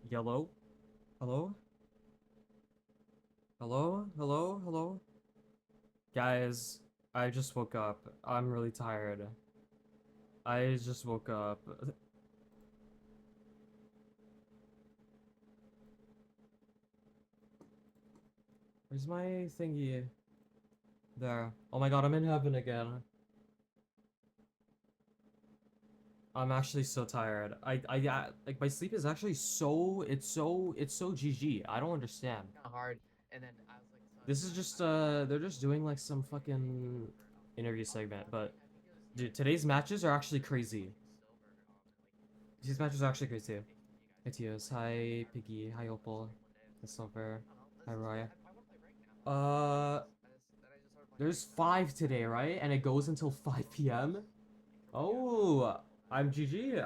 Yellow? Hello? Hello? Hello? Hello? Guys, I just woke up. I'm really tired. I just woke up. Where's my thingy? There. Oh my god, I'm in heaven again. I'm actually so tired. Like my sleep is actually it's so GG. I don't understand. Hard. And then I was like, so This is I just was like, they're just doing like some wait, I think it was fucking silver. interview Oh no, segment, but I think it was yeah, dude, today's I think matches it are was actually literally crazy. fucking silver. Like These for matches are actually the crazy. qualification for you guys. Hi And Tios, like hi I really Piggy, just hi like wanted to Opal, stream one day and hi just like Silver, I don't know, hi let's just play. Roy. I want to play right now. And Uh, then I just started playing there's right now. five today, And right? And it goes until I just 5 love those p.m. like Korea Oh, matches. I'm GG.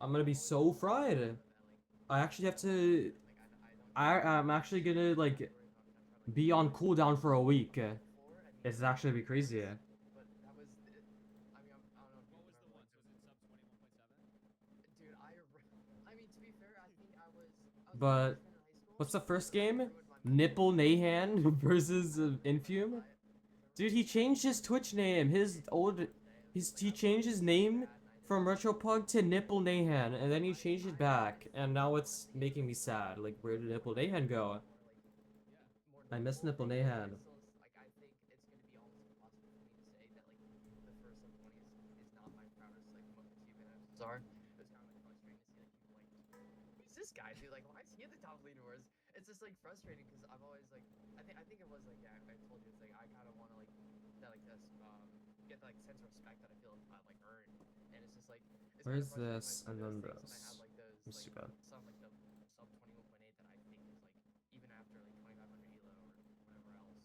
I'm gonna I've be always so been like a fried. fan of that I actually have that like to. format. Like I don't even like I'm actually gonna like categories. I'm trying to like be on like cooldown for a week. before any of It's the like actually be crazy. leaderboards. But that was it. I mean, I don't know if you remember like the dude. I mean, to be fair, I was a But freshman in high school, what's the so first like I game? ruined my mental Nipple like Nahan versus so Infume. I for Dude, like he changed his Twitch name. His old, Monday it was his just like he I woke changed up his so name bad and I didn't from sleep for like Retropug to Nipple Nahan, and then he changed it I back, honestly and like now I it's want to making me do sad. Like, like where did Nipple like Nahan like go? more I miss notable Nipple things, but Nahan. I think it's gonna be almost impossible for me to say that like the first sub 20 is not my proudest like achievement at MCSR. It was kind of like frustrating to see like people like who's this guy, dude? Like, why is he at the top of leaderboards? It's just like frustrating because I've always like I think it was like yeah I told you it's like I kind of want to like that like this get that like sense of respect that I feel I've like earned, and it's just like it's kind of Where's frustrating when I this? play And those then things and I have this. like those Let's like see that. some like the sub 21.8 that I think is like even after like 2500 elo or whatever else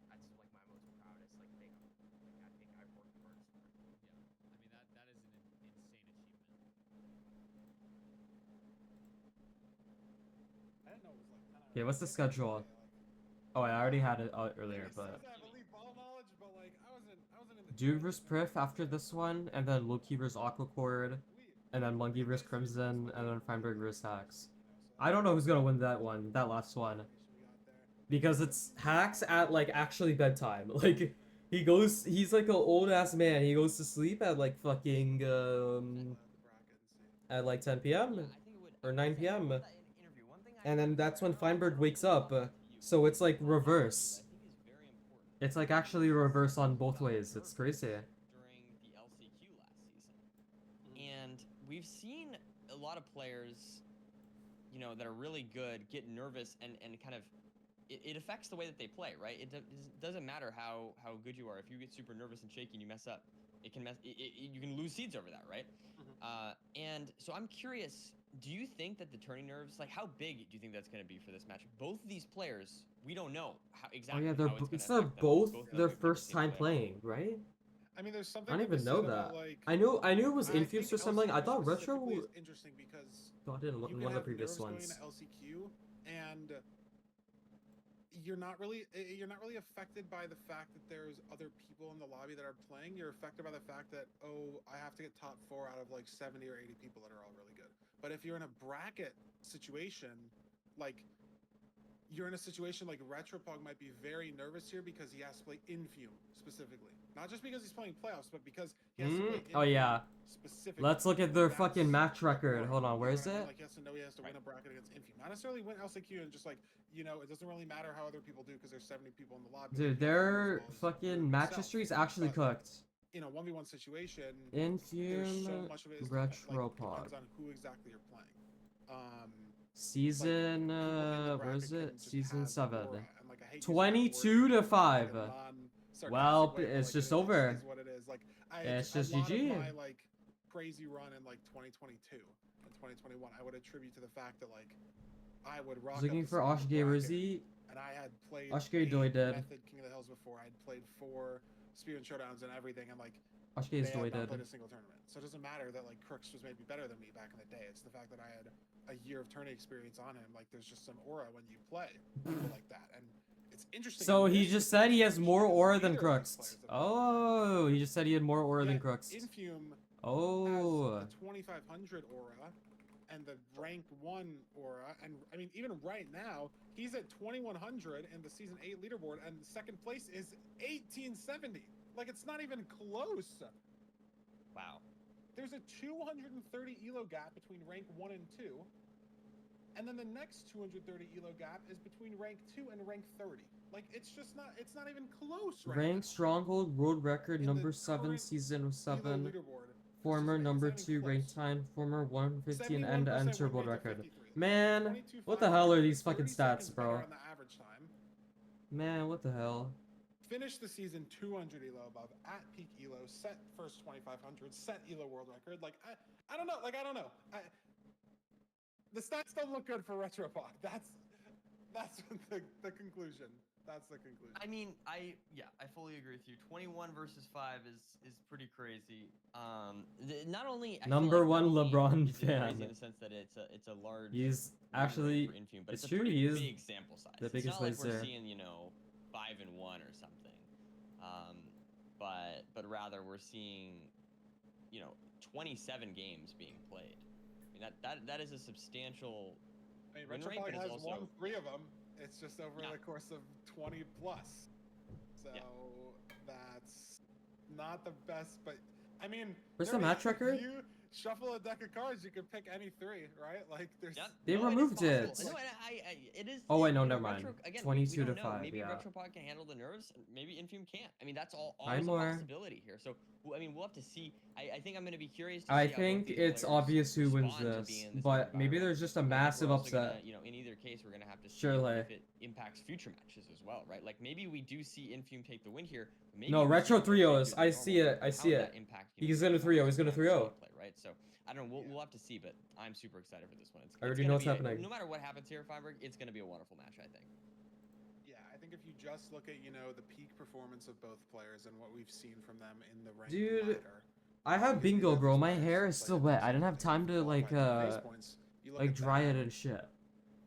that's like my most proudest like thing like I think I've worked hardest for. I didn't know it was like kind of Okay, what's the different schedule? today. Like, Oh, I already had it yeah, earlier, he but says I have elite ball knowledge, but like I wasn't in the Dude tournament vs or Priff anything after today. this one, and then Loki vs Aquacord, Elite, and then Mungie like vs it's Crimson, and elite, then Feinberg vs elite Hacks. first, So I that's don't like know who's gonna the win that one, that last one. information we got there. Because it's Hacks at like actually bedtime. Like he's like an old ass man. He goes to sleep at like fucking Pull out the bracket and see. at like 10 p.m. Yeah, I think it would. or Listen, 9 I p.m. love that interview. One thing And then sorry, that's when I don't want to Feinberg interrupt wakes you, but up. one thing So it's like about that interview that reverse. I think is very important It's like is actually you reverse on spoke both about ways. It's nervous crazy. during the LCQ last season. Mm-hmm. And we've seen a lot of players, that are really good get nervous and kind of it affects the way that they play, right? Doesn't matter how good you are. If you get super nervous and shaky and you mess up, it can you can lose seeds over that, right? Mm-hmm. And so I'm curious, do you think that the turning nerves, like how big do you think that's going to be for this match? Both of these players, we don't know how Oh yeah, exactly how it's going to it's they're affect them because both both of them their we've never first seen time play. playing, right? I mean, there's I something don't to be even know said about that. like I knew it was I infused think or something. I LCQ thought specifically retro is interesting because got it in you one can of the have previous nerves going into ones. LCQ and you're not really affected by the fact that there's other people in the lobby that are playing. You're affected by the fact that I have to get top 4 out of like 70 or 80 people that are all really good. But if you're in a bracket situation, like you're in a situation like Retropog might be very nervous here because he has to play Infume specifically. Not just because he's playing playoffs, but because he has to play Oh Infume yeah. specifically. Let's look at their fucking That's match the record. aura. Hold on, You where know is what I mean? it? Like he has to know he has to Right. win a bracket against Infume. Not necessarily win LCQ and just like, it doesn't really matter how other people do because there's 70 people in the lobby that Dude, can't do as their well as you fucking match yourself. history is actually But cooked. in a 1v1 situation, there's so Infume much of it is Retropod. depends on who exactly you're playing. Um, like Season people in the where is bracket can it? just Season have 7. aura, and like I hate using that word 22 to in like 5. a non-sarcastic Well, way, but it's like just it just is over. what it is. Like It's a just lot of GG. my like crazy run in like 2022 and 2021, I would attribute to the fact that like I would I was rock up looking to for someone's Oshige bracket, Rizzi. and I had played Oshige 8 Doided. Method King of the Hills before. I had played 4 Spear and Showdowns and everything, and like Oshige is they had not Doided. played a single tournament. So it doesn't matter that like Crooks was maybe better than me back in the day. It's the fact that I had a year of tourney experience on him. Like there's just some aura when you play people like that, and it's interesting So in he this just said he situation has more because aura than neither of these Crooks. players have played very well. Oh, he just said he had more aura than Yet Crooks. Infume has Oh. a 2500 aura, and the rank 1 aura, and I mean even right now he's at 2100 in the season 8 leaderboard, and second place is 1870. Like, it's not even close. Wow. There's a 230 elo gap between rank 1 and 2, and then the next 230 elo gap is between rank 2 and rank 30. Like, it's not even close right Rank now. Stronghold World Record In number the 7 current season Elo 7. leaderboard. Former It's number not even 2 rank close. time, former 115 71% end-to-end win turbo rate to record. 53. Man, 22.5 what the hell are rate, these fucking 30 seconds stats, bro? better on the average time. Man, what the hell? Finished the season 200 elo above, at peak elo, set first 2500, set elo world record. Like, I don't know. Like, I don't know. The stats don't look good for Retropod. That's the conclusion. That's the conclusion. I mean, I fully agree with you. 21 versus 5 is pretty crazy. Not only I feel Number like one not only LeBron is it fan. crazy in the sense that it's a large. He's win rate actually, for Infium, but it's a true, pretty he is big sample size. the It's biggest not like we're laser. seeing 5-1 or something. But rather we're seeing 27 games being played. I mean that is a substantial. I mean, win rate, Retropod but it's has also- won 3 of them. It's just over Yeah. the course of 20 plus. So Yeah. that's not the best, but I mean, Where's there the is- match record? You shuffle a deck of cards, you can pick any 3, right? Like, there's. Yep. They No, removed it. it. Is possible. No, and it is. Oh, wait, it- no, you know, never mind. Again, 22 we don't to know. 5, Maybe yeah. Retropod can handle the nerves. Maybe Infium can't. I mean, that's Try always a more. possibility here. So, I mean, we'll have to see. I think I'm going to be curious to I see how both think these it's players obvious who wins respond to this, being in this but maybe environment. there's just a And I think massive we're also gonna, upset. in either case, we're going to have to see Surely. if it impacts future matches as well, right? Like, maybe we do see Infium take the win here. Maybe No, we see Retro Retro 3-0s. do the I see normal it, I win. see How would it. that impact, He's gonna 3-0, he's gonna 3-0. Play, right? So I don't know. We'll have to see, but I'm super excited for this one. I already gonna know what's be happening. No matter what happens here, Feinberg, it's going to be a wonderful match, I think. Yeah, I think if you just look at, the peak performance of both players and what we've seen from them in the ranked Dude, ladder. I have you can see bingo, that bro. these My players hair is play still at wet. this I didn't have level, time to qualified face points. You look at dry that, it and shit.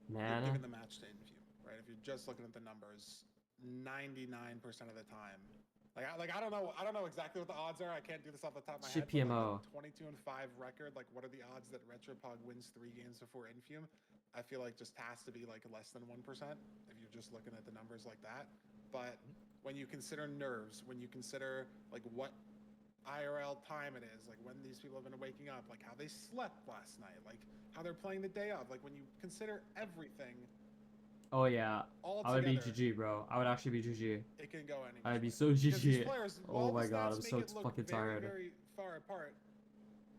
You're Man. giving the match to Infium, right? If you're just looking at the numbers, 99% of the time. I don't know exactly what the odds are. I can't do this off the top of my head. but, GPMO. Like, the 22-5 record. Like, what are the odds that Retropog wins 3 games before Infium? I feel like just has to be like less than 1% if you're just looking at the numbers like that. But when you consider nerves, when you consider like what IRL time it is, like when these people have been waking up, like how they slept last night, like how they're playing the day of, like when you consider everything Oh yeah, all I would be together, GG, bro. I would actually be GG. it can go any I'd be way. so Because these GG. players, Oh while the my god, stats I'm make so it look fucking very, tired. very far apart,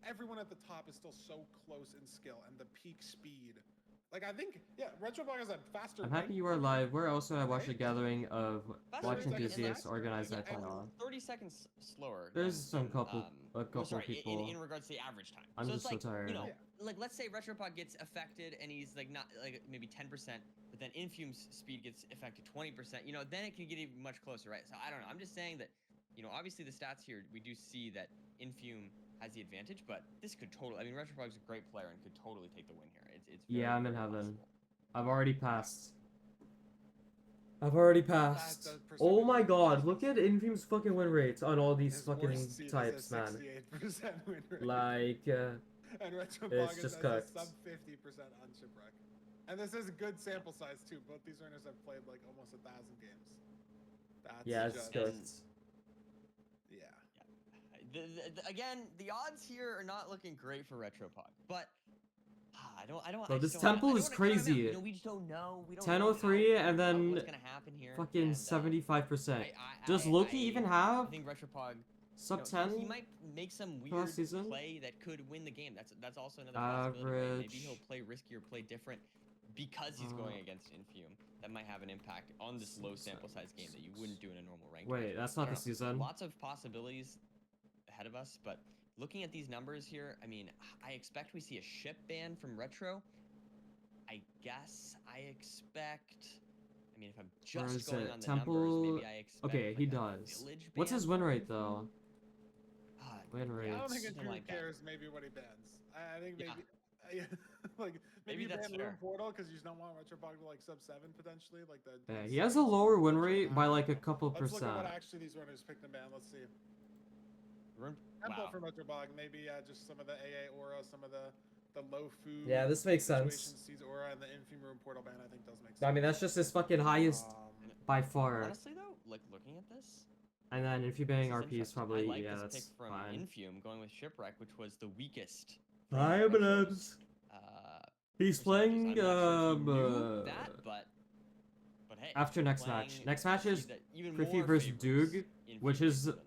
everyone at the top is still so close in skill and the peak speed. Like, I think, yeah, Retropog has a faster I'm rank happy you are record. live. Where else would I watch a Right? gathering of Faster watch rank record enthusiasts faster. organize Yeah, that and channel? 30 seconds slower. There's than, some couple- a well, couple sorry, people. in regards to the average time. I'm so just it's so like, tired. Yeah. like let's say Retropod gets affected and he's like not like maybe 10%, but then Infium's speed gets affected 20%. Then it can get even much closer, right? So I don't know. I'm just saying that, obviously the stats here we do see that Infium has the advantage, but this could totally. I mean, Retropod's a great player and could totally take the win here. It's very, Yeah, I'm in very heaven. possible. I've already passed. I've already passed. the Oh percentage my of god, wins. look at Infium's fucking win rates on all these His fucking worst seed is types, at man. 68% win rate. Like, And Retropog it's is just at a cooked. sub 50% on Shipwreck. And this is a good sample size too. Both these runners have played like almost 1,000 games. That's yeah, it's just, cooked. yeah. Again, the odds here are not looking great for Retropod, but I don't. Bro, I this just don't- I temple don't is wanna count 'em out. crazy. We just don't know. We don't 10:03 know and then what's gonna happen here. fucking and, 75%. I- Does I- Loki I- even I have think Retropod sub he 10? might make some last weird season? play that could win the game. That's also another possibility. Right? Maybe he'll Average. play riskier, play different, because he's going against Infium. That might have an impact on this low sample size game that you wouldn't do in a normal rank. Wait, match. that's I not don't the know. season. Lots of possibilities ahead of us, but looking at these numbers here, I mean, I expect we see a ship ban from Retro. I guess I expect. I mean, if I'm Where just is going it? on the Temple- numbers, maybe I expect. Okay, he like, a does. village What's his ban win from rate Infium. though? Win I don't think rates. Infium like that. cares maybe what he bans. I think Yeah. maybe, like maybe you that's ban fair. Room Portal because you just don't want Retropog to like sub 7 potentially. Like the. Yeah, the he has a sevens. lower win Sure, rate I by don't like a know. couple Let's look at what percent. actually these runners picked and ban. Let's see. Room- Temple Wow. from Retropog, maybe just some of the AA aura, some of the the low food. Yeah, this makes situation sense. Sees aura and the Infume room portal ban. I think does make sense. I mean, that's just his fucking highest by far. Honestly though, like looking at this, And then if you bang this is RP is interesting. probably, I like yeah, this that's pick from fine. Infume going with Shipwreck, which was the weakest. Hi, from Retro's, Eminem. He's percentages. playing, I'm not sure if he knew that, but hey. after he's next playing match. Next match a is seed that even Griffey more versus favors Doog, Infume which based is on the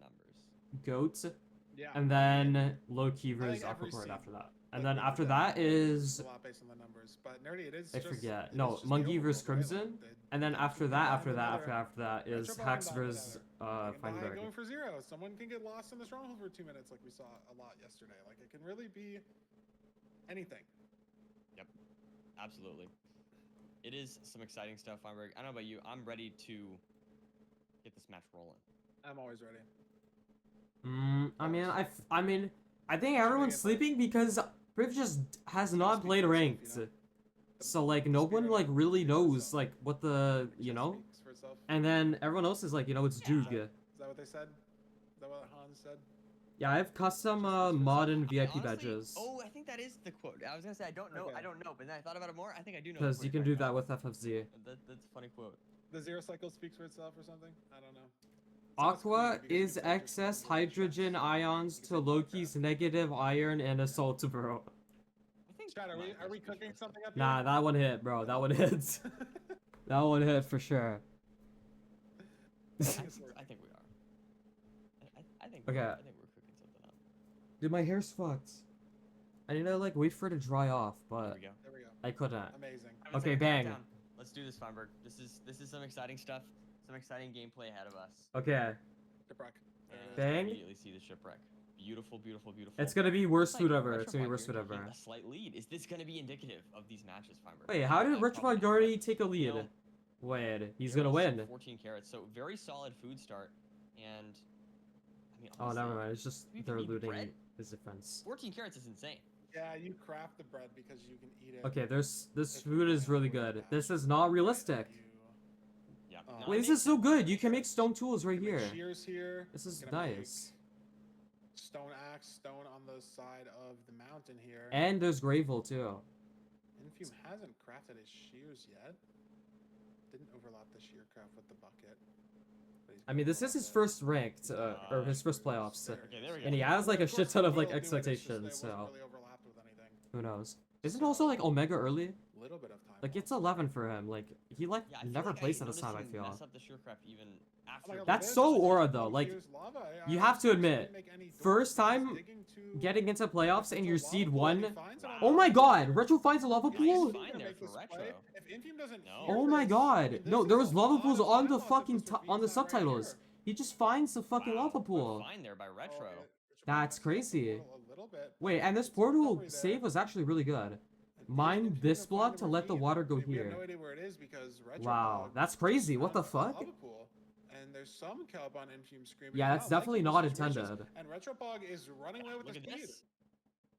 numbers. Goat, Yeah. and then low-key versus every Aquacord seed, after that. like, And then we after forget, that is, a lot based on the numbers, but Nerdy, it is I just, forget. it is No, just the Monkey overworld, versus right? Like, Crimson. they- And then they after keep that, dying after to that, Nether. after that is Retro Hex Bond died to versus Nether. Like, Feinberg. going for 0. Someone can get lost in the stronghold for 2 minutes, like we saw a lot yesterday. Like, it can really be anything. Absolutely. It is some exciting stuff, Feinberg. I don't know about you. I'm ready to get this match rolling. I'm always ready. I mean, I think everyone's get sleeping because Priv just has not speak played for itself, ranked. you know? So like no one spirit like really speaks for knows itself. like what the It you just know, speaks for itself. and then everyone else is like, you know, it's Yeah. Doog. Is that what they said? Is that what Hans said? Yeah, I have custom Just speaks for mod itself. and VIP Honestly, badges oh, I think that is the quote. I was gonna say I don't know, Okay. but then I thought about it more. I think I do know. because you can do that with FFZ. That's a funny quote. The zero cycle speaks for itself or something? I don't know. Aqua is excess hydrogen ions to Loki's negative iron and assault bro. I think. Chat, are mine we does speak cooking for itself. something up Nah, that one hit, bro. That one hits. That one hit for sure. I think we are. I think. Okay. I think we're cooking something up. Dude, my hair's fucked. I need to like wait for it to dry off, There but we go. There we go. I couldn't. Amazing. 7 Okay, second bang. countdown. Let's do this, Feinberg. This is some exciting stuff. Some exciting gameplay ahead of us. Okay. Shipwreck. There And it is. Bang. immediately see the shipwreck. Beautiful, beautiful, beautiful. It's gonna be worst Like, food ever. It's gonna be Retropod worst food here taking ever. A slight lead. Is this gonna be indicative of these matches, Feinberg? Wait, how did Probably Retropod not, already but, take a lead? you know, Wait, he's there gonna is win. 14 carats, so very solid food start. And I mean, Oh, honestly, never mind. It's just you can they're eat looting bread? his defense. 14 carats is insane. Yeah, you craft the bread because you can eat it. Okay, this if food you're is going really over good. that. This is not Right, realistic. Yeah. Oh. No, Wait, I this mean, is so good. You can make stone tools right You can here. make shears here. This is Gonna make nice. Stone axe, stone on the side of the mountain here. And there's gravel too. Infume hasn't crafted his shears yet. Didn't overlap the shear craft with the bucket. but he's I mean, gonna this is his overlap it. first ranked, or his first playoffs. There Okay, it there we is. go. And he has like a Of shit course ton he of like will do it, it's just that it expectations, wasn't so really overlapped with anything. who knows? Isn't also like Omega early? Little bit of time. Like off. it's 11 for him. Like he like Yeah, I feel never like plays I at this time. I noticed him feel. Mess up the shearcraft even after. Oh my God, That's look at so this, aura, just though, one like, here's lava. you I have to actually admit, didn't make any doors, first but he's time digging to- getting into playoffs and to you're a lava seed pool, and he 1. finds it on Oh the my lava God! pool. Retro finds a lava Nice pool. find Gonna there make for this Retro. play. If Infume doesn't No. hear Oh my this, God! I mean, No, this there is was a lava lot pools of on time the loss if fucking this repeats on the that right subtitles. here. He just finds the fucking Wow, lava good pool. find there by Oh, Retro. yeah, Retro That's messed up the crazy. portal a little bit, Wait, but and this it's portal recovery there. save was actually really good. And Mine Infume this gonna block find to a let the ravine. water go We have here. no idea where it is because Retro Wow, Dog that's just crazy. What the found a fuck? lava pool. And there's some kelp on Infume screen. but Yeah, he's that's not definitely liking not the situations, intended. And Retropog is running away with Look the at speed. this.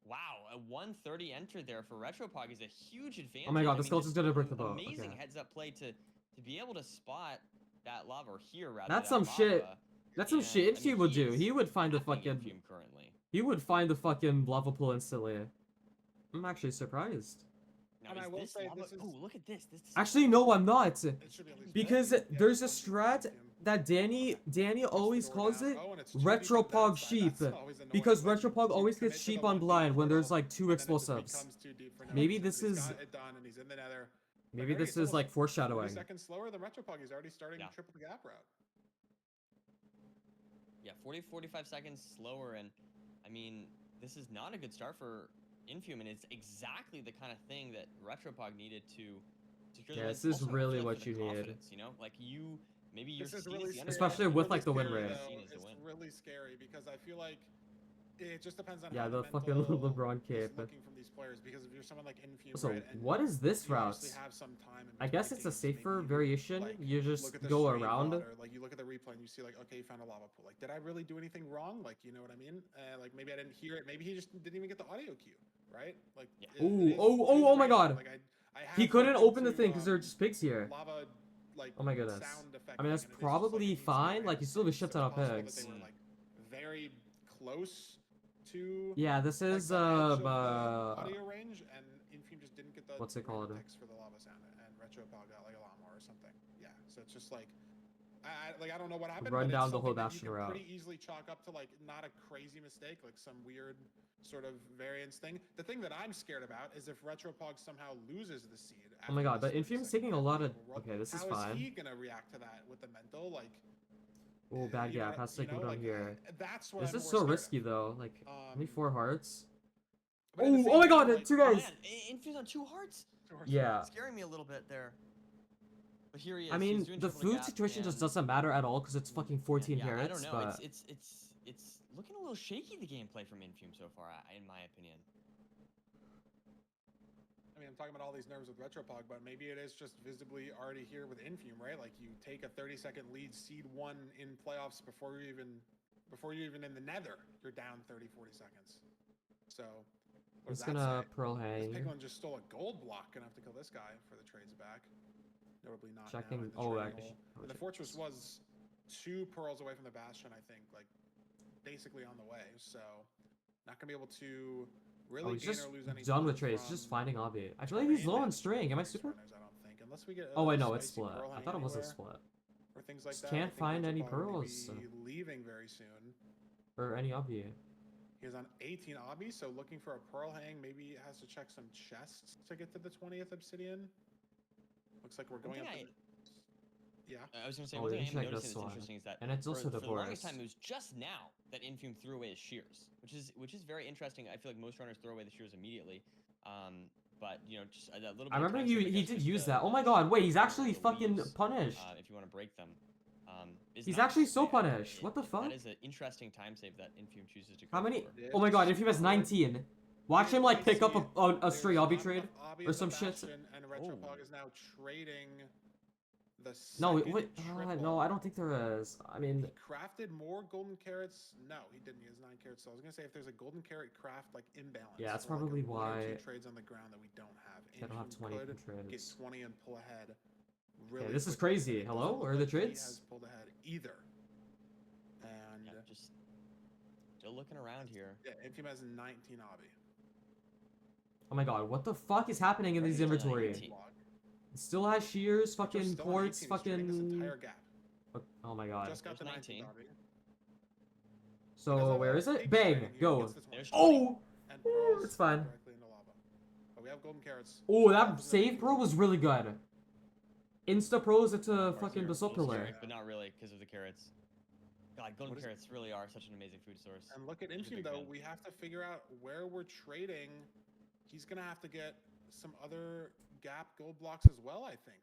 Wow, a 130 enter there for Retropog is a huge advantage. Oh my God, I this mean, skeleton's just gonna break the boat. Amazing Okay. heads up play to be able to spot that lava or here rather. That's that some shit. lava. That's some And, shit I mean, Infume would do. is He would find the tapping fucking. Infume currently. He would find the fucking lava pool instantly. I'm actually surprised. Now, And is I will this say lava... this is- Oh, look at this. This is Actually, no, I'm not. It should be at least Because better. Yeah, there's a this one's strat Infume. that Danny Push the always door calls down. it Oh, and it's 2 deep on Retropog that side. sheep. That's always annoying, Because like, you Retropog always commit gets to the sheep one on deep blind when there's portal, like 2 and then it just explosives. becomes too deep for no Maybe reason. this He's is- got it done and he's in the nether. But Maybe Harry, this it's is like almost 30 foreshadowing. seconds slower than Retropog. He's already starting Yeah. triple the gap route. Yeah, 45 seconds slower, and I mean, this is not a good start for Infume, and it's exactly the kind of thing that Retropog needed to secure the Yeah, win. this is Also, I feel really like what for the you need. confidence, you know, like maybe you're This is seen really as the scary. Especially underdog, with, Really like, the win scary, rate. though. Seen as the It's win. really scary because I feel like it just depends on Yeah, how the the fucking mental LeBron is cape. looking from these players. Because if you're someone like Infume, So, right, and what is this you route? obviously have some time in I guess it's a between games, safer maybe variation. like, You just look at the go stream around. VOD, or like you look at the replay and you see like, okay, you found a lava pool. Like, did I really do anything wrong? Like, you know what I mean? Like maybe I didn't hear it. Maybe he just didn't even get the audio cue, right? Like, Yeah. Ooh, it oh my random. God. Like, I He have couldn't looked open the into, thing because there are just pigs here. lava, like, Oh my goodness. sound I mean, that's effecting, and it is just, like, probably it needs to be fine. Like, random you still have a things. shit So ton it's of possible that pigs. they were, like, very close to Yeah, this like, is the edge of the audio range, and Infume just didn't get the what's it called? ticks for the lava sound, and Retropod got like a lot more or something. Yeah, so it's just like I don't know what happened. Run but down it's the whole something that you Bastion can route. pretty easily chalk up to like not a crazy mistake, like some weird sort of variance thing. The thing that I'm scared about is if Retropog somehow loses the seed. Oh my god, but Infume's Infume's taking a lot of. Okay, this is How is fine. he gonna react to that with the mental? Like, Oh, bad you know gap. Has to you go know, down like, here. that's what This I'm is more so scared risky of. though. Like, only 4 hearts. But at the Oh, same oh my time, god, like, 2 Oh, guys. man, Infume's on 2 hearts. Yeah. Scaring me a little bit there. But here he is. I he's mean, doing the triple food gap, situation just and- doesn't matter at all because it's fucking 14 yeah, carats. I don't know. But It's looking a little shaky, the gameplay from Infume so far, in my opinion. I mean, I'm talking about all these nerves with Retropog, but maybe it is just visibly already here with Infume, right? Like you take a 30-second lead, seed 1 in playoffs before you even in the nether, you're down 30, 40 seconds. So what he's does that gonna say? pearl This hang. Piglin just stole a gold block. Gonna have to kill this guy for the trades back. Notably not now Checking. in the Oh, trading actually. hole. And the fortress was 2 pearls away from the bastion, I think, like basically on the way. So not gonna be able to really Oh, he's gain just or lose any done with time trades. He's just from finding Obby. I feel like he's low on string. Am I these super? runners, I don't think, unless we get. Oh wait, a no, it's spicy split. pearl I hang thought it was a anywhere split. Or things like Just that. can't I think find any Retropod may pearls. be leaving very soon. Or any Obby. He is on 18 obby, so looking for a pearl hang. Maybe he has to check some chests to get to the 20th obsidian. Looks like we're going up. Yeah. I was gonna say Oh, one we thing can I am check noticing this that's one. interesting is that And it's also for the the longest forest. time it was just now that Infume threw away his shears, which is very interesting. I feel like most runners throw away the shears immediately. But you know, just that little bit. I remember of time save, I he guess, did with use the- that. Oh my god, wait, he's the actually fucking leaves, punished. if you want to break them. Is He's nice. actually so I- punished. What the fuck? That is an interesting time save that Infume chooses to go How many? for. Oh my god, if he has 19. Watch him like pick up a stray There's obby not trade. enough obby or in some the shit. bastion, and Retropog Oh. is now trading the No, second wait, triple. no, I don't think there is. I mean, He crafted more golden carrots. No, he didn't. He has 9 carrots. So I was gonna say if there's a golden carrot craft like imbalance. Yeah, that's or, like, probably 1 or 2 why trades on the ground that we don't have. I don't have Infume 20 could for get trades. 20 and pull ahead. Really this is quickly, crazy. but it Hello? doesn't look Where are the like he trades? has pulled ahead either. And Yeah, just still looking around here. yeah, Infume has 19 obby. Oh my god, what the fuck is happening in Where these is it? inventory? 19. It still has shears, Retro's fucking still on quartz, 18. He's trading this fucking. entire gap. Oh my god. Just got There's the 19 19. obby. So where is it? Big Bang, trading here, go. gets the 20. There's Oh, And Yeah, pearls it's fine. directly into lava. But we have golden carrots. oh, that save pro was really good. Insta pros it to fucking zero. basalt Little pillar. scary, but not really because of the carrots. God, golden What is- carrots really are such an amazing food source. And look at Such a Infume big though, fan. we have to figure out where we're trading. He's gonna have to get some other gap gold blocks as well, I think.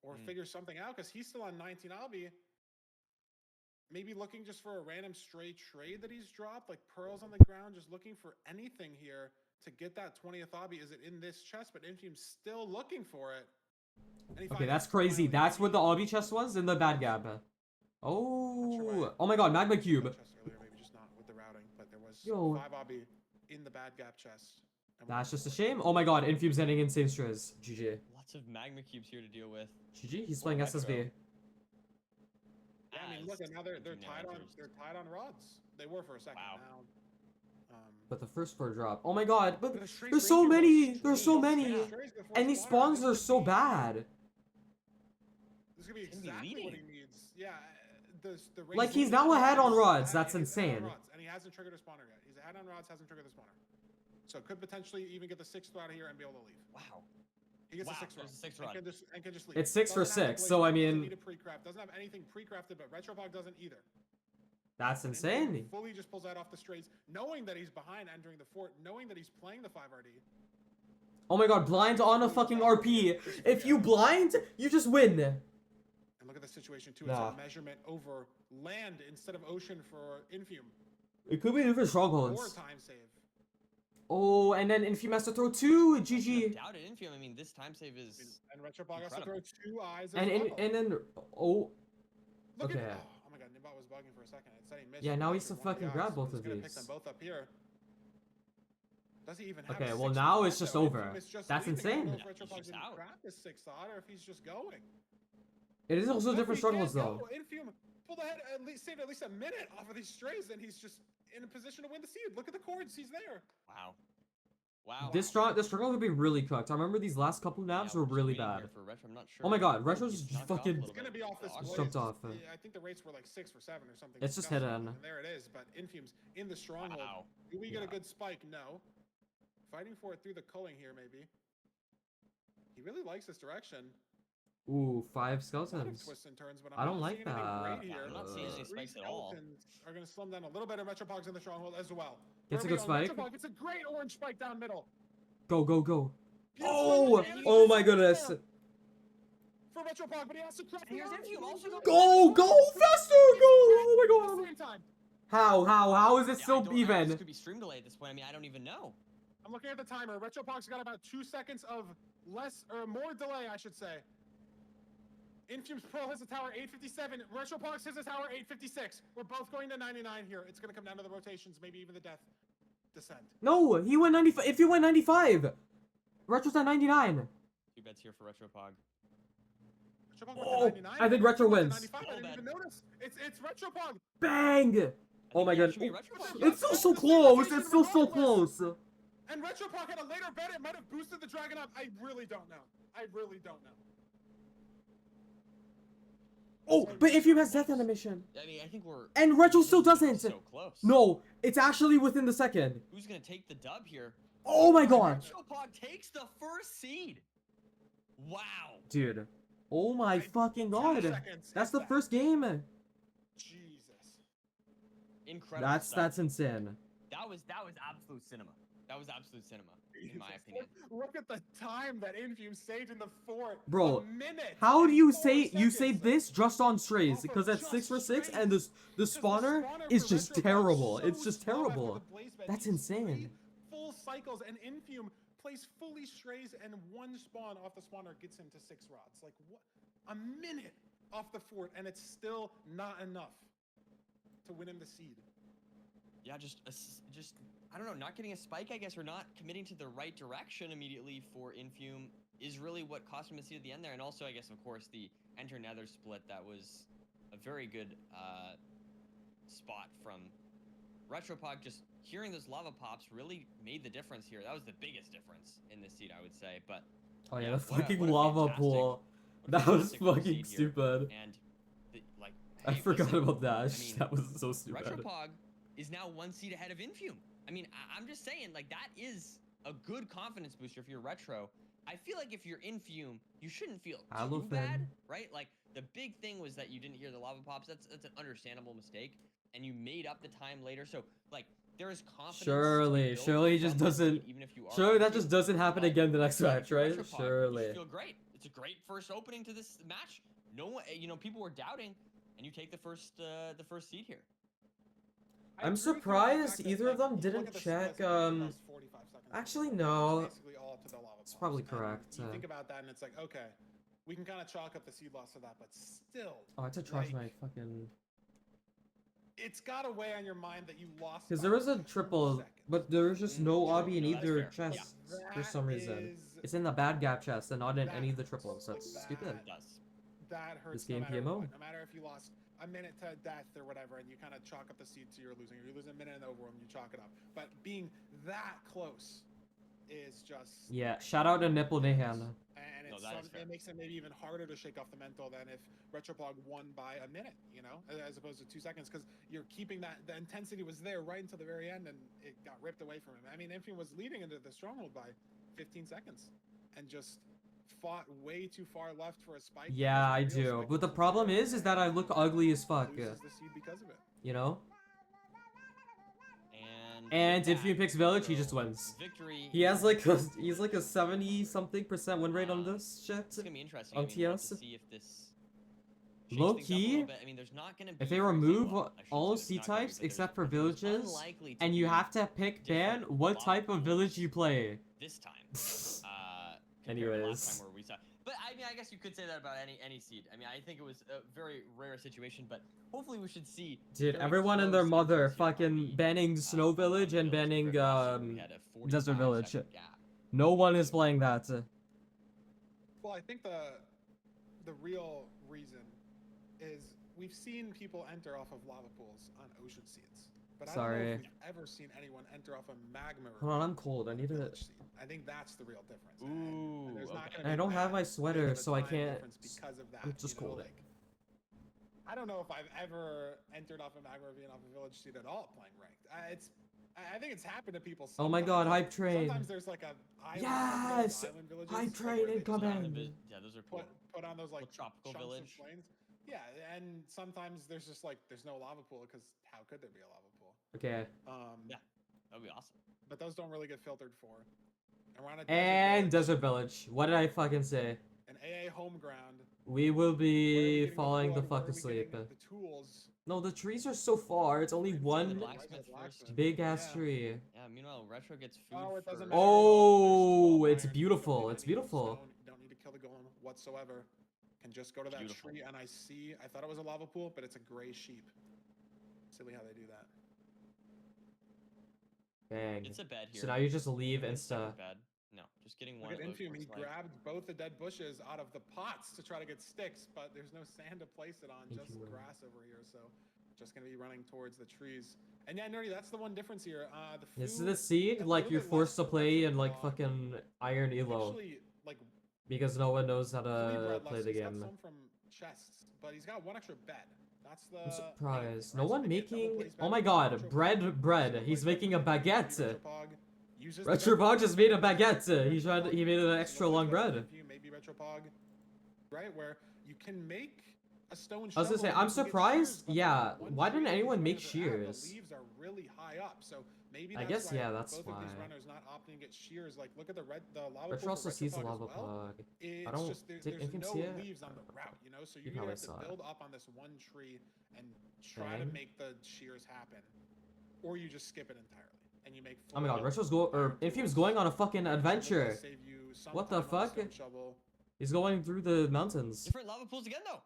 Or figure something out, because he's still on 19 obby. Maybe looking just for a random stray trade that he's dropped, like pearls on the ground, just looking for anything here to get that 20th obby. Is it in this chest? But Infume's still looking for it. And he Okay, finds that's it crazy. finally. That's where the obby chest was in the bad gap. Oh, oh my god, magma cube. Chest earlier, maybe just not with the routing, but there was Yo. 5 obby in the bad gap chest. And we That's went just a for it. shame. Oh my god, Infume's ending insane strays. GG. Lots of magma cubes here to deal with. GG, he's Or playing Metro. SSV. Yeah, I mean, look, as and now they're Infume now tied on enters. rods. They were for a second. Wow. Now, But the first four drop. Oh my god, but the strays there's so range many. was There's so strays. many. Yeah. Strays before And these spawners, spawns this are could so be- bad. This could be He's gonna be exactly what he leading. needs. Yeah, the Like, range he's is- now ahead on he's rods, ahead- that's he's ahead on insane. rods, and he hasn't triggered a spawner yet. He's ahead on rods, hasn't triggered the spawner. So could potentially even get the 6th rod here and be able to leave. Wow. He gets Wow, a 6th rod. there's a 6th and rod. can just leave. It's 6 for Doesn't have 6, to so I doesn't mean- need a pre-craft. Doesn't have anything pre-crafted, but Retropog doesn't either. That's And Infume insane. fully just pulls that off the strays, knowing that he's behind entering the fort, knowing that he's playing the 5RD. Oh my god, blind on a fucking RP. If you blind, you just win. And look at the situation too. It's Nah. a measurement over land instead of ocean for Infume. It could be different Or strongholds. time save. Oh, and then Infume has to throw 2. Wouldn't have GG. doubted Infume. I mean, this time save is. And Retropog has to throw Incredible. 2 eyes as And well. then oh Look okay. at, oh my god, Nimbot was bugging for a second. It said he missed. Yeah, one now eye he's for to one of the fucking eyes, grab so both he's of gonna pick these. them both up here. Does he even have Okay, a well, 6th now odd, it's just though? over. Infume is just That's leaving. I don't know insane. if Yeah, he's Retropog just didn't out. craft his 6th odd or if he's just going. It is also Look, different he can't strongholds though. go. Infume pulled ahead, at least saved at least a minute off of these strays, and he's just in a position to win the seed. Look at the chords. He's there. Wow. Wow. This struggle would be really cooked. I remember these last couple maps Yeah, were we're just really waiting bad. here for Retro. I'm not sure. Oh my god, Oh, Retro's he's just knocked off a fucking- little It's gonna bit. be off this Awkward. board. jumped off. I think the rates were like 6 for 7 or something. It's just disgusting, hidden. And there it is. But Infume's in the stronghold. Wow. Do we get a Yeah. good spike? No. Fighting for it through the culling here, maybe. He really likes this direction. Ooh, 5 A lot of skeletons. twists and turns, but I I'm don't not like seeing anything that. great here. I'm not seeing any These three spikes at all. skeletons are going to slow him down a little bit. And Retropog's in the stronghold as well. Gets a Where good are we going? spike. Retropog, it's a great orange spike down middle. Go, go, go. Beautiful, Oh! and he Oh just my sits goodness. there For Retropog, but he has to craft the Here's orange Infume and also he's Go, go, faster, go! Oh my at the god. same time. How is it Yeah, I still don't- This even? could be stream delay at this point. I mean, I don't even know. I'm looking at the timer. Retropog's got about 2 seconds of less or more delay, I should say. Infume's Pearl has a tower 857. Retropog's has a tower 856. We're both going to 99 here. It's going to come down to the rotations, maybe even the death descent. No, he went 95. If he went 95, Retro's at 99. 2 bets here for Retropog. Retropog Oh, went to 99. I think Retro Retro went to wins. 95. I didn't Oh, even bad. notice. It's Retropog. Bang! I Oh think my it god. should be Retropog. It's still so close. It's still so close. And Retropog had a later bet. It might have boosted the dragon up. I really don't know. I really don't know. Oh, but if you has death animation. I mean, I think we're. And Retro this still is gonna be doesn't. So close. No, it's actually within the second. Who's gonna take the dub here? Oh my god. Retropog takes the first seed. Wow. Dude. Oh my fucking 10 god. seconds, That's if the that. first game. Jesus. Incredible. That's stuff. insane. That was absolute cinema. That was absolute cinema, in my Jesus. opinion. Look at the time that Infume saved in the fort. Bro, A minute How and do you 4 say you seconds. save this just on strays? Off of Because that's just 6 for 6 strays. and the Because the spawner is for just Retropog terrible. so It's just slow after terrible. the blaze bed. That's He needs insane. 3 full cycles and Infume plays fully strays and 1 spawn off the spawner gets him to 6 rods. Like what? A minute off the fort and it's still not enough to win him the seed. Yeah, just I don't know, not getting a spike, I guess, or not committing to the right direction immediately for Infume is really what cost him a seed at the end there. And also, I guess, of course, the Enter Nether split, that was a very good spot from Retropog. Just hearing those lava pops really made the difference here. That was the biggest difference in this seed, I would say. But Oh yeah, yeah, the what a- fucking what a lava fantastic- pool. what a That was fantastic little fucking seed here. stupid. And like, I hey, forgot listen, about that. I mean, That was so stupid. Retropog is now 1 seed ahead of Infume. I mean, I'm just saying, like, that is a good confidence booster if you're Retro. I feel like if you're Infume, you shouldn't feel too Alofin. bad, right? Like, the big thing was that you didn't hear the lava pops. That's an understandable mistake, and you made up the time later. So, like, there is confidence. to Surely, build surely it from just that doesn't- seed, even if you are Surely that Infume. just doesn't happen But again the next if match, you're right? Retropog, you should Surely. feel great. It's a great first opening to this match. No one, people were doubting, and you take the first seed here. I I'm agree with you on the surprised fact that, either of like, them if you look didn't at the check, splits, it was 45 seconds. actually, It's no. basically all to the lava It's pops. probably And correct, You think about that and it's like, okay, we can kind of chalk up the seed loss to that, but still, Oh, I had to charge my like, fucking... it's got to weigh on your mind that you lost. Because by there was a 10 triple, seconds. but there was just no True, obby in no, that's either fair. Yeah. chest for That some reason. is- It's in the bad gap chest and not in any of the That- triples. That's stupid. It does. That hurts. This game no matter PMO. what. No matter if you lost a minute to death or whatever, and you kind of chalk up the seed to you're losing. Or you lose a minute in the overwhelm, you chalk it up. But being that close is just. Yeah, shout out to Nipple Nahan. And No, it's that is fair. it makes it maybe even harder to shake off the mental than if Retropog won by a minute, you know, as opposed to 2 seconds, because you're keeping that the intensity was there right until the very end, and it got ripped away from him. I mean, Infium was leading into the stronghold by 15 seconds, and just fought way too far left for a spike. Yeah, I because the real do. spike But the wasn't problem there, is that I look ugly as fuck. loses the seed because of it. You know? And And if he that, picks Village, he so just wins. Victory. He has like a 70-something% win rate on this shit. It's gonna be interesting. on I mean, we'll have to TS. see if this Low shakes things up a key, little bit. I mean, there's not gonna be, if they for remove example, I shouldn't all say C there's not gonna be, types but there's- except for there's villages, unlikely to and you be have to pick ban different what lava type of village pools you play. this time. Compared to last Anyways. time where we saw. But I mean, I guess you could say that about any seed. I mean, I think it was a very rare situation, but hopefully we should see. Dude, very everyone and their close mother instances here on fucking the, banning Snow on Village the and banning compared to last year, we had a Desert 45 Village. second gap. No one is playing that. Well, I think the real reason is we've seen people enter off of lava pools on ocean seeds. But I don't know Sorry. if we've ever seen anyone enter off a magma. Hold on, I'm cold. I need to. village seed. I think that's the real difference. And there's not okay. gonna be I don't have that my big sweater, of a so I time can't. difference because of that. I'm just cold. Like, I don't know if I've ever entered off a magma ravine off a village seed at all playing ranked. I think it's happened to people. Oh my god, sometimes. hype train. Sometimes there's like a island, Yes! island villages, Hype like, train where they just incoming. Yeah, those are cool. put on those like Little tropical chunks village. of plains. Yeah, and sometimes there's just like there's no lava pool because how could there be a lava pool? Okay. Yeah, that'd be awesome. But those don't really get filtered for. And we're on a And desert Desert Village. What did I fucking say? an AA home ground. We will Where are we be getting falling the wood? Where fuck are we asleep. getting the tools. No, the trees are so far. It's only The one blacksmith first. big ass Yeah. tree. Yeah, meanwhile, Retro gets food Oh, it doesn't first. matter. Oh, There's 12 it's iron. beautiful, Don't need it's any beautiful. stone, Don't need to kill the golem whatsoever. Can just go to that Beautiful. tree and I thought it was a lava pool, but it's a gray sheep. Silly how they do that. Dang. It's a bed here. So now you just leave It's a insta. bed. No, just getting Look one. at it looks Infume, he like. grabbed both the dead bushes out of the pots to try to get sticks, but there's no sand to place it on, just Infume. grass over here, so just gonna be running towards the trees. And yeah, Nerdy, that's the one difference here. The food, This is the seed, a like little you're bit forced to less play in electric like block. fucking Iron Elo. Actually, like, Because no one knows how to bread play less. the He's got game. some from chests, but he's got one extra bed. That's the I'm main surprised. thing, No right? So one maybe a double making. place Oh bed my with god, Retropog, bread. single He's place making bed a with maybe baguette. Retropog uses the bed Retropog just made a baguette. He made an Single extra place long bed with bread. Infume, maybe Retropog, right? Where you can make a stone I was gonna shovel say, and I'm you can get surprised. shears, but Yeah, the one why tree didn't that these anyone make runners are at, shears? The leaves are really high up, so maybe I that's guess, why yeah, that's both of these why. runners not opting to get shears. Like, look at the lava Retro pool also for sees the Retropog as lava well. plug. It's don't- just did there's Infant no see it? leaves on the route, you know. So You you either probably have to saw it. build up on this one tree and try Okay. to make the shears happen, or you just skip it entirely and you make. Oh my god, full Retro's iron Infume's tools. going on a fucking Iron shovel will adventure. save you some What the time on fuck? stone shovel. He's going through the mountains. Different lava pools again, though.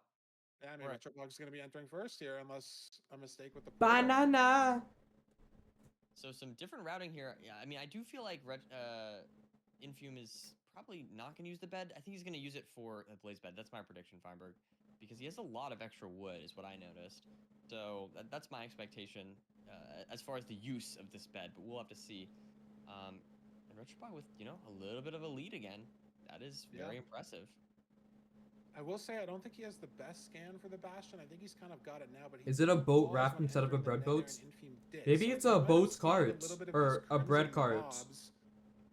Yeah, I mean, Alright. Retropog's gonna be entering first here, unless a mistake with the portal. Banana! So some different routing here. Yeah, I mean, I do feel like Infume is probably not going to use the bed. I think he's going to use it for a blaze bed. That's my prediction, Feinberg, because he has a lot of extra wood, is what I noticed. So that's my expectation as far as the use of this bed. But we'll have to see. And Retropod with a little bit of a lead again. That is very Yeah. impressive. I will say I don't think he has the best scan for the Bastion. I think he's kind of got it now, but he Is it a boat paused raft when instead of a entering the bread Nether boat? and Infume did. Maybe So it's he a might have boat's scanned a cart, little bit of or these a bread crimson cart. mobs.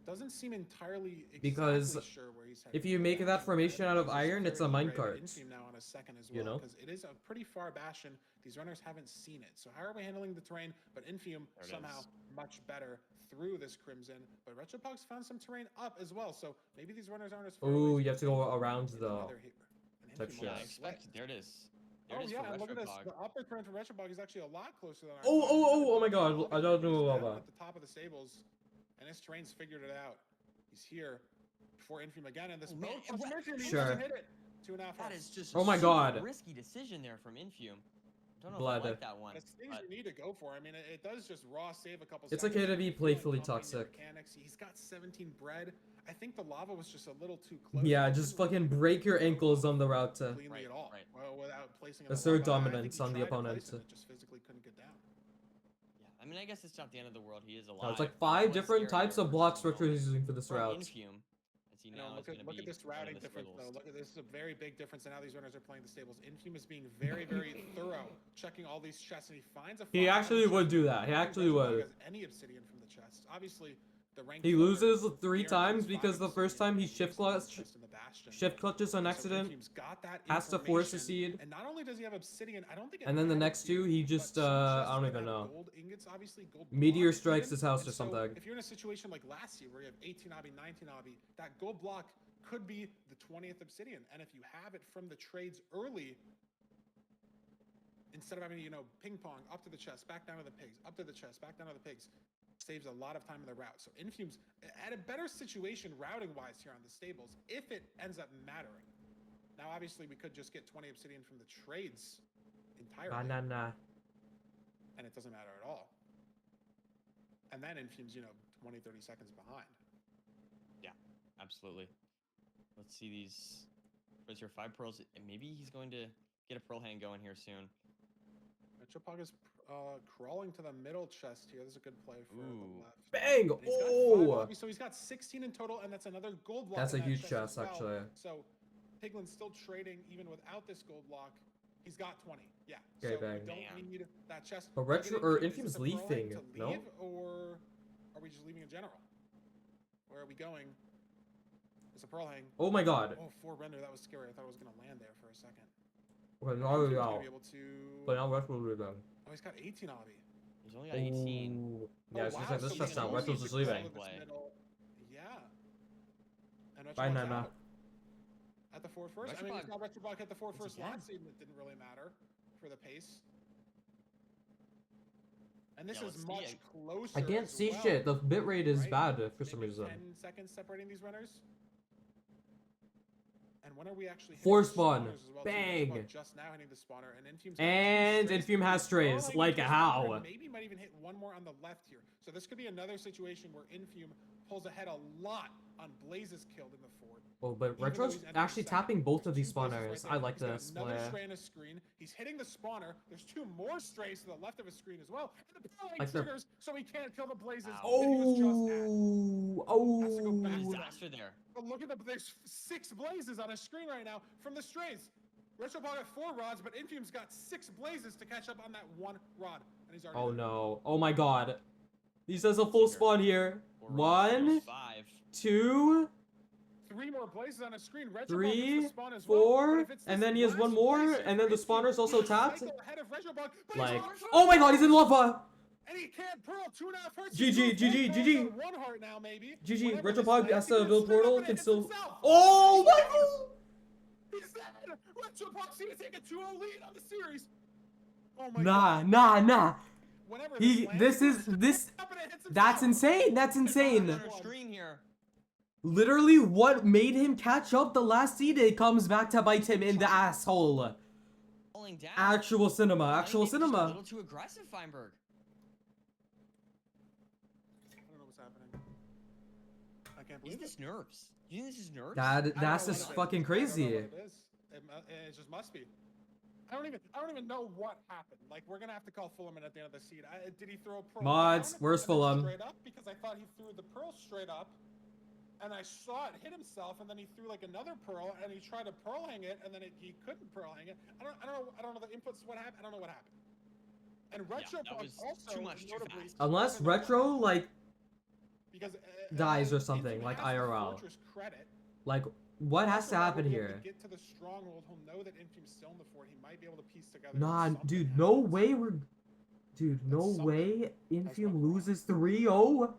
Doesn't seem entirely Because exactly sure where he's headed if you for make the that Bastion. formation I out think of he's just iron, it's a fairly ready to minecart. Infume now on a second as You well, know? because it is a pretty far Bastion. These runners haven't seen it. So how are we handling the terrain? But Infume There it somehow is. much better through this Crimson. But Retropog's found some terrain up as well. So maybe these runners aren't as far away Oh, as you have to we go think. around Maybe the Nether here. And type Infume shit. Yeah, I almost expect. slipped. There it is. There Oh it is yeah, for and look at this. Retropod. The upper turn for Retropog is actually a lot closer than our. Oh, thought. oh, He's oh, got oh my a god, bunch of I lava don't here. know He's down lava. at the top of the stables, and his terrain's figured it out. He's here before Infume again, and this Oh, man, boat comes from Infume. He Sure. doesn't hit it. 2.5 That hearts. is just Oh my a super god. risky decision there from Infume. Don't know Blood. if I like that one. It's things but- you need to go for. I mean, it does just raw save a couple It's seconds. okay to be If you feel playfully confident in your toxic. Mechanics. He's got 17 bread. I think the lava was just a little too close. Yeah, He just didn't fucking really break your go ankles on the route. cleanly Right, at all. right. Well, without placing Assert the lava. I think dominance he on the tried to opponent. place it, just physically couldn't get down. Yeah, I mean, I guess it's not the end of the world. He is alive. No, it's like Let's 5 see different here types of versus blocks Will Retro's using for this from route. Infume, as he You now know, is going to look be at this one of routing the difference though. squiggles. Look at this is a very big difference, and now these runners are playing the stables. Infume is being very, very thorough, checking all these chests, and he finds a. He five actually chest. would do that. I He don't think actually Retropog would. has any obsidian from the chest. Obviously, the ranked He filter loses 3 guarantees times 5 because the first obsidian time he from shift the clutch, chest in the Bastion. shift clutches on So accident, Infume's got that has to force a information, seed, and not only does he have obsidian, I don't think. It and then the matters next 2 here, he but just some chests I don't can even have know. Gold ingots, obviously, gold Meteor blocks strikes even. his house And or so something. if you're in a situation like last year where you have 18 obby, 19 obby, that gold block could be the 20th obsidian, and if you have it from the trades early, instead of having to, ping pong up to the chest, back down to the pigs, up to the chest, back down to the pigs, saves a lot of time in the route. So Infume's at a better situation routing wise here on the stables if it ends up mattering. Now, obviously, we could just get 20 obsidian from the trades entirely, Banana. and it doesn't matter at all. And then Infume's, 20, 30 seconds behind. Absolutely. Let's see these. There's your 5 pearls. And maybe he's going to get a pearl hand going here soon. Retropog is crawling to the middle chest here. There's a good play for the Ooh. left. Bang! And he's got 5 Oh! lobbies, so he's got 16 in total, and that's another gold block. That's in a that huge chest chest, as well. actually. So Piglin's still trading even without this gold block. He's got 20. Yeah. Okay, so bang. we don't need that chest. But Look at Retro or Infuse. Is Infume's this a pro leafing, to no? leave, or are we just leaving in general? Where are we going? It's a pearl hang. Oh my god. Oh, 4 render. That was scary. I thought it was gonna land there for a second. Okay, now Infume's we gonna out. be able to... But now Retro will rebound. Oh, he's got 18 obby. He's only got 18. Ooh. Yeah, Oh, it's just wow, like this so chest he's now. only Retro's to just control leaving. of this Play. middle. Yeah. And Bye, Retroblock's Nana. out. At the forward first. I mean, Retroblock- we saw Retroblock at the forward What's first he got? last season. It didn't really matter for the pace. And this Yeah, is let's see much it. closer. I can't as see well, shit. The bitrate is right? bad for some Maybe reason. 10 seconds separating these runners. And when are we actually hitting Force the spawn. spawners as well, too? Bang. Retroblock just now hitting the spawner, and Infume's got 2 And strays. Infume has strays. Throwing Like into a how? spawner, and maybe might even hit one more on the left here. So this could be another situation where Infume pulls ahead a lot on Blazes killed in the fort. Oh, but Even though Retro's he's entered actually second. tapping both of There's these 2 Blazes spawners. right there. I like He's got this another play. stray in a screen. He's hitting the spawner. There's 2 more strays to the left of his screen as well. And the power Like the- triggers, so he can't kill the Blazes. Ow. that he was just at. Oh, Has to go back to oh. that. Disaster there. But look at there's 6 Blazes on his screen right now from the strays. Retrobot at 4 rods, but Infume's got 6 Blazes to catch up on that 1 rod. And he's already Oh there. no. Oh my god. He says a full spawn here. 1, 5. 2, 3 more Blazes on his screen. Retrobot 3, gets the spawn as well, 4, but if it's and this then he has last one more, Blaze here and then for the Infume, spawner's also he's a tapped. cycle ahead of Retrobot, but he's Like, on for oh my god, he's in lava! And he can't pearl 2.5 hearts. GG, He's doing GG, 4 GG. pearls on 1 heart now, maybe. GG, Whenever this Retropod lands, has he to can build straight up portal, and can hits still... himself. Oh my god! He's dead! Retropod's gonna take a 2-0 lead on the series. Oh my Nah, god. nah. Whenever He, lands, this he is, can this, straight up and it hits that's himself. insane, that's insane. On our screen here. Literally, what made him catch up the last seed, it comes back to bite him in the asshole. Falling down. Actual cinema, Playing actual maybe just A cinema. little too aggressive, Feinberg. I don't know what's happening. I can't Is believe this nerves? You think this is nerves? That, I don't that's know just what it fucking is. I don't know crazy. what it is. It just must be. I don't even know what happened. Like, we're gonna have to call Fulham in at the end of the seed. Did he throw a pearl Mods, down where's and then Fulham? straight up? Because I thought he threw the pearl straight up, and I saw it hit himself, and then he threw like another pearl, and he tried to pearl hang it, and then he couldn't pearl hang it. I don't know the inputs. What happened? I don't know what happened. And Retro that was also too much too notably fast. Unless doesn't know what Retro, happened. like, because dies or Infamy something, like has the IRL. Fortress credit. Like, what has to Retrobot will happen be able to here? Get to the stronghold. He'll know that Infume's still in the fort. He might be able to piece together. Nah, something dude, no happens. way we're... Dude, no something. way Infume wrong. loses 3-0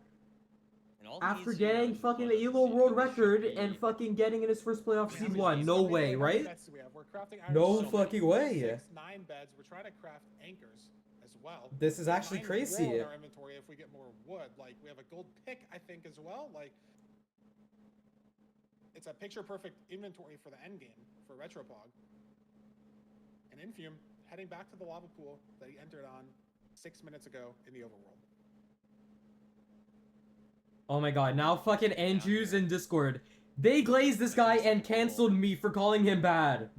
And all he after needs to do getting is fucking close the the ELO seed, world and we should record be- and fucking getting in his first playoff How seed many 1. seeds No do we way, have? How many right? beds do we have? We're crafting iron No so fucking many. way. 6, 9 beds. We're trying to craft anchors as well. This is We actually mine crazy. wool in our inventory if we get more wood. Like, we have a gold pick, I think, as well. Like, it's a picture-perfect inventory for the end game for Retropog. And Infume heading back to the lava pool that he entered on 6 minutes ago in the overworld. Oh my god, now fucking Andrews in Discord. They glazed this guy and canceled me for calling him bad.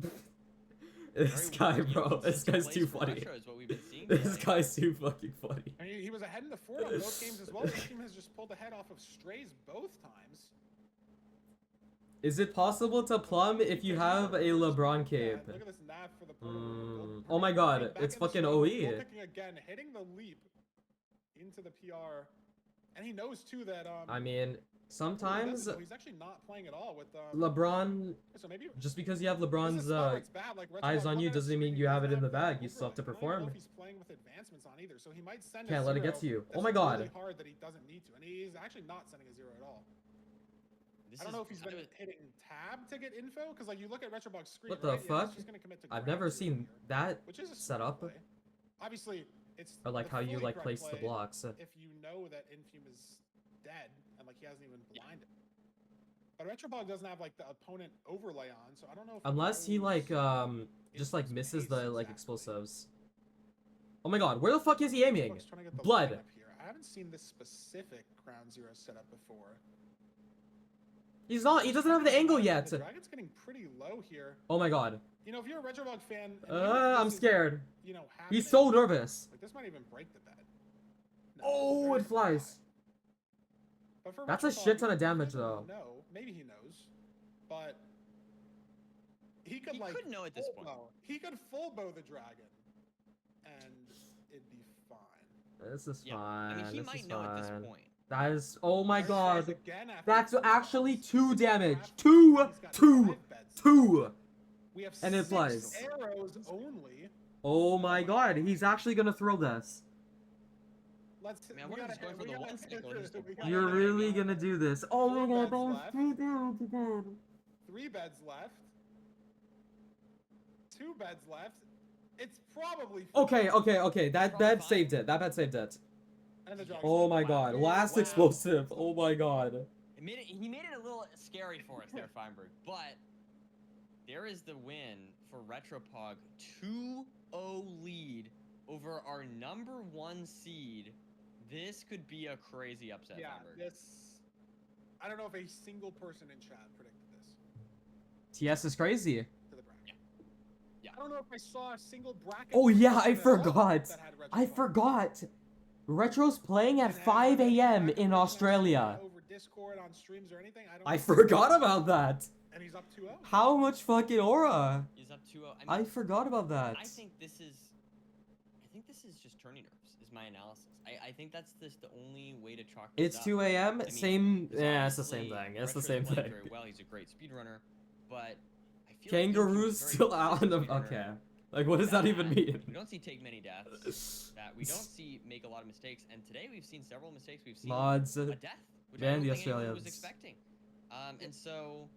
This Very guy, weird. bro, Even this consistent guy's plays too for funny. Retro is what we've been seeing This today. guy's too fucking funny. I mean, he was ahead in the fort on both games as well. This team has just pulled ahead off of strays both times. Is it possible to plumb if you have a LeBron cape? Yeah, look at this nav for the portal. Oh my god, it's fucking OE. Picking again, hitting the leap into the PR, and he knows too that I mean, he sometimes doesn't know. He's actually not playing at all with LeBron, So maybe just because you have this is LeBron's a spot where it's bad, like, eyes Retropod on you coming doesn't out mean swinging, you have it doesn't in the have bag. You still have to overlay. I don't even know perform. if he's playing with advancements on either, so he might send Can't a let it zero get to you. that's Oh my god. really hard that he doesn't need to, and he's actually not sending a 0 at all. This I don't is know if he's been kind of- hitting tab to get info, because like you look at Retrobog's screen. What the right? Yeah, he's fuck? just gonna commit to I've ground never zero seen here, that which is a set smart up. play. Obviously, it's Or like the how you fully like correct place the play blocks. if you know that Infume is dead and like he hasn't even Yeah. blinded. But Retrobog doesn't have like the opponent overlay on, so I don't know if Unless he like knows just like Infume's misses pace the like exactly. explosives. Oh my god, where the fuck is he aiming? Retrobog's trying to get the Blood. lineup here. I haven't seen this specific ground zero setup before. He doesn't have the angle yet. The dragon's getting pretty low low here. Oh my god. You know, if you're a Retrobug fan, and even if I'm this is, scared. You know, He's happening, so nervous. like this might even break the bed. No, Oh, very it flies. fine. But for That's a Retrobug, shit ton of he damage, doesn't though. know. Maybe he knows, but he could He like could know at this full point. bow. He could full bow the dragon, and it'd be fine. This is Yeah. fine. I mean, he this might is know fine. at this point. That is. Oh my There he tries god. again after That's 3 actually beds. 2 He's damage. crafted. 2, He's got 2, 5 beds. 2. We have And it 6 flies. arrows only. Oh my god. He's actually gonna throw this. Let's. Man, we what if gotta he's going hit- for we the gotta- one stick or just the we one? gotta You're hit really it. gonna do this. Oh my 4 god. beds That was left. 3 damage again. 3 beds left. 2 beds left. It's probably Okay, okay, okay. That Probably bed fine. saved it. That bed saved it. And the dragon's Oh dead. my Wow, god. dude, Last wow. explosive. Oh my god. He made it a little scary for us there, Feinberg. But there is the win for Retropog. 2-0 lead over our #1 seed. This could be a crazy upset, Yeah, Feinberg. this. I don't know if a single person in chat predicted this TS is crazy. to the bracket. Yeah. I don't know if I saw a single bracket. Oh yeah, I prediction at all forgot. that had Retro I Punk. forgot. Retro's playing at And 5 have you a.m. bracket in predictions Australia. Over Discord on streams or anything? I don't. I know. forgot about that. And he's up 2-0. How much fucking aura? He's up 2-0. I forgot about that. I think this is just tourney nerves. Is my analysis. I think that's just the only way to chalk this It's up. 2 a.m. I mean, Same. 'cause Yeah, it's the same obviously thing. It's the Retro's same playing thing. Very well. He's a great speedrunner, but I feel Kangaroo's like still out on the. Okay. Like, what does that even mean? We don't see take many deaths. That we don't see make a lot of mistakes. And today we've seen several mistakes. We've seen Mods. a death, which and I don't the think anyone was Australians. expecting. And so,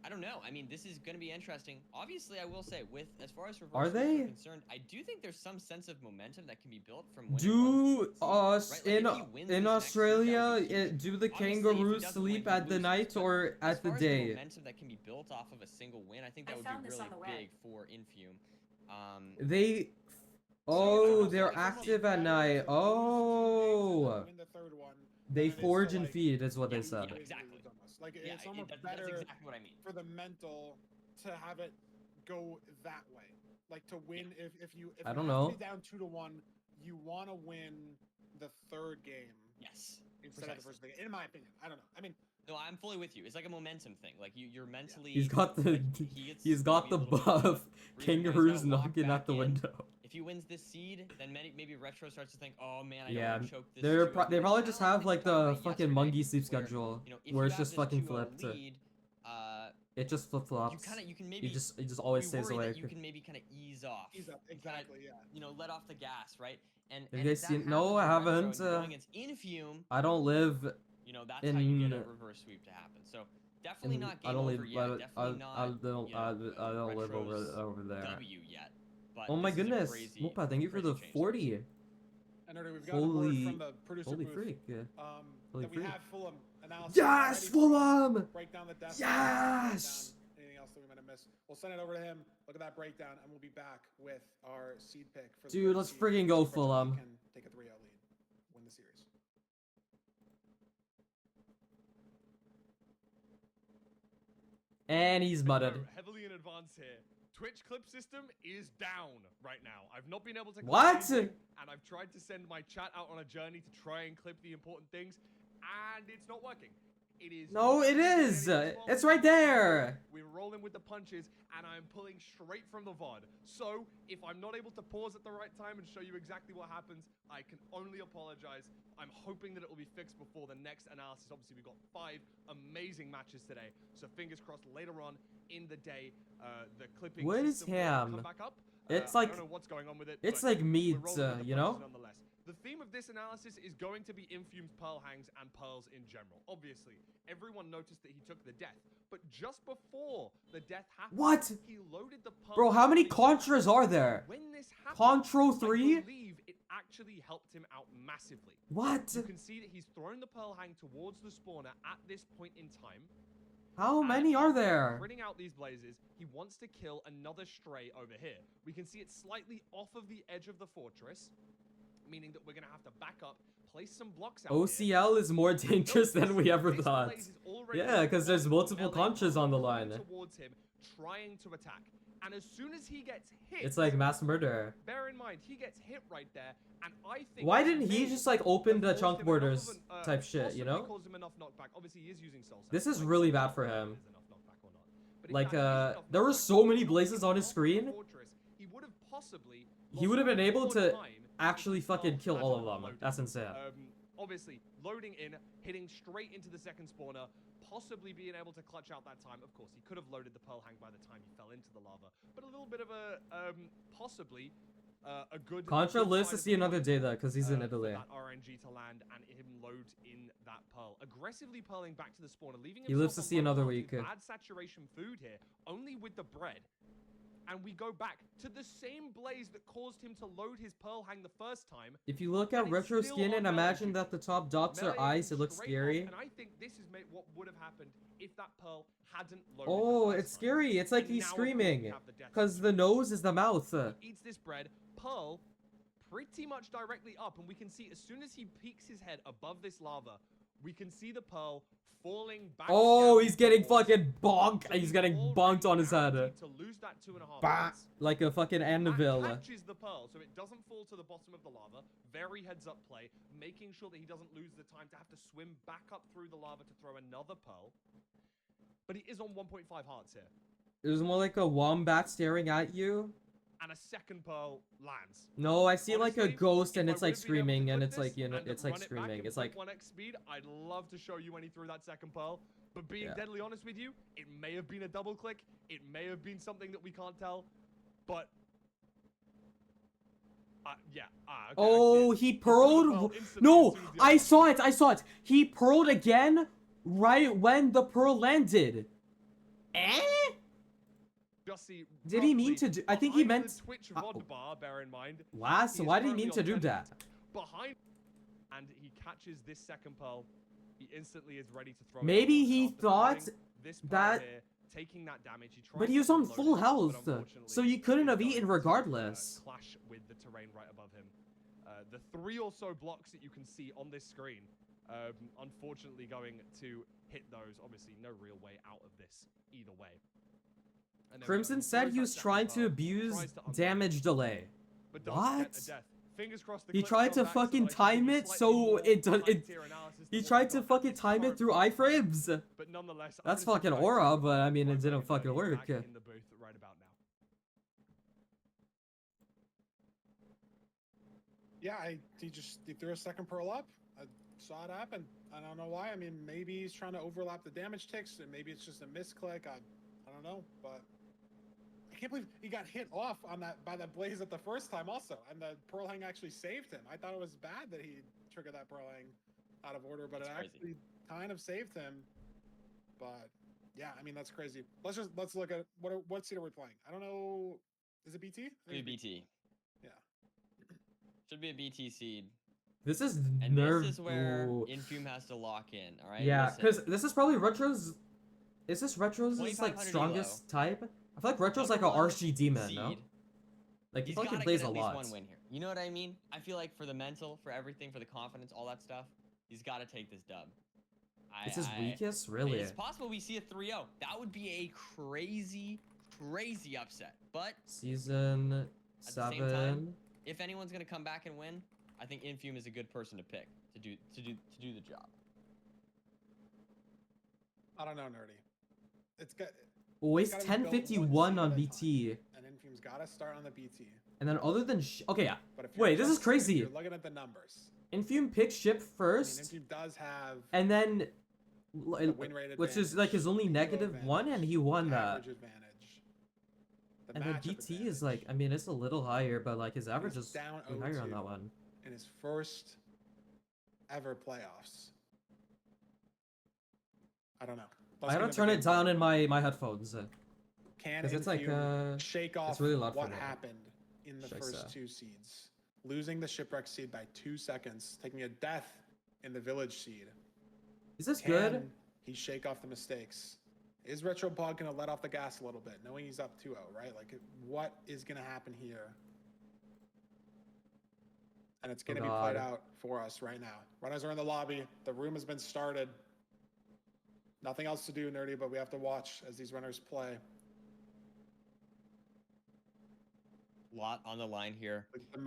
I don't know. I mean, this is going to be interesting. Obviously, I will say, with as far as reverse Are sweeps they? concerned, I do think there's some sense of momentum that can be built from winning one Do seed, us right? Like, in if he wins in this next seed, that Australia? would be huge. Do the Obviously, if he kangaroos doesn't win, sleep he at the loses, night but or as at the far as day? momentum that can be built off of a single win, I think that I would found be this really on the web. big for Infume. They. So Oh, it's they're almost active better at to night. lose 2 games and Oh. then win the 3rd one They than it is forge to, and like, feed, is what Yeah, they said. yeah. lose Exactly. almost. Like Yeah, it's almost that's better exactly what I mean. for the mental to have it go that way. Like to win if you I you don't have know. to be down 2-1, you want to win the 3rd game Yes. instead of the first game. In my opinion, I don't know. I mean, No, I'm fully with you. It's like a momentum thing. Like you're mentally. He's got the like, he gets he's got maybe the a little bit of a buff. reason why he's Kangaroos gotta walk knocking back at the in. window. If he wins this seed, then maybe Retro starts to think, oh man, I Yeah, don't want to choke this. They 2-0 probably lead." just Kinda have we like talked the about fucking yesterday, monkey sleep where, schedule you know, if where you it's have just this fucking 2-0 flipped. lead, It just flip flops. you can maybe He just always we stays worry awake. that you can maybe kind of ease off. he's up and kinda, exactly. Yeah. you know, let off the gas, right? And Have and you if guys that seen- no, I happens with Retro haven't, and you're going uh, against Infume, I don't live you know, that's how you get a in- reverse sweep to happen. So definitely in. not game I don't live. over yet. Definitely not. I don't. you know, I don't live Retro's over there. W yet. But Oh my this is a goodness, crazy, Mopa! Thank you for crazy the change. 40. And already we've got a word Holy, from the producer holy booth, freak! that Holy we freak. have Fulham analysis. Yes, already. Fulham! Break down the death. Yes! Anything else that we might have missed? We'll send it over to him. Look at that breakdown, and we'll be back with our seed pick for the Dude, third let's seed. friggin' go, Retro Fulham. Can take a 3-0 lead, win the series. And he's mudded. Go heavily in advance here. Twitch clip system is down right now. I've not been able to clip What? anything, and I've tried to send my chat out on a journey to try and clip the important things, and it's not working. It is. No, it is. It's right there. We're rolling with the punches, and I'm pulling straight from the VOD. So, if I'm not able to pause at the right time and show you exactly what happens, I can only apologize. I'm hoping that it will be fixed before the next analysis. Obviously, we've got 5 amazing matches today, so fingers crossed later on in the day, the clipping What is system will ham? come back up. It's I like- don't know what's going on with it. It's but like meat, we're rolling with the you punches know? nonetheless. The theme of this analysis is going to be Infume's pearl hangs and pearls in general. Obviously, everyone noticed that he took the death, but just before the death happened, What? he loaded the pearl Bro, how many hangs. Contras are there? When this happened, Contro I 3? believe it actually helped him out massively. What? You can see that he's thrown the pearl hang towards the spawner at this point in time. How many are there? Printing out these blazes, he wants to kill another stray over here. We can see it slightly off of the edge of the fortress, meaning that we're going to have to back up, place some blocks out here. OCL is more dangerous than we ever This thought. blaze is already Yeah, because there's on multiple melee conchas on the coming line. towards him, trying to attack. And as soon as he gets hit, It's like mass murder. bear in mind, he gets hit right there, and I think Why that didn't he may just like open the have chunk caused him borders enough of an, type shit, you possibly know? caused him enough knockback. Obviously, he is using soul This Sand, is so I really don't know bad for if him. it is enough knockback or not. But if Like, that is enough there were knockback, so many not blazes on his off screen. the fortress, he would have possibly He would have been able lost to more time if actually the fucking Pearl kill had all of not them. loaded. That's insane. Obviously, loading in, hitting straight into the second spawner, possibly being able to clutch out that time. Of course, he could have loaded the Pearl Hang by the time he fell into the lava, but a little bit of a, possibly, a good... Contra good lives sign to of see another point, day though, because he's in for Italy. that RNG to land and him load in that Pearl. Aggressively Pearling back to the spawner, leaving He lives himself to a see low another health week. with bad saturation food here, only with the bread. And we go back to the same blaze that caused him to load his Pearl Hang the first time. If you look at And it's retro still skin on and melee imagine duty. that the top dots are Melee eyes, him it looks straight scary. off, and I think this is what would have happened if that Pearl hadn't loaded the Oh, first it's time. scary. It's like And he's now, of course, we screaming. have the death Because the nose is the mouth. he eats this bread, Pearl, pretty much directly up, and we can see as soon as he peeks his head above this lava, we can see the Pearl falling back. Oh, down he's getting towards- fucking bonked. So He's getting already bonked on his head. guaranteed to lose that 2.5 Bah! minutes. Like a fucking anvil. That catches the Pearl, so it doesn't fall to the bottom of the lava. Very heads-up play, making sure that he doesn't lose the time to have to swim back up through the lava to throw another Pearl. But he is on 1.5 hearts here. It was more like a wombat staring at you. And a second Pearl lands. No, I see like a Honestly, ghost if and I it's like would've been able to screaming and clip it's like, this you know, and it's run like it back screaming. in It's like, 1x speed, I'd love to show you when he threw that second Pearl. But being Yeah. deadly honest with you, it may have been a double click. It may have been something that we can't tell. But yeah. Okay, oh, I see it. he threw the Pearl pearled. instantly No, as soon as the I other saw it. I saw it. He pearled again right when the pearl landed. Eh? Just see Did he mean roughly to do? I think he behind meant. the Twitch Oh. VOD bar, bear in mind. Last, He is why did he currently mean on to do 10 that? Behind, and he catches this second Pearl. He instantly is ready to throw it Maybe across he after thought throwing this Pearl that- here, taking that damage. He tried But he to was on unload full it, health, but unfortunately, so you couldn't it have is eaten going to, regardless. clash with the terrain right above him. The 3 or so blocks that you can see on this screen, unfortunately going to hit those. Obviously, no real way out of this either way. And there we go. Crimson He said throws he that was second trying to Pearl, abuse tries to unload it, damage delay. but doesn't get What? the death. Fingers crossed the He clips tried come to back so fucking that I can time give you it slightly so more it does. high-tier analysis He than what tried we've to got at fucking this time it current through point. iframes. But nonetheless, That's I'm gonna fucking sit back aura, and but I mean, it watch didn't Bernie fucking Bernie work. back in the booth right about now. Yeah, he threw a second pearl up. I saw it happen. I don't know why. I mean, maybe he's trying to overlap the damage ticks, and maybe it's just a misclick. I don't know, but I can't believe he got hit off on that by that blaze at the first time also, and the pearl hang actually saved him. I thought it was bad that he triggered that pearl hang out of order, but That's it crazy. actually kind of saved him. But yeah, I mean that's crazy. Let's look at what seed are we playing? I don't know. Is it BT? I think Be it's BT. Yeah. Should be a BT seed. This is And nerve. this is where Ooh. Infume has to lock in, alright? Yeah, Listen. because this is probably Retro's. Is this Retro's like 2500 strongest type? I feel like Retro's like a Number one RG demon, no? seed. Like he He's fucking gotta plays get a at least lot. one win here. You know what I mean? I feel like for the mental, for everything, for the confidence, all that stuff, he's got to take this dub. It's his weakest, really. It's possible we see a 3-0. That would be a crazy, crazy upset. But Season at the same 7. time, if anyone's gonna come back and win, I think Infume is a good person to pick to do the job. I don't know, nerdy. It's got. Always gotta be built one 1051 seed on at a BT. And Infume's got to start on the BT. And then other than okay, yeah. But if you're Wait, this is just- if crazy. You're looking at the numbers. Infume picks ship I mean, first, Infume does have and then the win rate which is like his only negative one, and he won that. average advantage. The And then matchup BT is like, I mean, it's a little higher, but like his average He's is down way higher on 0-2. that one. in his first ever playoffs. I don't know. I gotta turn it down in my headphones. Can 'cause it's like, Infume shake off really loud for what me. happened in the Should I first say. 2 seeds? Losing the shipwreck seed by 2 seconds, taking a death in the village seed. Is this Can good? he shake off the mistakes? Is Retropod gonna let off the gas a little bit, knowing he's up 2-0, right? Like, what is gonna happen here? And it's going to be played out for us right now. Runners are in the lobby. The room has been started. Nothing else to do, Nerdy, but we have to watch as these runners play. Lot on the line here. The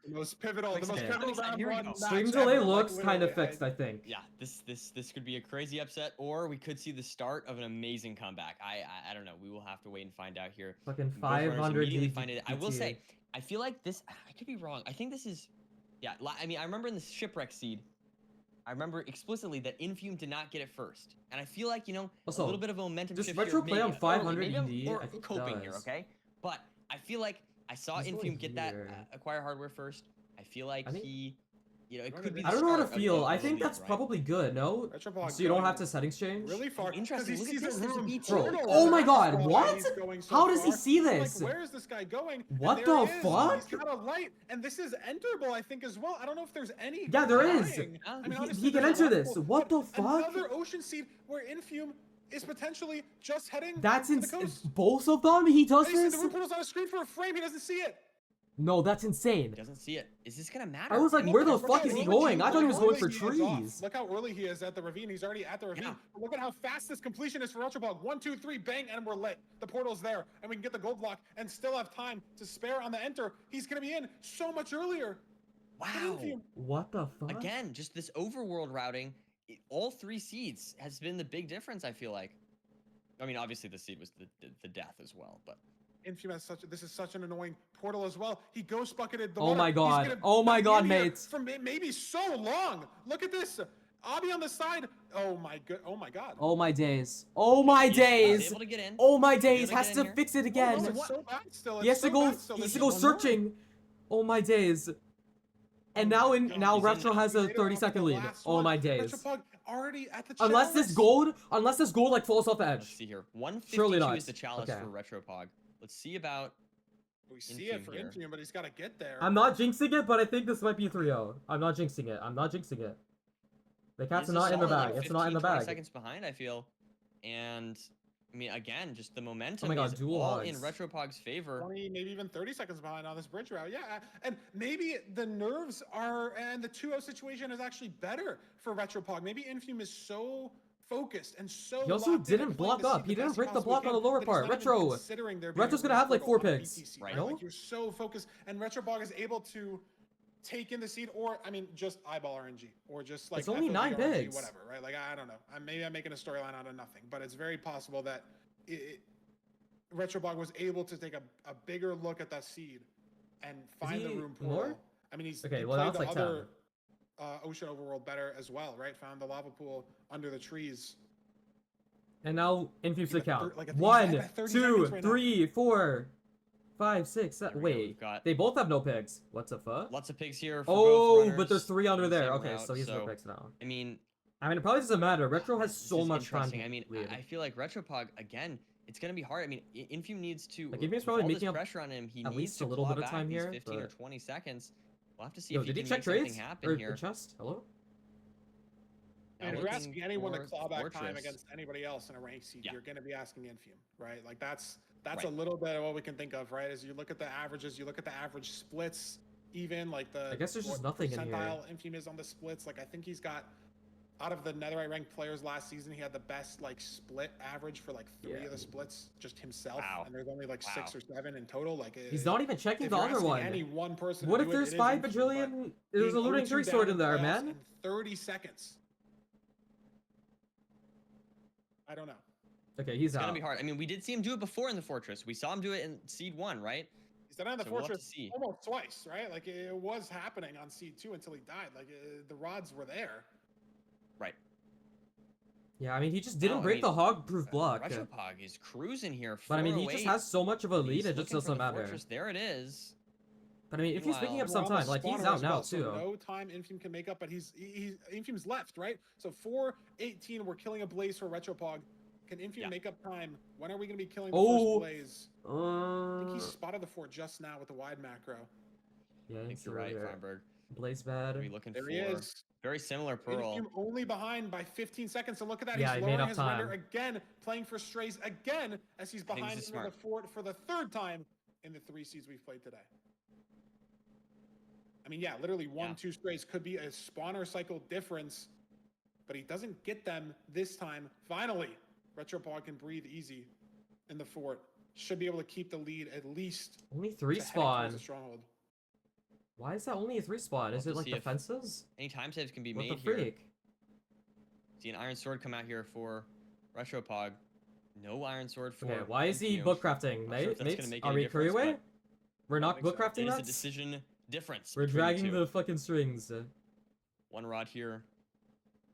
most pivotal round Here we one go. match Stream delay ever, looks like, kind of literally, fixed, I think. Yeah, this could be a crazy upset, or we could see the start of an amazing comeback. I don't know. We will have to wait and find out here. Fucking Both runners 500 immediately find it. I will DPT. say, I feel like this. I could be wrong. I think this is. Yeah, I mean, I remember in the shipwreck seed, I remember explicitly that Infume did not get it first, and I feel like a Also, little bit of a momentum does shift Retro here, play on maybe 500 early, maybe ED? I'm I think it coping here, does. okay? But I feel like I saw He's Infume going get that here. acquire hardware first. I feel like I think- he, it could be. I the don't know how to start of feel. the I think speed, that's right? probably good, no? Retropod So you don't going have to settings change? really far. Interesting. 'Cause he Look at sees this, a there's a room BT. portal Bro, over oh my there. god, That's why what? he's going so How does he far. see I'm this? Like, where is this guy going? And What there the he is. fuck? He's got a light, and this is enterable, I think, as well. I don't know if there's any. Yeah, there is. dying. I mean, He obviously can there's a enter lot this. of- What the but fuck? Another ocean seed where Infume is potentially just heading That's to the insane. coast. Both of them? He does And you see this? the room portal's on a screen for a frame. He doesn't see it. No, that's insane. Doesn't see it. Is this gonna matter? I was like, mean, where the Look fuck how is he early going? I thought he was going for early he is off. trees. Look how early he is at the ravine. He's already at the ravine. Yeah. But look at how fast this completion is for Ultrabug. 1, 2, 3, bang, and we're lit. The portal's there, and we can get the gold block and still have time to spare on the enter. He's gonna be in so much earlier. wow. What the fuck? Again, just this overworld routing. All 3 seeds has been the big difference. I feel like. I mean, obviously the seed was the death as well, but. Infume has this is such an annoying portal as well. He ghost bucketed the Oh water. my He's god. gonna Oh my be god, in here mates. For maybe so long. Look at this. Abby on the side. Oh my god. Oh my god. Oh my days. Oh my He's days. able to get in. Oh my He's days. able Has get to in here. fix it Oh, again. no, it's so bad still. He has It's to so go. bad still. He has There's to go just one more. searching. Oh my days. And now God, now he's Retro in. has He a made it 30-second off the lead. last Oh one. my days. Retropug already at the Unless this gold like falls off the Let's edge. see here. 152 Surely not. is the challenge Okay. for Retropog. Let's see about. We see it Infume for here. Infume, but he's got to get there. I'm not jinxing it, but I think this might be 3-0. I'm not jinxing it. I'm not jinxing it. The cat's He's a not in the solid, bag. like, It's not in the 15, 20 bag. seconds behind, I feel. And I mean, again, just the momentum Oh my God, is dual all in hogs. Retropog's favor. 20, maybe even 30 seconds behind on this bridge route. Yeah, and maybe the nerves are, and the 2-0 situation is actually better for Retropog. Maybe Infume is so focused and so. He also locked in didn't and playing block the up. seed He the didn't best break the possibly block on the can, lower that he's part. not even Retro. considering there being Retro's a gonna have like portal 4 on picks, BTC, right? No? Like you're so focused, and Retropog is able to take in the seed, or I mean, just eyeball RNG, or just like It's only FOV 9 RNG, picks. whatever, right? Like I don't know. Maybe I'm making a storyline out of nothing, but it's very possible that Retrobog was able to take a bigger look at that seed and find the he room more? portal. I mean, Okay, he well, now played it's the like other ocean overworld better as well, right? Found the lava pool under the trees. And now Infume's the Like count. like at the- 1, at 30 2, seconds right now. 3, 4, 5, 6, There 7. we go, Wait, we've got- they both have no picks. What the fuck? Lots of pigs here. For Oh, both but there's runners 3 under in the there. same Okay, route, so he's no picks now. I mean, It probably doesn't matter. Retro has this so is much time. interesting. to I mean, lead. I feel like Retropog again. It's gonna be hard. I mean, Infume needs to. Like, Infume's with probably all this making up pressure on him. He at needs least to a little claw bit of back time these here, 15 or but- 20 seconds. We'll have to see Yo, if he did he can check make something trades? happen Or here. chest? Hello? Now And if you're looking asking anyone to for claw back time Fortress. against anybody else in a ranked seed, Yeah. you're going to be asking Infume, right? Like that's Right. a little bit of what we can think of, right? As you look at the averages, you look at the average splits, even like the. I guess there's just what nothing in here. percentile Infume is on the splits. Like I think he's got. Out of the Netherite ranked players last season, he had the best like split average for like 3 Yeah. of the splits, just himself. Wow. And there's only like Wow. 6 or 7 in total. Like He's not even checking if the you're other asking one. Any one person. to What do if it, there's it is 5 Infume, but bajillion? There's being a looting 0-2 tree down sword in there, playoffs man. in 30 seconds. I don't know. Okay, he's It's out. gonna be hard. I mean, we did see him do it before in the Fortress. We saw him do it in Seed 1, right? He's done it on the So we'll have to Fortress see. almost twice, right? Like it was happening on Seed 2 until he died. Like the rods were there. Right. Yeah, I mean, he just No, didn't I break mean, the hog-proof block. Retropog is cruising here. But I mean, he just 408. has so much of a lead, He's it just looking for doesn't the matter. Fortress. There it is. But I mean, if he's picking Meanwhile- up some We're on the time, like he's spawner out as now well, so too. no time Infume can make up, but he's Infume's left, right? So 4:18, we're killing a Blaze for Retropog. Can Infume Yeah. make up time? When are we going to be killing the Oh. first Blaze? I think he spotted the fort just now with the wide macro. Yeah, I think he's you're right, right. Feinberg. Blaze What are we bad. looking There for? he is. Very similar Pearl. Infume only behind by 15 seconds. And look at that. Yeah, He's he made lowering up his time. render again, playing for strays again as he's I think behind this is into the smart. fort for the 3rd time in the 3 seeds we've played today. mean, yeah, literally one, Yeah. 2 sprays could be a spawner cycle difference, but he doesn't get them this time. Finally, Retropod can breathe easy in the fort. Should be able to keep the lead at least Only 3 to heading towards spawn. the stronghold. Why is that only a 3 spawn? Is We'll it like see the if fences? Any time saves can be What made the here. freak? See an Iron Sword come out here for Retropog. No Iron Sword for. Okay, why is he Infume. book crafting? Not sure if that's Mates, gonna make are any we difference, Kuriwe? but We're I don't not think book so. crafting It is a nuts? decision difference. We're between dragging the two. the fucking strings. One rod here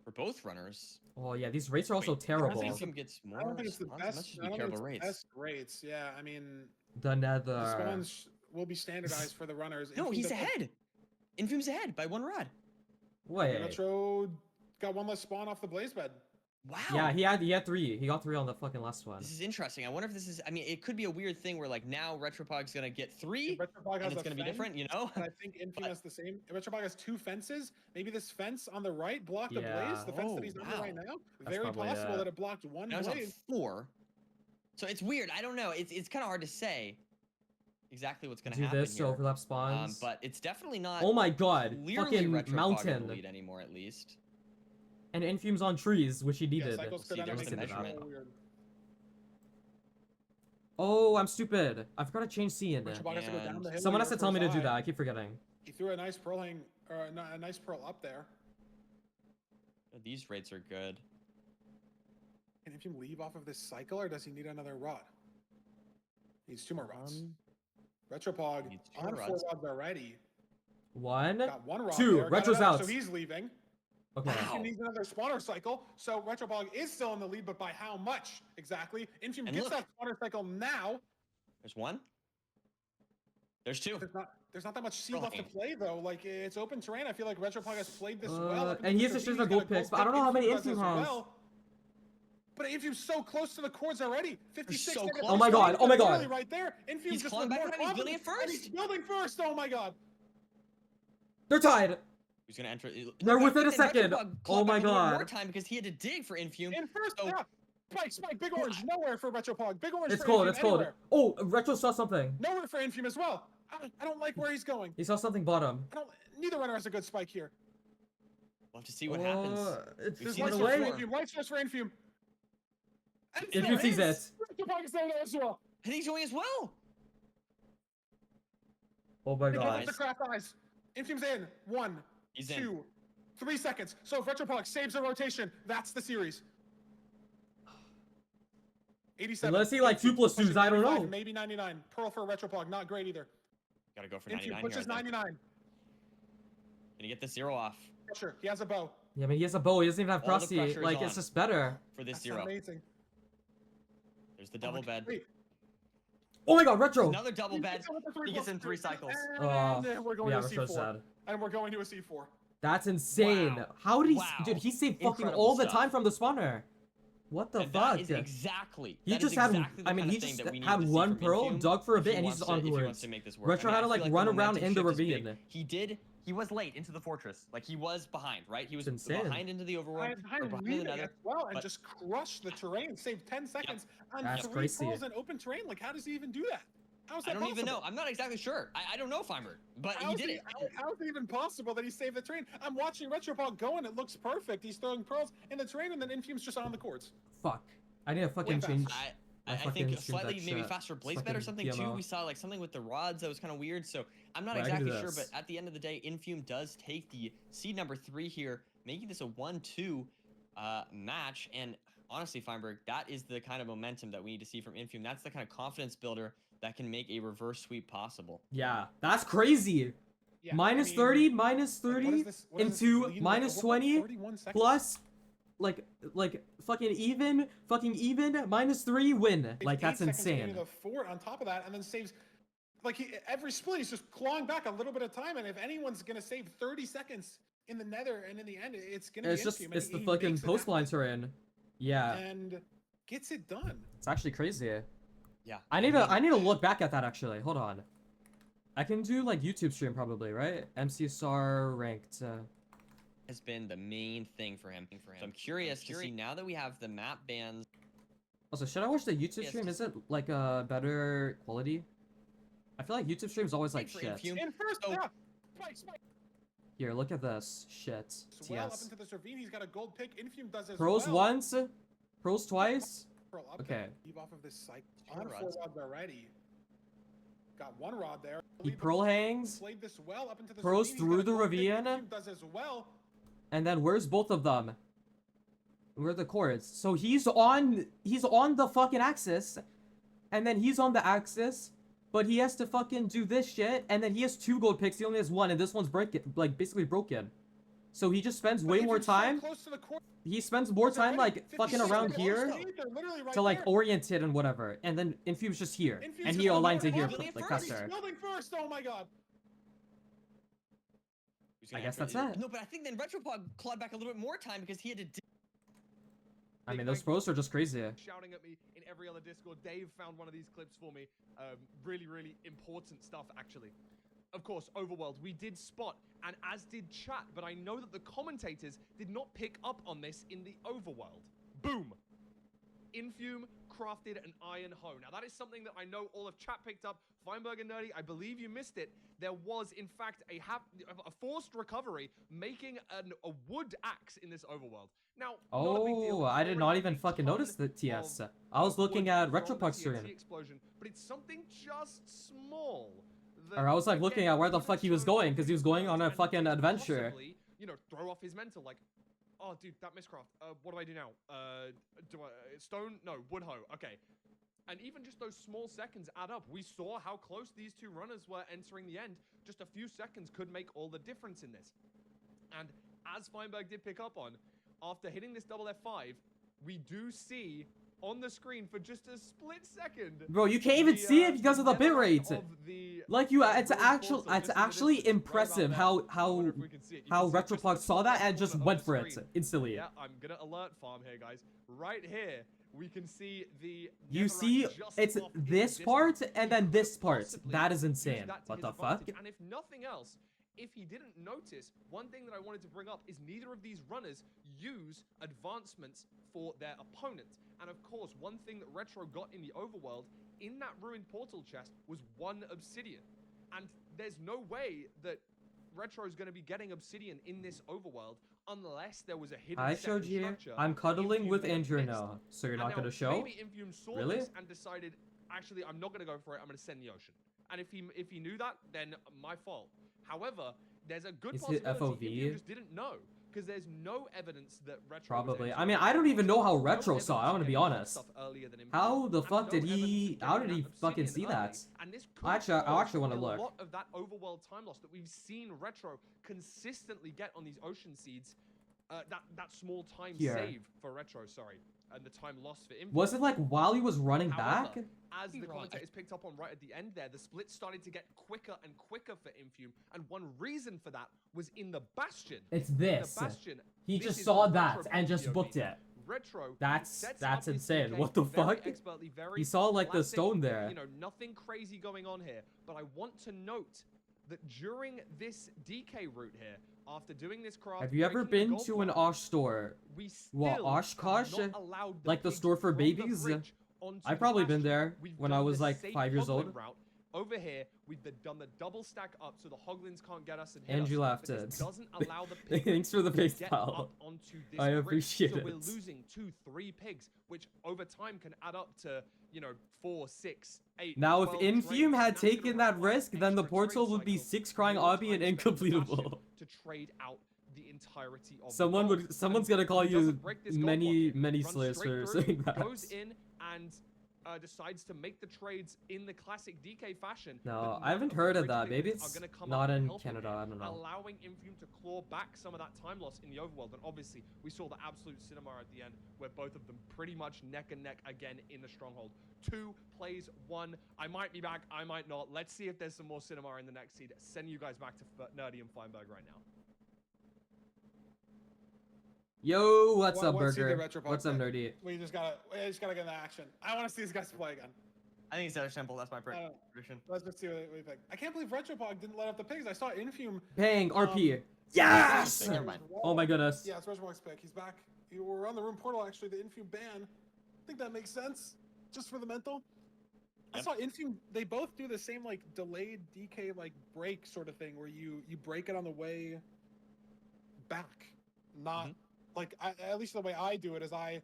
for both runners. Oh yeah, these rates are also Wait, terrible. Infume gets more. I don't think it's the not best. as much as I be don't think terrible it's the rates. best rates. Yeah, I mean, The the nether. spawns will be standardized for the runners. No, Infume he's does have- ahead. Infume's ahead by 1 rod. Wait. Retro got one less spawn off the blaze bed. Wow. Yeah, he had 3. He got 3 on the fucking last one. This is interesting. I wonder if this is. I mean, it could be a weird thing where like now Retropog's gonna get 3, Retropog and has it's a gonna be fence, different, you know? and I think Infume But- has the same. Retropog has 2 fences. Maybe this fence on the right blocked a Yeah. blaze. The fence that Oh, he's under right wow. now. That's Very probably possible it. that it blocked one Now it's on blaze. 4. So it's weird. I don't know. It's kind of hard to say exactly what's gonna Do happen this to here. overlap spawns. But it's definitely not. Oh my god, clearly fucking Retropog in the mountain. lead anymore, at least. And Infume's on trees, which he Yeah, needed. cycles See, could end there's up the making it measurement. so weird. Oh, I'm stupid. I forgot to change scene. Retropog has to go down the hill Someone has here to tell for me to his do eye. that. I keep forgetting. He threw a nice pearl hang, or a nice pearl up there. These rates are good. Can Infume leave off of this cycle, or does he need another rod? Needs 2 more rods. Retropog needs 2 on more 4 rods. rods already. 1, Got 1 rod 2. there, got Retro's another, out. So he's leaving. Okay. Wow. Infume needs another spawner cycle. So Retropog is still in the lead, but by how much exactly? Infume And gets look. that spawner cycle now. There's 1. There's 2. There's not that much seed Pearl left to hang. play though. Like it's open terrain. I feel like Retropog has played this well. up And until he has to this choose point. the He's gold got a picks, but I don't know how many does Infume as has. But Infume's so close to the cords already. 56. so negative close. Oh my god, 56, oh my literally god. right there. Infume He's just clawing with back more around, he's building it confidence, and first. he's building first. Oh my god. They're tied. Who's gonna enter? They're within a and second. Retropog Oh clawed my back a little More god. time because he had to dig for Infume. In first, So- yeah. Spike, big orange, nowhere for Retropog. Big orange It's for cold, Infume, it's cold. anywhere. Oh, Retro saw something. Nowhere for Infume as well. I don't like where he's going. He saw something bottom. Neither runner has a good spike here. We'll have to see what happens. It's We've There's seen light this source for away. before. Infume. Light source for Infume. And Infume there sees is. it. Retropog is there as well. I think he's going as well. Oh my They both god. have the craft eyes. Infume's in. 1, He's in. 2, 3 seconds. So if Retropog saves a rotation, that's the series. 87. Unless he, like, 2 plus pushing 2s, I don't 95, know. Maybe 99. Pearl for Retropog, not great either. Gotta go for Infume 99 here. pushes I think. 99. Can he get the 0 off Pressure. He has a bow. Yeah, I mean, he has a bow. He doesn't even have All the Frosty. pressure is Like, on. it's just better. for this That's 0? amazing. There's the double bed. Wait. Oh my god, Retro! Another double He bed. gets it with the He gets in 3 plus cycles. two, And we're going Yeah, to we're a so C4. sad. And we're going to a C4. That's insane. Wow. How did he... Wow. Dude, he saved fucking Incredible all the stuff. time from the spawner. What the And fuck? that is exactly. He that is just had, exactly the I mean, kind he of thing just that we need had to see 1 from pearl, Infume dug for a if bit, he and he's wants just to- on if he towards. wants to make this work. Retro I mean, had to, I like, feel run the around momentum in the shift is big. ravine. He was late into the fortress. Like, he was behind, right? He was It's insane. behind into the overworld. I or behind the leaving nether. as well and but- just crush the terrain. Save 10 seconds on That's 3 crazy. pearls in open terrain. Like, how does he even do that? How is that I don't even know. possible? I'm not exactly sure. I don't know, Fimer, but How he is did it. How is it even possible that he saved the terrain? I'm watching Retropog go and it looks perfect. He's throwing pearls in the terrain and then Infume's just on the cords. Fuck. I need to fucking fast. change. I fucking think stream slightly that maybe shit. faster blaze Fucking bed or something too. PMO. We saw like something with the rods that was kind of weird. So I'm not Wait, I can do exactly sure, but this. at the end of the day, Infume does take the seed number 3 here, making this a 1-2 match. And honestly, Feinberg, that is the kind of momentum that we need to see from Infume. That's the kind of confidence builder that can make a reverse sweep possible. Yeah, that's crazy. Yeah, Minus I mean, 30, minus like, 30 what is this into lead minus like, 20 31 seconds? plus like fucking even minus 3 win. Saves Like, 8 that's seconds getting insane. to the fort on top of that, and then saves like every split. He's just clawing back a little bit of time, and if anyone's gonna save 30 seconds in the nether and in the end, it's gonna It's be just Infume, and it's the he fucking makes it post blind happen terrain. Yeah, and gets it done. it's actually crazy. Yeah. I need to look back at that actually. Hold on. I can do like YouTube stream probably, right? MCSR ranked. Has been the main thing for him. So I'm curious to see now that we have the map bans. Also, should I watch the YouTube Yes, stream? just- Is it like a better quality? I feel like YouTube stream's always like for shit. Infume. In first, So, yeah. Here, look at this shit. Swell up TS. into this ravine. He's got a gold pick. Infume does as Pros well. once, pros twice. Pearl up Okay. there. Leave off of this cycle. Two On 4 rods. rods already. Got 1 rod there. He Leave pearl hangs, Slayed this well up into the Pros ravine. He's through got a the gold pick. ravine. Infume does as well. and then where's both of them? Where are the cords? So he's on the fucking axis, and then he's on the axis, but he has to fucking do this shit, and then he has 2 gold picks. He only has 1, and this one's basically broken. So he just spends But way more Infume's so time. close to the court. He spends more He's time already like 50 fucking seconds around close here They're literally right to like there. orient it and whatever, and then Infume's just here, Infume's and just he on aligns the it here, board. Building like first. Custer. Building first. Oh my god. Who's gonna I guess have that's to- it. No, but I think then Retropod clawed back a little bit more time because he had to. I mean, those pros are just crazy. Shouting at me in every other Discord. Dave found one of these clips for me. Really, really important stuff, actually. Of course, Overworld, we did spot, and as did chat, but I know that the commentators did not pick up on this in the Overworld. Boom! Infume crafted an iron hoe. Now, that is something that I know all of chat picked up. Feinberg and Nerdy, I believe you missed it. There was, in fact, a forced recovery, making a wood axe in this Overworld. Now, not a big deal. Oh, I did Already not a even fucking ton notice the TS. of I was looking wood at from the Retropod's TNT stream. explosion, but it's something just small. that, Or I was like looking again, at where the even fuck he was shows going, because he was going on a and fucking could adventure. possibly, you know, throw off his mental, like, oh, dude, that miscraft. What do I do now? Do I stone? No, wood hoe. Okay. And even just those small seconds add up. We saw how close these 2 runners were entering the end. Just a few seconds could make all the difference in this. And as Feinberg did pick up on, after hitting this double F5, we do see on the screen for just a split second. Bro, you can't even see it because of the nether bitrate. of the, Like you, it's ruined actual, portal it's just in the actually distance, right impressive about how there. I wonder if we can see it. You how can see it just Retropod saw that and just corner of went the for it screen. instantly. Yeah, I'm gonna alert farm here, guys. Right here, we can see the. You netherrack see, just it's off in the this part distance. and He then could this part. possibly That is use insane. that to What his the fuck? advantage. And if nothing else, if he didn't notice, one thing that I wanted to bring up is neither of these runners use advancements for their opponent. And of course, one thing that Retro got in the Overworld, in that ruined portal chest, was 1 obsidian. And there's no way that Retro is going to be getting obsidian in this Overworld unless there was a hidden I showed second you. structure I'm cuddling Infume with may have Andrew missed. now. So you're And not now, gonna show? Maybe Infume saw Really? this and decided, actually, I'm not going to go for it. I'm going to send the ocean. And if he knew that, then my fault. However, there's a good Is it possibility FOV? Infume just didn't know, because there's no evidence that Retro was Probably. able I to mean, do I don't that. even know how No Retro saw it, I evidence wanna of be getting that honest. stuff earlier than Infume, How the and fuck no did evidence of he? getting How did that he fucking obsidian see early. that? And this could I actually cause wanna a look. lot of that Overworld time loss that we've seen Retro consistently get on these ocean seeds. That small time Here. save for Retro, sorry, and the time lost for Infume. Was it like while he was running However, back? as the Right. commentators picked up on right at the end there, the split started to get quicker and quicker for Infume, and one reason for that was in the Bastion. It's In this. the Bastion, He this just is saw what that Retro and built just the booked OD. it. Retro That's sets that's up his insane. DK What the very fuck? expertly, very He saw like the classic, stone there. You know, nothing crazy going on here, but I want to note that during this DK route here, after doing this craft, Have you ever breaking the been gold to an block, Osh store? we Well, still Oshkosh? have not allowed Like the pigs store for from the babies? bridge onto I've the probably been bastion. there We've when I done was the like safe 5 years hoglin old. route. Over here, we've done the double stack up so the hoglins can't get us and hit And us. you left but this it. doesn't allow the pig Thanks for the to face get pal. up onto this I bridge. appreciate so it. we're losing 2-3 pigs, which over time can add up to, you know, 4, 6, 8. Now, if 12 Infume trades, had and that's gonna taken that require risk, then the extra portal trade would be cycles, 6 crying more obby and time spent in the bastion incompletable. to trade out the entirety of Someone the would, someone's gonna call he you doesn't break this gold many, block, many runs slays straight for through, saying that. goes in and decides to make the trades in the classic DK fashion. No, but I haven't none heard the of that. bridge Maybe piglins it's are gonna come not up and in help him Canada, here, I don't know. allowing Infume to claw back some of that time loss in the overworld. And obviously, we saw the absolute cinema at the end, where both of them pretty much neck and neck again in the stronghold. 2 plays 1. I might be back, I might not. Let's see if there's some more cinema in the next seed. Send you guys back to Nerdy and Feinberg right now. Yo, what's up, Let's see the Burger? retro What's up, podcast. Nerdy? We just gotta get in the action. I want to see these guys play again. I think it's Stellar Temple. That's my Uh, prediction. Let's just see what we think. I can't believe Retropog didn't let up the pigs. I saw Infume. Bang, RP. Um, Yes! Never mind. Oh my goodness. Yeah, it's Retropog's pick. He's back. You were on the room portal actually. The Infume ban. I think that makes sense, just for the mental. I saw Infume. They both do the same like delayed DK like break sort of thing where you break it on the way back, not like at least the way I do it is I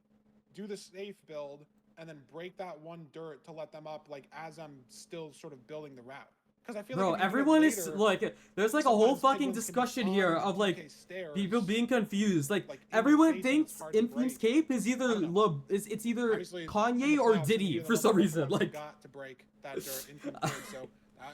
do the safe build and then break that one dirt to let them up like as I'm still sort of building the route. Because I feel Bro, like if you do it everyone is later, like, there's like a whole sometimes fucking piglins can be discussion on here the of DK like stairs, people being confused. Like like, in your everyone face and it's thinks hard to Infume's break. cape is either I don't know. it's either Obviously, in Kanye the or playoffs, Diddy many of the for some level reason. Pokemon Like got to break that dirt. Infume did, so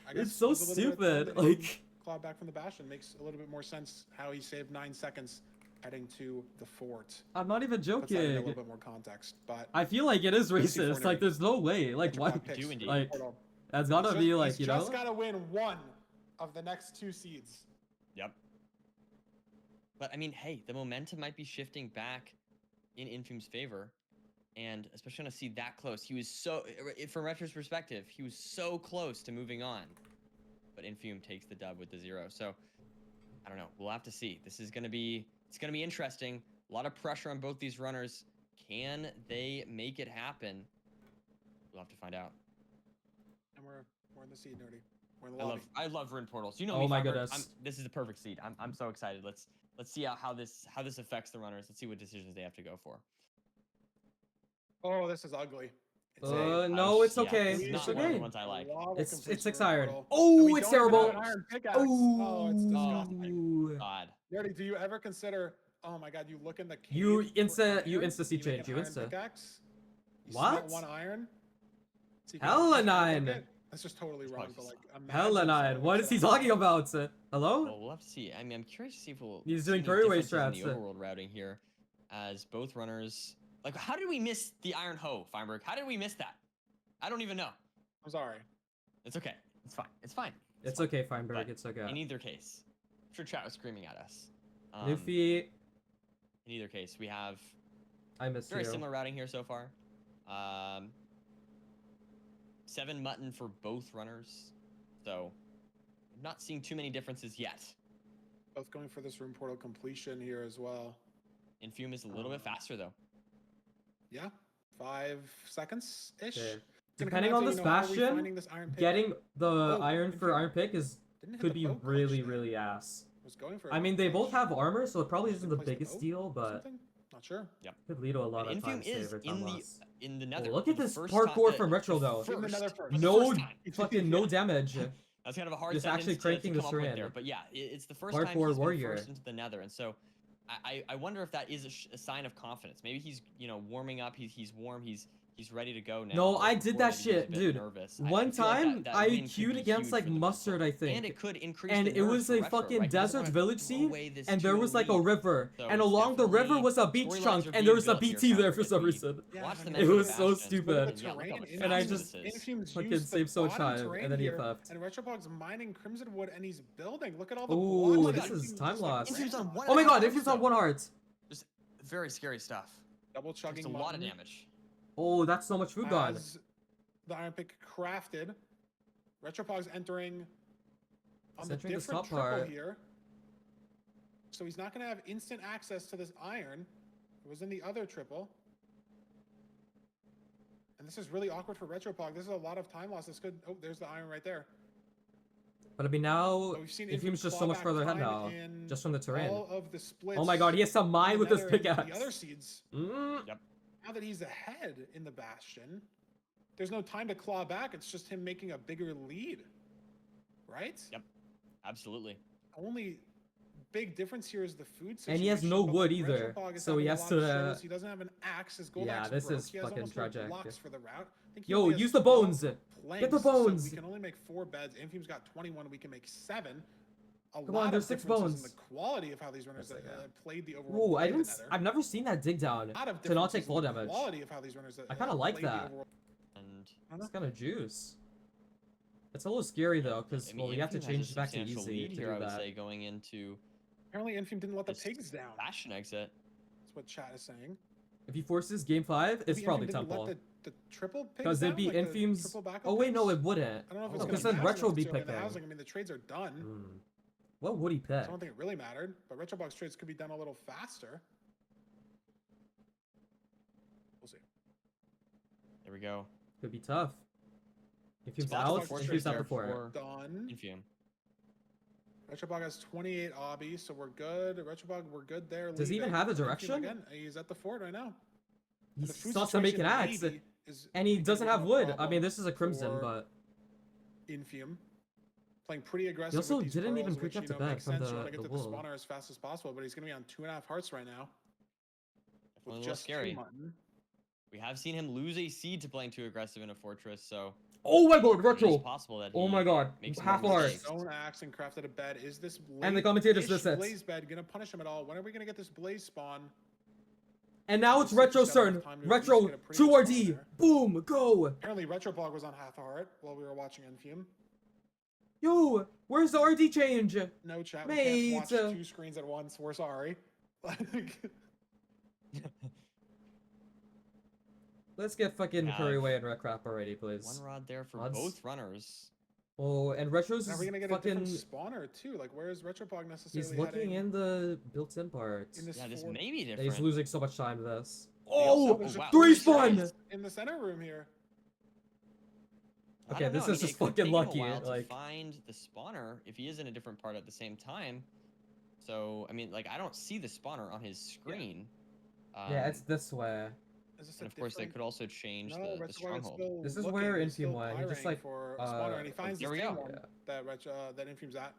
I guess it's so with a little bit of time stupid. that Infume Like clawed back from the Bastion makes a little bit more sense how he saved 9 seconds heading to the fort. I'm not even Puts that into a joking. little bit more context, but I feel like it is Let's see racist. Like Fortnite. there's no way. Like Metro why? Block picks. Do indeed. Like Portal. that's gotta He's be just- like he's you just know. gotta win one of the next 2 seeds. Yep. But I mean, hey, the momentum might be shifting back in Infume's favor, and especially on a seed that close, he was so, from Retro's perspective, he was so close to moving on. But Infume takes the dub with the 0. So I don't know. We'll have to see. This is gonna be, it's gonna be interesting. A lot of pressure on both these runners. Can they make it happen? We'll have to find out. And we're in the seed, nerdy. We're in the lobby. I love rune portals. You know Oh me, my Farmer. goodness. This is a perfect seed. I'm so excited. Let's see how this affects the runners. Let's see what decisions they have to go for. Oh, this is ugly. It's No, it's Yeah, okay. this is It's not one of the okay. ones I like. It's 6 iron. And Oh, we it's don't even have terrible. an iron pickaxe. Oh, it's disgusting. Ooh. God. Nerdy, do you ever consider? Oh my God, you look in the cave. You for you iron, insta sea make change. an You iron insta. pickaxe, you What? smelt 1 iron. so you can Hella just nine. cook it. That's just totally It's wrong. probably But just like, imagine Hella nine. someone What is he said, talking about? Hello? Well, we'll have to see. I mean, I'm curious to see if we'll He's see doing any curry way differences in strats. the overworld routing here, as both runners. Like, how did we miss the iron hoe, Feinberg? How did we miss that? I don't even know. I'm sorry. It's okay. It's fine. It's fine. It's fine. okay, Feinberg. But It's okay. In either case, I'm sure chat was screaming at us. Luffy, In either case, we have I miss very you. similar routing here so far. 7 mutton for both runners. So, I'm not seeing too many differences yet. Both going for this room portal completion here as well. Infume is a little bit faster though. Yeah, 5 seconds ish. Okay. Depending on this bastion, getting the iron for iron pick could be really ass. Was going for I mean, they both have armor, so it probably Just isn't the replace the biggest boat deal, but something? Not sure. could lead to a lot And of time Infume is save or time in the loss. nether. look for at the this first parkour time- from Retro, the though. Give him another first- first. for the No first time. fucking no damage. That's kind of a hard Just sentence actually to cranking come this up with in. there, but yeah, it's the first Parkour time he's been warrior. forced into the nether, and so I wonder if that is a sign of confidence. Maybe he's warming up. He's warm. He's ready to go now. No, but I did before that maybe he was a shit, bit dude. nervous. One feel like time, that I win could queued be against huge like for the Mustard, I think. and it could increase. And the it was nerves a for Retro, fucking right? He doesn't desert wanna village throw scene, away this and there 2-0 was like a lead. river, So and it's along the river definitely- was a beach storylines chunk, are and being there was a built here, BT there Feinberg, for as some we reason. Yeah, Watch the I mean, It nether was so bastions. stupid. Look at Yeah, the look how terrain. much And I faster just this is. Infume's fucking used the saved so bottom time, terrain and then he here, left. And Retropog's mining Crimson Wood, and he's building. Look at all the Ooh, blocks this that is Infume time just, like, loss. Infume's on ran one Oh my and a half god, if he's on though. one heart. Just very scary stuff. Double Just chugging a lot of mutton damage. Oh, that's so much food gone. as the iron pick crafted. Retropog's entering on He's the entering the different top triple part. here. So he's not going to have instant access to this iron. It was in the other triple. And this is really awkward for Retropog. This is a lot of time loss. This could... Oh, there's the iron right there. But I mean, now, But we've seen Infume's just claw so much back further ahead time now, in just from the terrain. all of the splits Oh my god, he has to in mine the with his nether and pickaxe. The other seeds. Mm. Now that he's ahead in the Bastion, there's no time to claw back. It's just him making a bigger lead. Right? Yep. Absolutely. Only big difference here is the food situation. And he has no but, wood like, either, Retropog is so having he a has lot of to, struggles. He doesn't have an axe. His gold yeah, axe this broke. is He has fucking almost no tragic. blocks for the route. I think he Yo, only has use the 12 bones. planks, Get the so bones. we can only make 4 beds. Infume's got 21. We can make 7. A Come lot on, of there's 6 differences bones. in the quality of how these runners That's like played the overall. Ooh, I play of didn't. the nether. I've never seen that dig down A lot of to not differences take in full the damage. Quality of how these runners I kinda like played the that. overall- And It's kind of juice. It's a little scary though, because I mean, well, you have to Infume has change a back to substantial easy lead to here, do I would that. say, going into Apparently, Infume didn't let the this pigs down. Bastion exit. That's what chat is saying. If he forces game 5, it's Maybe probably Infume didn't Temple. let the triple pigs Because it'd down, be like the Infume's. triple backup Oh wait, no, pigs? it wouldn't. I don't know if Oh, it's because gonna then be Retro would be necessarily in the picking. housing. I mean, the trades are done. Hmm. What would he So pick? I don't think it really mattered. But Retrobox trades could be done a little faster. We'll see. There we go. Could be tough. Infume's Spots out. the fortress Infume's out there before. Done. Infume. Retrobog has 28 obby, so we're good. Retrobog, we're good there. Does he even leaving. have a Infume direction? Again. He's at the fort right now. He The food starts to make an situation axe, maybe is and he maybe doesn't a have wood. I problem mean, this is a crimson, for but Infume. Playing pretty aggressive. he also with these didn't even pearls, creep which, up you to know, bed makes from sense. You the want to get to the wool. spawner as fast as possible, but he's going to be on 2.5 hearts right now. Definitely a little Just two scary. mutton. We have seen him lose a seed to playing too aggressive in a fortress, so Oh my god, it is retro! possible that Oh he my god, makes some half more heart. mistakes. Stone axe and crafted a bed. Is this And the commentator blaze just sits. blaze bed gonna punish him at all? When are we gonna get this blaze spawn? And now it's Looks like Retro's he's got enough turn. time to at least Retro, get a pretty 2 good spawn RD. there. Boom, go. Apparently Retrobog was on half a heart while we were watching Infume. Yo, where's the RD change? No chat, we can't Mate. watch 2 screens at once. We're sorry. Like, Let's get fucking Have Curry away and Red Crap already, please. One rod there for Rods. both runners. Oh, and Retro's now is we're gonna get fucking... a different spawner too. Like, where is Retropog necessarily He's looking heading in the built-in part. in this Yeah, this fort? may be Yeah, different. he's losing so much time to this. Also, Oh, there's a wow. 3 police spawn! chase in the center room here. I Okay, don't this know, is just it could fucking take him a lucky, while to like- find the spawner if he is in a different part at the same time. So I mean, like, I don't see the spawner on his screen. Yeah, it's this way. Is this And a of course, they different- could also change No, the Retrobog is stronghold. still This is looking, where he's still Infume went. He just, firing like, for a spawner, and he finds there the we same go. one that Infume's at.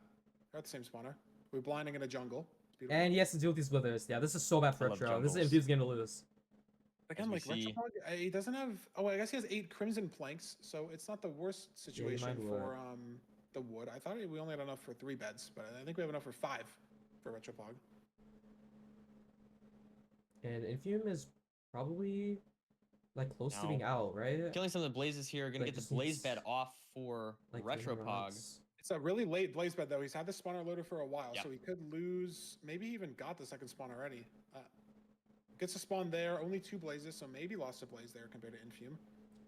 They're at the same spawner. We're blinding in a jungle. It's beautiful. And he has to deal with these withers. Yeah, this is so bad for I love Retro. This is jungles. Infume's game to lose. Again, we like see- Retropog, he doesn't have. Oh, I guess he has 8 crimson planks, so it's not the worst situation mind for the wood. I thought we only had enough for 3 beds, but I think we have enough for 5 for Retropog. And Infume is probably like close to No. being out, right? Killing some of the blazes here, gonna Like, get the just blaze needs, bed off for Like Retropog. rods. It's a really late blaze bed though. He's had the spawner loaded for a while, Yeah. so he could lose. Maybe he even got the second spawn already. Gets a spawn there. Only 2 blazes, so maybe lost a blaze there compared to Infume.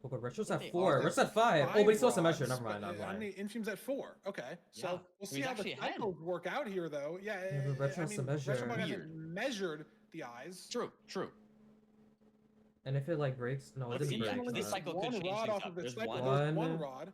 Oh, but Retro's They at are 4. at Retro's at 5. Oh, but he still has to measure. rods, Never mind. but, Never I mind. mean, Infume's at 4. Okay, so Yeah. we'll So see he's how the actually ahead. cycles work out here, though. Yeah, Yeah, but Retro I has to mean, measure. Retropog hasn't Weird. measured the eyes. True, true. And if it like breaks, no, it Let's didn't see, yeah, break. 'cause this but- cycle could one change rod things off up. of the There's cycle. one. There's One. one rod.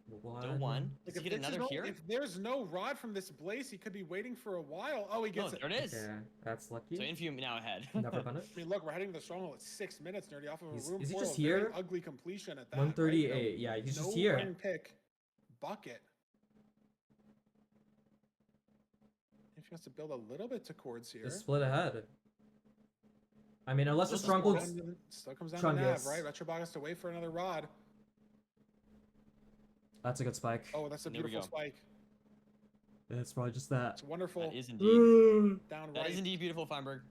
Still one. Like, Does he if get there's another no- here? If there's no rod from this blaze, he could be waiting for a while. Oh, he No, gets it. there it is. Okay, that's lucky. So Infume now ahead. Never punish. I mean, look, we're heading to the stronghold at 6 minutes, nerdy, off of a Is room he portal. just Very here? ugly completion at that. 138. Right? Yeah, he's no just here. wing pick bucket. If he has to build a little bit to cords here. Just split ahead. I mean, unless the Still comes strongholds. down to- Still comes down to Nav, Chungus. right? Retrobog has to wait for another rod. That's a good spike. Oh, that's a There we beautiful go. spike. It's probably just that. It's wonderful. That is indeed. Down That right. is indeed beautiful, Feinberg.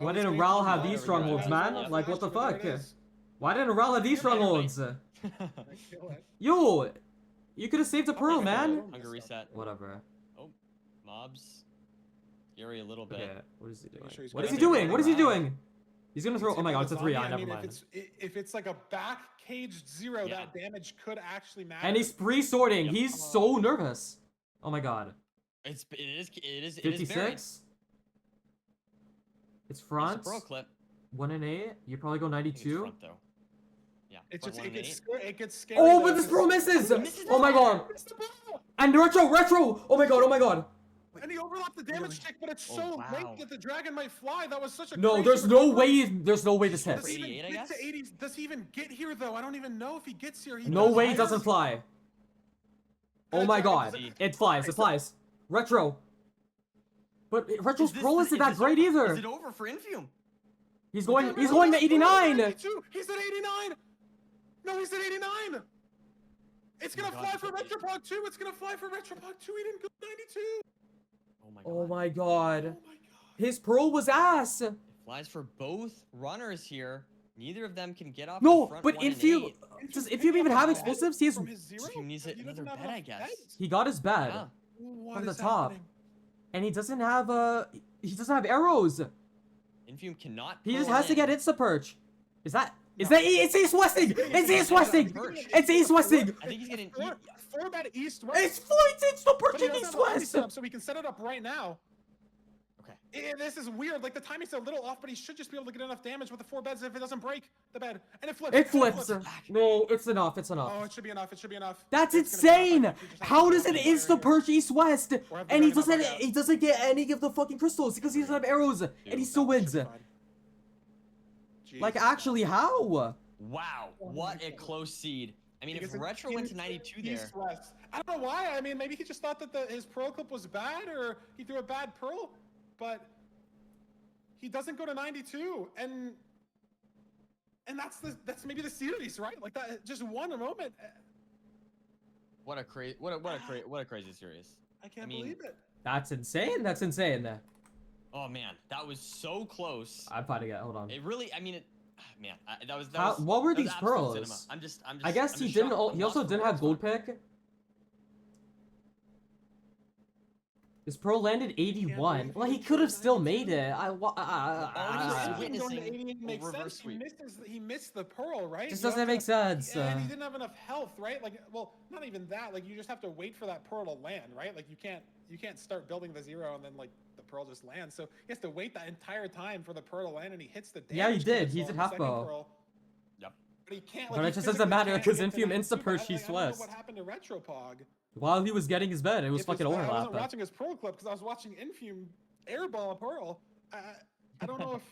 Oh, Why it's didn't getting Ral close. have Oh, these there we go. strongholds, Yeah, man? it's Like, what the flashing, but there fuck? it is. Why didn't Ral have these Yeah, right, right. strongholds? Kill it. Yo, you could have saved a pearl, Okay, man. cool. Hunger reset. Whatever. Mobs. Scary a little bit. Okay, what is he doing? Making sure he's What is he grabbing doing? What is he around. doing? He's gonna throw. It's Oh my about god, it's a the 3. zombie. Never I mean, mind. if it's like a back caged 0, Yeah. that damage could actually matter. And he's pre-sorting. Yep. He's so nervous. Oh my god. It is buried. 56. It's It's a front. pro clip. 1 and 8. You probably go I think it's 92. front, though. Yeah. It's front just one and eight. it gets scary. Oh, though, but this 'cause- pro misses. Misses Oh my it. god. It's the ball! And retro. Oh my god. Oh my god. And he overlapped the damage check, but it's Oh, so wow. late that the dragon might fly. That was such a No, crazy there's no recovery. way. There's no way this Does hits. he even 88, I get to guess? 80s? Does he even get here though? I don't even know if he gets here. No way he he doesn't fly. Oh my god. It flies. It flies. Retro. But Retro's Is this- pro isn't that this great over? either. Is it over for Infume? He's going to 89. 92. He's at 89. No, he's at 89. It's Oh my gonna God, fly for he's at Retropog 2. It's gonna fly for Retropog 2. He didn't go 92. Oh my god. Oh my god. Oh my god. His pro was ass. It flies for both runners here. Neither of them can get off No, the front but 1 and Infume. 8. Does Infume even have explosives? He's From his 0? Infume needs He another doesn't have bed, I enough guess. beds. he got his bed Yeah. What from the is top, happening? and he doesn't have arrows. Infume cannot. He just pull has to in. get insta perch. Is that? No. It's East Westing. It's East Westing. It's East Westing. I think he's getting. Four bed east west. It's flight insta But perch he in doesn't East have a West. setup, so we can set it up right now. Okay. This is weird. Like the timing's a little off, but he should just be able to get enough damage with the 4 beds if it doesn't break the bed. And it flips. It and flips. No, it's enough. It's Oh, enough. it should be enough. It should be enough. That's It's gonna be insane. enough. I think we just have How to does go it for the insta fire perch east west? Or have the And he dragon doesn't. knock out. He doesn't get any of the fucking crystals because he doesn't have arrows, and he still here. wins. Should be fine. Like Jeez. actually, how? Wow, what a close seed. I mean, if Because Retro it's went to 92 there, east-west. I don't know why. I mean, maybe he just thought that his pearl clip was bad, or he threw a bad pearl, but he doesn't go to 92, and that's maybe the series, right? Like that, just one moment. what a crazy series. I can't mean, believe it. That's insane. That's insane. Oh man, that was so close. I'm finding it. Hold on. It really, I mean, man, that was. What were that was these absolute pearls? cinema. I'm just. I guess I'm he just didn't. shocked. I'm He also lost for didn't have words, gold pick. His pearl landed 81. believe Well, he he did could have 92. still made it. witnessing Makes a sense. reverse sweep. He missed the pearl, right? Just You doesn't have make to- sense. And he didn't have enough health, right? Like, well, not even that. Like, you just have to wait for that pearl to land, right? Like, you can't start building the 0 and then like the pearl just lands. So he has to wait that entire time for the pearl to land, and he hits the damage. Yeah, he did. cancel He on did the half second bow. pearl, Yep. but he can't. But Like, it he just doesn't physically matter can't 'cause get to Infium 92, insta-perch but I east don't know west. what happened to Retropog. While he was getting his bed, it was If fucking it's- I wasn't overlap. watching his pearl clip because I was watching Infume airball a pearl. I don't know if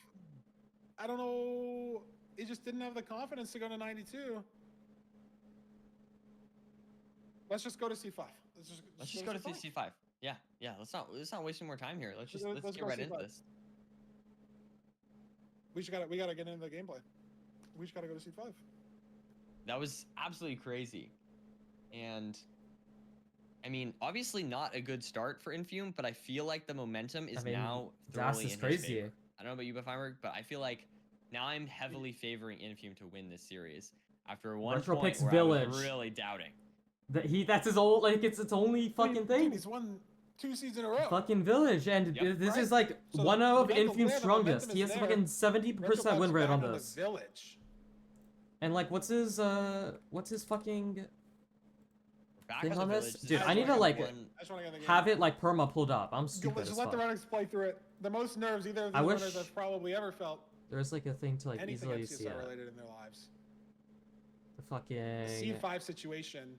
I don't know. He just didn't have the confidence to go to 92. Let's just go to C5. Let's just go to C5. Yeah. Let's not wasting more time here. Let's Let's get go right C5. into this. We gotta get into the gameplay. We just gotta go to C5. That was absolutely crazy, and I mean, obviously not a good start for Infume, but I feel like the momentum is now Das thoroughly is in his crazy. favor. I don't know about you, Feinberg, but I feel like now I'm heavily favoring Infume to win this series after one Retro point picks where I Village. was really doubting. That's his old, like, it's only fucking Dude, thing. he's won 2 seasons in a row. Fucking Village, and Yep. this Right. is like So one the of momentum Infume's there, the strongest. momentum He is has there. fucking 70% win Retropog's rate back on the this. Village. And like, what's his fucking Back thing at the on this? Village, Dude, is I need to one- like I just wanna get in the game. have it like perma pulled up. I'm stupid Just as let the fuck. runners play through it. The most nerves either of I these wish- runners have probably ever felt. There's like a thing to like Anything easily see MCSR it. related in their lives. The The fucking C5 situation.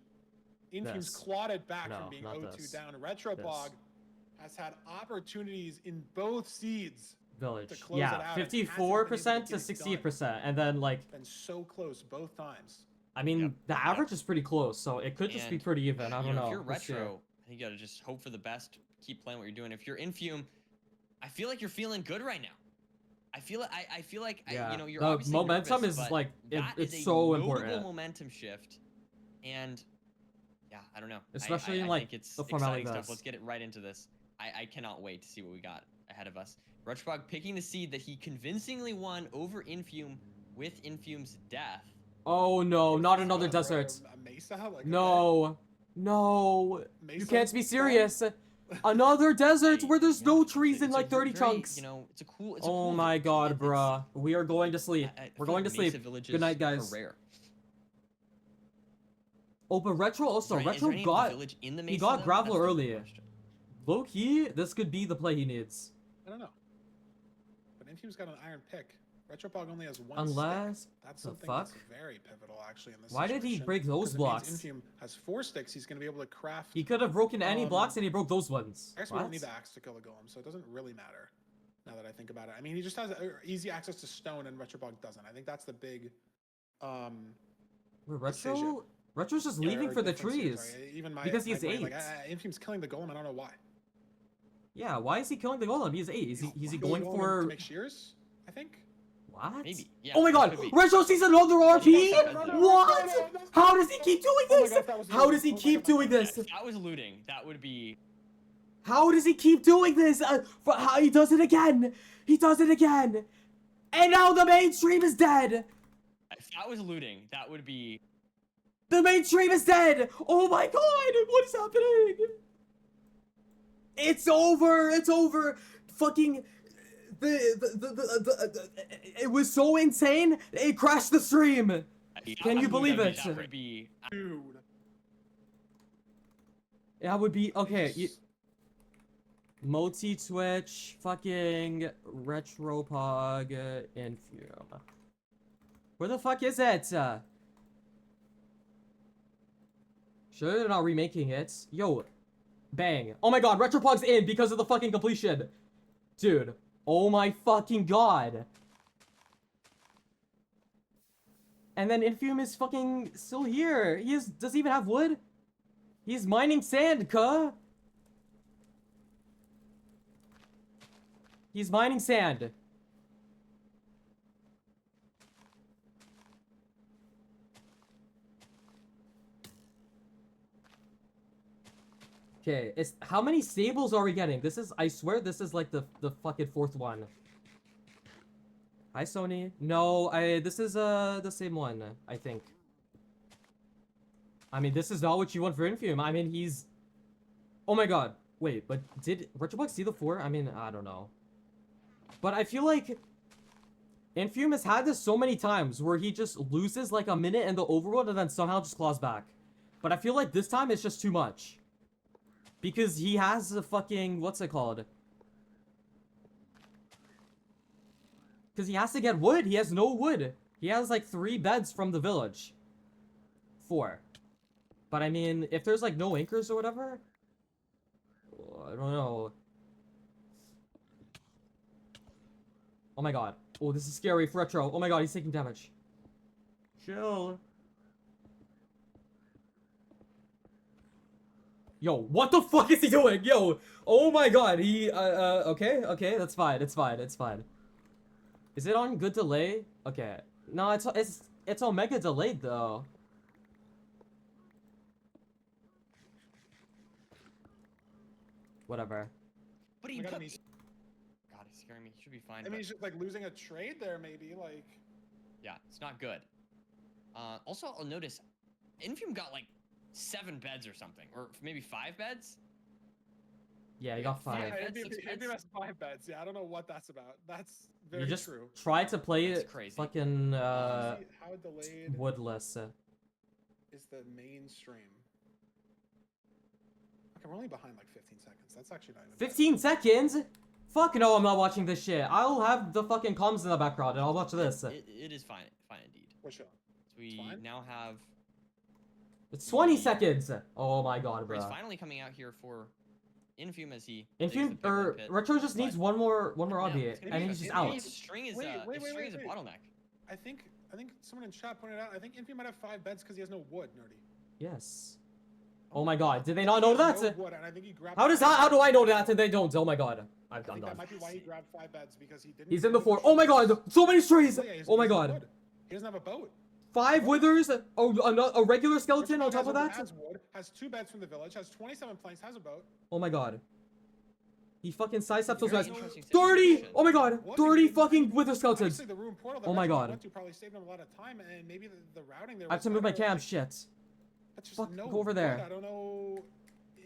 Infume's This. clawed it back No, from being not 0-2 this. down. Retropog has had opportunities in both seeds. Village. to close it Yeah, out, and hasn't been able 54% to to get it done. 68%, and then like Been so close both times. I mean Yep, the yep. average is pretty close, so it could just be And, pretty even. I you don't know. If you're We'll see. Retro, I think you gotta just hope for the best. Keep playing what you're doing. If you're Infume, I feel like you're feeling good right now. I feel like Yeah. you know, you're The obviously momentum nervous, is, but like, that it's is a so notable important. momentum shift, and yeah, I don't know. Especially I in, like, think it's the format like exciting stuff. this. Let's get it right into this. I cannot wait to see what we got ahead of us. Retropog picking the seed that he convincingly won over Infume with Infume's death. Oh no, not It's another a desert. Mesa? Like, No. No. okay. You Mesa can't be spawn? serious. Another desert where there's Yeah, no it's a- trees in it's a like 30 very, chunks. You know, it's a cool. It's a Oh cool my village. god, It's- bruh. We are going to sleep. I We're feel going like to sleep. Mesa villages Good night, guys. are rare. Oh, but Retro also. Is there Retro any got village in the he Mesa, got though? Graveler That's the early. question. low key. This could be the play he needs. I don't know. But Infume's got an iron pick. Retropog only has one Unless stick. That's the something fuck? that's very pivotal actually in this Why did he situation, break those 'cause it means blocks? Infume has 4 sticks. He's going to be able to craft. He could have broken any blocks and he broke those ones. I guess we What? don't need the axe to kill the golem, so it doesn't really matter. Now that I think about it, I mean, he just has easy access to stone, and Retropog doesn't. I think that's the big. Wait, decision. Retro's just Yeah, leaving or for the difference here, trees. sorry. Even my Because my he's brain, like, 8. Infume's killing the golem. I don't know why. Yeah, why is he killing the golem? He's 8. Is he Why going the golem for to make shears? I think. what? Maybe. Yeah, Oh my it god! could be. Retro sees another RP? No, no, What? no. How does he keep doing Oh my this? God, that was How looting. does he Oh my keep God, doing this? If that was looting, that would be. How does he keep doing this? How he does it again? He does it again. And now the mainstream is dead. If that was looting, that would be. The mainstream is dead. Oh my god! What is happening? It's over. It's over. Fucking. It was so insane. It crashed the stream. Can you believe it? That would be. Dude. That would be okay. Multi Twitch, fucking Retropog, Infume. Where the fuck is it? Sure, they're not remaking it. Yo, bang. Oh my god, Retropog's in because of the fucking completion. Dude, oh my fucking god. And then Infume is fucking still here. Does he even have wood? He's mining sand, cuh. He's mining sand. Okay, how many stables are we getting? I swear this is like the fucking fourth one. Hi, Sony. No, this is the same one, I think. I mean, this is not what you want for Infume. I mean, he's... Oh my god. Wait, but did Retropog see the 4? I mean, I don't know. But I feel like Infume has had this so many times where he just loses like a minute in the overworld and then somehow just claws back. But I feel like this time it's just too much. Because he has a fucking... What's it called? Because he has to get wood. He has no wood. He has like 3 beds from the village. 4. But I mean, if there's like no anchors or whatever... I don't know. Oh my god. Oh, this is scary for Retro. Oh my god, he's taking damage. Chill. Yo, what the fuck is he doing? Yo, oh my god, okay, that's fine, it's fine. Is it on good delay? Okay. No, it's omega delayed though. Whatever. But he I put... gotta God, be- he's scaring me. He should be fine. I mean, but- he's just like losing a trade there, maybe. Like, Yeah, it's not good. Also, I'll notice, Infume got like 7 beds or something, or maybe 5 beds. Yeah, you got 5. Five. yeah, beds, 6 Infume beds? has 5 beds. Yeah, I don't know what that's about. That's very You just true. try to play That's it crazy. fucking Honestly, how delayed woodless. is the mainstream? Okay, we're only behind like 15 seconds. That's actually not even bad. 15 seconds? Fuck no, I'm not watching this shit. I'll have the fucking comms in the background and I'll watch this. It is fine indeed. What show? So we fine? now have... It's 20 seconds! Oh my god, He's bro. finally coming out here for Infume as he... Infume, digs the piglin or pit. Retro just needs But- one more Yeah, obby, it's gonna and be- he's just it's gonna out. be- String is, Wait, string is a wait. bottleneck. I think someone in chat pointed out. I think Infume might have 5 beds because he has no wood, nerdy. Yes. Oh my god, did they not know that? No wood, and I think he grabbed How do I know that and they don't? Oh my god. I I'm think done. that might be why he grabbed 5 beds because he didn't. He's in the 4. Oh my god, so many strays! Yeah, he has- Oh my he has no god. wood. He doesn't have a boat. 5 withers, a regular skeleton on top of that? Has wood, has 2 beds from the village, has 27 planks, has a boat. Oh my god. He fucking sidesteps those Very guys. interesting 30! situation. Oh my god, What? 30 Because fucking wither skeletons. Obviously, the ruined portal that Oh my Retro god. went to probably saved him a lot of time, and maybe the routing there. I have was to move my better, cam, like, shit. that's just Fuck, no go over wood. there. I don't know.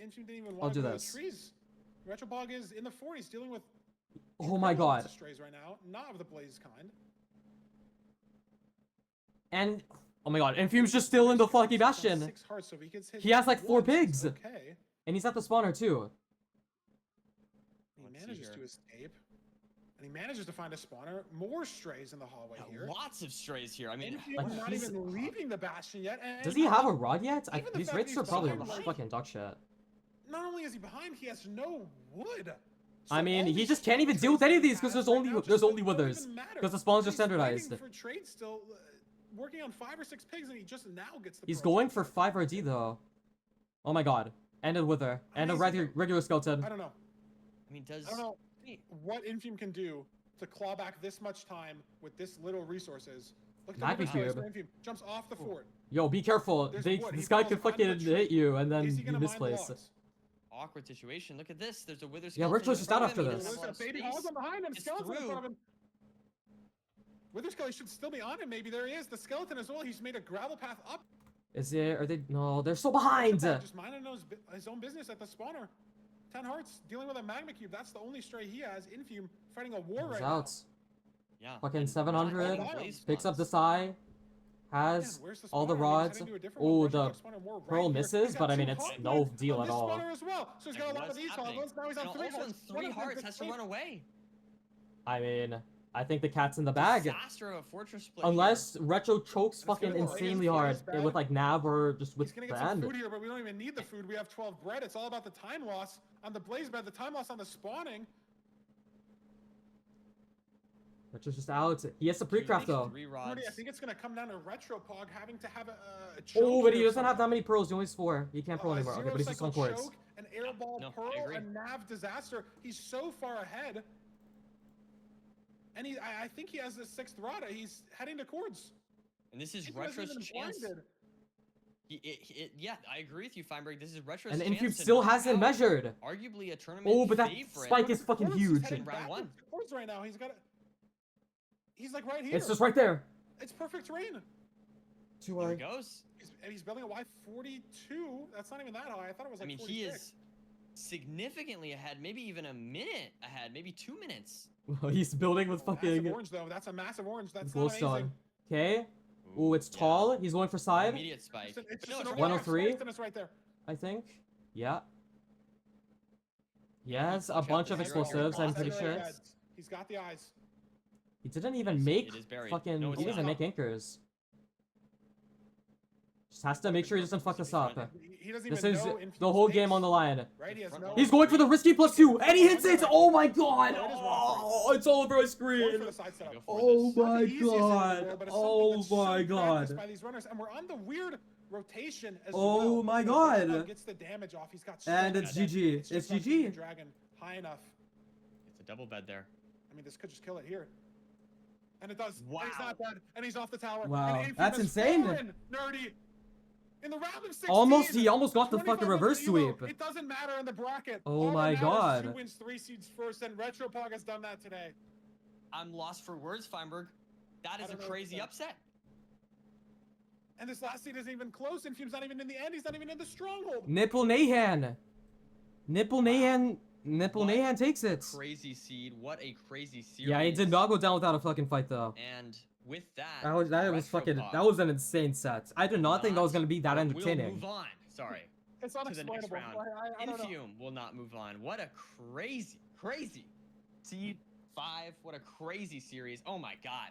Infume didn't even I'll want to do go to this. the trees. Retropog is in the 40s dealing with Oh my incredible amounts god. of strays right now, not of the blaze kind. And, oh my god, Infume's just still in the fucking bastion. 6 hearts, so if he gets hit He has like 4 once, it's pigs. Okay. And he's at the spawner too. He Let's see manages here. to escape. And he manages to find a spawner. More strays in the hallway Yeah, here. lots of strays here. I mean, Infume Like, not he's- even leaving the bastion yet. And Does he have a rod yet? Even the These fact rates that are he's probably behind, like- fucking dog shit. Not only is he behind, he has no wood. I mean, all he these just can't even trades deal with any of he these 'cause has there's only- now just, there's like, only don't withers. even matter. 'Cause the spawns are He's waiting standardized. for trades still, working on 5 or 6 pigs, and he just now gets the. He's pro going trade. for 5 RD though. Oh my god. And a wither. And a Amazing. regular skeleton. I don't know. I mean, does... I don't know what Infume can do to claw back this much time with this little resources. Look at the Magma Wither Skellies cube. for Infume. Jumps off the fort. Yo, be careful. There's They, wood. this He guy falls could onto fucking the tree. hit you and then Is he you gonna mine the misplace. logs? Awkward situation. Look at this. There's a wither Yeah, skeleton. Richard's in just front out of him. after He this. doesn't have a There's a lot of baby space. hog on behind him. It's Skeleton in through. front of him. Wither Skelly should still be on him. Maybe there he is. The skeleton as well. He's made a gravel path up. Is it? Are they? No, they're so behind. Just minding his own business at the spawner. 10 hearts dealing with a magma cube. That's the only stray he has. Infume fighting a war He's right out. Yeah. Fucking and 700. blaze Picks up the spawns. Psy. has where's the all the spawner? I mean, he's rods. heading to a different one. Oh, Russian the dog spawner more right pearl here. misses, He's got but I mean, two it's hot no reds deal on at this all. spawner as well. So he's got a Like, lot of what's these happening? toggles. Now he's on And 3 also hearts. in One 3 of them hearts gets has to safe. run away. I mean, I think the cat's in the bag. Disaster of a fortress split Unless Retro chokes Let's go fucking to the Lions. insanely Play hard is bad. with like Nav or just He's with gonna the get some end. food here, but we don't even need the food. We have 12 bread. It's all about the time loss on the blaze bed, the time loss on the spawning. Retro's just out. He has to He pre-craft makes though. 3 rods. Rudy, I think it's gonna come down to Retro Pog having to have a choke Oh, but he here doesn't have that somehow. many pearls. He only has 4. He can't pearl A anymore. Okay, but he's just on zero-cycle quartz. choke, an airball No, I pearl, agree. a nav disaster. He's so far ahead. And I think he has the 6th rod. He's heading to cords. And this is He wasn't Retro's even chance. blinded. Yeah, I agree with you, Feinberg. This is Retro's And the chance infuse to still knock hasn't out measured. arguably a tournament Oh, but that favorite. spike is fucking Cords, he's huge. heading Round back one. to cords right now. He's like right here. It's just right there. It's perfect terrain. Too There high. he goes. He's building a Y42. That's not even that high. I thought it was I like mean, 46. he is significantly ahead, maybe even a minute ahead, maybe 2 minutes. He's building with Massive fucking orange though. That's a massive orange. That's glow not amazing. stone. Okay. Oh, it's yeah. tall. He's going for side, Immediate spike. It's No, just it's an right 103. orange and it's right there. I think. Yeah. He has a Watch out, bunch of this is very explosives, I'm awesome. pretty sure. He's got the eyes. He didn't even It is- make it is buried. fucking. No, it's He doesn't not. make anchors. Just has to make sure he doesn't fuck this up. He doesn't This even is know the infused whole game takes, on the line. Right? He has no. He's going for the risky +2, and he hits it! Oh my god! Oh, it's all over my Going screen. for the side setup. Go for Oh this. Not my the easiest in the god! world, but it's Oh something that's so my practiced god! by these runners, and we're on the weird rotation as Oh well. my The god. Dragon gets the damage off. He's got so And much it's damage. GG. It's It's just not keeping GG. Dragon high enough. It's a double bed there. I mean, this could just kill it here. And it does. Wow. And he's not dead. And he's off the tower. Wow, And that's Infamous insane. foreign, Nerdy. In the round of 16. He almost got the fucking 2500 reverse elo. sweep. It doesn't matter in the bracket. Oh All that my matters is god. Who wins 3 seeds first, and Retropog has done that today. I'm lost for words, Feinberg. That is a don't know crazy what upset. And this last seed isn't even close. Infume's not even in the end. He's not even in the stronghold. Nipple Nahan. Nipple Nahan takes it. Crazy seed. What a crazy series. Yeah, he did not go down without a fucking fight though. And with that, That was fucking. Retropod That was an insane set. I did not think that was gonna be that will entertaining. move on. Sorry. It's To the next unexplainable. round. I don't know. Infume will not move on. What a crazy seed 5. What a crazy series. Oh my god.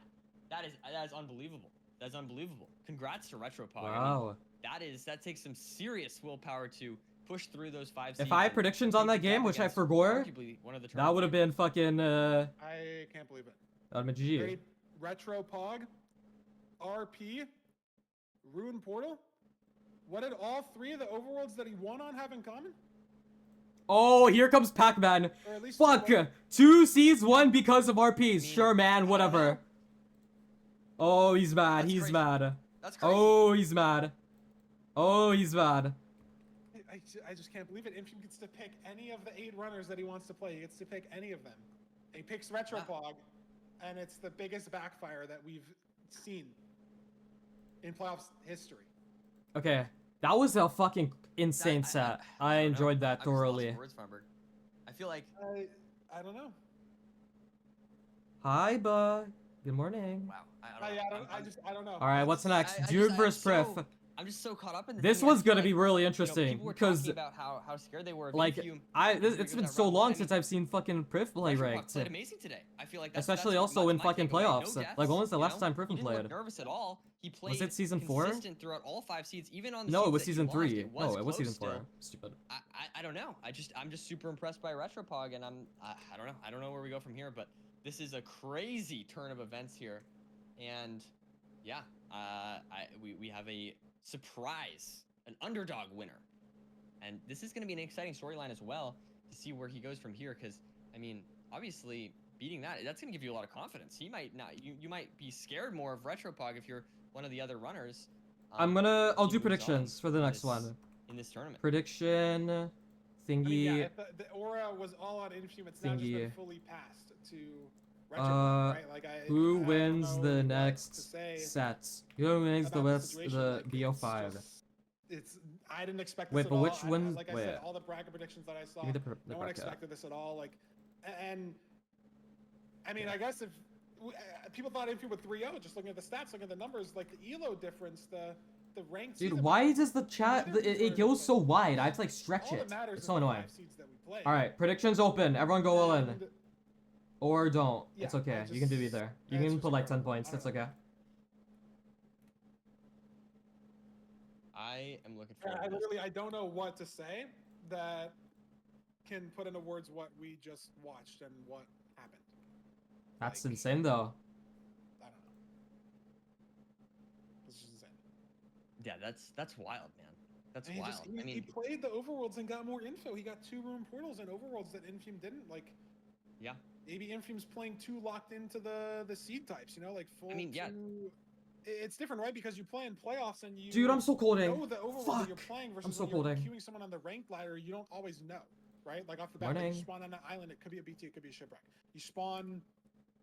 That is unbelievable. That's unbelievable. Congrats to Retropod. Wow. That takes some serious willpower to push through those 5 seeds. If I had and predictions on that compete game, up which I against forgot, arguably one of the that would have been fucking. I can't believe it. That would have been GG. Great Retropog, RP, Ruin Portal. What did all 3 of the overworlds that he won on have in common? Oh, here comes Pac-Man. Or at least Fuck. 2 seeds, 1 because of RPs. Sure, man. Whatever. Oh, he's mad. That's He's crazy. mad. That's crazy. Oh, he's mad. Oh, he's mad. I just can't believe it. Infume gets to pick any of the 8 runners that he wants to play. He gets to pick any of them. He picks Retropog, and it's the biggest backfire that we've seen in playoffs history. Okay, that was a fucking insane That- set. I I don't know. enjoyed that I'm just lost thoroughly. for words, Feinberg. I feel like I don't know. Hi, bud. Good morning. wow. I don't know. All right, what's next? I Dude just- versus Priff. I'm just so caught up in This thing, I one's feel gonna like, be really you know, interesting people were because, talking about how scared they were of like, Infume. it's been so long since I've seen fucking Priff play Retropod ranked. played amazing today. I feel like that's Especially that's also in my fucking takeaway. No playoffs. deaths, Like, when was the you last know? time Priff He didn't played? look nervous at all. He played it season 4? consistent throughout all 5 seeds, even on the No, it seeds was that he season lost, 3. It was No, it was close season still. 4. Stupid. I don't know. I'm just super impressed by Retropog, and I don't know. I don't know where we go from here, but this is a crazy turn of events here, and yeah, we have a surprise, an underdog winner, and this is going to be an exciting storyline as well to see where he goes from here. Because I mean, obviously beating that's going to give you a lot of confidence. He might not. You might be scared more of Retropog if you're one of the other runners. I'll he do moves on predictions for the in next this- one. in this tournament. Prediction I thingy. mean, yeah, if the aura was all on Infume, it's now just been Thingy. fully passed to Retropog, right? Like Who I don't wins know the what to next say set? Who wins the about West, situation. the Like, BO5? I didn't expect this Wait, at but all. which one- Like I wait. said, all the bracket predictions that I saw, Give me the no one bracket. expected this at all. Like, and I mean, I guess if people thought Infume would 3-0 just looking at the stats, looking at the numbers, like the elo difference, the ranked. Dude, seeds. why does the chat it goes so wide? I have to like stretch All it. that matters It's is so the annoying. 5 seeds that we play. All right, predictions open. Everyone go all in, And, or don't. yeah, It's okay. I You can do just- either. You it's can just put like 10 incredible. points. I That's don't know. okay. I am looking I forward to this. literally I don't know what to say that can put into words what we just watched and what happened. That's Like, insane though. I don't know. It's just insane. Yeah, that's wild, man. That's And wild. he I mean, played the overworlds and got more info. He got 2 room portals and overworlds that Infume didn't. Like, yeah. maybe Infume's playing too locked into the seed types. You know, like full. mean, yeah. It's different, right? Because you play in playoffs and you. Dude, I'm so colding. know the overworld that you're Fuck. playing versus so when you're colding. queuing someone on the ranked ladder. You don't always know, right? Like off the bat, like Morning. you spawn on an island. It could be a BT. It could be a shipwreck. You spawn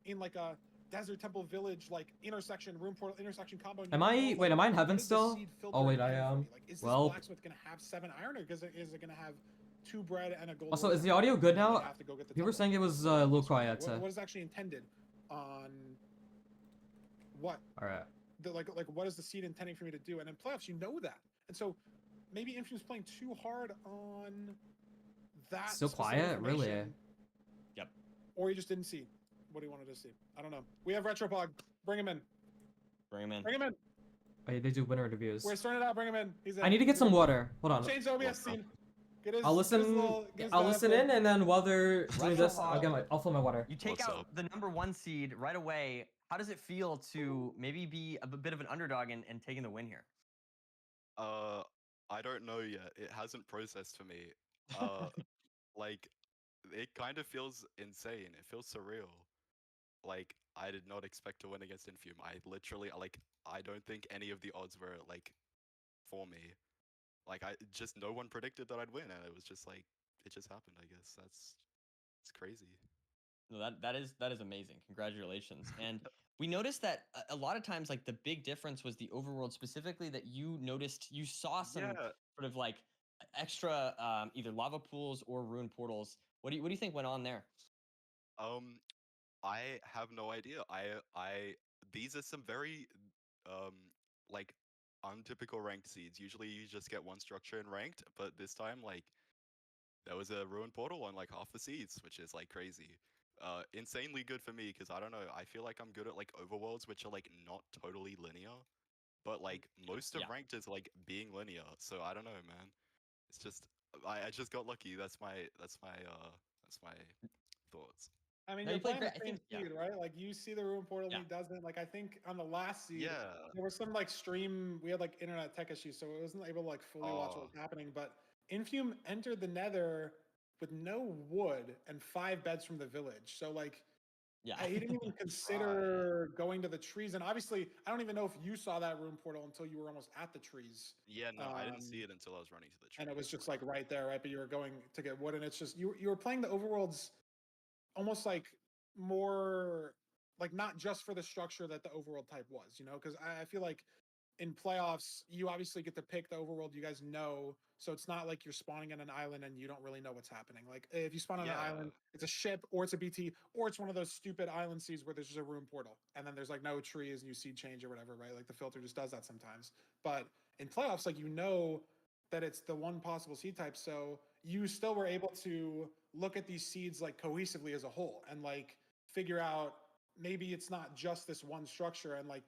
in like a desert temple village, like intersection room portal intersection combo. and you Am don't I- know, wait, like, am I in what heaven is the still? seed Oh, filter wait, in I for am. me? Like, is this Well- blacksmith gonna have 7 iron, or is it gonna have 2 bread and a gold? Also, ore is the sample, audio and good then they now? have to go get the People were temple? saying it was a little quiet. What is actually intended on what? All right. Like what is the seed intending for me to do? And in playoffs, you know that. And so maybe Infume's playing too hard on that. Still specific quiet? Really? information. Yep. Or he just didn't see what he wanted to see. I don't know. We have Retropog. Bring him in. bring him in. Bring him in. Oh, yeah, they do winner reviews. We're starting it out. Bring him in. He's in. I need to get He's some in. water. Hold on. Change the OBS scene. Get his, I'll get his listen. little- get his I'll listen diaphragm. in, and then while they're doing this, Retropod. I'll fill my water. You take What's out up? the #1 seed right away. How does it feel to maybe be a bit of an underdog and taking the win here? I don't know yet. It hasn't processed for me. Like, it kind of feels insane. It feels surreal. Like, I did not expect to win against Infume. I literally, like, I don't think any of the odds were, like, for me. Like, no one predicted that I'd win, and it was just like, it just happened, I guess. It's crazy. No, that is amazing. Congratulations. And we noticed that a lot of times, like the big difference was the overworld, specifically that you saw some Yeah. sort of like extra either lava pools or ruined portals. What do you think went on there? I have no idea. These are some very like untypical ranked seeds. Usually you just get one structure in ranked, but this time like there was a ruined portal on like half the seeds, which is like crazy. Insanely good for me because I don't know. I feel like I'm good at like overworlds, which are like not totally linear, but like most of Yeah. ranked is like being linear. So I don't know, man. It's just I just got lucky. That's my thoughts. I mean, No, you're you played playing the great. I same think- yeah. seed, right? Like you see the room portal, Yeah. he doesn't. Like I think on the last seed, Yeah. there was some like stream. We had like internet tech issues, so it wasn't able to like fully watch what was happening. But Infume entered the Nether with no wood and 5 beds from the village. So like Yeah. he didn't even consider going to the trees. And obviously, I don't even know if you saw that room portal until you were almost at the trees. Yeah, no, I didn't see it until I was running to the tree. And it was just like right there, right? But you were going to get wood, and it's just you were playing the overworlds almost like more like not just for the structure that the overworld type was, you know, because I feel like in playoffs you obviously get to pick the overworld you guys know, so it's not like you're spawning on an island and you don't really know what's happening. Like if you spawn on an island, it's a ship or it's a BT or it's one of those stupid island seeds where there's just a room portal and then there's like no trees and you seed change or whatever, right? Like the filter just does that sometimes. But in playoffs, like you know that it's the one possible seed type, so you still were able to look at these seeds like cohesively as a whole and like figure out maybe it's not just this one structure and like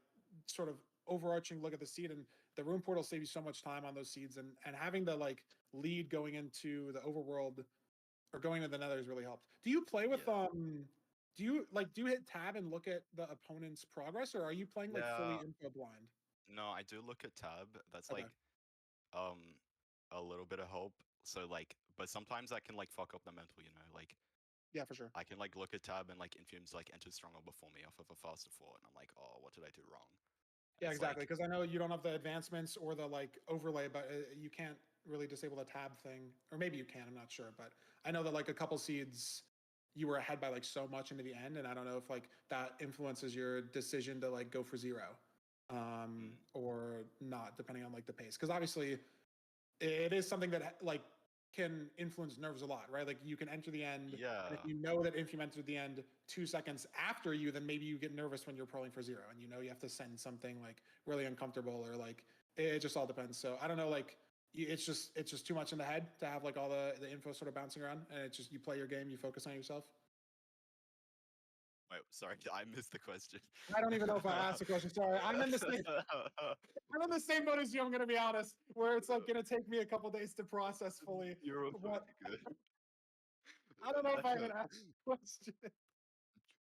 sort of overarching look at the seed, and the room portal save you so much time on those seeds, and having the like lead going into the overworld or going to the nether has really helped. Do you play with do you hit tab and look at the opponent's progress, or are you playing like fully info blind? No, I do look at tab. That's Okay. like a little bit of help. So like, but sometimes that can like fuck up the mental, you know, like Yeah, for sure. I can like look at tab and like Infume's like enter stronger before me off of a faster fort, and I'm like, oh, what did I do wrong? Yeah, It's exactly. like- Because I know you don't have the advancements or the like overlay, but you can't really disable the tab thing, or maybe you can. I'm not sure, but I know that like a couple seeds, you were ahead by like so much into the end, and I don't know if like that influences your decision to like go for 0, or not, depending on like the pace. Because obviously, it is something that like can influence nerves a lot, right? Like you can enter the end. Yeah. And if you know that Infium entered the end 2 seconds after you, then maybe you get nervous when you're polling for 0, and you know you have to send something like really uncomfortable, or like it just all depends. So I don't know, like it's just too much in the head to have like all the info sort of bouncing around, and it's just you play your game, you focus on yourself. Wait, sorry, I missed the question. I don't even know if I asked the question. Sorry, I'm in the same boat as you. I'm gonna be honest, where it's like gonna take me a couple days to process fully. You're What? good. I don't know if I even asked the question.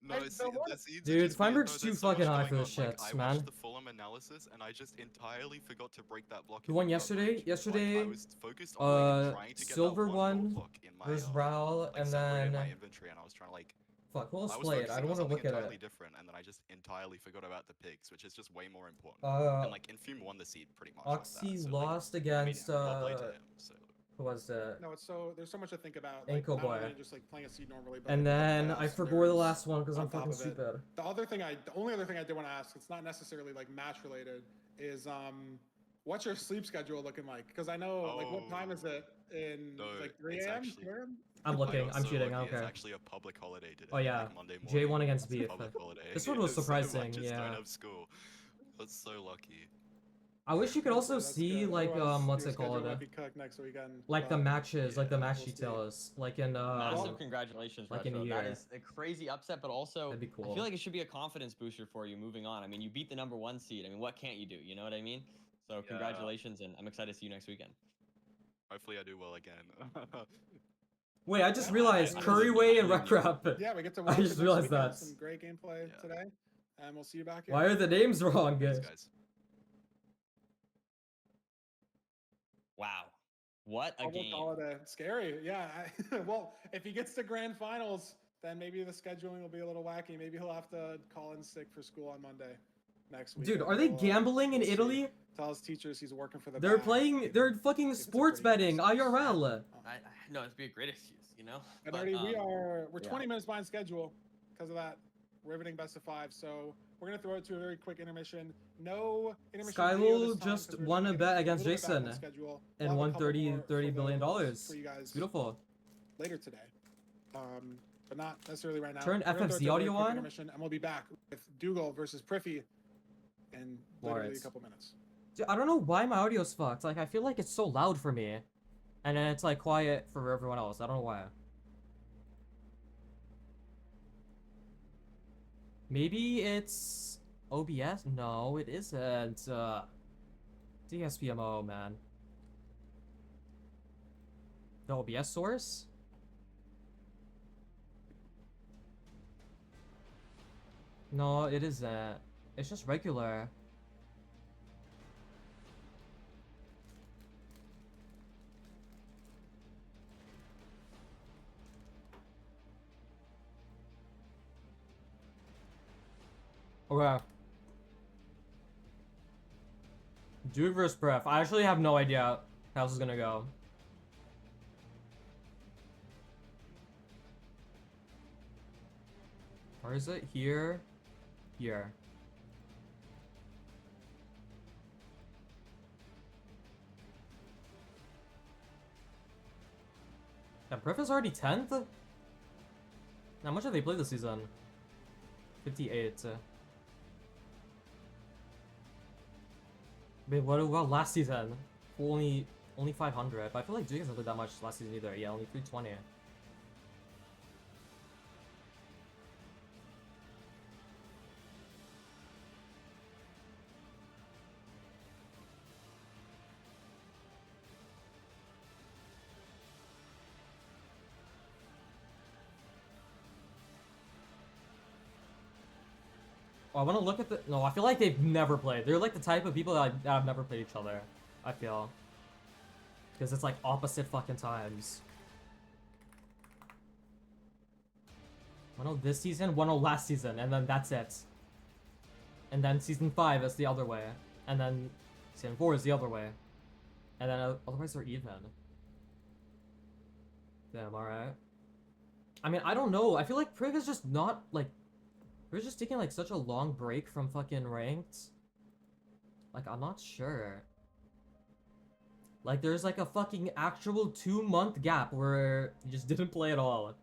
No, I- it's the one- the seeds are Dude, just weird. Feinberg's No, too there's so much fucking high for going this on. Like, shit, I man. watched the Fulham analysis and I just entirely forgot to break that block. The in one coverage. yesterday- Like, yesterday, I was focused on like, trying to get silver that one one gold block in my There's Raul, like, and separate in my then inventory, and I was trying to like. fuck, who else I was played? focusing I don't on want to something look at entirely it. different, and then I just entirely forgot about the pigs, which is just way more important. Uh, And like Infume won the seed pretty much. Off Oxy that, so, lost like, I mean, against well played to him. So. who was it? No, it's so there's so much to think about. Ankle not boy. only just like playing a seed normally, but And like, then I playoffs, forgot the nerves last one because I'm on top fucking of it. stupid. The only other thing I did want to ask, it's not necessarily like match related, is what's your sleep schedule looking like? Because I know like what time is it in No, like 3 it's a.m. actually- 4 a.m.? I'm I looking. got I'm so cheating. I lucky, don't care. It's actually a public holiday today. Oh, yeah. Like Monday morning. J1 against It's a Beef. public holiday. This one was So, surprising, I just yeah. don't have school. That's so lucky. I wish you could also That's see good. like Otherwise, what's your it called? schedule might be cooked next weekend. Like the but- matches, like the yeah, match we'll see. details, like in Massive Well, congratulations, like in a Retro. That year. is a crazy upset, but also That'd be I cool. feel like it should be a confidence booster for you moving on. I mean, you beat the #1 seed. I mean, what can't you do? You know what I mean? So Yeah. congratulations, and I'm excited to see you next weekend. Hopefully I do well again. Wait, I just Yeah, realized I mean, Curryway and it's- Recrap. Yeah, we get to I watch it just next realized weekend. that. Some great gameplay Yeah. today, and we'll see you back here. Why are the names wrong? Thanks, guys. Wow, what a Public game! holiday. Scary. Yeah. Well, if he gets to grand finals, then maybe the scheduling will be a little wacky. Maybe he'll have to call in sick for school on Monday next week. Dude, are they gambling in Italy? Tell his teachers he's working for the They're bag. playing. They're fucking it's a sports pretty betting good excuse. IRL. No, it'd be a great excuse, you know. But already we're yeah. 20 minutes behind schedule because of that riveting best of 5. So we're gonna throw it to a very quick intermission. No intermission. video Skylo this time just 'cause we're won a getting bet against little bit back on Jason schedule. and We'll won have a couple more $30 for billion. those for you guys Beautiful. later today. But not necessarily right now. Turn We're gonna throw it FFZ to a very audio quick on. intermission, and we'll be back with Dougal versus Priffy in literally Alright. a couple minutes. Dude, I don't know why my audio's fucked. Like, I feel like it's so loud for me, and then it's like quiet for everyone else. I don't know why. Maybe it's OBS? No, it isn't. DSPMO, man. The OBS source? No, it isn't. It's just regular. Okay. Dude versus Pref. I actually have no idea how this is gonna go. Where is it? Here. Here. Yeah, Pref is already 10th? How much have they played this season? 58. Wait, what about last season? Only 500. But I feel like Duke hasn't played that much last season either. Yeah, only 320. Oh, I want to look at the... No, I feel like they've never played. They're like the type of people that have never played each other. I feel. Because it's like opposite fucking times. 1-0 this season, 1-0 last season, and then that's it. And then season 5 is the other way. And then season 4 is the other way. And then otherwise they're even. Damn, alright. I mean, I don't know. I feel like Priv is just not, like... We're just taking like such a long break from fucking ranked. Like, I'm not sure. Like there's like a fucking actual 2-month gap where he just didn't play at all.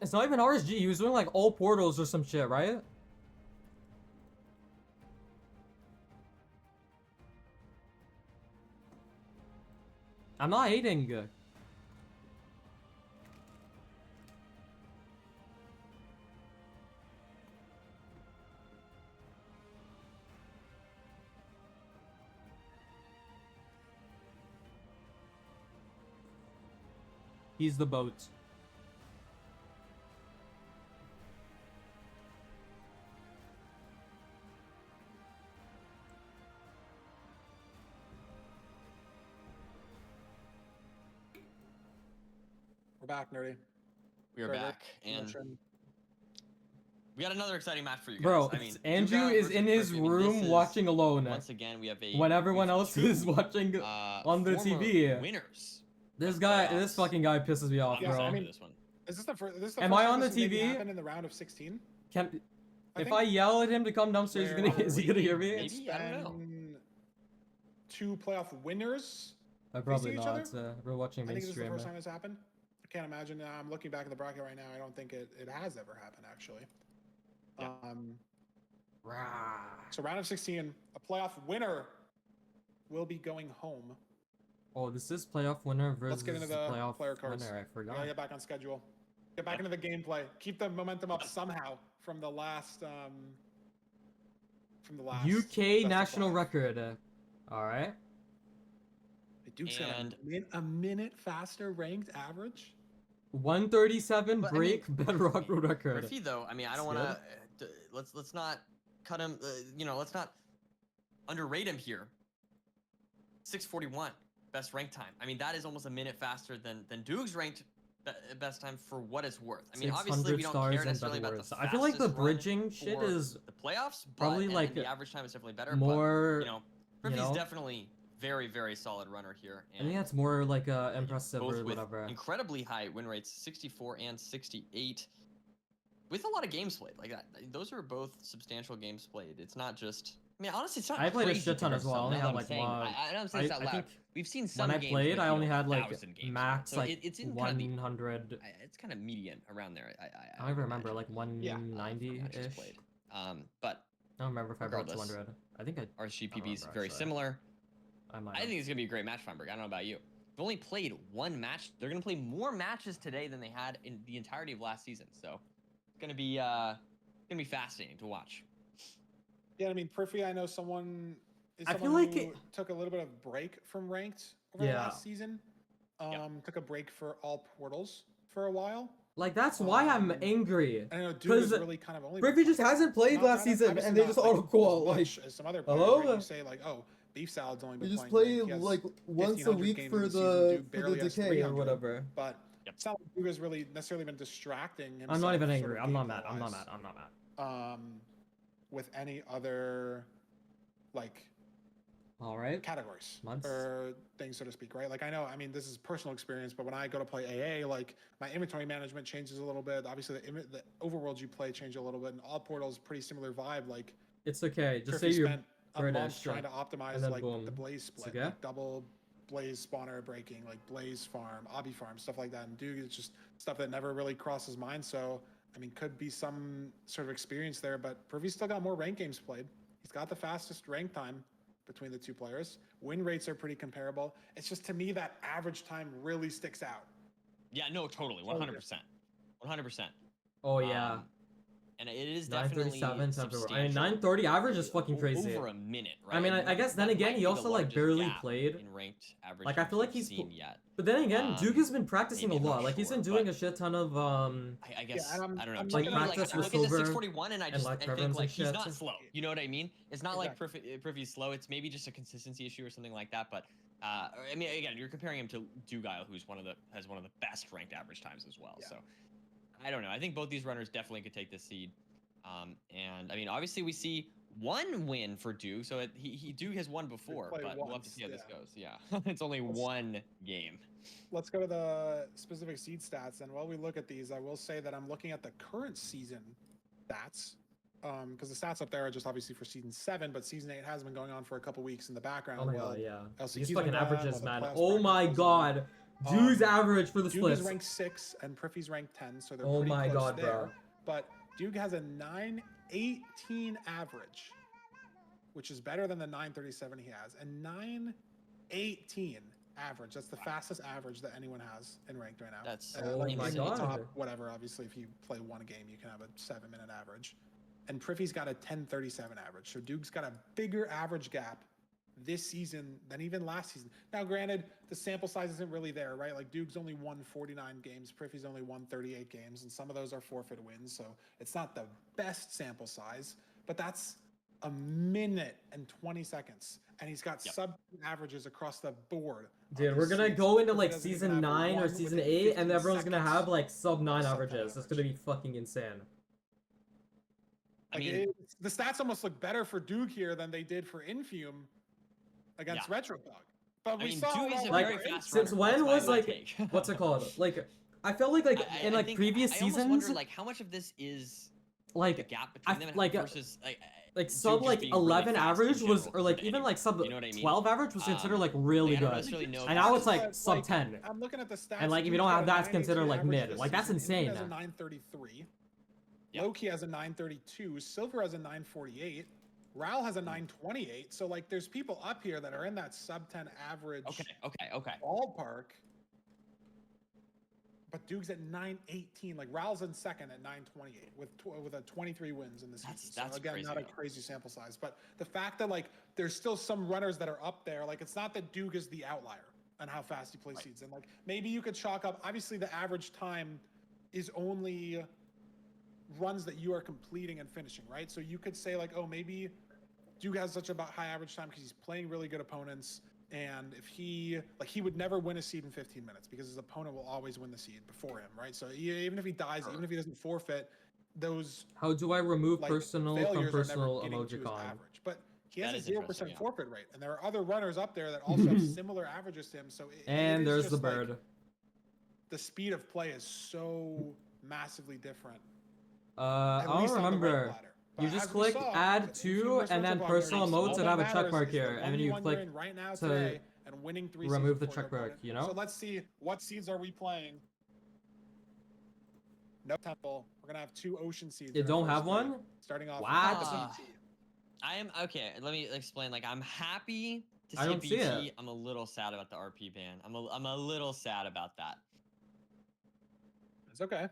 It's not even RSG, he was doing like all portals or some shit, right? I'm not hating. He's the boat. We're back, nerdy. We are Sorry, back, Rick. and Motion. we got another exciting match for you guys. Bro, I mean, Andrew Duga is versus in his Perfy. I mean, this room is- watching alone. Once again, we have a When everyone we have else is two, watching on the former TV. Winners. This of guy, playoffs. this fucking guy pisses me off, Yeah, bro. I mean- this one. Is this the first? This is the Am first I time on the this has maybe TV? happened in the round of 16? Can I if think I yell at him to come downstairs, where is he gonna hear me? maybe? it's I don't know. been 2 playoff winners. Probably each not. other? We're watching I think this is the mainstream. first time it's happened. I can't imagine. I'm looking back at the bracket right now. I don't think it has ever happened actually. Yeah. Rah. So round of 16, a playoff winner will be going home. Oh, this is playoff winner versus Let's get into the playoff player cards. winner. I We forgot. gotta get back on schedule. Get back into the gameplay. Keep the momentum up somehow from the last. UK best of national 5. record. All right. Duke's got And- a minute faster ranked average. 137 But, I break mean, bedrock record. Murphy, though, I mean, I don't That's want to. Let's not cut him. Let's not underrate him here. 6:41 best rank time. I mean, that is almost a minute faster than Duke's ranked best time for what it's worth. I mean, obviously 600 we don't stars care and necessarily better about the words. I feel like the fastest run bridging shit for is the playoffs, but, probably, and like, the average time is definitely better. more. But, you know, you Murphy's know? definitely very, very solid runner here. I think and that's more like impressive both or with whatever. incredibly high win rates, 64 and 68, with a lot of games played. Like that, those are both substantial games played. It's not just. I mean, honestly, it's not. I played a crazy shit ton as well. I only now that had I'm like saying- one. I don't say this out I loud. think We've seen some when I games played, with, I you only know, had like 1,000 games, max so like it's in kind of the 100. it's kind of median around there. I don't even remember, like for 190 matches ish. played. But I don't remember if I broke regardless, 200. I think I. RSGPB is remember, very actually. similar. I might. I think it's gonna be a great match, Feinberg. I don't know about you. They've only played one match. They're gonna play more matches today than they had in the entirety of last season. So it's gonna be fascinating to watch. Yeah, I mean, Perfy, I know someone. Is I feel someone like who it- took a little bit of break from ranked over the Yeah. last season. Took a break for all portals for a while. Like that's why I'm angry. I know Duke 'Cause is really kind of only. Griffey just hasn't played not- last not- season, obviously and they not, just like, auto qual. as Like, much as some other players. hello? Right? You say like, oh, Beef Salad's only been we just playing play ranked. He has like once a 1,500 week games for in the season. the Duke barely has decay or 300, whatever. But Yep. it's not like Duke has really necessarily been distracting himself. I'm not even sort angry. of I'm not mad. I'm not gameplay-wise, mad. I'm not mad. With any other like All right. categories Months. or things, so to speak, right? Like I know, I mean, this is personal experience, but when I go to play AA, like my inventory management changes a little bit. Obviously, the overworlds you play change a little bit, and all portals pretty similar vibe. Like It's okay. Just Griffey say you're spent a British, month trying to and optimize then like boom. the blaze It's split, okay. like double blaze spawner breaking, like blaze farm, obby farm, stuff like that. And Duke is just stuff that never really crosses mind. So I mean, could be some sort of experience there, but Privy still got more rank games played. He's got the fastest rank time between the two players. Win rates are pretty comparable. It's just to me that average time really sticks out. Yeah, no, totally, 100%, 100%. Oh yeah. And it is definitely 937 times over. I mean, substantial. 930 average is fucking crazy. Over a minute, right? I mean, And I guess then that again, might he be the also like largest barely gap played. in ranked average Like I feel like we've he's. seen yet. But then again, Duke has been practicing a maybe I'm lot. not Like he's been sure, doing but- a shit ton of I guess and I I'm- don't know. I'm To not me, gonna- like, practice I with look at the silver 641 and I and just like I Trevor think and like some he's shit. not slow. You know what I mean? It's not like Exactly. Privy slow. It's maybe just a consistency issue or something like that. But I mean, again, you're comparing him to Dugile, who's has one of the best ranked average times as well. Yeah. So I don't know. I think both these runners definitely could take this seed. And I mean, obviously we see one win for Duke. So Duke has won before, played but we'll have to once, see how this yeah. goes. Yeah, it's only one game. Let's go to the specific seed stats. And while we look at these, I will say that I'm looking at the current season stats. Because the stats up there are just obviously for season 7, but season 8 has been going on for a couple weeks in the background. Oh my while god, yeah. LCQ's These been fucking going, averages, while the man. playoffs Oh my bracket goes on. god. Dude's average for the Duke is splits. ranked 6 and Priffy's ranked 10, so they're Oh pretty my close god, there. bro. But Duke has a 918 average, which is better than the 937 he has. And 918 average. That's the fastest average that anyone has in ranked right now. That's Oh like my in the God. top, whatever. Obviously, if you play one game, you can have a 7-minute average. And Priffy's got a 1037 average. So Duke's got a bigger average gap this season than even last season. Now, granted, the sample size isn't really there, right? Like Duke's only won 49 games, Priffy's only won 38 games, and some of those are forfeit wins. So it's not the best sample size, but that's a minute and 20 seconds. And he's got sub averages across the board. Dude, we're gonna go into like season 9 or season 8, and everyone's gonna have like sub 9 averages. It's gonna be fucking insane. I mean, The stats almost look better for Duke here than they did for Infume against Retropog. But we saw Duke is a Like, very fast since runner. when That's was my like take. what's it called? Like I felt like in like think- previous I almost seasons, wonder, like how much of this is the like gap between them like versus like Duke sub just like being really 11 fast in average was, general or like compared to even like sub you know what I mean? 12 average was considered like really I don't good. necessarily know And if now it's it's like But, sub 10. I'm looking at the stats. And like if you Duke's don't got have a that, it's considered 918 like average mid. this Like that's season. Indy insane. has a 933. Yep. Loki has a 932. Silver has a 948. Ral has a 928. So like there's people up here that are in that sub 10 average Okay. ballpark. But Duke's at 918. Like Ral's in second at 928 with a 23 wins in the season. That's so again, crazy, not a though. crazy sample size. But the fact that like there's still some runners that are up there, like it's not that Duke is the outlier on how fast he plays seeds. And like maybe you could chalk up. Obviously, the average time is only runs that you are completing and finishing, right? So you could say like, oh, maybe Duke has such a high average time because he's playing really good opponents. And if he would never win a seed in 15 minutes because his opponent will always win the seed before him, right? So even if he dies, even if he doesn't forfeit, those How do I remove like, personal from failures are never personal getting to his emojicon? average. But he That has is a 0% interesting, yeah. forfeit rate, and there are other runners up there that also have similar averages to him. So And is there's the just, like, bird. the speed of play is so massively different. I at don't least on the rank remember. ladder. You But just as we click saw, add if you to versus and then Retropog, personal all emotes that and have a check matters mark is the here, and then you 1v1 click you're in right now to today and winning 3 seeds remove the before your check mark, opponent. you know? So let's see what seeds are we playing. No temple. We're gonna have 2 ocean seeds. You in our don't have first three, one? Starting off What? with the BT. I am okay. Let me explain. Like I'm happy to I see don't see BT. it. I'm a little sad about the RP ban. I'm a little sad about that. It's okay.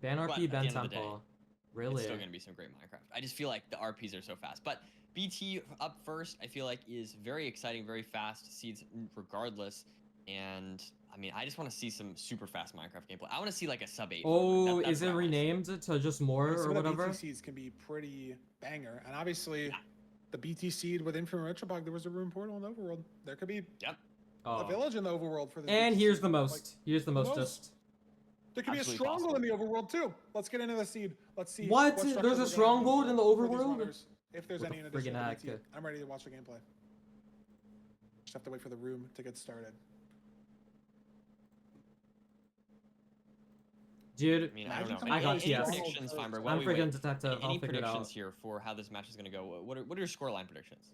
Ban But RP, at the ban end of the day, temple. It's Really? still gonna be some great Minecraft. I just feel like the RPs are so fast. But BT up first, I feel like is very exciting, very fast seeds regardless. And I mean, I just want to see some super fast Minecraft gameplay. I want to see like a sub 8. Oh, That's is what it I wanna see. renamed to just more Some or of the whatever? BT seeds can be pretty banger, and obviously, Yeah. the BT seed with Infant Retropog, there was a room portal in the overworld. There could be a Oh. village in the overworld for this. And BT here's seed. the Like, most. Here's the mostest. there could be a Absolutely stronghold possible. in the overworld too. Let's get into the seed. Let's see. What? structure There's a we're gonna stronghold need in the for these overworld? runners, if there's What any the in addition friggin' to BT. heck? I'm ready to watch the gameplay. Just have to wait for the room to get started. Dude, I mean, I don't Imagine know. I got Any TS. predictions, Finder? I'm While we wait, freaking detective. any I'll figure it predictions out. here for how this match is gonna go? What are your scoreline predictions?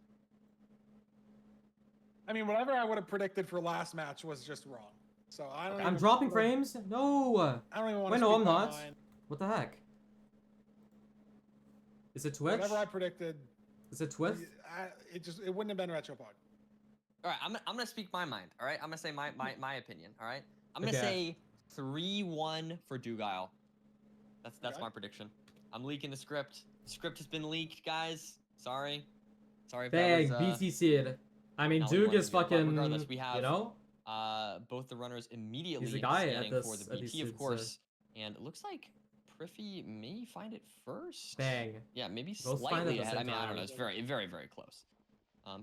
I mean, whatever I would have predicted for last match was just wrong. So I don't. I'm even dropping wanna- frames? No! I don't even want Wait, to. no, I'm not. What the heck? Is it Twitch? Whatever I predicted, Is it Twitch? it wouldn't have been Retropod. All right, I'm gonna speak my mind. All right, I'm gonna say my opinion. All right, I'm gonna Okay. say 3-1 for Dugile. That's Okay. my prediction. I'm leaking the script. The script has been leaked, guys. Sorry if Bang, that was, BT seed. I mean, not what you Duke wanted is to hear, but fucking, regardless, we you have- know? both the runners immediately He's a guy at scanning this- for the at these BT, of seeds, course. And it looks like Priffy may find it first. Bang. Yeah, maybe Both find slightly it at the ahead. I same mean, I don't time. know. It's very, very, very close.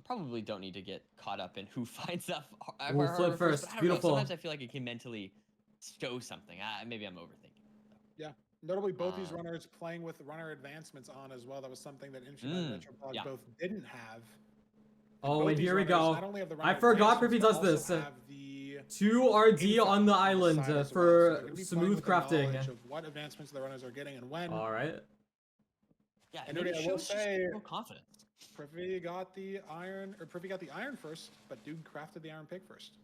Probably don't need to get caught up in who finds that. We'll flip first. But I don't know, Beautiful. sometimes I feel like it can mentally show something. Maybe I'm overthinking. Notably, both these Um, runners playing with runner advancements on as well. That was something that Infum and Retropod yeah. both didn't have. Oh, both and these here we runners go. not only have the I runner forgot advancements, Privy but does also this. have the 2 RD info on the side island as well. So for they're gonna be playing smooth with the crafting. knowledge of what advancements the runners are getting and when. Alright. Yeah, And maybe Rudy, I will shows just say- no confidence. Privy got the iron first, but Duke crafted the iron pig first.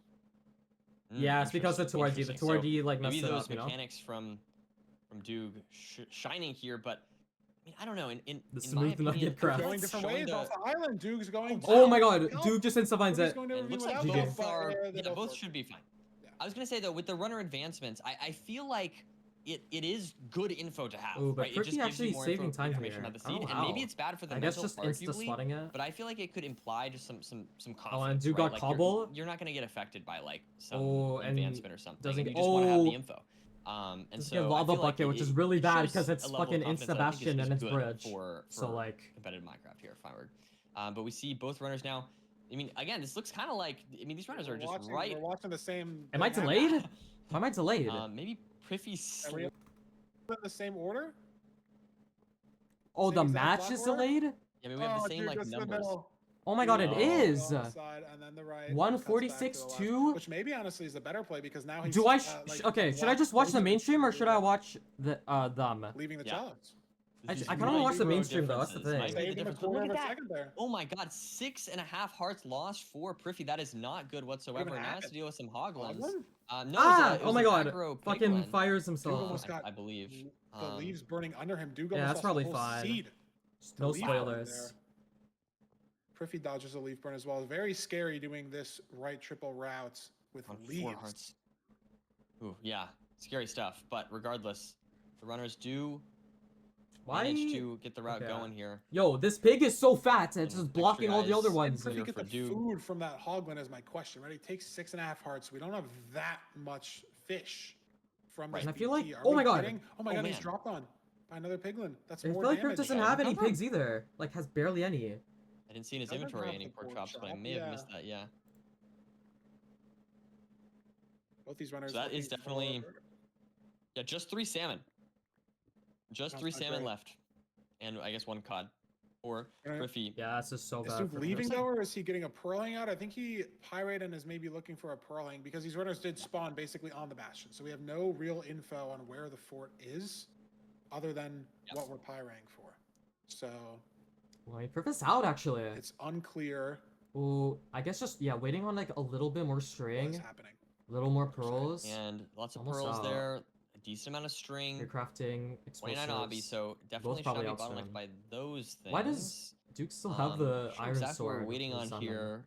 Yeah, it's because the Interesting, 2RD. The interesting. 2RD So like messed maybe it those up, you know? mechanics from Doog shining here, but I mean, I don't know. In The my smooth opinion, nugget craft. Going let's different showing ways the- off the island. Duke's going. Oh to my god, help. Duke just insta-finds Privy's it. going to And it review looks like without GG. both but, are, they yeah, both both work. should be fine. Yeah. I was gonna say though, with the runner advancements, I feel like it is good info to have, Ooh, but right? It just Privy gives actually you more saving info, time information here. about the I don't seed, know and maybe how. it's bad for the I guess mental, just insta arguably, spotting it. but I feel like it could imply just some confidence. Oh, and Duke right? got Like, cobble? You're not gonna get affected by like some Oh, and advancement or something. doesn't You get- just want to have the oh. info. And Just so get I lava feel like bucket, which is really it bad shows because it's a level of fucking confidence that I think is insta-bastion and it's good bridge. for So like, competitive Minecraft here, if I were. But we see both runners now. I mean, again, this looks kind of like. I mean, these runners are just right. We're watching the same. am I dynamic. delayed? Why am I delayed? Maybe Priffy. Are we in the same order? Oh, same the exact match block is order? delayed? Yeah, I mean, we have the same Duke like goes to the numbers. middle. Oh my god, it Oh. is! The side and then the right. and cuts back to the 146 left, 2? Which maybe honestly is the better play because now he's. Do I? Like, Okay, should I walked just watch the closer mainstream or to should I watch the them? leaving the Yeah. challenge? I These kinda might wanna watch the grow mainstream, though, that's the differences, might thing. be the Saving a difference. But quarter look of at a that. second there. Oh my god, 6.5 hearts lost for Priffy. That is not good whatsoever. Now has to happened? deal with some hoglins. Hoglin? No, Ah! it Oh was my a god. aggro Fucking piglin, fires Duke himself. almost got I believe. the leaves burning under him. Duke Yeah, almost that's lost the probably whole fine. seed. No leaf burn spoilers. there. Priffy dodges a leaf burn as well. Very scary doing this right triple route with On leaves. 4 hearts. Ooh, yeah, scary stuff. But regardless, the runners do Why? manage to get the route Okay. going here. Yo, this pig is so fat. It's And just blocking all the other extra ones. Priffy here get for the Duke. food from that hoglin is my question, right? He takes 6.5 hearts. We don't have that much fish from Right. this And I feel BT. like- Are oh we my god. getting- Oh my Oh god, he's man. dropped on by another piglin. That's I more feel like Griff damage. doesn't Yeah, have you any cover. pigs either. Like, has barely any. I didn't see in his Doesn't inventory have any the pork pork chops, but I chop, may have yeah. missed that. Yeah. Both these runners. So that is looking definitely- for- Yeah, just 3 salmon. Just That's 3 not salmon great. left, and I guess 1 cod. Or Right. Priffy. Yeah, it's just so Is bad. Duke for leaving him. though, or is he getting a pearling out? I think he pirate and is maybe looking for a pearling because these runners did spawn basically on the bastion, so we have no real info on where the fort is, other than Yes. what we're pyring for. So Well, I prefer this out actually. it's unclear Ooh, I guess just yeah, waiting on like a little bit more what string, is happening. a little more pearls. And lots of Almost pearls out. there. A decent amount of string. You're crafting 29 obby, explosives. so definitely should not probably be out bottlenecked soon. by those things. Why does Duke still have the Not sure iron exactly sword? what we're waiting for on summon? here.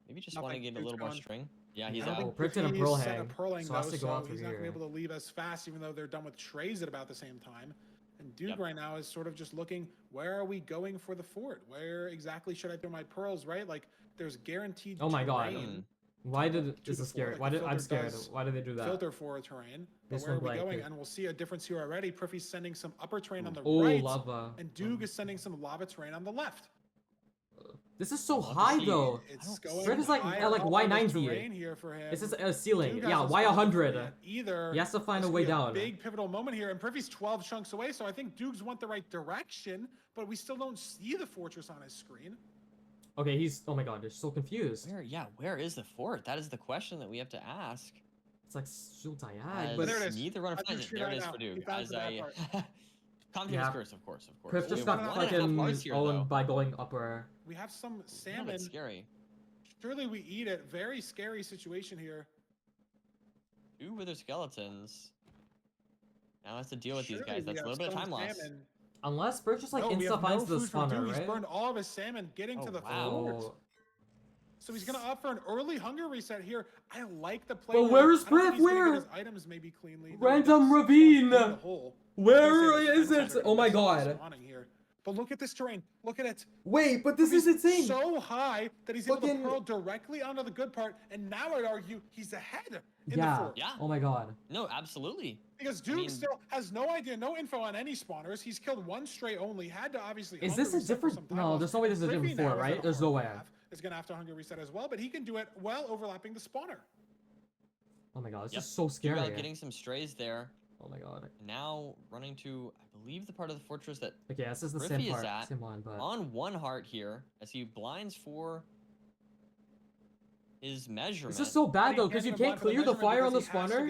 Maybe just want to Nothing. get a Duke's little more gone. string. Yeah, I he's don't out. think Priff did a Priffy pearl set hang, pearling so has though, to go out so he's through not gonna be here. able to leave as fast, even though they're done with trays at about the same time. And Duke Yep. right now is sort of just looking, where are we going for the fort? Where exactly should I throw my pearls, right? Like, there's guaranteed Oh my god. terrain, Why to did the this is fort, scary? like Why the did I'm filter scared? does Why did they do that? filter for a terrain. But This where are one we going? blanket. And we'll see a difference here already. Priffy's sending some upper terrain on the Oh, right, lava. and Duke is sending some lava terrain on the left. This is so Love to high see. though. It's don't going Priff is like higher at like up on this Y90. terrain here for him. This is a ceiling. Duke Yeah, hasn't spotted the fort Y100. yet either. He has to find This a could way be down. Big pivotal moment here, and Priffy's 12 chunks away, so I think Duke's went the right direction, but we still don't see the fortress on his screen. Okay, he's oh my god, they're so confused. Where is the fort? That is the question that we have to ask. It's like so As diag. But there it is. Neither runner On your finds it. screen There it right is now. for He Duke. found As the bad I part. confidence Yeah. curse, of course, of course. Priff We just have got 1.5 fucking hearts here, owned though. by going upper. We have some A little salmon. bit scary. Surely we eat it. Very scary situation here. 2 wither skeletons. Now has to deal with these Surely guys. we That's a have little bit of some time loss. salmon. Unless Birch just like No, we insta have no finds the food from Duke. spawner, He's right? burned all of his salmon getting Oh, to the wow. fort. Oh. So he's gonna opt for an early hunger reset here. I like the play. But though. where's I don't think Priff? he's gonna get Where? his items maybe cleanly. No, he Random does. ravine. In the hole. Where I was gonna say is the it? fences are Oh my gonna be god. spawning here. But look at this terrain. Look at it. Wait, but this He's is insane. so high that he's able Fucking- to pearl directly onto the good part, and now I'd argue he's ahead in the Yeah. fort. Yeah. Oh my god. No, absolutely. Because Duke mean- still has no idea, no info on any spawners. He's killed one stray only. Had to obviously. Is hunger this a reset for different- some time no, loss. there's no way this is a Priffy different now fort, is right? at a There's no hard way. path, is gonna have to hunger reset as well, but he can do it well overlapping the spawner. Oh my god, this Yep. is so Duke scary. getting some strays there. Oh my god. Now running to, I believe, the part of the fortress that Okay, this is the Griffey same is part, at, same one, but on 1 heart here as he blinds for his measurement. this is so bad though, because you can't clear the fire on the spawner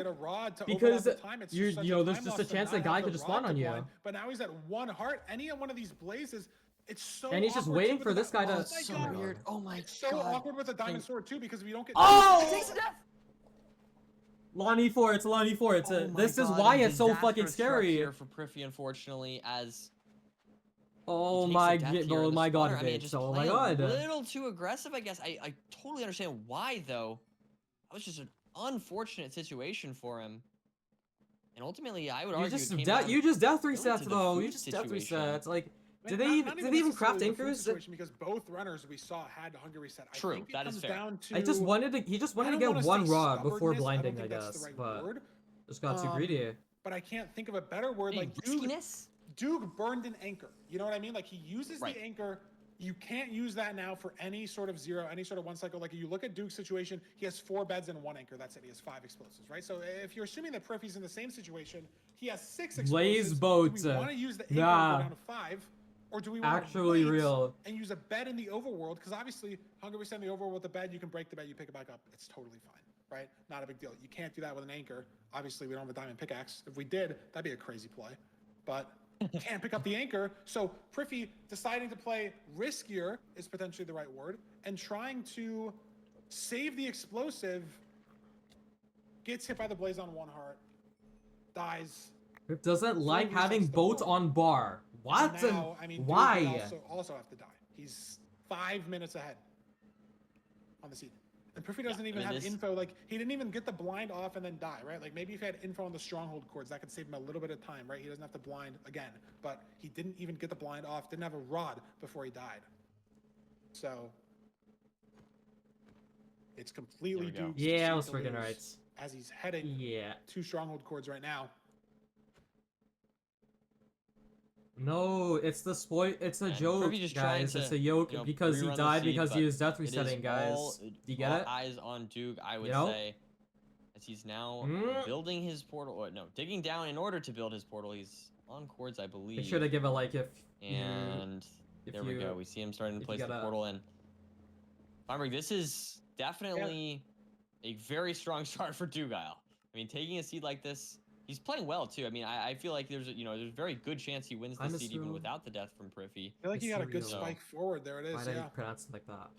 because you know there's just a chance that guy could just spawn on you. But now he's at 1 heart. Any one of these blazes, it's so. And he's just awkward, waiting too, for with this the guy to. oh so my God. weird. Oh my It's so god. awkward with a diamond sword too, because if you don't get. Oh! Takes the death! Lonnie 4, it's Lonnie 4. It's Oh my this is God, why a it's so disastrous fucking start scary. here for Prify, unfortunately, as Oh takes my the death god, here in oh the my god, spawner. I mean, bitch. just Oh my playing god. a little too aggressive, I guess. I totally understand why, though. That was just an unfortunate situation for him. And ultimately, I would You argue just it came death down you just death really resets to the though. food You just death situation. resets. Like I did mean, they not did they even craft necessarily the food anchors? situation, because both runners we saw had hunger reset. True, I think it that is comes fair. down to. I just wanted to he just wanted to I don't get wanna one say rod before stubbornness, blinding, don't I think that's guess, the right but word. just got too greedy. But I can't think of a better word. Hey, Like Duke riskiness? burned an anchor. You know what I mean? Like he uses Right. the anchor. You can't use that now for any sort of zero, any sort of 1 cycle. Like you look at Duke's situation, he has 4 beds and 1 anchor. That's it. He has 5 explosives, right? So if you're assuming that Prify's in the same situation, he has 6 explosives. Blaze Do boats, we want to use the anchor and nah. go down to 5? Or do we want Actually to wait real. and use a bed in the overworld? Because obviously, hunger reset in the overworld with the bed, you can break the bed, you pick it back up. It's totally fine, right? Not a big deal. You can't do that with an anchor. Obviously, we don't have a diamond pickaxe. If we did, that'd be a crazy play. But can't pick up the anchor. So Prify deciding to play riskier is potentially the right word, and trying to save the explosive, gets hit by the blaze on 1 heart, dies. It doesn't like resets having the boats world. on bar. What? And now, I mean, Duke why? would also have to die. He's 5 minutes ahead on the seed. And Prify doesn't even have info. Like, he didn't even get the blind off and then die, right? Like, maybe if he had info on the stronghold cords, that could save him a little bit of time, right? He doesn't have to blind again. But he didn't even get the blind off, didn't have a rod before he died. So, it's completely There we go. Duke's Yeah, I seed was to freaking lose right. as he's heading Yeah. 2 stronghold cords right now. No, it's the it's a And joke, Prify just trying guys. It's to, a yoke you know, because he rerun the died seed, because he but was death it is resetting, guys. all- Do you get all it? eyes on Duke, I would You know? say. As he's now Mm. building his portal. Or, no, digging down in order to build his portal. He's on cords, I believe. Make sure to give a like if And if there we you- go. We see him starting to if you place the gotta- portal in. Feinberg, this is definitely a very strong start for Dugile. I mean, taking a seed like this, he's playing well too. I mean, I feel like there's a very good chance he wins I'm the seed even assuming- without the death from Prify. I feel like he got a good Mysterio. spike forward. There it Why is, did yeah. he pronounce it like that?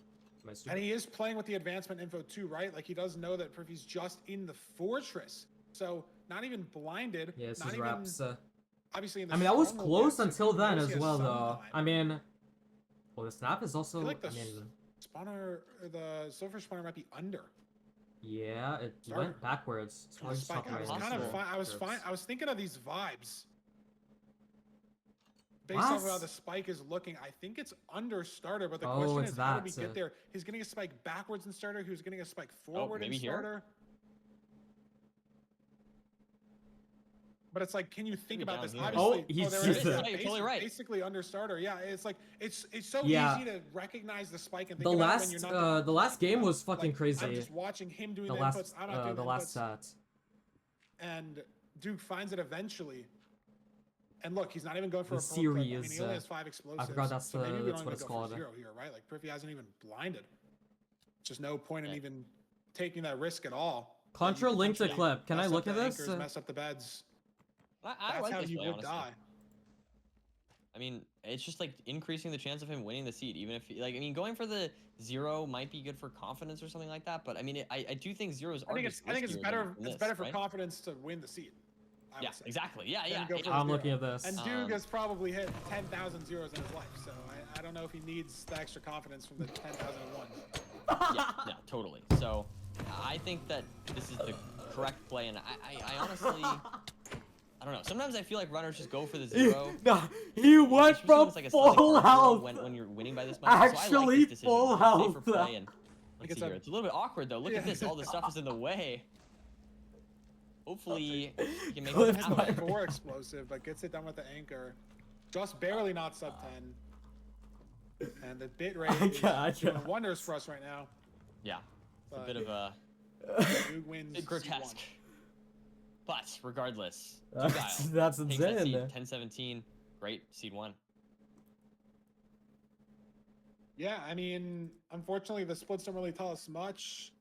Am I stupid? And he is playing with the advancement info too, right? Like he does know that Prify's just in the fortress. So not even blinded. Yeah, this not is even, wraps. Obviously in the I mean, I was stronghold close yet, so until he then knows as he has well, some though. time. I mean, well, the snap is I also. feel like the I mean, spawner, or the silver spawner might be under. yeah, it Sorry. went backwards. It's The going spike. I was top kind of right. fine. I was Curves. fine. I was thinking of these vibes. Based off of how What? the spike is looking, I think it's under starter, but the Oh, question it's is, how did we that. get there? He's getting a spike backwards in starter. He was getting a spike forward in maybe here? starter. But it's like, can you think Maybe about down this? here. Obviously, Oh, he's- there he's it is. the- Yeah, Yeah, you're totally right. Basically under starter. Yeah, it's like it's so Yeah. easy to recognize the spike and think The about it when last you're not the last game was fucking like, crazy. I'm just watching him doing The the last inputs. I'm not doing the last inputs. set. And Duke finds it eventually. And look, he's not even going for The a full clip. I mean, series, he only has 5 explosives. forgot that's so maybe the- we that's don't what even it's go called. for 0 here, right? Like Prify hasn't even blinded. Just no point in Yeah. even taking that risk at all. Contra linked the Potentially clip. Can I mess look up at the this? anchors, mess up the beds. I That's like how this you play, would honestly. die. I mean, it's just like increasing the chance of him winning the seed, even if going for the 0 might be good for confidence or something like that. But I mean, I do think 0s are. I think it's riskier better. than It's this, better for right? confidence to win the seed. I Yeah, would say. exactly. Yeah, Then yeah. go yeah. for I'm 0. looking at this. And Duke Um, has probably hit 10,000 zeros in his life, so I don't know if he needs the extra confidence from the 10,001. Yeah, no, totally. So I think that this is the correct play, and I honestly, I don't know. Sometimes I feel like runners just go for the 0. Nah, he went especially when from it's like a full hard zero health. when you're winning by this much. So I like Actually, this decision. full It's a safer health. play, and Like let's it's see a- here. It's a little bit awkward though. Look Yeah. at this. All the stuff is in the way. Hopefully, he can make Clip it Has my- the happen. 4 explosive, but gets it done with the anchor. Just barely not sub 10. And the bit rate is Gotcha. doing wonders for us right now. Yeah, it's a But bit of a Duke wins bit C1. grotesque. But regardless, That's Dugile that's takes that seed, insane. 10-17. Great, seed 1. Yeah, I mean, unfortunately, the splits don't really tell us much.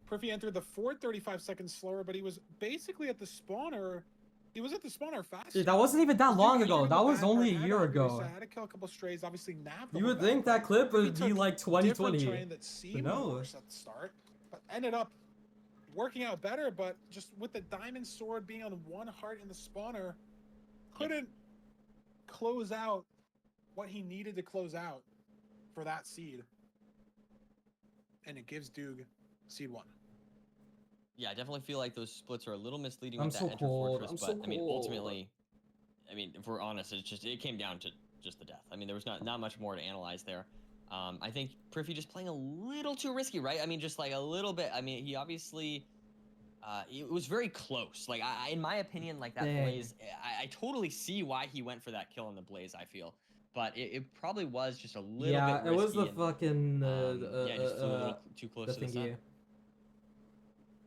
Priffy entered the fort 35 seconds slower, but he was basically at the spawner. He was at the spawner faster. Dude, that wasn't even that Dude long actually ago. did the That was bad part, only a had year 100%, ago. Had to kill a couple strays. Obviously, Nav. You would think that clip would be took like different 2020. terrain that seemed no. worse at the start, but ended up working out better. But just with the diamond sword being on 1 heart in the spawner, couldn't close out what he needed to close out for that seed. And it gives Doog seed 1. Yeah, I definitely feel like those splits are a little misleading I'm with so that enter cold. fortress, I'm but so I mean, cold. ultimately, I mean, if we're honest, it came down to just the death. I mean, there was not much more to analyze there. I think Priffy just playing a little too risky, right? I mean, just like a little bit. I mean, he obviously, it was very close. Like, in my opinion, like that Dang. Blaze, I totally see why he went for that kill on the Blaze. I feel, but it probably was just a little Yeah, bit risky. it was the and, fucking yeah, just flew a little too close the to the sun. thingy.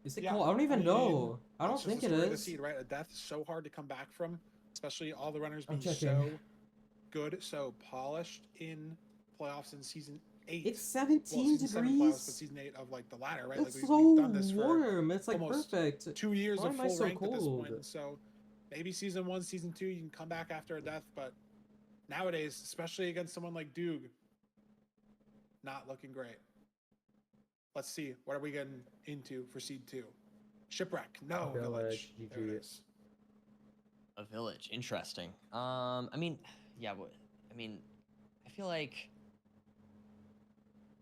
Is it Yeah, cool? I don't even mean, know. I don't it's just think the it story of the is. seed, right? A death is so hard to come back from, especially all the runners I'm being checking. so good, so polished in playoffs in season 8. It's 17 season 7 playoffs, but degrees. season 8 of like the ladder, right? It's Like so we've done this for warm. It's like almost perfect. 2 years Why of am I full so ranked at this cold? point. And so maybe season 1, season 2, you can come back after a death, but nowadays, especially against someone like Doog, not looking great. Let's see, what are we getting into for seed 2? Shipwreck, no, village. There it GG. is. A village, interesting. I mean, yeah, I mean, I feel like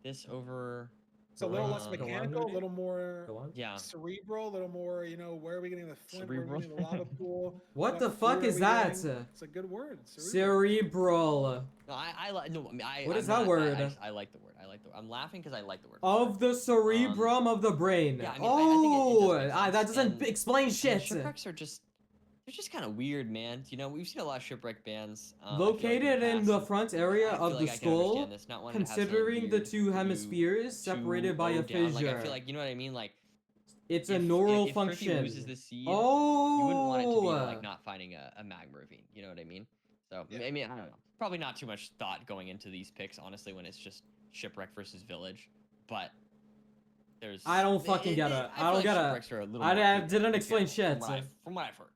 this over. It's a little less Go on, mechanical, a Moody. little more Go on. Yeah, cerebral, a little more, where are we getting the flint, where are we Cerebral. getting the lava pool? What the food fuck are is we that? getting? It's a good word. Cerebral. no, I like no. I mean, What is I'm that not- word? I like the word. I like the. I'm laughing because I like the word. Of the cerebrum of the brain. yeah, I mean, I think it does make that sense, doesn't and- explain And shit. shipwrecks are just. They're just kind of weird, man. You know, we've seen a lot of shipwreck bans. I feel like Located in past, the and front area I feel of like the I can skull, understand this, not wanting to have something considering the weird two for you hemispheres to separated by a owe down. Like, I fissure. feel like, you know what I mean? Like, It's a if neural Priffy function. loses the seed, Oh, you wouldn't want it to be like not finding a magma ravine. You know what I mean? So Yeah. I mean, I don't know. Probably not too much thought going into these picks, honestly, when it's just shipwreck versus village. But there's. I don't fucking get it. I I feel don't like get it. shipwrecks are a little I more didn't explain mechanical, shit. From what I've heard.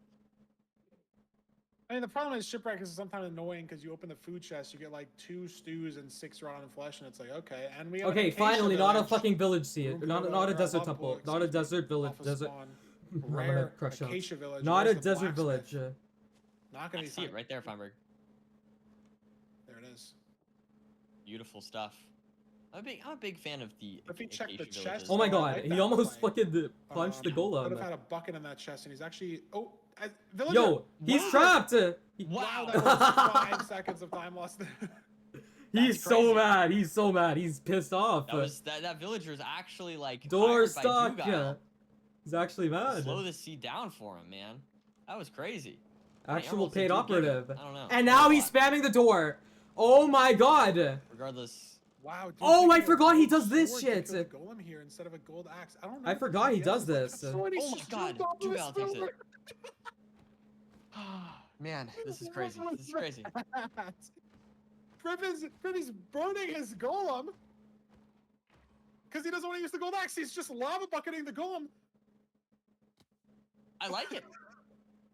I mean, the problem is shipwreck is sometimes annoying because you open the food chest, you get like 2 stews and 6 rotten flesh, and it's like, okay, and we have an Okay, acacia finally, not a village. fucking village seed. Room Not Buddha, a or desert lava temple. pool, Not a excuse me, desert village. alpha Desert. spawn, I'm gonna rare crush out. acacia village. Not a Where's the desert blacksmith? village. Not I gonna be see it fine. right there, Feinberg. There it is. Beautiful stuff. I'm a big fan of the If he checked the acacia chest- villages. Oh my I god, like he that almost play. fucking punched the Could have golem. had a bucket in that chest, and he's actually. Oh, villager! Yo, he's Wow. trapped! Wow, Wow. that was 5 seconds of time lost. He's That's so crazy. mad. He's so mad. He's pissed off. That villager is actually like Door hired by stuck. Dugile He's actually to mad. slow the seed down for him, man. That was crazy. Actual Emeralds did paid Duke give him? operative. I don't know. And now he's spamming the door. Oh my god. Regardless, Wow. Dude, Oh, I taking a forgot he gold does this sword to shit. kill the golem here instead of a gold axe. I don't know. I if forgot he DPS does is like this. a sword, he's oh my just god, jumped off of his Dugile takes it. villager. Man, this is crazy. This is crazy. Privvy's burning his golem because he doesn't want to use the gold axe. He's just lava bucketing the golem. I like it.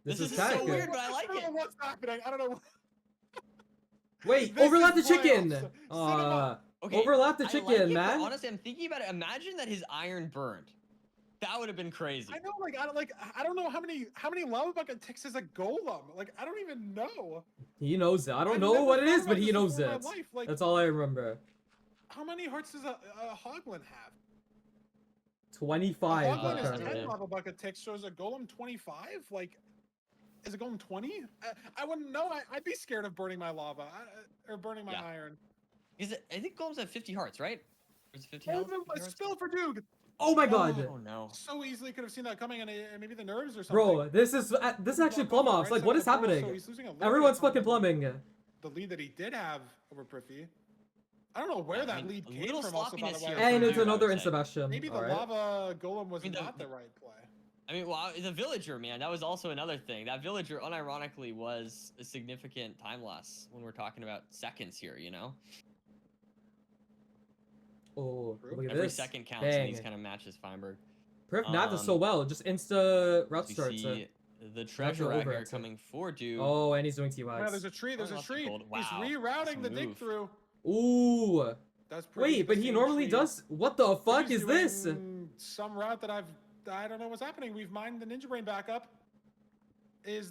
This is so tech. weird, but I like I don't it. know what's happening. I don't know. Wait, This overlap the is chicken. playoffs. Overlap the I chicken, like it, but man. honestly, I'm thinking about it. Imagine that his iron burned. That would have been crazy. I know, I don't know how many lava bucket ticks is a golem. Like, I don't even know. He knows it. I don't I've know never what it thought is, but about he this knows before in it. my life. Like, That's all I remember. how many hearts does a hoglin have? 25. A hoglin is apparently. 10 lava bucket ticks, so is a golem 25? Like, is a golem 20? I wouldn't know. I'd be scared of burning my lava or burning my Yeah. iron. I think golems have 50 hearts, right? Or is it 50 Oh, health? no, 50 a hearts? spill for Doog. Oh my god. Oh no. So easily could have seen that coming, and maybe the nerves or something. Bro, this is actually plum offs. Like, what is happening? So he's losing a little Everyone's bit on fucking plumbing. the lead that he did have over Priffy. I don't know where Yeah, I that mean, lead a came little from. Also, by the sloppiness way, here And from it's Dude, I another would say. Instabastion. maybe the Alright. lava golem was I mean, not the right play. I mean, well, the villager, man, that was also another thing. That villager, unironically, was a significant time loss when we're talking about seconds here, you know? Oh, True. look at Every this. second counts in Bang. these kind of matches, Feinberg. Priv nabbed us so well. Just insta route We starts. see the treasure out over here it, so- coming for Duke. Oh, and he's doing Yeah, T-Wags. there's a tree. There's Oh, a lots of tree. gold. He's Wow, rerouting that's a the dig move. through. Ooh. That's pretty Wait, but he same normally tree. does. What the fuck He's is this? doing some route that I don't know what's happening. We've mined the Ninja Brain back up. Is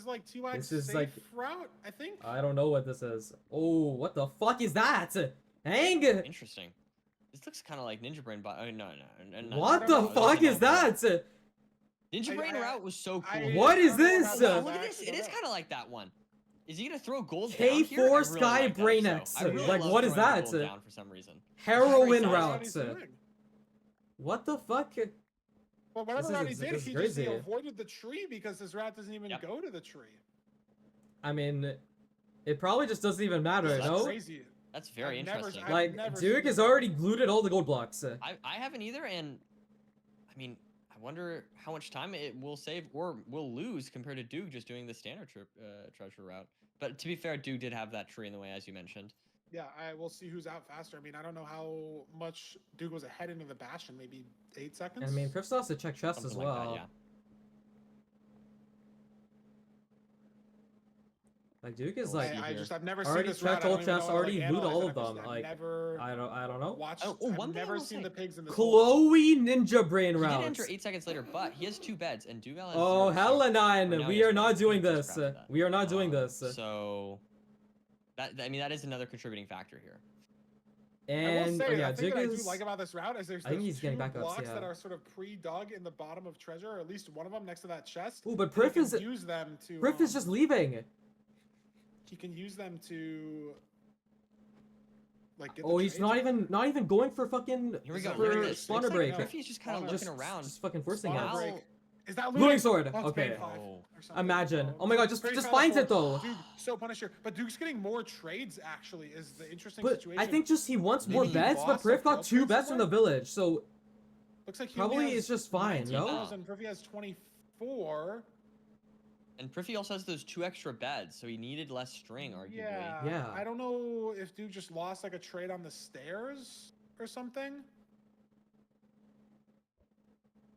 like T-Wax This is safe like- route? I think. I don't know what this is. Oh, what the fuck is that? Hang. Interesting. This looks kind of like Ninja Brain. Oh, no. What I the don't know. fuck This is that? Ninja Brain I- route was so cool. I- What I is don't know this? about Yeah, that. look at I this. actually It is don't kind of like that one. Is he gonna throw gold down here? K4 I really Sky like that Brain so. X. I really Like, love what is throwing that? gold down for some reason. Heroin know what routes. he's doing. What the fuck? Well, whatever This route is- he did, this is he just crazy. avoided the tree because his route doesn't even Yep. go to the tree. I mean, it probably just doesn't even matter, That's no? crazy. That's very I've never- interesting. I've Like, never Duke seen has this. already glued all the gold blocks. I haven't either, and I mean, I wonder how much time it will save or will lose compared to Duke just doing the standard treasure route. But to be fair, Duke did have that tree in the way, as you mentioned. Yeah, I will see who's out faster. I mean, I don't know how much Duke was ahead into the Bastion. Maybe 8 seconds. I mean, Priv still has to check chest as Something like well. that, yeah. Like, Duke is We'll like, see I here. just I've never already seen this route. checked I all don't even chests, know how to, already like, looted all analyze of it. them. I've Like, never I don't know. watched. Oh, one I've thing I never will seen say. the pigs in this. Chloe Ninja Brain He did routes. enter 8 seconds later, but he has 2 beds, and Dugal has Oh, 0, so hella right nine. now We he has are not 1. doing He just this. crafted that. We are not doing this. So I mean, that is another contributing factor here. I will And say, oh yeah, I think Duke what I do is. like about this route is there's I think those he's getting two backups, blocks yeah. that are sort of pre-dug in the bottom of treasure, or at least one of them next to that chest. Ooh, but and he Priv can is. use them to. Priv is just leaving. He can use them to. Like get Oh, the he's trades. not even going for fucking. Here we go. For Look at this. spawner Looks like break. Griffey's just kind of Spawner. looking around. Just fucking forcing Spawner it. break. Now- Is that Looting looting? sword. Oh, it's Okay. bane 5 Oh. or something. Imagine. Oh my Duke- god, just Grace finds it Battle though. Duke, so punisher. But Duke's getting more trades actually is the interesting But situation. I think just he wants more Maybe he beds, but lost Priv a got pro 2 trade beds from the somewhere? village, so looks like he probably only has it's just fine, 19 no? kills, and Priffy has 24. And Priffy also has those 2 extra beds, so he needed less string, arguably. Yeah. Yeah. I don't know if Duke just lost like a trade on the stairs or something.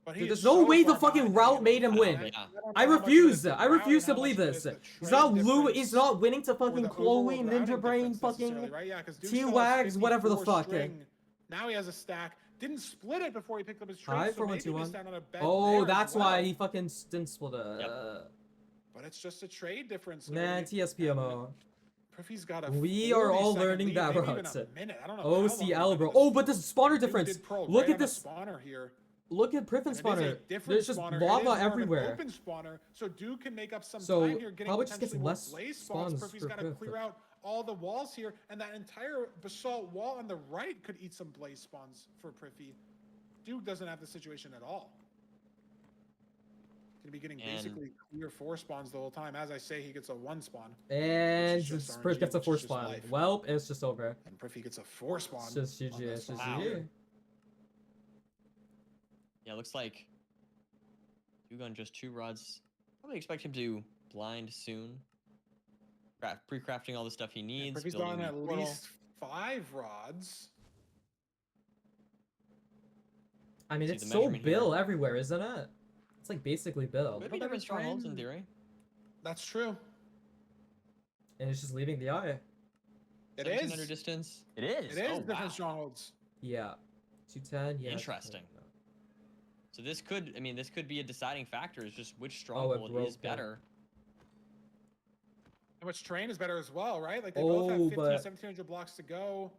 But he Dude, is there's no so way the far fucking behind route him. made him win. don't Yeah. know I how much of it refuse. is the I route refuse and to how believe much of it this. is the He's trade not difference he's not winning to or fucking the Chloe overall Ninja routing Brain difference necessarily, fucking right? Yeah, 'cause Duke still has T-Wags, whatever the 54 fuck. string. Now he has a stack. Didn't split it before he picked up his trade. Hi, so maybe 4121. missed out on a bet Oh, there as that's why well. he fucking didn't split it. Yep. But it's just a trade difference. Man, already. TSPMO. Priffy's got a We are all 40-second learning lead, that maybe even route. a minute. I don't know how long OCL, he's bro. been in Oh, but the spawner Duke difference. did pro Look right at on the this. spawner here. Look at Priffin And it is a spawner. different There's just spawner. It is lava more of an everywhere. Open spawner, so Duke can make up some So, time here, getting probably just gets potentially more less blaze spawns. spawns Priffy's for got to Priff. clear out all the walls here, and that entire basalt wall on the right could eat some blaze spawns for Priffy. Duke doesn't have the situation at all. He's gonna be getting And- basically clear 4 spawns the whole time. As I say, he gets a 1 spawn, And Which is just Priff gets a RNG, 4 which is just spawn. life. Well, it's just over. and Priffy gets a 4 spawn. It's just GG. on this It's just spawn. GG. Yeah, looks like Duke on just 2 rods. Probably expect him to blind soon. Pre-crafting all the stuff he And needs. Priffy's building gone the at portal. least 5 rods. I mean, See it's the so measurement here. Bill everywhere, isn't it? It's like basically Bill. Could be Little different bit of strongholds in frame. theory. That's true. And it's just leaving the eye. It 1700 is. distance. It is. It is Oh, different wow. strongholds. Yeah. 210, yeah. Interesting. So this could, I mean, this could be a deciding factor. Is just which Oh, it stronghold broke is down. better. And which train is better as well, right? Like they both have Oh, 15, but- 1700 blocks to go.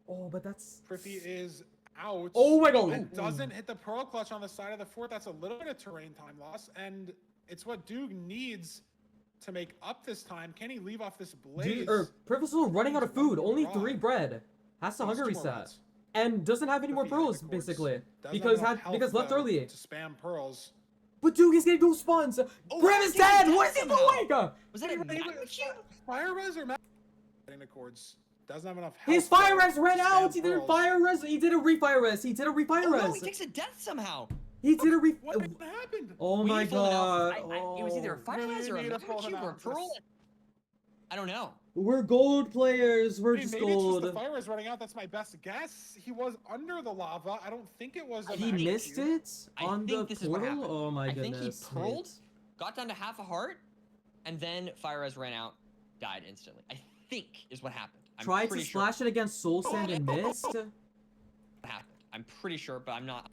Oh, but that's. Priffy is out. Oh my god. And doesn't hit the pearl clutch on the side of the fort. That's a little bit of terrain time loss, and it's what Duke needs to make up this time. Can he leave off this blaze? Priff is still running out of Needs one food. more Only rod. 3 bread. Has to Needs hunger 2 more reset. rods. And doesn't have any more Priffy had the pearls, cords. basically. Doesn't have Because enough health, left early. to spam pearls. But Duke is getting those spawns. Oh, Priv is he's dead. dead What is he somehow. doing? Was that a magma cube? Fire res or getting the cords. Doesn't have enough health. His fire though, res ran to out. spam He did a pearls. fire res. He did a refire res. He did a refire Oh res. no, he takes a death somehow. He did a What happened? Oh We my need full god. analysis. It was either a Oh. Fireflies Really or a need a full Mega Cube or a Pearl. analysis. I don't know. We're gold players. We're I mean, just maybe it's just the gold. fire is running out. That's my best guess. He was under the lava. I don't think it was. A He magic missed cube. it I on the think this is what portal. happened. Oh my I goodness. think he pearled, mate. got down to half a heart, and then Fire Res ran out, died instantly. I think is what happened. I'm Tried to pretty sure slash it against Soul Sand and missed. what happened. I'm pretty sure, but I'm not.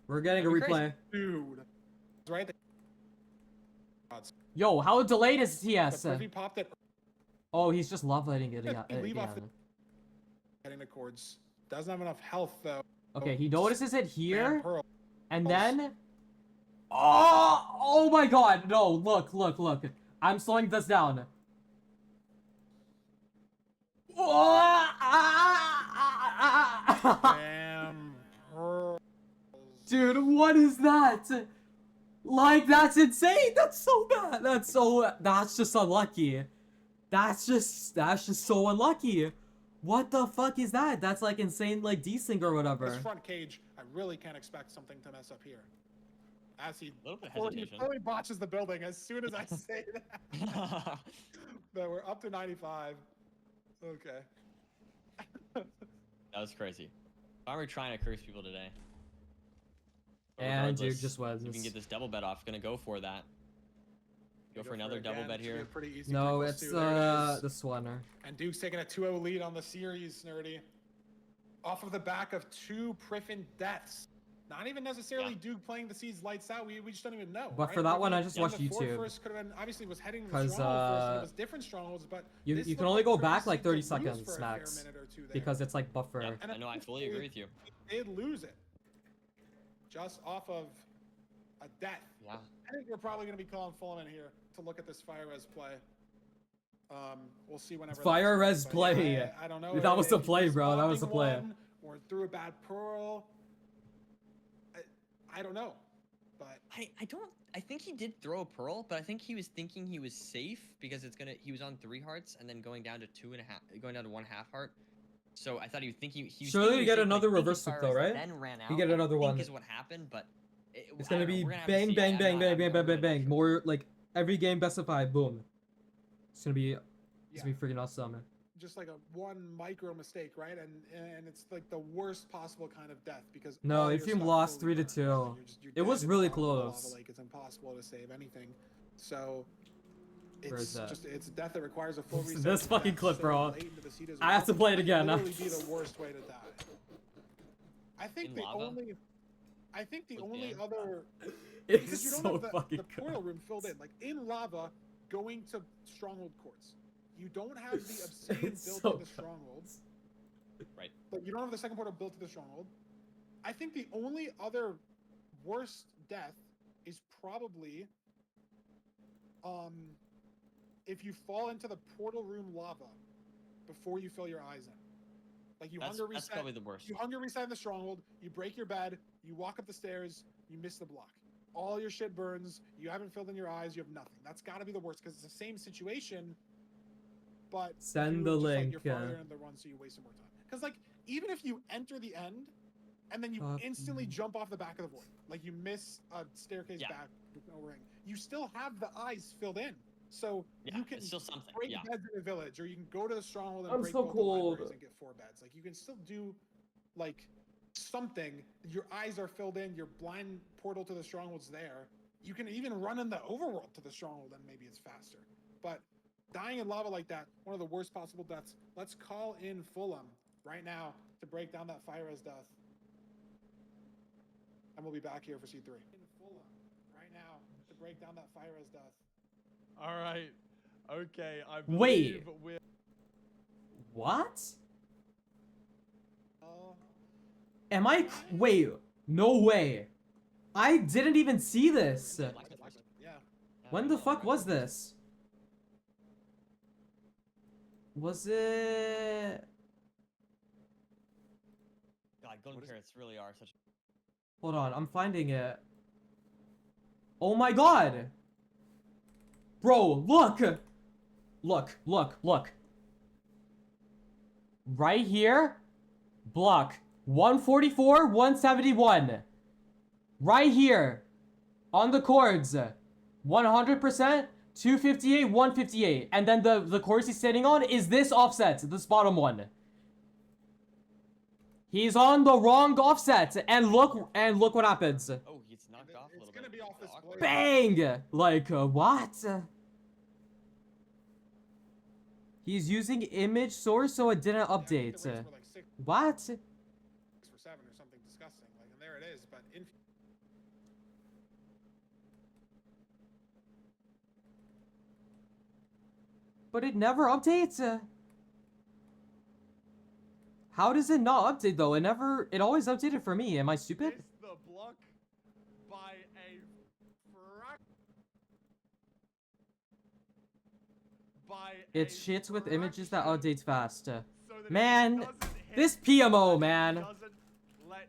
We're getting a That'd be replay. Dude. It's right there. Yo, how delayed is The TS? Privy popped it. Oh, he's just love lighting it Yeah, again. leave off the- Getting the cords. Doesn't have enough health though. Okay, he notices it Man, here, Pearl. and Pearls. then... Oh my god, no, look, look, look. I'm slowing this down. Damn. Pearls. Dude, what is that? Like, that's insane. That's so bad. That's just unlucky. That's just so unlucky. What the fuck is that? That's like insane, like desync or This whatever. front cage, I really can't expect something to mess up here. As he Little bit of fully, hesitation. fully botches the building as soon as I say that. But we're up to 95. Okay. That was crazy. Why are we trying to curse people today? But And dude regardless, just was. if you can get this double bet off, gonna go for that. Go for another it double again. bet Should be here. a pretty easy No, 3+2. it's There it is. this one. And Duke's taking a 2-0 lead on the series, Nerdy. Off of the back of 2 Priffin deaths. Not even necessarily Duke playing the seeds lights out. We just don't even know. But right? for that Priffin one, I just in watched the fort YouTube. First could have been obviously was heading to the 'Cause, stronghold first, and it was different strongholds, but You this can looked only like go Priffin back like seemed to 30 lose seconds for a fair max. minute or two there. Because it's like buffer. Yep, And I know, I fully agree with you. They did lose it. Just off of a death. Yeah. I think we're probably going to be calling Fulham in here to look at this Fire Res play. We'll see whenever. Fire that's Res but play. yeah, I don't know. That was the if play, he's bro. That was the popping play. one Or through a bad pearl. I don't know, but I think he did throw a pearl, but I think he was thinking he was safe because he was on 3 hearts and then going down to 2.5, going down to 1/2 heart. So I thought he was thinking he was. Surely thinking you he get was safe, but I another think his reverse sweep fire though, res right? Then ran out. You get another I think one. is what happened, but It's I gonna don't know, be we're gonna have to bang, see. bang, I'm bang, not- bang, I'm bang, not bang, bang, really bang. sure. More like every game best of 5. Boom. It's gonna be freaking awesome. just like a one micro mistake, right? And it's like the worst possible kind of death because No, all if your you stuff lost fully 3 to burns. 2. You're you're It was dead in really the bottom of the lava close. lake. It's impossible to save anything. So Where is it's that? just it's a death that requires a full This- reset. this to fucking death clip, so bro. late into the seed as I have to well. play it again. Might literally be the worst way to die. I think In the lava? only With only Dan? other It's because you don't so have the fucking portal good. room filled in. Like in lava, going to stronghold courts. You don't have the obsidian It's built so to the good. stronghold. Right. But you don't have the second portal built to the stronghold. I think the only other worst death is probably if you fall into the portal room lava before you fill your eyes in. Like you That's hunger reset. probably the worst. You hunger reset in the stronghold, you break your bed, you walk up the stairs, you miss the block. All your shit burns, you haven't filled in your eyes, you have nothing. That's gotta be the worst, because it's the same situation, but Send you the just, link, Like, you're farther in the run, so you waste some more time. Because like, even if you enter the end, and then you instantly jump off the back of the void, like you miss a staircase back with no ring, you still have the eyes filled in. So Yeah, you can it's still something. break Yeah. beds in a village, or you can go to the stronghold and I'm break so both cold. the libraries and get 4 beds. Like you can still do like something. Your eyes are filled in, your blind portal to the stronghold's there. You can even run in the overworld to the stronghold and maybe it's faster. But dying in lava like that, one of the worst possible deaths. Let's call in Fulham right now to break down that fire as death. And we'll be back here for C3. In Fulham right now to break down that fire as death. All right. Okay. I Wait. believe we're. What? Oh. Am I? Wait. No way. I didn't even see this. Yeah. When the fuck was this? Was it? God, golden carrots really are such. Hold on, I'm finding it. Oh my god! Bro, look! Look, look, look. Right here, block 144, 171. right here on the chords, 100%, 258, 158, and then the chords he's sitting on is this offset, this bottom one. He's on the wrong offset, and look what happens. Oh, he gets knocked off a It's little gonna bit. be off this Awkward. blade. Bang! Like, what? He's using image source, so it didn't Yeah, I think the update. rates were like 6 What? for 7 or something disgusting. Like, and there it is. But But it never updates. How does it not update though? It always updated for me. Am I stupid? Missed the block by a It's shit with images that fraction, updates fast. so that it Man, doesn't hit this PMO, and man. doesn't let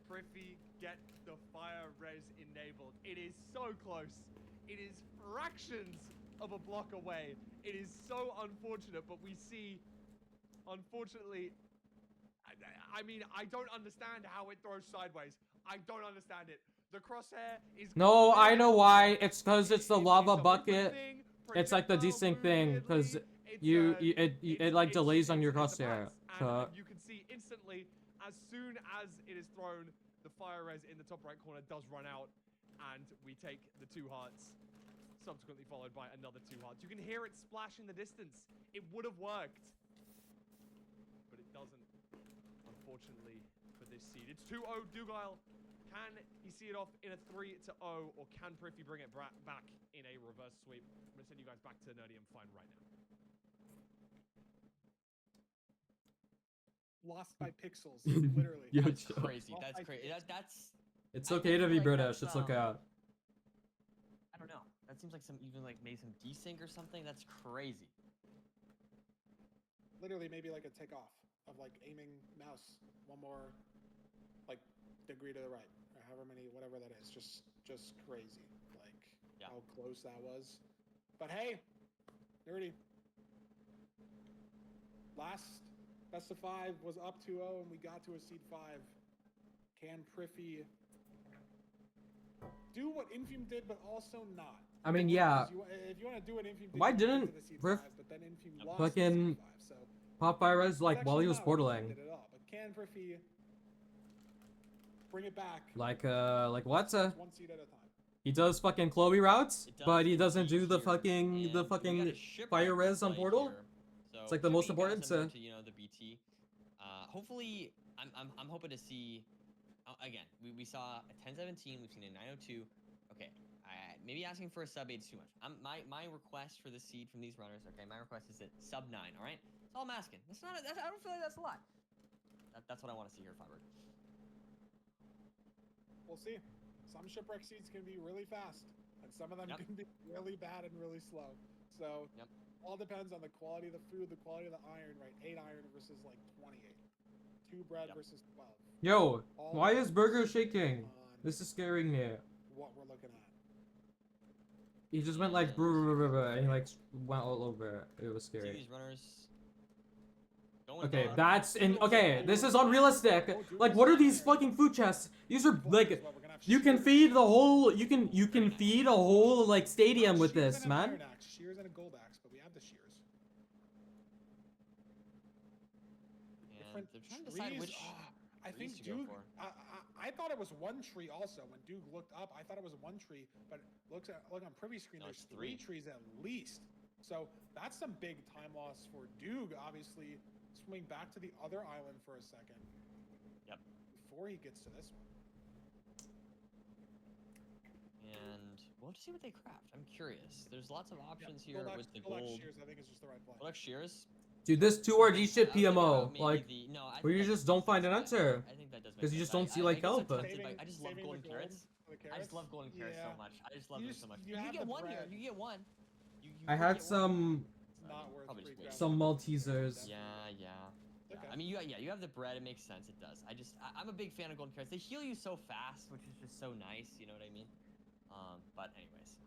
Priffy get the fire res enabled. It is so close. It is fractions of a block away. It is so unfortunate, but we see, unfortunately, I mean, I don't understand how it throws sideways. I don't understand it. The crosshair is No, I clear. know why. It's because it's the It's lava a liquid bucket. thing, It's like the projectile desync move thing, weirdly. because It's, it like delays on your crosshair. it's the you can see instantly, as soon as it is thrown, the fire res in the top right corner does run out, and we take the 2 hearts, subsequently followed by another 2 hearts. You can hear it splash in the distance. It would have worked, but it doesn't, unfortunately, for this seed. It's 2-0 Dougal. Can he see it off in a 3-0, or can Priffy bring it back in a reverse sweep? I'm going to send you guys back to Nerdy and Fine right now. lost by pixels, literally. Yeah, That's chill. crazy. That's crazy. That's. It's I okay to feel be like British. that's, It's okay. I don't know. That seems like maybe some desync or something. That's crazy. Literally, maybe like a takeoff of like aiming mouse one more like degree to the right, or however many, whatever that is. Just crazy, like Yeah. how close that was. But hey, Nerdy. Last best of 5 was up 2-0, and we got to a seed 5. Can Priffy do what Infume did, but also not? I mean, yeah. If you want to do what Infume did, Why you can didn't get to the seed Priff 5, but then Infume lost fucking the seed 5, so pop fire res it's like while he actually was not what Infume portaling? did at all. But can Priffy bring it back? Like what? One seed at a time. He does fucking Chloe routes, It does but he indeed doesn't do the here, fucking and we got fucking a shipwreck fire to res on play portal. here. So It's like the could most be kinda important, similar so- to, you know, the BT. Hopefully, I'm hoping to see. Again, we saw a 10-17. We've seen a 9-02. Okay, maybe asking for a sub 8 is too much. My request for the seed from these runners. Okay, my request is at sub 9. All right, that's all I'm asking. That's not. I don't feel like that's a lot. That's what I want to see here, Fiber. We'll see. Some shipwreck seeds can be really fast, and some of them Yep. can be really bad and really slow. So Yep. all depends on the quality of the food, the quality of the iron, right? 8 iron versus like 28. 2 bread Yep. versus 12. Yo, All why is depends Burger shaking? on This is scaring me. what we're looking at. He just went like and he like went all over. It was See scary. these runners. Going Okay, down. that's in. Okay, this is unrealistic. Like, what are these fucking food chests? These are Well, like, guess what? We're gonna have you can shears. feed the whole. You can feed a whole like stadium with Shears this, and an man. iron axe, shears and a gold axe, but we have the shears. And they're trying to decide trees. which. I trees think to go Duke. for. I thought it was one tree also. When Duke looked up, I thought it was one tree, but look on privy screen. No, There's it's 3 3. trees at least. So that's some big time loss for Duke. Obviously, swimming back to the other island for a second. Yep. Before he gets to this one. And we'll have to see what they craft. I'm curious. There's lots of options Yeah, here gold with axe- the gold axe gold. shears, I think is just the right play. Gold shears. Dude, this 2RD shit I was thinking PMO, about maybe like, no, I where think you that just don't makes find an sense. answer. I think that does make 'Cause you sense. just don't see, like, I get so help. tempted by- I just love Saving golden the carrots. gold for the I just love carrots? golden carrots so Yeah. much. I just love You them just- so much. you You have get the one here. bread. You get one. You I would had get one. some It's not worth Probably just 3 wait. grams. some Maltesers. Yeah. Okay. I mean, you have the bread. It makes sense. It does. I'm a big fan of golden carrots. They heal you so fast, which is just so nice. You know what I mean? But anyways,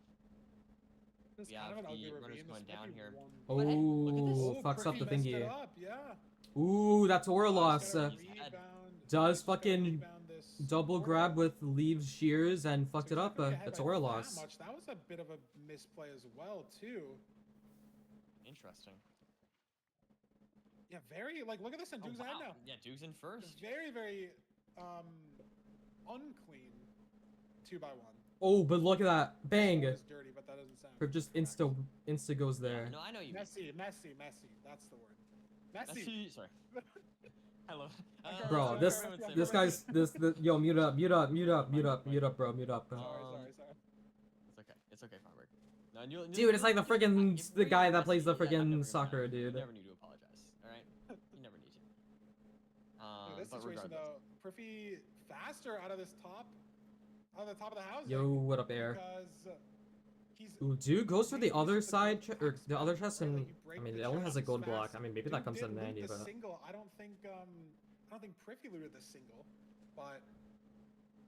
It's we kind have of an ugly the runners ravine. going This might down be here. one- But hey, look at this. Oh, fucks up the Priffy messed it thingy. up, yeah. Ooh, that's aura He's loss. gotta He's had- rebound- Does he's gotta fucking rebound this. this. double order. grab with leaves shears and fucked So it he's not up. gonna be ahead It's by aura that loss. much. That was a bit of a misplay as well, too. Interesting. Yeah, very like look at this in Duke's head now. Yeah, Duke's in first. Very, very unclean 2x1. Oh, but look at that. Bang! It's dirty, but that doesn't sound Prip just correct. insta goes there. Yeah, no, I know you. mean. Messy. That's the word. Messy. Messi. Sorry. Hello. Bro, sorry, this sorry, sorry, this sorry. guy's yo mute up, bro, mute up. Sorry. It's okay, Farmer. No, and Dude, it's like the friggin' if the we guy that messy, plays the yeah, I'm never friggin' gonna soccer, apologize. dude. You never need to apologize. All right. You never need to. Look at this But situation regardless. though, Priffy faster out of the top of the house. Yo, what up, air? Because he's Ooh, dude goes for the making use other of side, gold or blocks the back, other right? chest, Like, and you I break mean, the it only has a chests gold fast. block. I mean, maybe that Duke comes did in loot handy, the but single. I don't think Priffy looted the single, but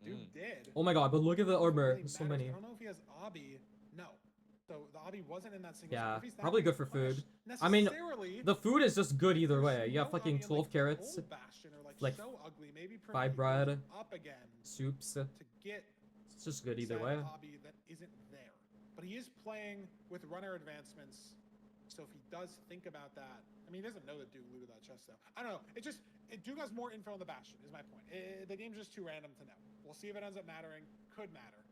Duke did. oh my god, but look at the So it armor. really So matters. many. I don't know if he has obby. No. So the obby wasn't in that single. so Yeah, Priffy's not probably gonna good for get punished food. I mean, necessarily. the food is just good either way. There's You have no fucking obby in, 12 like, carrots, Gold Bastion or, like, so ugly. Maybe Priffy 5 goes bread, up again soups. to get It's just good either said way. obby that isn't there. But he is playing with runner advancements, so if he does think about that, I mean, he doesn't know that Duke looted that chest though. I don't know. Duke has more info on the Bastion, is my point. The game's just too random to know. We'll see if it ends up mattering. Could matter.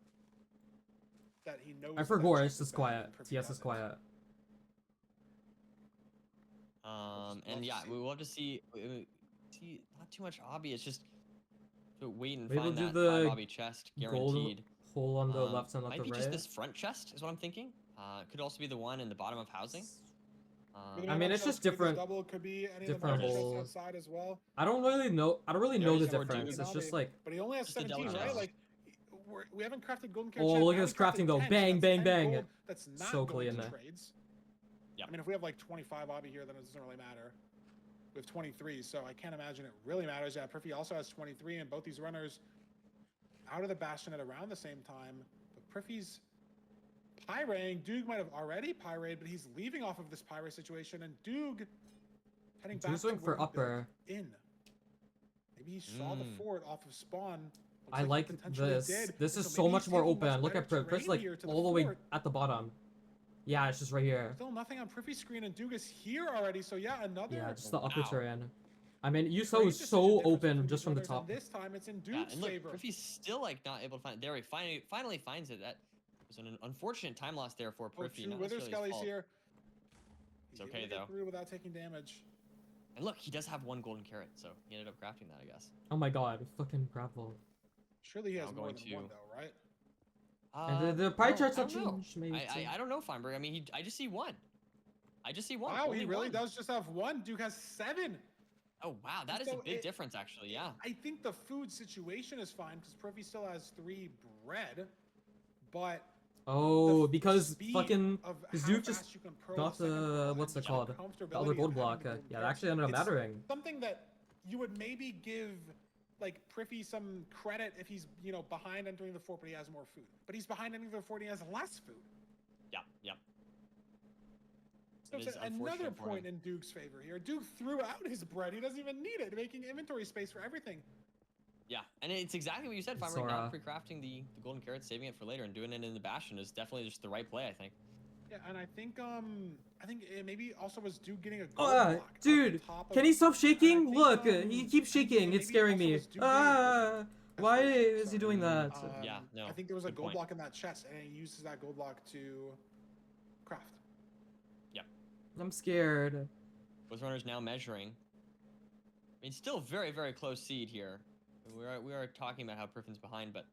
That he knows. I that forgot, chest it's is just bad quiet. and Priffy TS is doesn't. quiet. love And to yeah, see. we will have to see. See, not too much obby. It's just to wait and Maybe we'll find do that the 5 obby chest Gold guaranteed. hole on the left and not Might the be right. just this front chest is what I'm thinking. Could also be the one in the bottom of housing. Really I not mean, much it's else just could be this different- Double could be any different of the chests holes. outside as well. I don't really know. I don't really know the There's more difference. Duke. It's just like, But he only has Just the 17, double right? chest. Like, we haven't crafted golden carrot oh, yet. look Now at this we crafted crafting though. 10, so Bang, that's bang, 10 bang. gold that's not So going clean. to trades. Yep. I mean, if we have like 25 obby here, then it doesn't really matter. We have 23, so I can't imagine it really matters. Yeah, Priffy also has 23, and both these runners out of the Bastion at around the same time. But Priffy's pyrating. Duke might have already pyrayed, but he's leaving off of this pyray situation, and Duke heading back Duke's to going for where he built upper. in. Maybe he saw the fort off of spawn. Looks I he like potentially this. did, This and is so so maybe much he's more taking much open. Look better at Prip. Prip's terrain like here to the all the way fort. at the bottom. Yeah, it's just right here. Still nothing on Priffy's screen, and Duke is here already. So yeah, another. Yeah, just the upper Wow. terrain. I mean, you saw trade it was decision so difference open between just these from the runners, and top. this time it's in Yeah, Duke's and look, favor. Priffy's still like not able to find it. There, he finally finds it. That was an unfortunate time loss there for Oh, Priffy. two Not Wither necessarily his Skellies fault. here. It's He's okay, able to get though. through without taking damage. And look, he does have 1 golden carrot, so he ended up crafting that, I guess. Oh my god, fucking gravel. Surely he has Now more going than to- one though, right? And the pie I don't- charts I will don't know. change, maybe. too. I don't know, Feinberg. I mean, I just see 1. I just see 1. Wow, Only he really 1. does just have one. Duke has 7. Oh wow, that is So a big it- difference, actually. Yeah. I think the food situation is fine because Priffy still has 3 bread, but Oh, the because speed fucking of because how Duke just fast you can pearl got a second the pearl what's and it called? the The other comfortability gold of having block. the golden Yeah, it carrots, actually ended up it's mattering. something that you would maybe give like Priffy some credit if he's behind entering the fort, but he has more food. But he's behind entering the fort, and he has less food. Yeah. Yeah. So It it's is another unfortunate for point him. in Duke's favor here. Duke threw out his bread. He doesn't even need it, making inventory space for everything. Yeah, and it's exactly what you said, Feinberg. Sora. Not pre-crafting the golden carrot, saving it for later, and doing it in the Bastion is definitely just the right play, I think. Yeah, and I think it maybe also was Duke getting a gold Oh, block at the dude, top can of- he stop and I shaking? think, Look, he I keeps think shaking. maybe It's scaring also me. was Duke getting a gold Why block. is he doing that? Yeah, no, I think there was a good gold point. block in that chest, and he uses that gold block to craft. I'm scared. Both runners now measuring. I mean, still very, very close seed here. We are talking about how Griffin's behind, but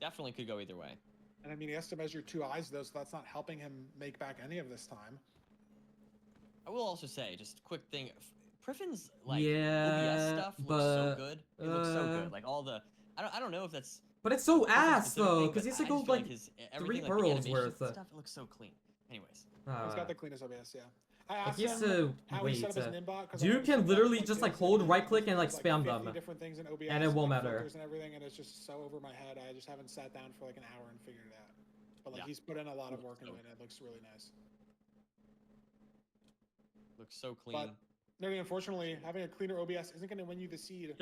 definitely could go either way. And I mean, he has to measure 2 eyes though, so that's not helping him make back any of this time. I will also say, just quick thing, Griffin's like Yeah, OBS stuff looks so but, good. It looks so good. Like all the, I don't know if that's But it's so Griffin's ass specific though, thing, because but he's I like just gold feel like his, 3 everything, like, the pearls animation worth. stuff. It looks so clean. Anyways. He's got the cleanest OBS, yeah. I asked he has him to how he wait. set up his Nimbot, 'cause I Dude noticed can that, literally like, just there like was hold like, right click and like like spam 50 them. different things in OBS, and it won't like, matter. filters and everything, and it's just so over my head. I just haven't sat down for like an hour and figured it out. But like Yeah. he's put in a lot of Looks work into so- it, and it looks really nice. Looks so clean. Nerdy, unfortunately, having a cleaner OBS isn't going to win you the seed. It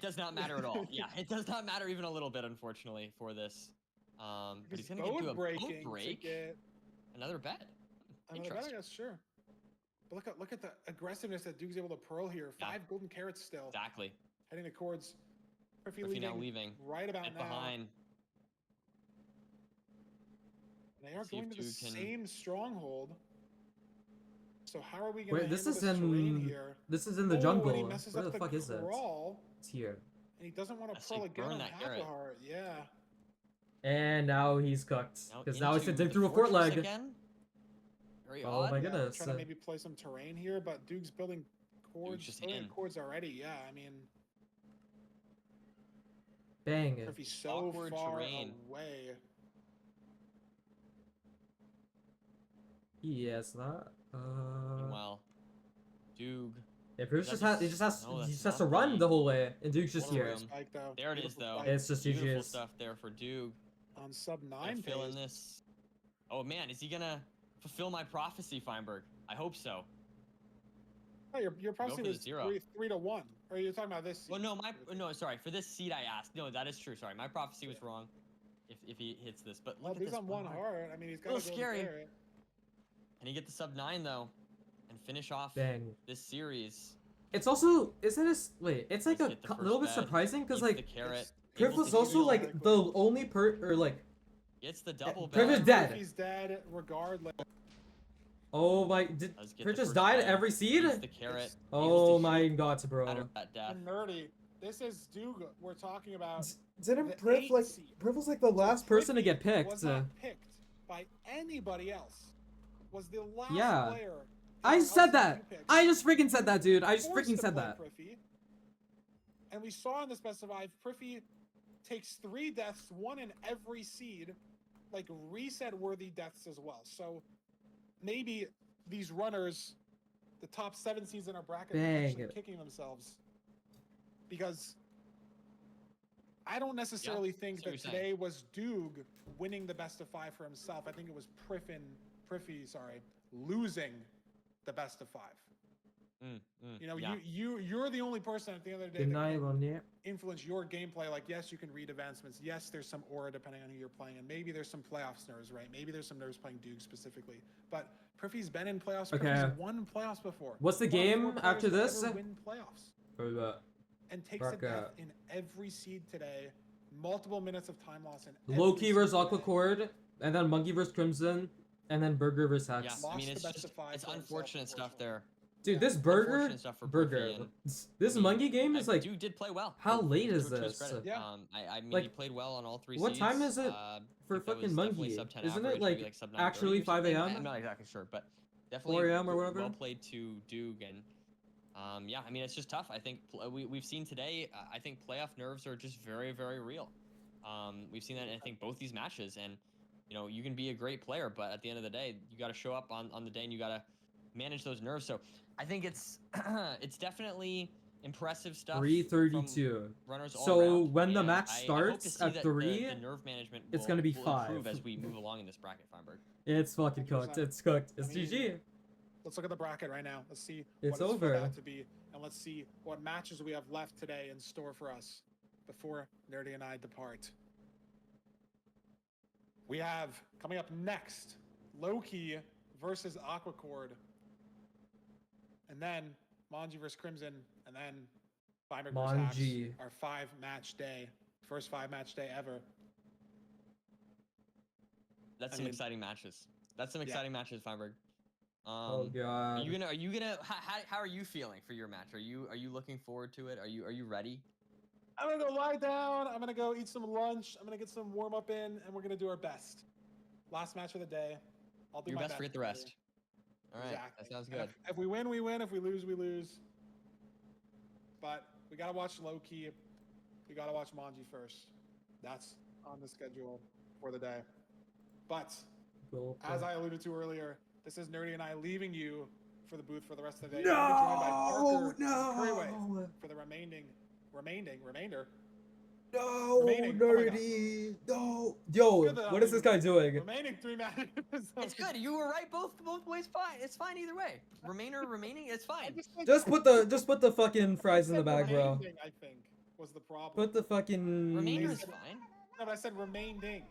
does not matter at all. Yeah, it does not matter even a little bit, unfortunately, for this. But he's gonna do a boat break. To get Another bet. another bet, I guess, sure. But look at the aggressiveness that Duke's able to pearl here. Yeah. 5 golden carrots still. Exactly. Heading to Cords. Griffey now leaving. Right about Get now. behind. They are See if going to the Duke can- same stronghold. So how are we going to Wait, handle this is terrain in here? this is in the Oh, jungle. and he Where messes the up fuck is it? crawl, It's here. and he doesn't want to That's like pearl again burn on that half carrot. a heart. Yeah. And now he's cooked. Because now he's into to dig the through a fort fortress leg. Again. Very Oh odd. my Yeah, goodness. trying to maybe play some terrain here, but Duke's building cords, just building in. cords already. Yeah, I mean, Bang. if he's so Awkward far terrain. away. Yes, not. Meanwhile, Duke. If Bruce that just has, he just- just has, no, he that's just has to not run the- the whole way, and Duke's just What a here. room. Spike, though. There it is, Beautiful though. spike. It's just Beautiful GG's. stuff there for Duke. On sub Gonna 9 fill in pace. this. Oh man, is he gonna fulfill my prophecy, Feinberg? I hope so. Oh, your prophecy for the was 0. 3 to 1. Or you're talking about this? Well, seed? no, sorry. For this seed, I asked. No, that is true. Sorry, my prophecy was wrong. If he hits this, but Well, look at Duke's this on 1 heart. heart. I mean, he's got Little to scary. Carrot. Can he get the sub 9 though, and finish off Bang. this series? It's also, isn't it? Wait, it's like Let's a get the little bit first bed, surprising because eats like the carrot. Griff able was to also heal, like the only gets the double Griff is bed. dead. He's dead regardless. Oh my, did Does get Griff the just first died bed, every seed? eats the carrot. Oh able to my shoot god, out bro. of that death. And Nerdy, this is Duke we're talking about. Didn't the Priv 8 like seed. Priv was like the last So person to Priffy get picked? Was not picked by anybody else. Was the last Yeah. player. I anyone said else that. you picked. I just freaking said that, dude. I just Forced freaking to said play that. Priffy. And we saw in the best of 5, Priffy takes 3 deaths, 1 in every seed, like reset-worthy deaths as well. So maybe these runners, the top 7 seeds in our bracket, are actually Bang. kicking themselves. Because I don't necessarily think what that you're today was Doog winning the best of 5 for himself. I think it was Priffy, losing the best of 5. You know, yeah. you're the only person at the end of the day Good that night, can Lonnie. influence your gameplay. Like, yes, you can read advancements. Yes, there's some aura depending on who you're playing, and maybe there's some playoffs nerves, right? Maybe there's some nerves playing Duke specifically. But Priffy's been in playoffs. Okay. Priffy's won playoffs before. What's the One of 4 game players after to this? ever win playoffs Or the and takes a Barca. death in every seed today. Multiple minutes of time loss in Loki every versus seed Aqua today. Cord, and then Monkey versus Crimson, and then Burger versus Yeah, Hex. I mean, Lost it's the best just of 5 it's for himself, unfortunate stuff unfortunately. there. Dude, this Unfortunate stuff for Burger. this Monkey game is like, Dude did play well. how late is to his this? credit. Yeah. I mean, he Like, played well on all 3 what seeds. time is it I for think that was fucking definitely Monkey? sub 10 Isn't it average, like maybe like sub 9:30 actually or something. 5 a.m.? I'm not exactly sure, but definitely 4 a.m. or whatever? well played to Duke, and yeah, I mean, it's just tough. I think we've seen today. I think playoff nerves are just very, very real. We've seen that in, I think, both these matches, and you know, you can be a great player, but at the end of the day, you got to show up on the day, and you got to manage those nerves. So I think it's it's definitely impressive stuff. 3:32. Runners all So around, when the and match I hope to starts see at that 3, the nerve management it's will- gonna be will 5. improve as we move along in this bracket, Feinberg. It's fucking cooked. 100%. It's cooked. It's I mean, GG. Let's look at the bracket right now. Let's see It's what over. it's out to be, and let's see what matches we have left today in store for us before Nerdy and I depart. We have coming up next Loki versus Aquacord, and then Manji versus Crimson, and then Feinberg versus Hax, Manji. our 5-match day, first 5-match day ever. That's I some mean- exciting matches. That's some Yeah. exciting matches, Feinberg. Oh Are god. you gonna how are you feeling for your match? Are you looking forward to it? Are you ready? I'm gonna go lie down. I'm gonna go eat some lunch. I'm gonna get some warm up in, and we're gonna do our best. Last match of the day. I'll do Your my best, forget the Nerdy. rest. All right, Exactly. that sounds And good. If we win, we win. If we lose, we lose. But we gotta watch Loki. We gotta watch Manji first. That's on the schedule for the day. But Go as for- I alluded to earlier, this is Nerdy and I leaving you for the booth for the rest of the day. You're gonna be joined by Parker and Curryway no. for the remainder No, Remaining- oh my God. nerdy. No. Yo, Look at that what is this guy doing? Remaining 3 matches. It's good. You were right both ways. Fine. It's fine either way. Remaining. It's I fine. Just put the fucking fries in the bag, bro. Remaining, I think, was the problem. Put the fucking. Remainder They is said- fine. No, but I said remaining.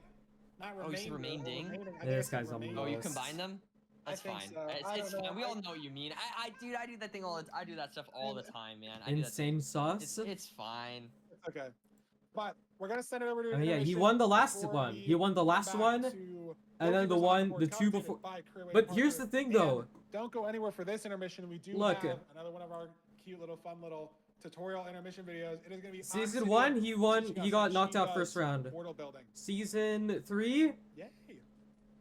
Not Oh, you said remainder, remaining? I think This I said guy's on remaining. Oh, you Yes. combine them? I That's think fine. so. It's, I it's don't know. fine. We all know what you mean. Dude, I do that thing I do that stuff all the time, man. I do that Insane sauce. It's fine. It's okay. But we're gonna send it over to. Oh, yeah, he intermission won the last before one. we He won the come last back one, to and then the Goalkeepers one, on board, the two commentated before. by Careerway But here's Parker. the thing, And though. don't go anywhere for this intermission. We do Look. have another one of our cute little fun little tutorial intermission videos. It is gonna be Season Oxidia 1, he won. teaching He us got how knocked she out does first round. portal building. Season 3, Yay!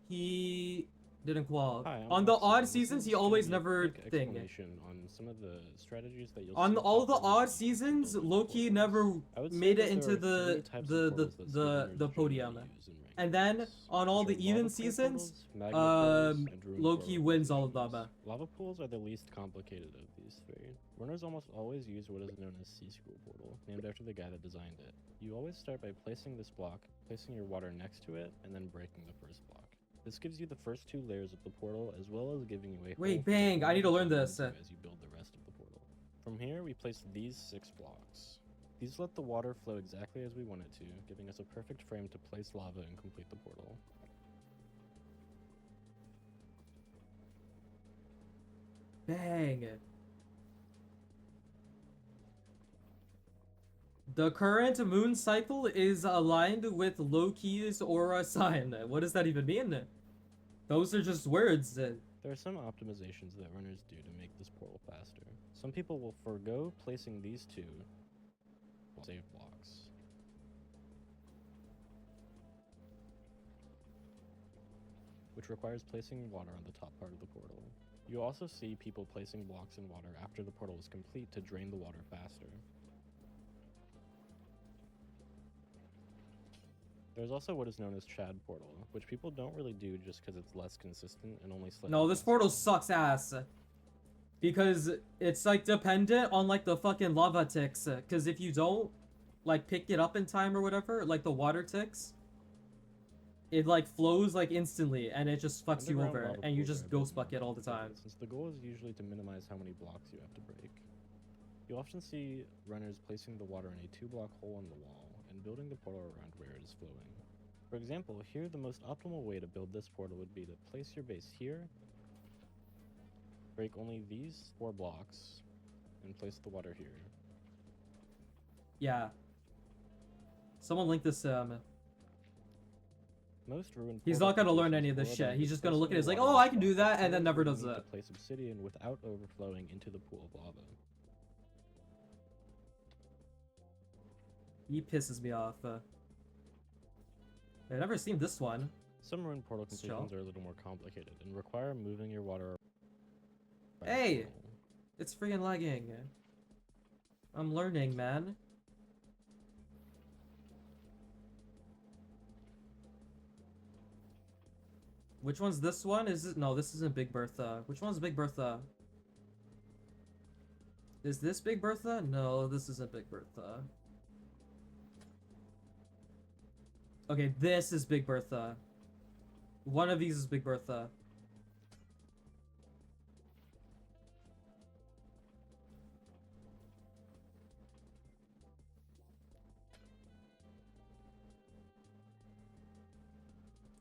he didn't qualify. Hi, I'm On the Oxy, odd and this seasons, is he gonna always be a never quick thing. explanation on some of the strategies that you'll On see all the pop up odd in seasons, building Loki portals. never I would say made that it into there are the three types of portals that speedrunners the podium. generally use in ranked And then games, on all which the are even lava pool seasons, portals, magma portals, and ruined Loki portal wins all of them. locations. Lava pools are the least complicated of these three. Runners almost always use what is known as C-Screw portal, named after the guy that designed it. You always start by placing this block, placing your water next to it, and then breaking the first block. This gives you the first two layers of the portal, as well as giving you a hole Wait, for the bang, I water need to learn flow this. into as you build the rest of the portal. From here, we place these 6 blocks. These let the water flow exactly as we want it to, giving us a perfect frame to place lava and complete the portal. Bang. The current moon cycle is aligned with Loki's aura sign. What does that even mean? Those are just words. There are some optimizations that runners do to make this portal faster. Some people will forego placing these 2 save blocks. Which requires placing water on the top part of the portal. You also see people placing blocks in water after the portal is complete to drain the water faster. There's also what is known as Chad portal, which people don't really do just because it's less consistent and only slightly No, this faster. portal sucks ass. Because it's like dependent on like the fucking lava ticks. Because if you don't like pick it up in time or whatever, like the water ticks, it like flows like instantly and it just fucks you Underground over lava and you pools are just a bit ghost more bucket all the time. complicated, since the goal is usually to minimize how many blocks you have to break. You often see runners placing the water in a 2-block hole in the wall and building the portal around where it is flowing. For example, here the most optimal way to build this portal would be to place your base here, break only these 4 blocks, and place the water here. Yeah. Someone link this Most ruined He's portal not gonna learn completions any of this boil shit. down He's to just gonna look at it, placing he's like, the oh, water I can do that, and then where never you does need it. to place obsidian without overflowing into the pool of lava. He pisses me off. I've never seen this one. Some ruined portal Let's chill. completions are a little more complicated and require moving your water around. Hey! It's freaking lagging. I'm learning, man. Which one's this one? Is it? No, this isn't Big Bertha. Which one's Big Bertha? Is this Big Bertha? No, this isn't Big Bertha. Okay, this is Big Bertha. One of these is Big Bertha.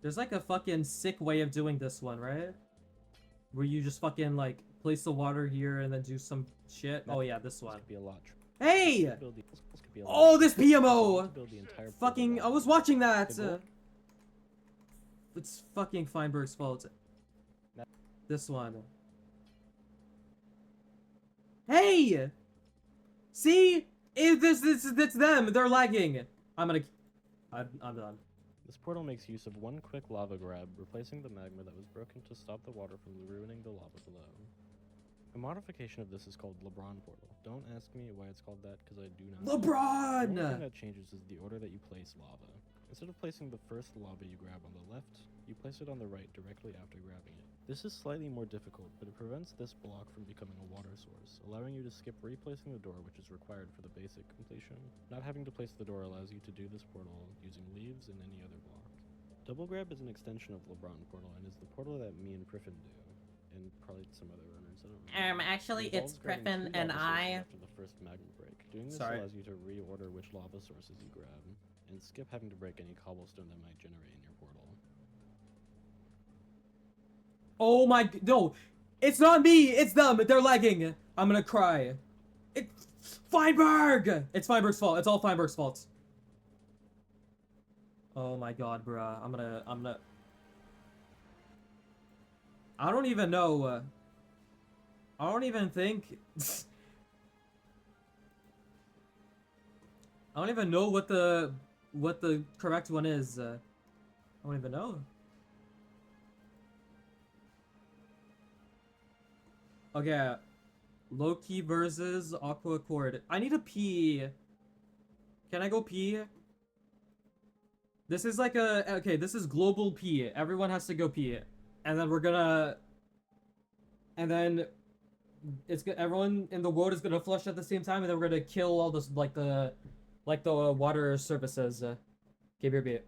There's like a fucking sick way of doing this one, right? Where you just fucking like place the water here and then do some shit. Oh yeah, this This one. could be a lot. Hey! This could be a lot Oh, this trickier. PMO! To build the entire portal Fucking, I out. was watching that. The goal- It's fucking Feinberg's fault. This one. Hey! See? It's them. They're lagging. I'm done. This portal makes use of one quick lava grab, replacing the magma that was broken to stop the water from ruining the lava below. A modification of this is called LeBron portal. Don't ask me why it's called that, because I do not know. The only thing LeBron! that changes is the order that you place lava. Instead of placing the first lobby you grab on the left, you place it on the right directly after grabbing it. This is slightly more difficult, but it prevents this block from becoming a water source, allowing you to skip replacing the door, which is required for the basic completion. Not having to place the door allows you to do this portal using leaves and any other block. Double grab is an extension of LeBron portal and is the portal that me and Priffin do, and probably some other runners. I don't know. Actually, It it's involves grabbing Priffin two and lava sources I. after the first magma break. Doing this Sorry. allows you to reorder which lava sources you grab, and skip having to break any cobblestone that might generate in your portal. Oh my, no, it's not me, it's them, they're lagging. I'm gonna cry. It's Feinberg! It's Feinberg's fault, it's all Feinberg's fault. Oh my god, bruh, I'm gonna... I don't even know, I don't even think... I don't even know what the correct one is. I don't even know. Okay, Loki versus Aqua Accord. I need to pee. Can I go pee? This is like a... Okay, this is global pee. Everyone has to go pee. And then we're gonna... And then... Everyone in the world is gonna flush at the same time, and then we're gonna kill all this, like the water surfaces. Okay, beer.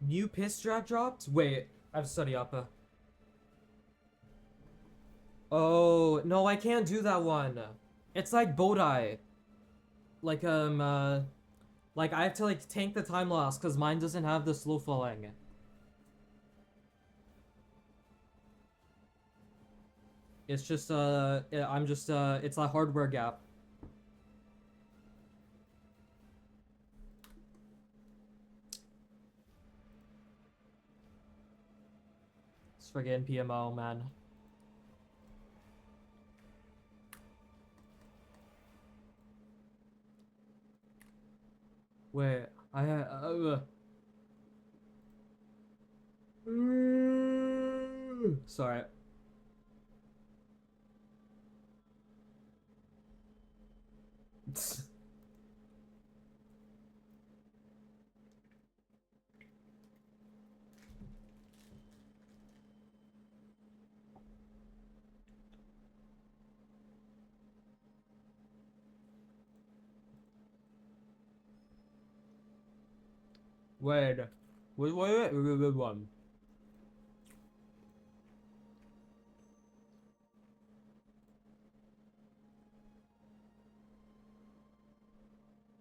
New piss strat dropped? Wait, I have to study up. Oh, no, I can't do that one. It's like Bodai. Like, like I have to like tank the time loss because mine doesn't have the slow falling. It's just, I'm just, it's a hardware gap. It's friggin' PMO, man. Wait, sorry. Wait. One.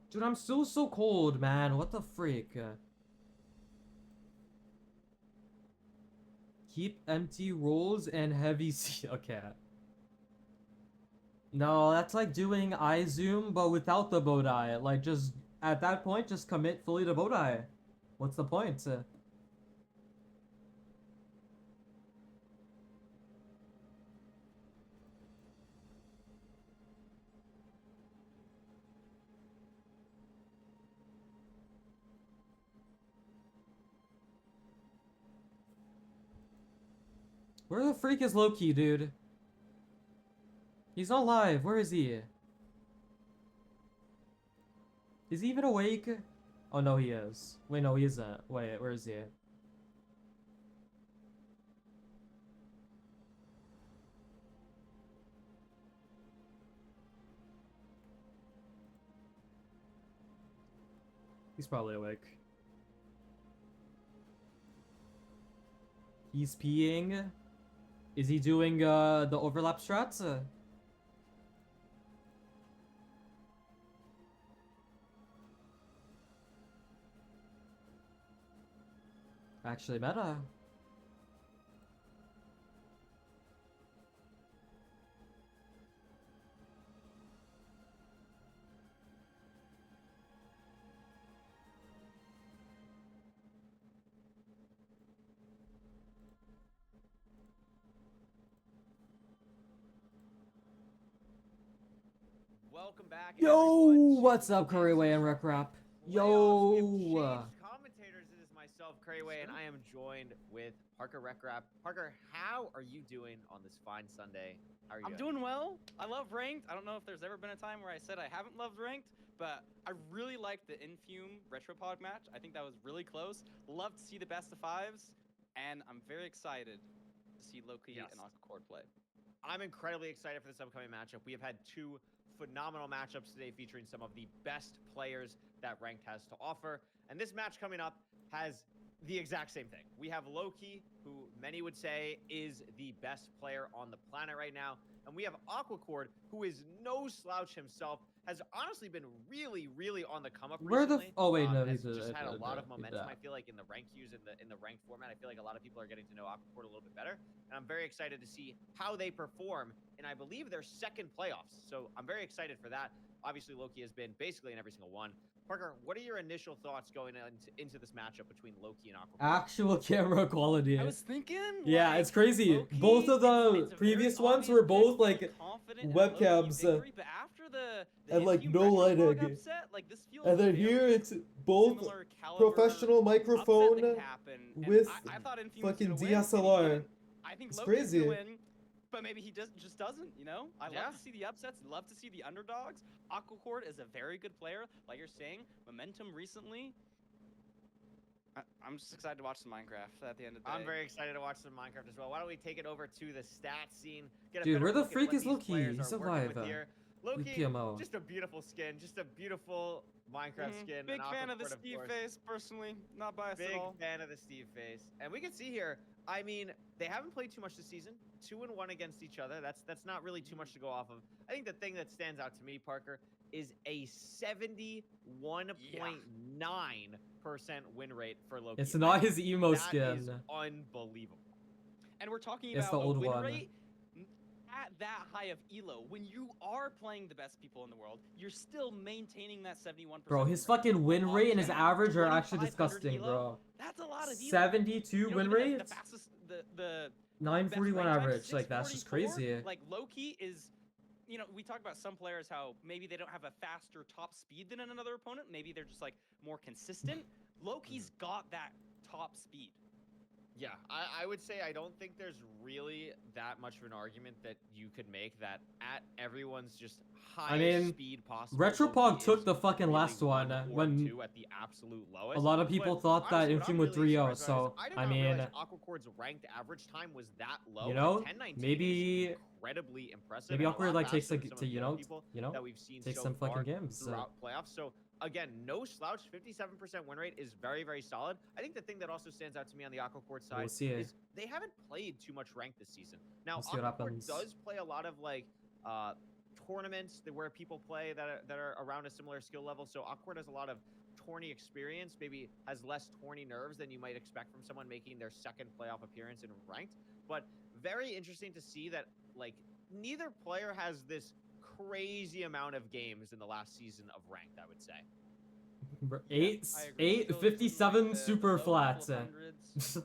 Dude, I'm still so cold, man. What the freak? Keep empty rolls and heavy okay. No, that's like doing eye zoom, but without the bow tie. Like, just, at that point, just commit fully to bow tie. What's the point? Where the freak is Loki, dude? He's not live. Where is he? Is he even awake? Oh no, he is. Wait, no, he isn't. Wait, where is he? He's probably awake. He's peeing. Is he doing the overlap strats? Actually meta. Welcome back. Yo, everyone, to what's up, the Curryway and MCSR Rec Rap? playoffs. We Yo. have changed commentators. It is myself, Curryway, and I am joined with Parker Rec Rap. Parker, how are you doing on this fine Sunday? How are you I'm doing well. I love ranked. I don't know if there's ever been a time where I said I haven't loved ranked, but I really liked the Infume Retropod match. I think that was really close. Love to see the best of fives, and I'm very excited to see Loki Yes. and Aquacord play. I'm incredibly excited for this upcoming matchup. We have had two phenomenal matchups today featuring some of the best players that Ranked has to offer. And this match coming up has the exact same thing. We have Loki, who many would say is the best player on the planet right now. And we have Aquacord, who is no slouch himself, has honestly been really on the come up Where the recently. oh wait, no, has he's just had a lot of momentum. I feel like in the rank queues, in the ranked format, I feel like a lot of people are getting to know Aquacord a little bit better, and I'm very excited to see how they perform in, I believe, their second playoffs. So I'm very excited for that. Obviously, Loki has been basically in every single one. Parker, what are your initial thoughts going into this matchup between Loki and Aquacord? actual camera quality. I was thinking, Yeah, like, it's crazy. Loki, Both of the it's a previous very ones were obvious both pick, like feeling confident in webcams, Loki victory, but after the and, like, Infume no Retropod lighting. upset, like, this feels and then very here it's both similar caliber professional upset microphone that can happen, and with I thought Infume was fucking gonna win, and he DSLR. didn't. I think It's Loki's crazy. gonna win, but maybe he just doesn't, you know? I Yeah. love to see the upsets, love to see the underdogs. Aquacord is a very good player, like you're saying. Momentum recently. I'm just excited to watch some Minecraft at the end of the day. I'm very excited to watch some Minecraft as well. Why don't we take it over to the stats scene? Get a Dude, better where the look at freak what is these Loki? players He's are working with alive. here. Loki, PMO. just a beautiful skin, just a beautiful Minecraft skin. Big and fan of the Aquacord, Steve course. face, personally. Not biased Big at all. fan of the Steve face. And we can see here, I mean, they haven't played too much this season. 2-1 against each other. That's not really too much to go off of. I think the thing that stands out to me, Parker, is a 71.9% win rate for Loki. It's not his emo That skin. is unbelievable. And we're talking It's about the a old win one. rate at that high of elo. When you are playing the best people in the world, you're still maintaining that 71%. Bro, his win rate. fucking win rate and his Obviously, average are actually 2500 disgusting, elo, bro. That's a lot of elo. 72 You know, win even rate? The fastest, the 941 best rank time, average. Like, that's just 644. crazy. Like, Loki is, you know, we talk about some players how maybe they don't have a faster top speed than another opponent. Maybe they're just, like, more consistent. Loki's got that top speed. Yeah, I would say I don't think there's really that much of an argument that you could make that at everyone's just highest mean, speed possible. Retropod Loki took is the fucking really last one or when two at the absolute lowest. a lot of people But thought that honestly, what Infume I'm would really 3-0, surprised about so, is I did I not mean, realize Aquacord's ranked average time was that low. you know, Like, 1019 maybe- is incredibly impressive. maybe and a Awkward, lot like, takes, faster like, than some to, of the you other know, people you know, that we've seen take so some fucking far games. throughout playoffs. So again, no slouch. 57% win rate is very solid. I think the thing that also stands out to me on the Aquacord side We'll see. is they haven't played too much rank this season. Now, We'll see what Aquacord happens. does play a lot of like tournaments where people play that are around a similar skill level. So Aquacord has a lot of tourney experience, maybe has less tourney nerves than you might expect from someone making their second playoff appearance in ranked. But very interesting to see that like neither player has this crazy amount of games in the last season of ranked, I would say. Eight, I agree. 8, Still 57 the super low flats. couple of hundreds. It's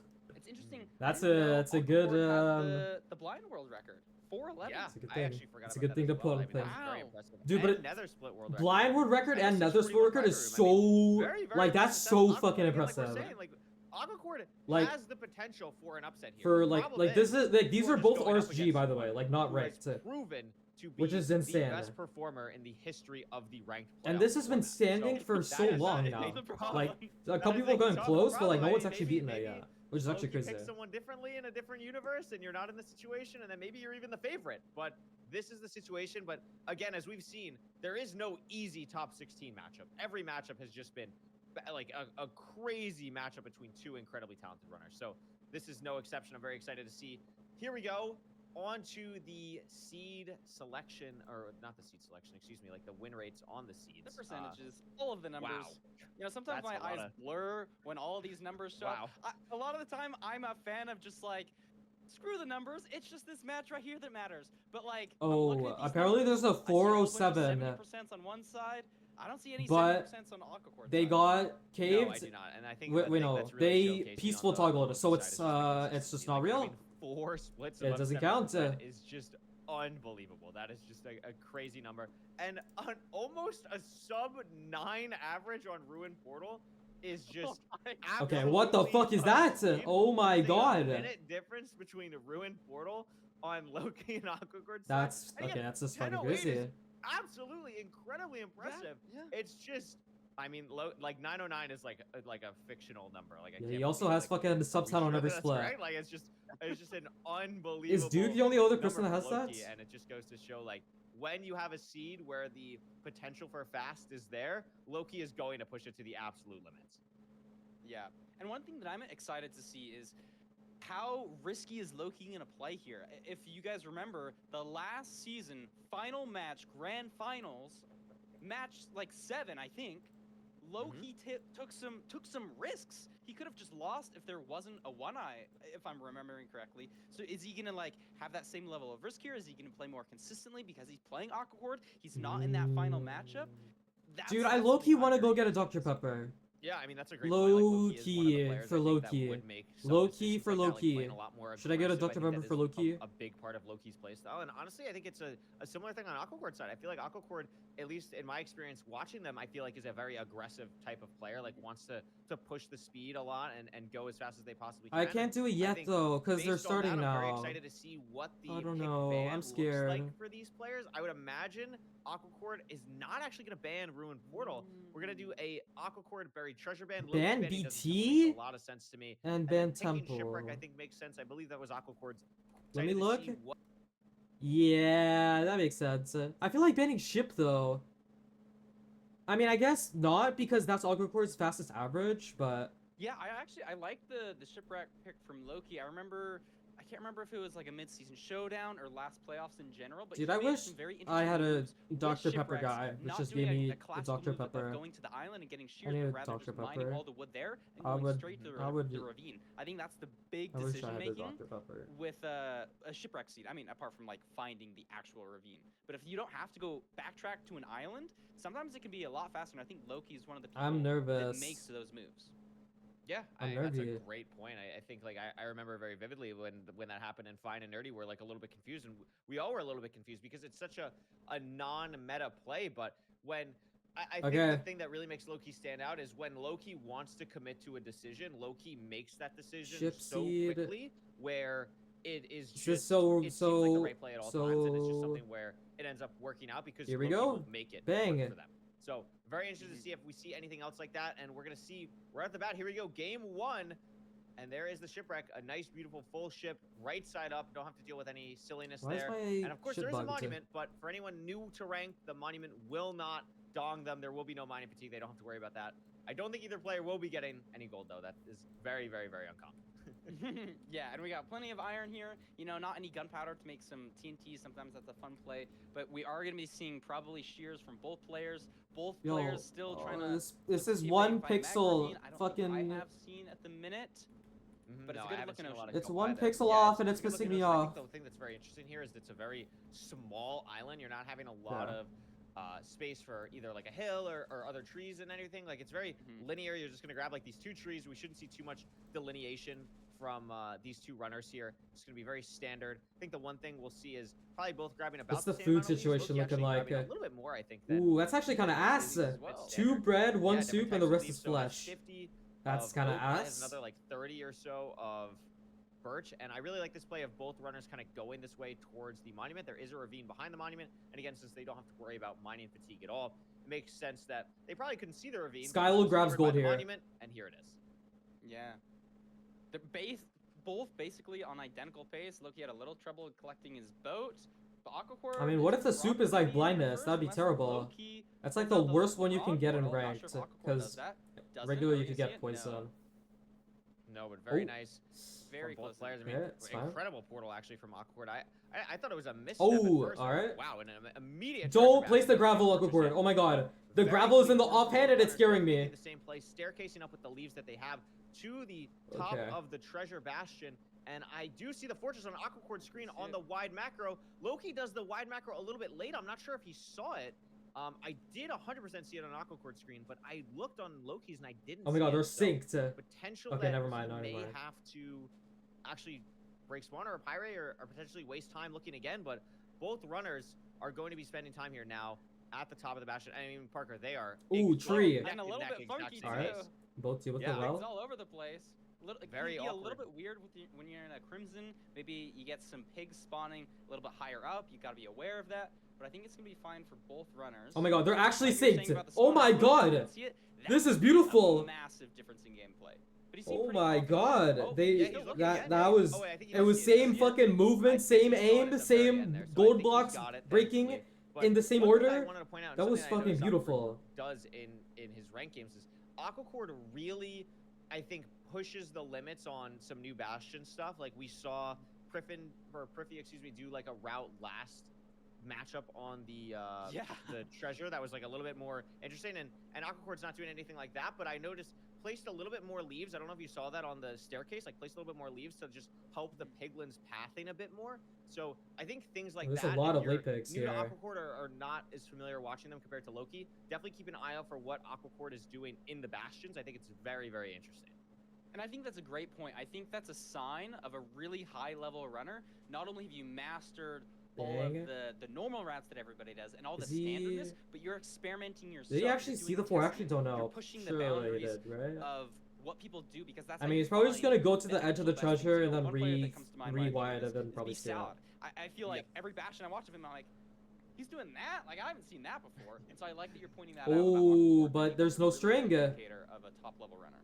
interesting. I That's didn't know a good, Aquacord had the blind world record. 411. Yeah, It's a good I thing. actually forgot It's a about good that thing as to put well. on I mean, that was thing. very Wow. impressive. Dude, but And it- Nether split world record. Blind World record and And Nether Split 641 record is Fighter so Room. I mean, like that's impressive. so Aquacord, fucking again, impressive. Like we're saying, like Aquacord Like, has the potential for an upset here. For The like problem this is like these you're are just both going up RSG against by the way, someone like not who has ranked. proven to be Which is the insane. best performer in the history of the ranked And playoff this has been format. standing So for that so is long a now. problem. Like, a That couple is people a going tough close, but like no problem. one's actually beaten it Maybe yet, which is actually Loki crazy. picks someone differently in a different universe, and you're not in the situation, and then maybe you're even the favorite. But this is the situation. But again, as we've seen, there is no easy top 16 matchup. Every matchup has just been like a crazy matchup between two incredibly talented runners. So this is no exception. I'm very excited to see. Here we go. On to the seed selection, or not the seed selection, excuse me, like the win rates on the seeds. The percentages, all of the numbers. Wow. You know, sometimes That's my a lot eyes blur when all of these numbers show Wow. up. A lot of the time, I'm a fan of just like, screw the numbers. It's just this match right here that matters. But like, I'm looking at these apparently numbers, there's a I see whole bunch of 407, 70% on one side. I don't see any but 70% on Aquacord. they side. got No, I caved. do not, and I think Wait, the thing no, that's really they showcasing on peaceful the toggled, Loki so side it's is just the it's just consistency. not Like, real. having 4 splits It above doesn't count. 70% is just unbelievable. That is just a crazy number, and an almost a sub 9 average on Ruin Portal is just Okay, what the fuck is that? obscene. Oh my The god. minute difference between a Ruin Portal on Loki and Aquacord side. That's and okay. again, That's just fucking 1008 is crazy. absolutely incredibly impressive. Yeah. It's just, I mean, like 909 is like a fictional number. Like I Yeah, can't he also believe, has like, fucking are we subtitle on sure every that's split. right? Like it's just an unbelievable. Is Duke the only other number person that has from that? Loki, and it just goes to show like when you have a seed where the potential for fast is there, Loki is going to push it to the absolute limits. Yeah, and one thing that I'm excited to see is how risky is Loki gonna play here? If you guys remember, the last season final match, grand finals, match like 7, I think. Loki took some risks. He could have just lost if there wasn't a one eye, if I'm remembering correctly. So is he gonna like have that same level of risk here? Is he gonna play more consistently because he's playing Aquacord? He's not in that final matchup. Dude, I that's low-key something I'm want to go very get a Dr. curious about. Pepper. Yeah, I mean that's a great point. Like, Loki is one of the Low-key players, for I think, that Loki. would make some Low-key decisions for like that, like, Loki. playing a lot more Should I get a aggressive. Dr. I think Pepper that for is Loki? a big part of Loki's playstyle, and honestly, I think it's a similar thing on Aquacord side. I feel like Aquacord, at least in my experience watching them, I feel like is a very aggressive type of player. Like wants to push the speed a lot and go as fast as they possibly can. I can't do it I yet think though, because they're based on that, starting I'm very now. excited to see what the I don't pick know, ban I'm looks scared. like for these players. I would imagine Aquacord is not actually going to ban Ruin Portal. We're going to do a Aquacord buried treasure ban. Loki Ban banning doesn't BT? make a lot of sense to me. And then ban picking Temple. Shipwreck, I think makes sense. I believe that was Aquacord's. Let me Excited to look. see what- Yeah, that makes sense. I feel like banning ship though. I mean, I guess not because that's Aquacord's fastest average, but Yeah, I like the shipwreck pick from Loki. I can't remember if it was like a mid-season showdown or last playoffs in general. But dude, he I made wish some very I had a interesting moves with Dr. Pepper shipwrecks, guy, which not just doing gave me a the classical Dr. move of Pepper. going to the island and getting I sheared, need but a rather Dr. just mining Pepper. all the wood there and I going would- straight to I would- the ravine. I think that's the big I wish I decision had a making Dr. Pepper. with a shipwreck seed. I mean, apart from like finding the actual ravine. But if you don't have to go backtrack to an island, sometimes it can be a lot faster. And I think Loki is one of the people I'm that nervous. makes those moves. Yeah, I'm that's a nervy. great point. I think like I remember very vividly when that happened, and Fine and Nerdy were like a little bit confused, and we all were a little bit confused because it's such a non-meta play. But when I think the Okay. thing that really makes Loki stand out is when Loki wants to commit to a decision, Loki makes that decision Ship so seed. quickly where it is This is just so- it seems like the so- right play at all times, and it's just so- something where it ends up working out because Here we Loki go. will make it Bang. work for them. So very interested to see if we see anything else like that, and we're gonna see right at the bat. Here we go, game 1, and there is the shipwreck, a nice, beautiful full ship, right side up. Don't have to deal with any silliness Why is there. my And of course, ship there is a bugged? monument, but for anyone new to rank, the monument will not dong them. There will be no mining fatigue. They don't have to worry about that. I don't think either player will be getting any gold though. That is very, very, very uncommon. Yeah, and we got plenty of iron here. You know, not any gunpowder to make some TNT. Sometimes that's a fun play. But we are going to be seeing probably shears from both players. Both Yo, players still trying to. this is see if they one can find pixel Magravine. I don't know fucking. if I have seen at the minute. But it's a I good haven't looking seen a lot ocean. of It's go one by there. pixel Yeah, off it's and a it's good pissing looking me ocean. I off. think the thing that's very interesting here is it's a very small island. You're not having a lot Yeah. of space for either like a hill or other trees and anything. Like it's very linear. You're just gonna grab like these 2 trees. We shouldn't see too much delineation from these 2 runners here. It's gonna be very standard. I think the one thing we'll see is probably both grabbing about What's the same food amount of leaves. situation Loki looking actually like? grabbing a little bit more, I think. Than Ooh, that's actually kind of ass. as well. 2 bread, 1 Yeah, soup, different and the types of rest leaves, is so that's flesh. 50 That's of kind of oak. Probably has ass. Another like 30 or so of Birch, and I really like this play of both runners kind of going this way towards the monument. There is a ravine behind the monument, and again, since they don't have to worry about mining fatigue at all, it makes sense that they probably couldn't see the ravine. but Skylo it's grabs covered by gold the here. Monument, and here it is. Yeah. They're both basically on identical pace. Loki had a little trouble collecting his boat. But Aquacore I mean, what if the is soup is like probably blindness? first, That'd be unless terrible. Loki That's like pulls the out worst one you wrong can get in portal. Not ranked, sure if Aquacore does because that. Doesn't. regularly Are you we could gonna get see it? poison. No, but very Oh. nice Very from both close. players. I mean, Yeah, it's fine. incredible portal actually from Awkward. I thought it was a misstep Oh, at first. alright. Wow, and an immediate. Don't treasure place the basket. gravel, Interesting. Aquacord. Oh my god. The Very gravel is in the clean work from offhand and both it's runners, scaring making me. the same place, staircasing up with the leaves that they have to the top Okay. of the treasure bastion. And I do see the fortress on Aquacord's screen See on it. the wide macro. Loki does the wide macro a little bit late. I'm not sure if he saw it. I did 100% see it on Aquacord's screen, but I looked on Loki's and I didn't. Oh my see god, it, they're so synced. potential Okay, that never mind, he never may mind. have to actually break spawn or a pirate or potentially waste time looking again, but both runners are going to be spending time here now at the top of the bastion. I mean, Parker, they are Ooh, exact- tree. neck And a and little neck bit exact funky same Alright. place. Both deal with Yeah. the It's well. all over the place. It Very can be a little awkward. bit weird with when you're in a Crimson. Maybe you get some pigs spawning a little bit higher up. You gotta be aware of that. But I think it's gonna be fine for both runners. Oh my god, they're actually Like you were saying synced. about the Oh spawn my on Loki, you god. can see it. This That's is beautiful. A massive difference in gameplay. But he seemed Oh pretty my confident. god. Oh, They yeah, he's looking that again. that was Oh, wait, I think he it does was see it. same Yeah. fucking I movement, think same he saw it aim, at the very same end there, so I gold think he blocks got it, breaking thankfully. But in the same one thing I order. wanted to point out, That was something I fucking noticed beautiful. Aquacord does in his rank games is Aquacord really, I think, pushes the limits on some new Bastion stuff. Like we saw Prithvi, do like a route last matchup on the the treasure that was like a little bit more interesting, and Aquacord's not doing anything like that, but I noticed placed a little bit more leaves. I don't know if you saw that on the staircase, like placed a little bit more leaves to just help the piglins pathing a bit more. So I think things like There's that, a lot if of you're late picks new to here. Aquacord or not as familiar watching them compared to Loki, definitely keep an eye out for what Aquacord is doing in the bastions. I think it's very, very interesting. And I think that's a great point. I think that's a sign of a really high-level runner. Not only have you mastered all of Dang it. the normal routes that everybody does and all the Is he- standardness, but you're experimenting yourself. Did he You're actually see doing the 4? I testing, actually don't You're know. pushing the Surely he boundaries did, right? of what people do because that's. I how mean, you he's probably just find gonna go to the edge of the actual best things. treasure You and know, then one player that comes to mind when I think of rewind this and then is probably stay Salad. out. I feel like every bastion I watch of him, I'm like, he's doing that? Like, I haven't seen that before. And so I like that you're pointing that out. about Oh, Aquacord. I but think there's that's no a really string. good indicator of a top-level runner.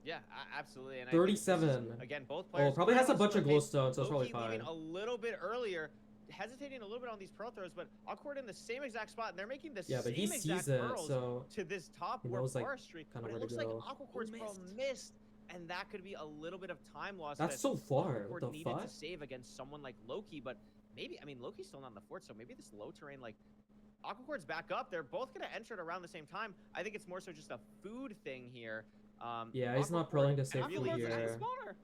Yeah, absolutely. And I think this is, 37. again, both players. Oh, probably has a pretty much bunch of similar pace. glowstone, so it's probably Loki leaving fine. a little bit earlier, hesitating a little bit on these pearl throws, but Aquacord in the same exact spot, and they're making the Yeah, but same he exact sees it, pearls so to this top he warp knows, like, forestry. kinda But it where to looks like go. Aquacord's pearl missed, and that could be a little bit of time loss. That's that so far. What Aquacord the needed fuck? to save against someone like Loki, but maybe, I mean, Loki's still not in the fort, so maybe this low terrain, like, Aquacord's back up. They're both going to enter it around the same time. I think it's more so just a food thing here. Yeah, he's not Aquacord pearling to save really food Aquacord's at the here. spawner.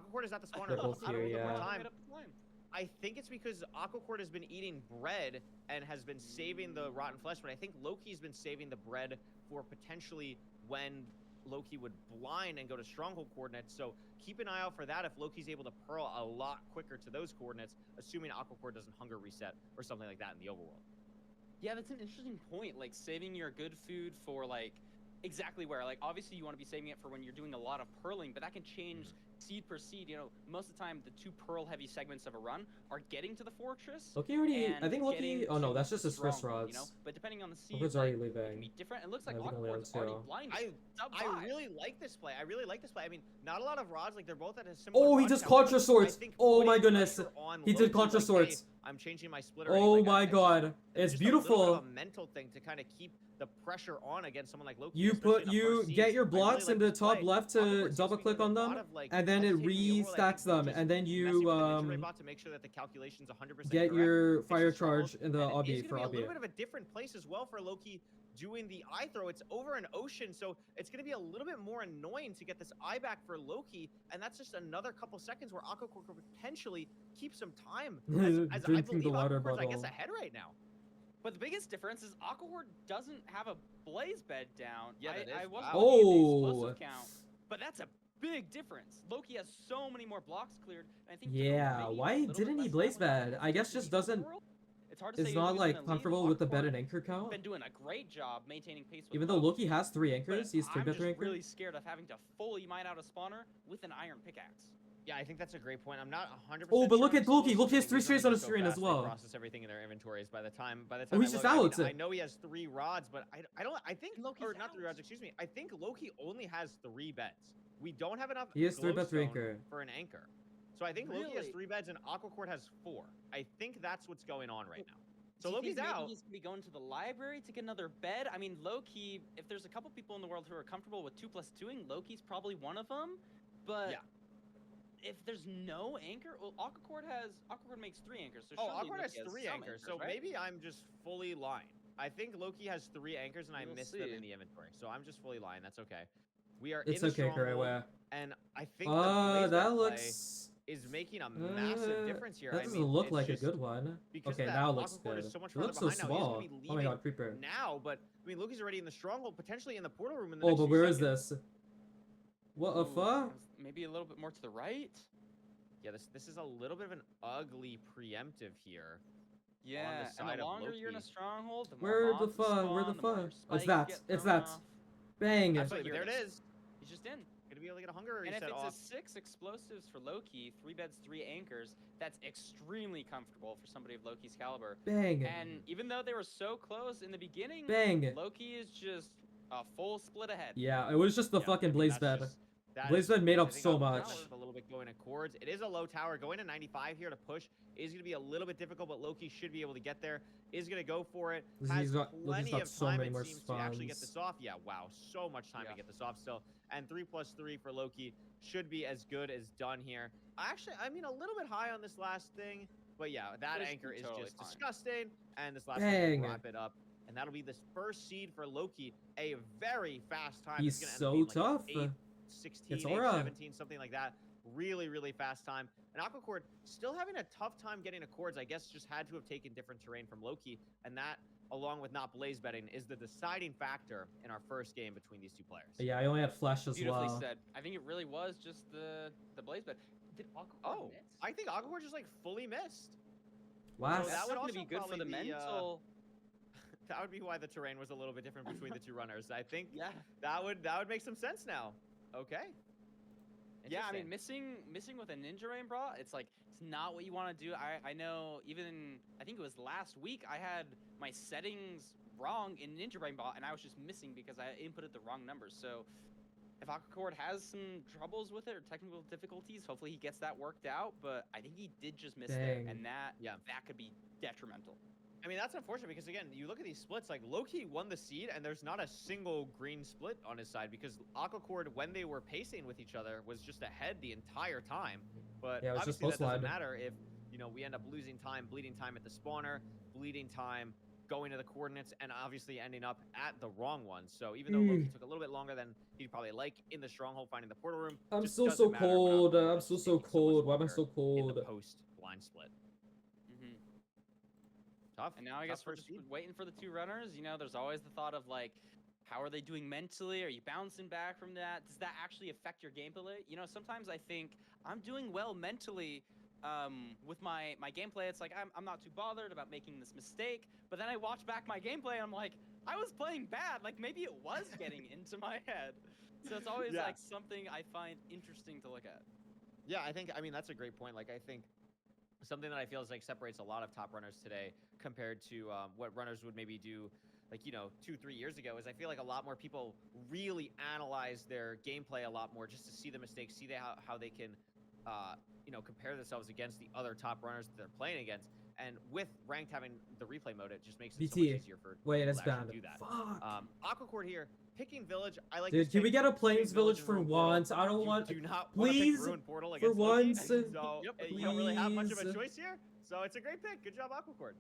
Aquacord is at the spawner. They're both I don't here, know yeah. more time. Made up the line. I think it's because Aquacord has been eating bread and has been saving the rotten flesh, but I think Loki's been saving the bread for potentially when Loki would blind and go to stronghold coordinates. So keep an eye out for that if Loki's able to pearl a lot quicker to those coordinates, assuming Aquacord doesn't hunger reset or something like that in the overworld. Yeah, that's an interesting point. Like saving your good food for like exactly where. Like obviously you want to be saving it for when you're doing a lot of pearling, but that can change seed per seed. You know, most of the time the 2 pearl heavy segments of a run are getting to the fortress. Loki already. and I think getting Loki. Oh no, to that's just the his first stronghold, rods. You know, but depending on the seed, Loki's like, already it can leaving. be different. It looks like I think only Aquacord's on already 2. blind. I really like this play. I really like this play. I mean, not a lot of rods. Like they're both at a similar. Oh, he rod just count, Contra but I Swords. think Oh my putting goodness. pressure on He did Loki, Contra like, hey, Swords. I'm changing my splitter. Oh my god, it's just a little bit of beautiful. a mental thing to kind of keep the pressure on against someone like Loki. You especially put in the first get seeds. your I really blocks like in the this top play. left Aquacord to seems double be click doing on a lot them, of, like, and then it hesitating in the overworld. I restacks think them, just and then messing you with the ninja ray bot to make sure that the calculations 100% get correct. your Makes fire it stronghold, charge in the and obby it's for gonna be a obby. little bit of a different place as well for Loki doing the eye throw. It's over an ocean, so it's going to be a little bit more annoying to get this eye back for Loki, and that's just another couple seconds where Aquacord could potentially keep some time. As I Drinking believe the water Aquacord's, I guess, bottle. ahead right now. But the biggest difference is Aquacord doesn't have a blaze bed down. Yeah, that I is- wasn't wow. looking at the Oh. explosive count, but that's a big difference. Loki has so many more blocks cleared, and I think Yeah, maybe why a little bit didn't he less blaze damage bed? I guess in just the doesn't. overworld. It's hard to Is say not who's like gonna lead. comfortable with the bed Aquacord and anchor count. been doing a great job maintaining pace with Even though Loki has 3 but anchors, he's 3 I'm bed just 3 anchor. really scared of having to fully mine out a spawner with an iron pickaxe. Yeah, I think that's a great point. I'm not 100%. Oh, but look sure at on Loki. explosives. Loki I has think 3 these strays runners on are his so screen as fast, well. They process everything in their inventories. By the time he's I just look, out. I know he has 3 rods, but I don't. I think Loki's or not 3 out. rods. Excuse me. I think Loki only has 3 beds. We don't have enough. He has 3 beds for glowstone anchor. for an anchor. So I think Loki has Really? 3 beds and Aquacord has 4. I think that's what's going on right now. So Do you Loki's think maybe out. he's gonna be going to the library to get another bed? I mean, Loki, if there's a couple people in the world who are comfortable with 2+2ing, Loki's probably one of them. But Yeah. if there's no anchor, well, Aquacord makes 3 anchors. So Oh, surely Aquacord has Loki 3 some anchors. So right? maybe I'm just fully lying. I think Loki has 3 anchors and I We'll missed them see. in the inventory. So I'm just fully lying. That's okay. We are It's in the okay, stronghold, Karewa. and I think the blaze That play looks... is making a massive difference here. That I doesn't mean, look it's like a just good one. because Okay, that now it looks Aquacord good. is so much It farther looks so behind now. small. He's gonna be Oh my leaving god, creeper. now, but I mean, Loki's already in the stronghold, potentially in the portal room in the Oh, next but few where is seconds. this? What the Ooh, fuck? Maybe a little bit more to the right. Yeah, this is a little bit of an ugly preemptive here. Yeah, and side the of longer you're in a Loki. stronghold, the more Where the mobs fuck? Where the spawn, more fuck? your It's spikes that. get It's thrown that. off. Bang. Absolutely, here there it it is. He's just in. Gonna be able to get a hunger And if reset it's off. a 6 explosives for Loki, 3 beds, 3 anchors, that's extremely comfortable for somebody of Loki's caliber. Bang. And even though they were so close in the beginning, Bang. Loki is just a full split ahead. Yeah, it was just the Yeah, fucking I mean, blaze that's bed. just- that Blaze is bed made huge. I up think so Aquacord much. mentioned a little bit going accords. It is a low tower. Going to 95 here to push is going to be a little bit difficult, but Loki should be able to get there. Is going to go for it. Has Loki's plenty got of so time, many it more seems, to actually get spawns. this off. Yeah, wow. So much time to get this off still. And 3+3 for Loki should be as good as done here. I mean, a little bit high on this last thing, but yeah, that It's anchor is totally just fine. disgusting. And this last Bang. one will wrap it up. And that'll be this first seed for Loki. A very fast time. He's It's so gonna end up being like tough. 8:16, It's aura. 8:17, something like that. Really, really fast time. And Aquacord still having a tough time getting accords. I guess just had to have taken different terrain from Loki. And that, along with not blaze betting, is the deciding factor in our first game between these two players. Yeah, I only had flash as Beautifully well. said. I think it really was just the blaze bed. Did Aquacord miss? I think Aquacord just like fully missed. Last. So That's that would not gonna also be good for probably the be, mental. That would be why the terrain was a little bit different between the two runners. I think Yeah. that would make some sense now. Okay. Yeah, I mean, Interesting. missing with a ninja rain bra, it's like it's not what you want to do. I know even I think it was last week I had my settings wrong in ninja rain bra and I was just missing because I inputted the wrong numbers. So if Aquacord has some troubles with it or technical difficulties, hopefully he gets that worked out. But I think he did just miss there, Dang. and that Yeah. could be detrimental. I mean, that's unfortunate because, again, you look at these splits, like, Loki won the seed, and there's not a single green split on his side because Aquacord, when they were pacing with each other, was just ahead the entire time. But Yeah, it was just obviously that doesn't post-line. matter if, we end up losing time, bleeding time at the spawner, bleeding time, going to the coordinates, and obviously ending up at the wrong one. So even though Loki took a little bit longer than he'd probably like in the stronghold finding the portal room, I'm just so doesn't matter when cold. Aquacord I'm is so taking much cold. Why am I longer so in cold? the post-blind split. Tough. And now I tough guess we're first just seed. waiting for the two runners. There's always the thought of like, how are they doing mentally? Are you bouncing back from that? Does that actually affect your gameplay? Sometimes I think I'm doing well mentally with my gameplay. It's like I'm not too bothered about making this mistake. But then I watch back my gameplay and I'm like, I was playing bad. Like maybe it was getting into my head. So it's always Yeah. like something I find interesting to look at. Yeah, I mean, that's a great point. Like, I think something that I feel is like separates a lot of top runners today compared to what runners would maybe do like 2-3 years ago is I feel like a lot more people really analyze their gameplay a lot more just to see the mistakes, see how they can compare themselves against the other top runners that they're playing against. And with ranked having the replay mode, it just makes it so much BT. easier for Wait, people it's to actually banned. do that. Fuck. Aquacord here picking village. I like. Dude, this can we pick get a between Plains Village and for Ruin Portal. once? I don't You want. do not Please, want to pick Ruin Portal for against Loki, once. so Yep, you don't really have much of a please. choice here. So it's a great pick. Good job, Aquacord.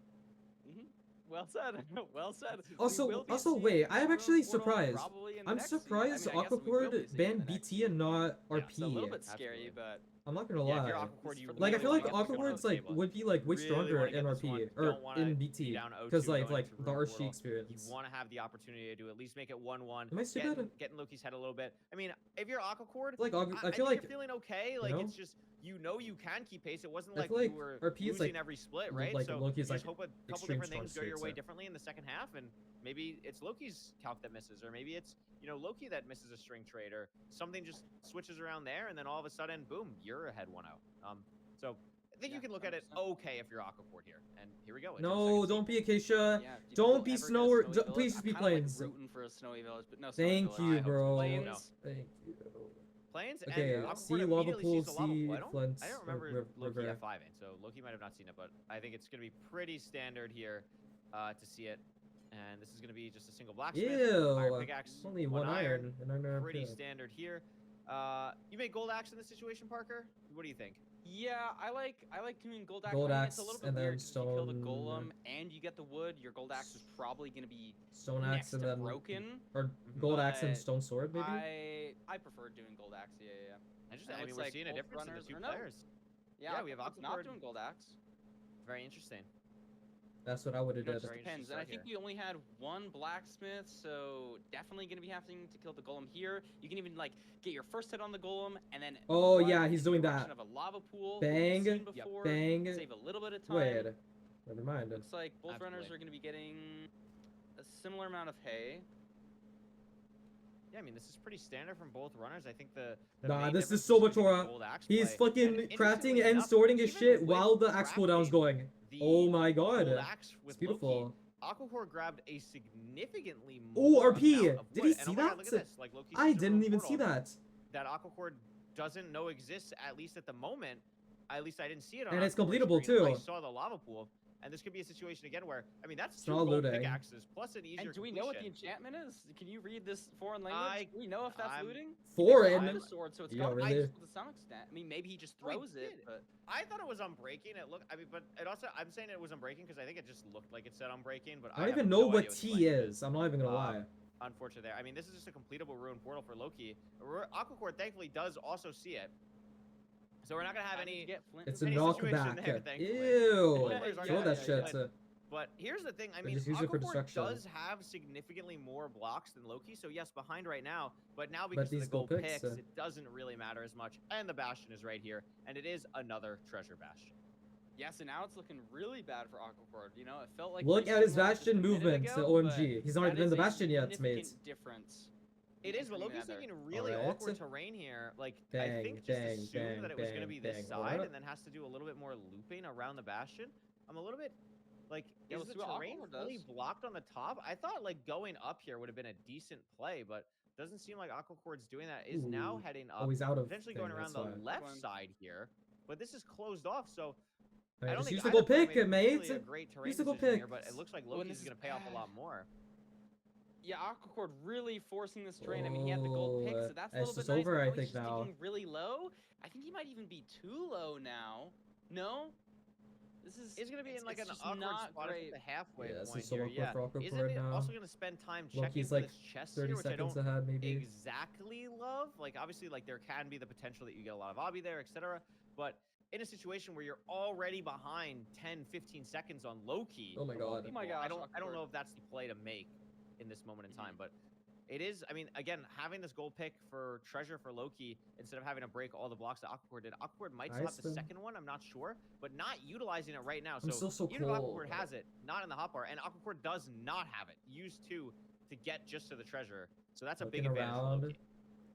Well said. Well said. We Also, will be seeing wait, I am Ruin actually Portal surprised. probably in the I'm next season. surprised I mean, I guess we will be Aquacord seeing it in banned the next BT and not Yeah, RP. It's a little bit Absolutely. scary, but I'm not gonna Yeah, if lie. you're Aquacord, you Like I feel like really wanna get this one on Aquacord's the like table. would be like way Really stronger wanna get in this one. RP or Don't wanna in be BT down 0-2 because like going to the Ruin RC Portal. experience. You want to have the opportunity to at least make it 1-1. Am I stupid? Getting Loki's head a little bit. I mean, if you're Aquacord, Like I I feel think like you're feeling okay. Like know? it's just you can keep pace. It wasn't I like feel you like were RP is, losing like, every split, right? like, so Loki's, you just like, hope a couple extreme different things go strong your way streaks, differently in the second half, and maybe it's Loki's calc that misses, or maybe it's you know, Loki that misses a string trade or something just switches around there, and then all of a sudden, boom, you're ahead 1-0. So I think you can look at it 100%. okay if you're Aquaport here. And here we go. into the No, second don't seed. be Acacia. Yeah, do you think Don't we'll be ever get a Snow. snowy village? Please just be I'm kinda, Plains. Like rooting for a snowy village, but no snowy Thank village. you, I hope so. bro. Plains. Thank you. Plains Okay, and Aquaport see lava immediately pool, sees the lava see pool. Flint. I don't remember Loki river. F5ing, so Loki might have not seen it, but I think it's going to be pretty standard here to see it. And this is going to be just a single blacksmith. Iron Ew. pickaxe, Only one iron. And I'm not Pretty good. standard here. You made gold axe in this situation, Parker? What do you think? Yeah, I like doing gold axe. Gold I mean, it's a axe little bit and then weird 'cause if you kill the stone, golem and you get the wood, your gold axe is probably gonna be Stone next axe and to then broken. or gold axe and but stone sword maybe. I prefer doing gold axe. Yeah. Interesting. It I mean, looks we're like seeing a both difference in the runners- two or no. players. Yeah, we have Aquaport's not Aquaport. doing gold axe. Very interesting. That's what I would have It did. just depends. And I think we only had one blacksmith, so definitely gonna be having to kill the golem here. You can even like get your first hit on the golem, and then Oh, run yeah, he's in the doing direction that. Of a lava pool. Bang, Seen before, bang. Save a little bit of time. Wait, never mind. Looks like both runners Absolutely. are gonna be getting a similar amount of hay. Yeah, I mean, this is pretty standard from both runners. I think the Nah, main this difference is so gonna much be the more. gold axe He's play. fucking And crafting interestingly and enough, storing his even shit with while the axe cooldown's crafting going. the Oh my god. gold axe It's with beautiful. Loki, Aquacore grabbed a significantly Ooh, more RP. amount of Did wood. he And see oh my God, look that? at this. Like, Loki I sees a didn't room even see portal that. that Aquacore doesn't know exists, at least at the moment. At least I didn't see it on And it's Aquacore's completable, screen. I too. saw the lava pool. And this could be a situation again where, I mean, that's It's two not gold looting. pickaxes plus an easier And do we know what the completion. enchantment is? Can you read this foreign language? Do we know if that's I'm- looting? Foreign? He makes a sword, so it's Yo, got to really? be to some extent. I mean, maybe he just Oh, he throws it, did. but I thought it was unbreaking. It looked, I mean, but it also, I'm saying it was unbreaking because I think it just looked like it said unbreaking, but I don't have even know no what idea the T language is. I'm not even gonna lie. Unfortunate there. I mean, this is just a completable ruined portal for Loki. Aquacore thankfully does also see it. So we're not going to have I need to any... get Flint It's to a any read. situation knockback. there, thankfully. Ew. Both players are Throw gonna that have shit. good. But here's the thing. I They mean, just use it for Aquacore destruction. does have significantly more blocks than Loki. So yes, behind right now. But now because of these the gold gold picks, picks, it doesn't really matter as much. And the Bastion is right here. And it is another treasure Bastion. Yeah, so now it's looking really bad for Aquacord. You know, it felt like Look pretty at his similar just Bastion a minute movement, ago, OMG. but He's not that even in is the a Bastion yet, significant mates. difference. It is, but between Loki's the other. taking really Alright. awkward terrain here. Like, I Bang, think just bang, assumed bang, that it was going to bang, be this bang. side What? and then has to do a little bit more looping around the Bastion. I'm a little bit, like, Yeah, is let's the see what terrain Aquacore fully does. blocked on the top? I thought, like, going up here would have been a decent play, but doesn't seem like Aquacord's doing that. Is now Ooh. heading Oh, up, he's out of potentially thing, going around that's the why. left Fine. side here, but this is closed off, so I I don't just think use the either gold player pick, made mate. really a great terrain Use the gold decision here, pick. but it looks like Oh, and Loki's this going to is pay off a bad. lot more. Yeah, Aquacord really forcing this terrain. I mean, he had the gold pick, Oh, so that's a it's little bit just nice. over, but I now he's think, just now. sticking really low. I think he might even be too low now. No? This is... It's going to be in like an just awkward not spot great. at the halfway Yeah, this point is so here. awkward Yeah. for Aquacord Isn't it now. also going to spend time checking Loki's for like this chest 30 here, which I seconds don't ahead, maybe. exactly love? Like, obviously, like there can be the potential that you get a lot of obby there, etc. But in a situation where you're already behind 10, 15 seconds on Loki, Oh my of all god. Oh my people, gosh, I don't Aquacord. know if that's the play to make in this moment in time, but it is. I mean, again, having this gold pick for treasure for Loki instead of having to break all the blocks that Aquacord did. Aquacord might still have the Nice. second one. I'm not sure, but not utilizing it right now. I'm So still so even if cold. Aquacord has it, not in the hotbar, and Aquacord does not have it. Use two to get just to the treasure. So that's a big Looking advantage for around. Loki.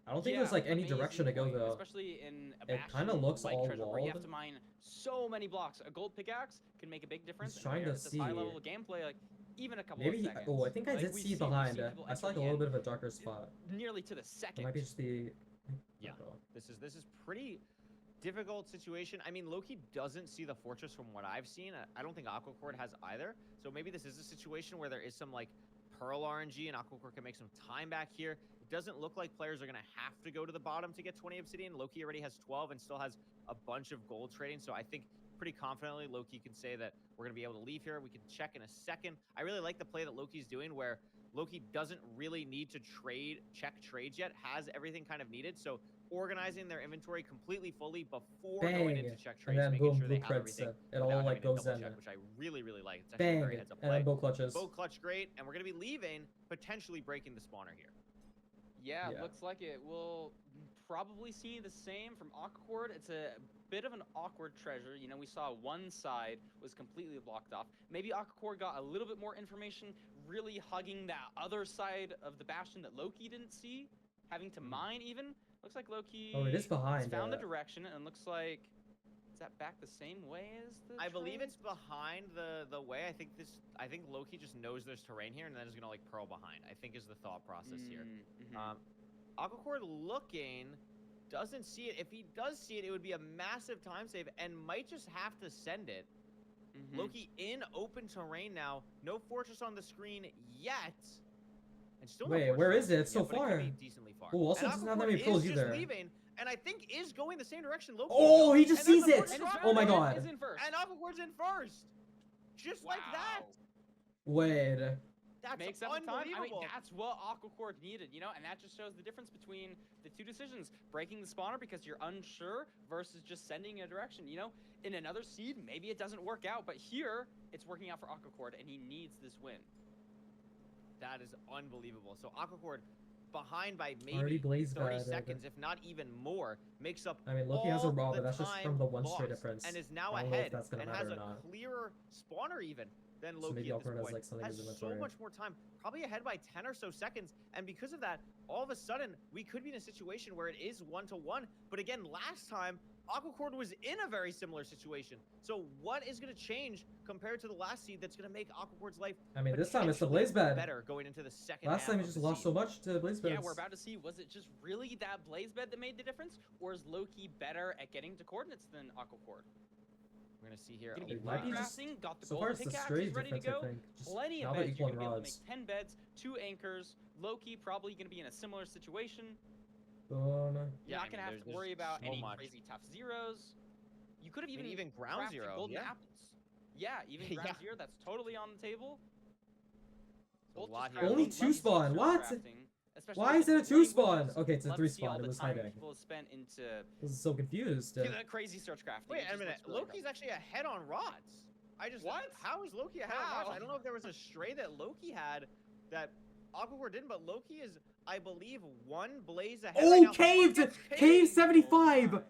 I don't think Yeah, there's like any amazing direction to go point, though. Especially in a It kinda Bastion looks like all treasure where you have walled. to mine so many blocks. A gold pickaxe can make a big difference. and trying where to at this high see. level of gameplay, like even a couple Maybe of he, seconds. oh, I think I Like, did we've see seen behind. people I saw like a entering little bit in of a darker spot. nearly to the It second. might be just the. Yeah. This is pretty difficult situation. I mean, Loki doesn't see the fortress from what I've seen. I don't think Aquacord has either. So maybe this is a situation where there is some like Pearl RNG and Aquacord can make some time back here. It doesn't look like players are going to have to go to the bottom to get 20 obsidian. Loki already has 12 and still has a bunch of gold trading. So I think pretty confidently Loki can say that we're going to be able to leave here. We can check in a second. I really like the play that Loki's doing where Loki doesn't really need to check trades yet, has everything kind of needed. So organizing their inventory completely fully before going into Bang! check And trades, then making boom, sure they blue have everything crits. It without all like having to goes double in. check, which I really, really like. It's actually a Bang! very heads up And play. then bow clutches. Bow clutch great, and we're going to be leaving, potentially breaking the spawner here. Yeah, Yeah. looks like it. We'll probably see the same from Aquacord. It's a bit of an awkward treasure. You know, we saw one side was completely blocked off. Maybe Aquacord got a little bit more information really hugging that other side of the bastion that Loki didn't see, having to mine even. Looks like Loki Oh, it is has behind. found the direction, and looks like is that back the same way as the I believe train? it's behind the way. I think Loki just knows there's terrain here and then is gonna like pearl behind. I think is the thought process here. Mhm. Aquacord looking, doesn't see it. If he does see it, it would be a massive time save and might just have to send it. Mhm. Loki in open terrain now. No fortress on the screen yet. And still no Wait, fortress where on is the it? It's screen so yet, but it could far. be decently far. Oh, also And doesn't have that Aquacord many pearls is either. just leaving, and I think is going the same direction Loki Oh, is he going, just and there's sees a it! fortress And drop Oh my there, god. Is in first. And Aquacord's in first. Just like that. Wow. Wait. That's Makes up the time. I mean, unbelievable. that's what Aquacord needed, you know, and that just shows the difference between the two decisions: breaking the spawner because you're unsure versus just sending in a direction. You know, in another seed, maybe it doesn't work out, but here it's working out for Aquacord, and he needs this win. That is unbelievable. So Aquacord behind by Already maybe blaze 30 bad, seconds, if not even more, makes up I mean, Loki has a all raw, the but that's just time from the one straight lost, difference. and is now I don't know if ahead that's gonna and has matter a or not. clearer spawner even than So Loki maybe at this Awkward has, point. like, something in Has his so inventory. much more time, probably ahead by 10 or so seconds, and because of that, all of a sudden, we could be in a situation where it is 1-1, but again, last time, Aquacord was in a very similar situation. So what is going to change compared to the last seed that's going to make Aquacord's life I mean, this time it's the potentially blaze bed. better going into the second Last half time he of just the lost so seed? much to blaze beds. Yeah, we're about to see, was it just really that blaze bed that made the difference, or is Loki better at getting to coordinates than Aquacord? We're going to see here Gonna a be It might be lot. just- crafting, got the So gold far, it's the pickaxe, straight he's ready to difference, I go. think. Just Plenty now of they're beds. You're equal gonna be able to rods. make 10 beds, 2 anchors. Loki probably gonna be in a similar situation. Oh, no. You're Yeah, not I gonna mean, have to there's worry about so any much. crazy tough zeros. You could have I mean, even even ground crafted zero, golden yeah. apples. Yeah, even ground Yeah. zero. That's totally on the table. A Both lot just here. Only crafting, two love to see spawn, search what? crafting, especially Why with is it a different 2 spawn? languages. Okay, it's a Love 3 to see all spawn. It the was time hiding. people have spent into I was so confused. that crazy search crafting. Wait It a just minute. looks really Loki's actually ahead on rods. What? How is Loki ahead on rods? How? I don't know if there was a stray that Loki had that Aquacord didn't, but Loki is, I believe, one blaze ahead. right Oh, now. caved! Look, it's Cave caved. 75!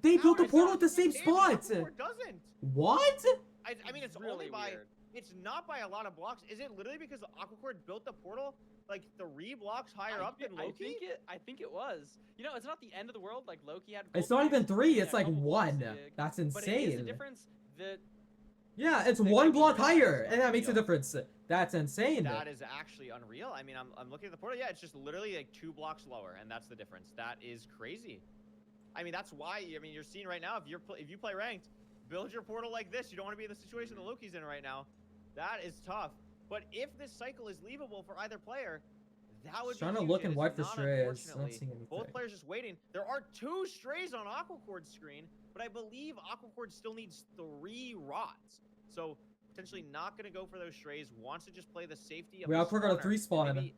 They How built the is portal that at the same caved? spot! Aquacord doesn't. What? I mean, it's really only by. weird. It's not by a lot of blocks. Is it literally because Aquacord built the portal like 3 blocks higher up than Loki? I think it was. You know, it's not the end of the world. Like Loki had. It's gold not even blocks, 3, he it's had like double blocks 1. dig, That's But it is the insane. difference that Yeah, it's They 1 might be block really higher, just and that makes a unreal. difference. That's insane. That is actually unreal. I mean, I'm looking at the portal. Yeah, it's just literally like 2 blocks lower, and that's the difference. That is crazy. I mean, that's why. I mean, you're seeing right now. If you play ranked, build your portal like this. You don't want to be in the situation that Loki's in right now. That is tough. But if this cycle is leavable for either player, that would Just be trying to huge, look and it's wipe the not, strays. Not unfortunately. seeing anything. Both players just waiting. There are 2 strays on Aquacord's screen, but I believe Aquacord still needs 3 rods. So potentially not going to go for those strays. Wants to just play the safety of We the Aquacord got a spawner, 3 and spawn. maybe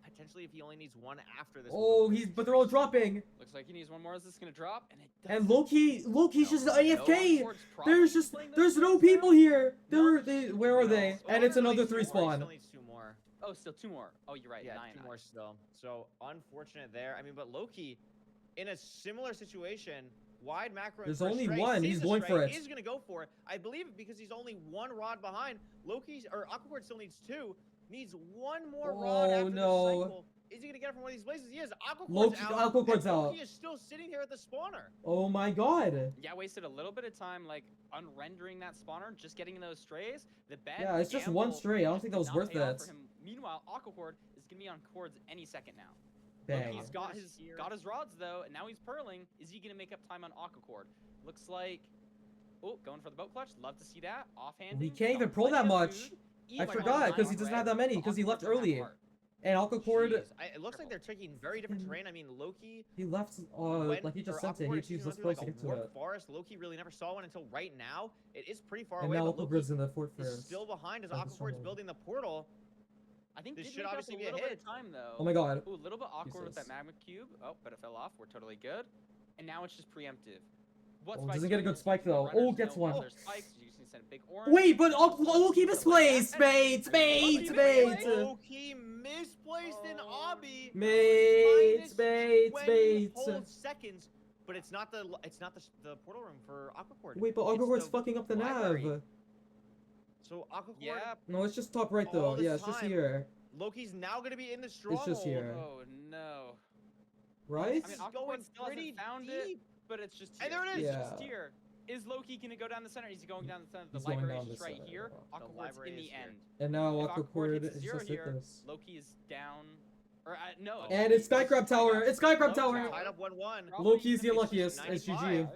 potentially if he only needs 1 after this. Oh, one, but they're all dropping. looks like he needs one more. Is this gonna drop? And it does. And Loki's No, just no AFK. Aquacord's probably There's just playing those there's no strays now. people here. No, Where are no. they? Oh, And it's still another needs 3 2 more. He spawn. still needs 2 more. Oh, still 2 more. Oh, you're right. Yeah, 9, 2 more still. So unfortunate there. I mean, but Loki, in a similar situation, wide macro. There's for a only stray, 1, sees he's the going stray, for it. Is going to go for it. I believe because he's only 1 rod behind. Aquacord still needs 2. Needs 1 more rod Oh, after no. the cycle. Is he going to get it from one of these places? He is. Loki- and Aquacord's out. Loki is still sitting here at the spawner. Oh my god. Yeah, wasted a little bit of time like unrendering that spawner, just getting those strays. The bet. Yeah, the it's just gamble 1 stray. I don't just think did that was not worth pay off it. for him. Meanwhile, Aquacord is gonna be on cords any second now. Dang. He's got his rods though, and now he's purling. Is he gonna make up time on Aquacord? Looks like. Oh, going for the boat clutch. Love to see that. Offhand. He can't even pearl that much. I forgot, 'cause he doesn't have that many, But 'cause he left Aquacord doesn't have early. heart. And Alcacord, Jeez. It looks like they're taking very different terrain. I mean, Loki. he left, went- like he just or sent it. Aquacord, He excuse used me, this went through, place to like, get a to warp it. forest. Loki really never saw one until right now. It is pretty far And away. now But Loki Alcacord's in the fort is first. still behind as Like the Aquacord's stronghold. building the portal. I think This did should make up obviously a be a little bit hit. of time though. Oh my god. Ooh, a little bit awkward with that Jesus. magma cube. Oh, but it fell off. We're totally good. And now it's just preemptive. What Oh, spikes doesn't get a do? good spike, though. Runners Oh, gets know one. if there's spikes. You can send a big orange. Wait, but Loki Loki misplaced! Mate! Loki Mate! misplaced in obby. Mate! Minus 20 Mate! whole seconds. But it's not the portal room for Aquacord. Wait, but It's Aquacord's the fucking up the library. nav. So Aquacord, Yeah. No, it's just top right All though. this Yeah, it's just time, here. Loki's now going to be in the stronghold. It's just here. Oh no. Right? I mean, Going Aquacord still pretty hasn't found deep. it, but it's just here. And there it is. It's just Yeah. here. Is Loki gonna go down the center? Is he going down the center? The He's going library down is just the right center. here. The Aquaquard's library in is the here. end. And now If Aquacord Aquacord hits is zero just hit here, this. Loki is down. Or no. And it's Skycrab Tower. It's Skycrab Low Tower. Tied up 1-1. Probably Loki's the even- unluckiest. It's 95. GG.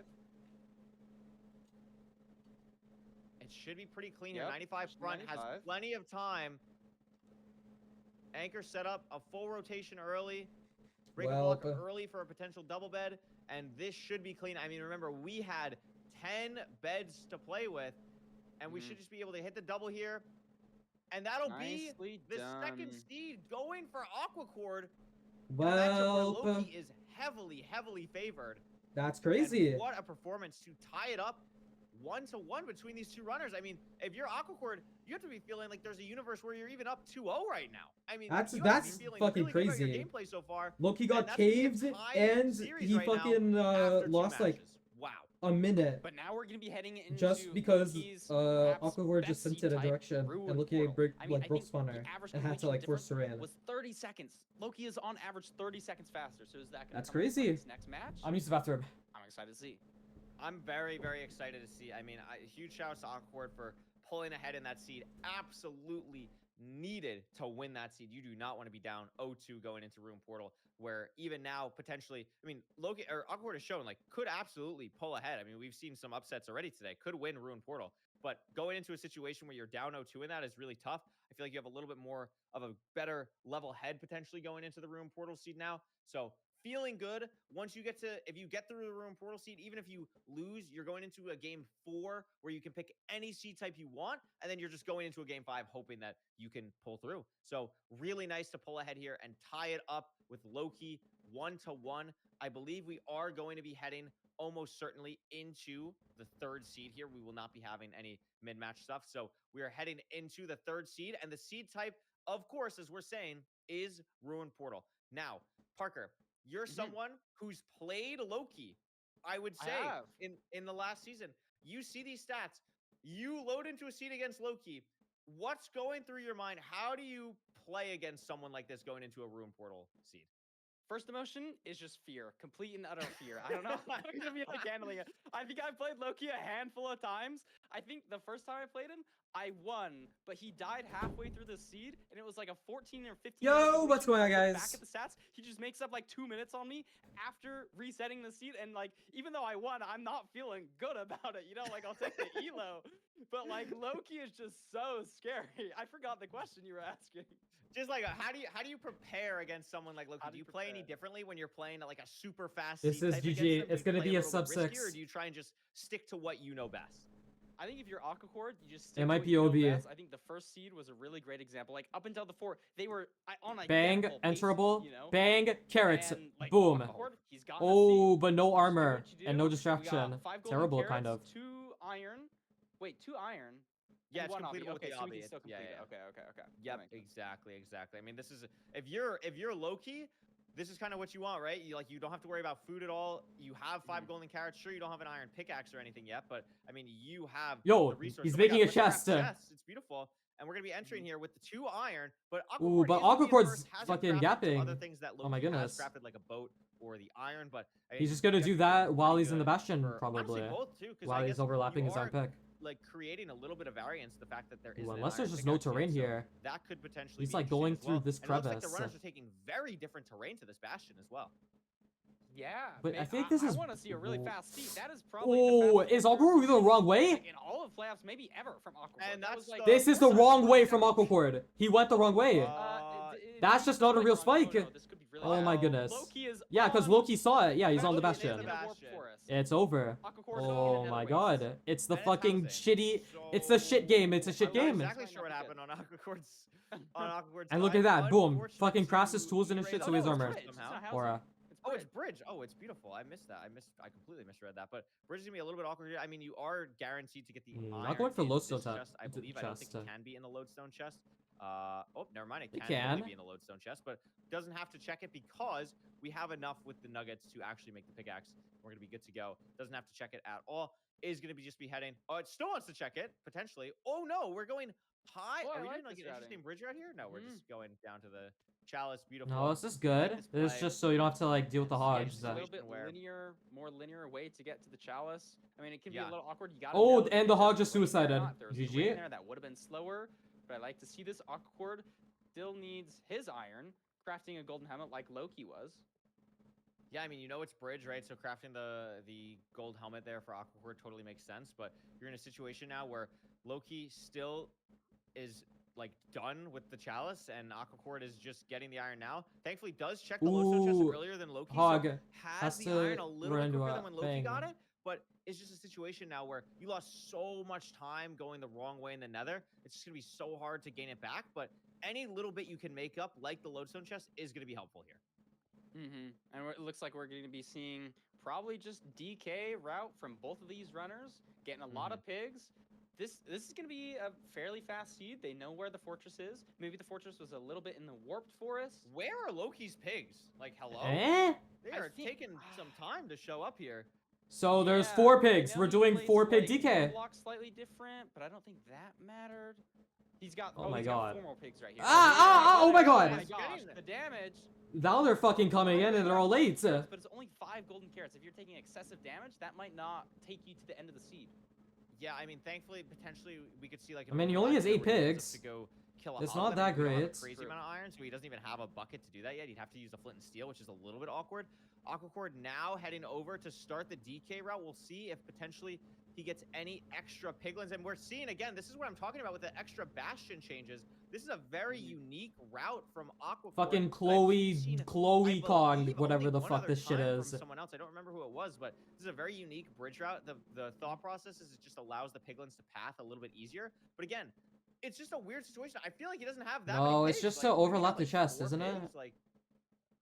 It should be pretty clean Yep, here. 95 just front has 95. plenty of time. Anchor set up a full rotation early. Break a block Welp. early for a potential double bed. And this should be clean. I mean, remember, we had 10 beds to play with. And we Mhm. should just be able to hit the double here. And that'll Nicely be the second done. seed going for Aquacord. In a matchup where Welp. Loki is heavily favored. That's And crazy. what a performance to tie it up 1-1 between these two runners. I mean, if you're Aquacord, you have to be feeling like there's a universe where you're even up 2-0 right now. I mean, That's- you have to that's be feeling fucking really good about your crazy. gameplay so far. Loki and got that's gonna be a caved tied and series he right now fucking after two lost like matches. Wow. a minute. But now we're gonna be heading into Just because Loki's perhaps Aquacord just best sent seed it a type, direction Ruin and Loki Portal. broke I mean, I broke think the spawner average and had to completion like force her in. was 30 seconds. Loki is on average 30 seconds faster. So is that gonna That's come into play crazy. this next match? I'm used to bathroom. I'm excited to see. I'm very excited to see. I mean, huge shout out to Aquacord for pulling ahead in that seed. Absolutely needed to win that seed. You do not want to be down 0-2 going into Ruin Portal, where even now potentially, I mean, Loki or Aquacord has shown like could absolutely pull ahead. I mean, we've seen some upsets already today. Could win Ruin Portal, but going into a situation where you're down 0-2 in that is really tough. I feel like you have a little bit more of a better level head potentially going into the Ruin Portal seed now. So feeling good once you get to, if you get through the Ruin Portal seed, even if you lose, you're going into a game 4 where you can pick any seed type you want, and then you're just going into a game 5 hoping that you can pull through. So really nice to pull ahead here and tie it up with Loki 1-1. I believe we are going to be heading almost certainly into the 3rd seed here. We will not be having any mid-match stuff. So we are heading into the 3rd seed, and the seed type, of course, as we're saying, is Ruin Portal. Now, Parker, you're someone who's played Loki, I would say, have. in the last season. You see these stats. You load into a seed against Loki. What's going through your mind? How do you play against someone like this going into a Ruin Portal seed? First emotion is just fear, complete and utter fear. I don't know how I'm gonna be like handling it. I think I played Loki a handful of times. I think the first time I played him, I won, but he died halfway through the seed, and it was like a 14 or 15. Yo, what's going on, I look guys? Back at the stats, he just makes up like 2 minutes on me after resetting the seed, and like even though I won, I'm not feeling good about it. You know, like I'll take the elo, but like Loki is just so scary. I forgot the question you were asking. Just like, how do you prepare against someone like Loki? How Do do you you play any prepare? differently when you're playing like a super fast? This seed is type GG. against them? Do It's you gonna play be a little bit sub riskier, 6. Or do you try and just stick to what you know best? I think if you're Aquacord, you just stick to might what be you know OB. best. I think the first seed was a really great example. Like up until the 4, they were on Bang, identical paces, enterable. you know? Bang, carrots. And, like, Boom. Aquacord, he's gotten a Oh, seed. but no You just do armor what you and do. no We got distraction. 5 golden Terrible, kind carrots, of. 2 iron. Wait, 2 iron. Yeah, and it's 1 obby. completable with Okay, the so we obby. can still Yeah, complete yeah. it. Okay. That Yep, makes sense. exactly. I mean, this is if you're Loki, this is kind of what you want, right? You don't have to worry about food at all. You have 5 golden carrots. Sure, you don't have an iron pickaxe or anything yet, but I mean, you have Yo, the resource. he's Oh my making God, a let's grab chest. chests. It's beautiful. And we're gonna be entering here with the 2 iron, but Ooh, Aquacord but is gonna be the Aquacord's first, hasn't fucking crafted some other gapping. things that Oh my Loki has goodness. crafted, like a boat or the iron, but He's just gonna do that while he's in the Bastion, for, honestly, probably. both too, 'cause I While he's guess overlapping you his iron are, pick. like creating a little bit of variance, the fact that there Ooh, isn't an unless there's iron just no pickaxe yet, terrain so here. that could potentially He's be like interesting going as well. through this And it looks like crevice. the runners are taking very different terrain to this bastion as well. Yeah, But man, I think this is- I want to see a really fast seed. That is probably Oh, the fastest is I've ever Aquacord the seen, wrong way? like, in all of playoffs, maybe ever from Aquacord. And That that's was, like, This is the What's wrong that? way from Aquacord. He went the wrong way. That's it just could not a be real wrong. No, spike. no, this could be really Oh my fast. goodness. Loki is Yeah, because on Loki saw it. Yeah, he's on the Loki is in Bastion. the in a warp Bastion. forest. It's over. Aquacord is Oh in my Nether god. Wastes. It's the And it's fucking housing. shitty. It's a shit game. It's a shit I'm not game. exactly sure what happened on Aquacord's And look at that. Boom. Unfortunate Fucking crafts his to tools and his erase shit, out so he's the armored. bridge It's somehow. not housing. Aura. Oh, it's bridge. bridge. Oh, it's beautiful. I missed that. I completely misread that. But bridge is gonna be a little bit awkward here. I mean, you are guaranteed to get the Not iron going for in lodestone this chest, I chest. believe. I don't think you can be in the lodestone chest. Oh, never mind. It It can totally can. be in the lodestone chest, but doesn't have to check it because we have enough with the nuggets to actually make the pickaxe. We're gonna be good to go. Doesn't have to check it at all. Is gonna be just be heading. Oh, it still wants to check it potentially. Oh no, we're going high. Oh, I Are we like doing like this an routing. interesting bridge right here? No, we're just going down to the chalice. Beautiful. No, this is Like good. this It's play. just so you don't have to like deal with the Yeah, Hodge. just A little situation bit where- more linear way to get to the chalice. I mean, it can be Yeah. a little awkward. You gotta Oh, know and if the there's Hodge a is rain or suicided. not. If there was a GG. rain there, that would have been slower. But I like to see this awkward still needs his iron, crafting a golden helmet like Loki was. Yeah, I mean, you know it's bridge, right? So crafting the gold helmet there for Aquacore totally makes sense. But you're in a situation now where Loki still is like done with the chalice, and Aquacore is just getting the iron now. Thankfully, does check the lodestone chest Ooh, earlier than Loki. Hog So has the iron a little run bit into quicker a than when Loki thing. got it. But it's just a situation now where you lost so much time going the wrong way in the nether. It's just gonna be so hard to gain it back. But any little bit you can make up, like the lodestone chest, is gonna be helpful here. And it looks like we're going to be seeing probably just DK route from both of these runners, getting a lot of pigs. This is going to be a fairly fast seed. They know where the fortress is. Maybe the fortress was a little bit in the warped forest. Where are Loki's pigs? Like, hello? Eh? They I are think- taking some time to show up here. So there's Yeah, 4 I pigs. know We're he doing placed, 4 pig like, one DK. block slightly different, but I don't think that mattered. He's got Oh my he's got God. 4 more pigs right here. Oh my God. Oh my He's gosh, getting the damage. Now they're fucking coming in and they're all late. But it's only 5 golden carrots. If you're taking excessive damage, that might not take you to the end of the seed. Yeah, I mean, thankfully, potentially, we could see like. I mean, he only has 8 To pigs. go kill a It's hog. not I that mean, we don't have a great. crazy True. amount of iron, so he doesn't even have a bucket to do that yet. He'd have to use the flint and steel, which is a little bit awkward. Aquacord now heading over to start the DK route. We'll see if potentially he gets any extra piglins. And we're seeing, again, this is what I'm talking about with the extra bastion changes. This is a very unique route from Aquacord. Fucking I've Chloe seen, Kong, I believe, whatever only the one fuck other this shit time is. From someone else. I don't remember who it was, but this is a very unique bridge route. The thought process is it just allows the piglins to path a little bit easier. But again, it's just a weird situation. I feel like he doesn't have that many No, it's pigs. just Like, to maybe overlap have, the like, chest, 4 isn't it? pigs, like,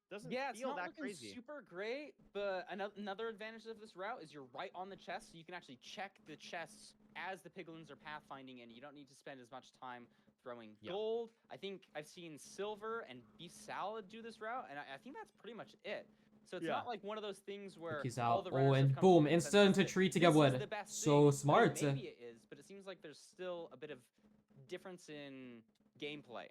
doesn't Yeah, it's feel not that looking crazy. super great, but another advantage of this route is you're right on the chest, so you can actually check the chests as the piglins are pathfinding, and you don't need to spend as much time throwing gold. I think I've seen silver and beef salad do this route, and I think that's pretty much it. So it's not like one of those things where He's all out. the Oh, runners have and come to boom, the instant consensus to that tree to this get is wood. the best So thing. I mean, smart. maybe it is, but it seems like there's still a bit of difference in gameplay.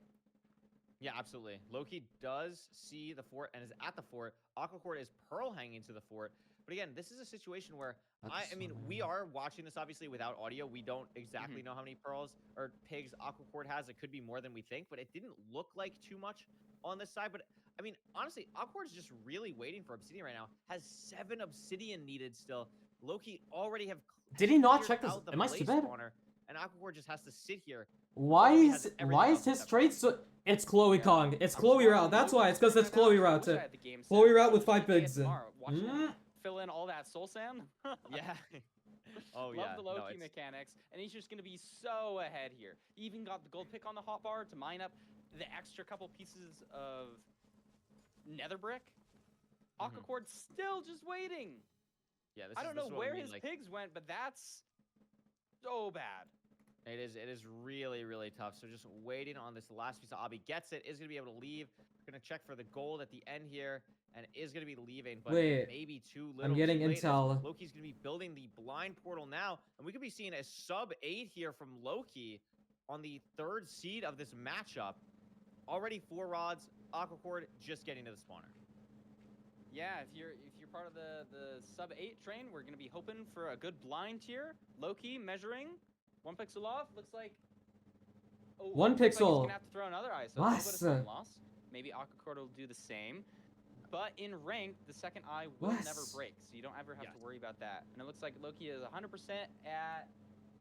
Yeah, absolutely. Loki does see the fort and is at the fort. Aquacord is pearl hanging to the fort. But again, this is a situation where I mean, we are watching this obviously without audio. We don't exactly know how many pearls or pigs Aquacord has. It could be more than we think, but it didn't look like too much on this side. But I mean, honestly, Aquacord is just really waiting for obsidian right now. Has 7 obsidian needed still. Loki already have. Did he not cleared check this? out the Am I blaze stupid? spawner, and Aquacord just has to sit here. Why Already is has everything else his except trade so? It's Chloe Yeah. Kong. It's I was Chloe route. watching That's Loki why. It's because stream it's that out. Chloe I route. wish I had the game Chloe set. route with Watching 5 DK pigs. tomorrow, watching him Mm. fill in all that soul sand. Yeah. Oh Love yeah. the no, Loki it's- mechanics, and he's just gonna be so ahead here. He even got the gold pick on the hotbar to mine up the extra couple pieces of nether brick. Aquacord still just waiting. Yeah, this I is- don't this know is what we where mean, his like, pigs went, but that's so bad. It is really, really tough. So just waiting on this last piece of Abby gets it, is going to be able to leave. Going to check for the gold at the end here, and is going to be leaving, but Wait, maybe too little. I'm getting too late, as intel. Loki's going to be building the blind portal now, and we could be seeing a sub 8 here from Loki on the 3rd seed of this matchup. Already 4 rods, Aquacord just getting to the spawner. Yeah, if you're part of the sub 8 train, we're gonna be hoping for a good blind here. Loki measuring 1 pixel off. Looks like 1 looks like he's pixel. gonna have to throw another eye. So a little bit of Was. time loss. Maybe Aquacord will do the same. But in rank, the second eye will never Was. break, so you don't ever have Yes. to worry about that. And it looks like Loki is 100% at.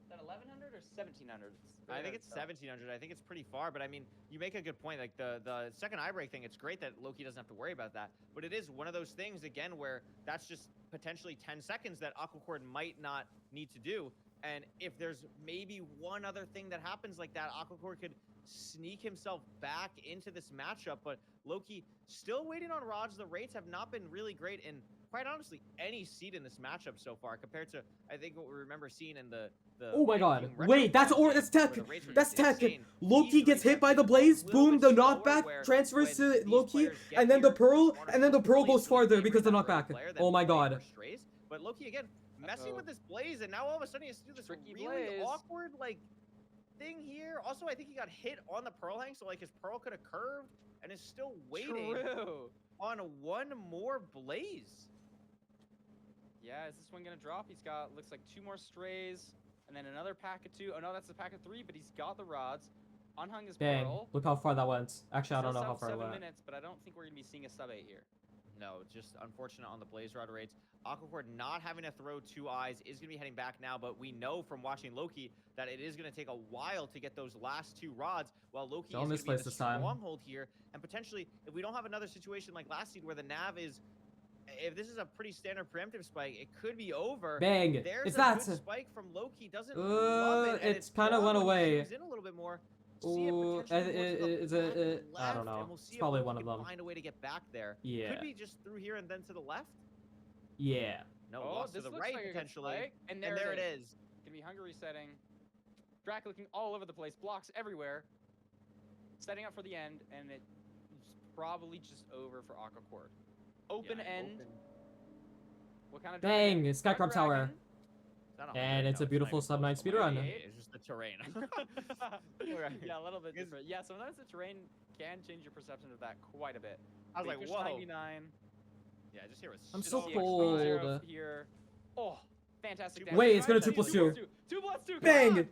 Is that 1100 or 1700? I think it's 1700. I think it's pretty far, but I mean, you make a good point. Like the second eye break thing, it's great that Loki doesn't have to worry about that. But it is one of those things again where that's just potentially 10 seconds that Aquacord might not need to do. And if there's maybe one other thing that happens like that, Aquacord could sneak himself back into this matchup. But Loki still waiting on rods. The rates have not been really great in, quite honestly, any seed in this matchup so far compared to, I think, what we remember seeing in the the Oh my god. Infum Wait, that's Retro that's game tech. where the race That's is tech. insane. Loki He's gets hit by the reacting a blaze, little boom, bit the slower, knockback where transfers when to these Loki, players get and then the here, pearl, smarter and then the stuff pearl plays goes through the farther game because where the that early knockback. player than Oh my playing god. for strays. But Loki again messing with this blaze, and now all of a sudden he has to do this Tricky really blaze. awkward like thing here. Also, I think he got hit on the pearl hang, so like his pearl could have curved and is still waiting True. on one more blaze. Yeah, is this one gonna drop? He's got, looks like 2 more strays, and then another pack of 2. Oh no, that's a pack of 3, but he's got the rods. Unhung his Dang, pearl. look how far that went. Actually, I Still don't know how sub far it 7 went. minutes, but I don't think we're gonna be seeing a sub 8 here. No, just unfortunate on the blaze rod rates. Aquacord not having to throw 2 eyes is going to be heading back now, but we know from watching Loki that it is going to take a while to get those last 2 rods, while Loki Don't is going to be in misplace the this time. stronghold here. And potentially, if we don't have another situation like last seed where the nav is, if this is a pretty standard preemptive spike, it could be over. Bang! There's It's a that. good spike from Loki. Doesn't love it. And It's kind of went gone when he away. zooms in a little bit more. Ooh, See it potentially more to the back I don't left, know. and we'll It's see if probably Loki one of can them. find a way to get back there. Yeah. Could be just through here and then to the left. Yeah. No, Oh, lost to this the looks right like a good potentially. spike, and And there it is. Gonna be hunger resetting. Drac looking all over the place, blocks everywhere. Setting up for the end, and it's probably just over for Aquacord. Open Yeah, end. open. What kind of Bang, dragon? Sky Crab Red Tower. dragon? It's not And 100, it's no, a beautiful not even sub 9 close to speedrun. 188, It's just the terrain. Alright. Yeah, a little bit Is- different. Yeah, sometimes the terrain can change your perception of that quite a bit. I was They like, pushed whoa. 99. Yeah, just here was I'm shit so all CX over. cold. 0 here. Oh, fantastic. Two damage. Wait, it's gonna 2 2+2. 2 plus 2. Bang! And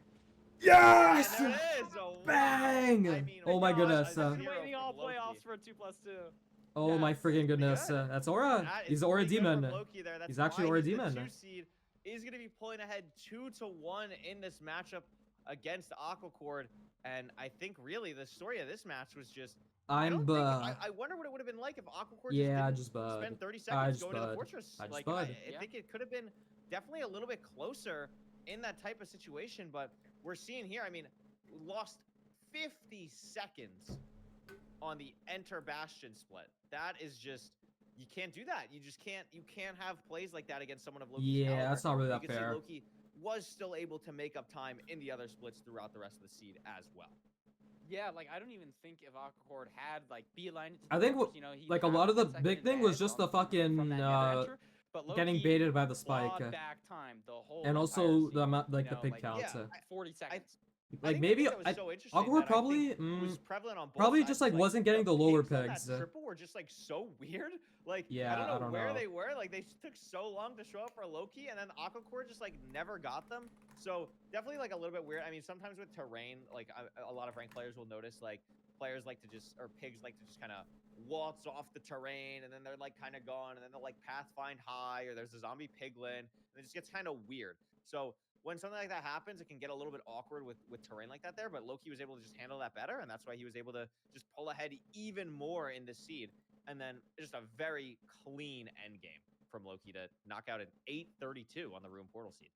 Yes! there it is. Oh, wow. Bang! I mean, Oh my gosh, goodness, a I've been zero waiting from all Loki. playoffs for a 2 plus 2. Oh my Yes. freaking goodness. good. That's Aura. That He's is Aura pretty good from Demon. Loki there. That's He's actually why Aura he's Demon. The 2 seed is going to be pulling ahead 2-1 in this matchup against Aquacord. And I think really the story of this match was just. I wonder what it would have been like if Aquacord Yeah, just just bud. spend 30 I seconds just going to the bud. fortress. I just Like, bud. I think it could have been definitely a little bit closer in that type of situation. But we're seeing here, I mean, lost 50 seconds on the enter Bastion split. That is just, you can't do that. You just can't, you can't have plays like that against someone of Loki's Yeah, caliber. that's not really that You can see fair. Loki was still able to make up time in the other splits throughout the rest of the seed as well. Yeah, like I don't even think if Aquacord had like beeline. I think you know, he like a had lot of the 10-second big thing was advantage just the from fucking that never enter, but getting Loki baited by the spike. clawed back time the whole And entire also seed, the amount, like you the know, pig like, count. yeah, 40 seconds. Like think maybe the thing that was so interesting Awkward that I probably think was prevalent on both probably sides just is, like wasn't getting the lower pigs on pegs. That triple were just like so weird. Like Yeah, I don't know where know. they were. Like they took so long to show up for Loki, and then Aquacord just like never got them. So definitely like a little bit weird. I mean, sometimes with terrain, like a lot of ranked players will notice like players like to just, or pigs like to just kind of waltz off the terrain, and then they're like kind of gone, and then they'll like pathfind high, or there's a zombie piglin, and it just gets kind of weird. So when something like that happens, it can get a little bit awkward with terrain like that there, but Loki was able to just handle that better, and that's why he was able to just pull ahead even more in the seed. And then just a very clean end game from Loki to knock out an 8-32 on the Ruin Portal seed.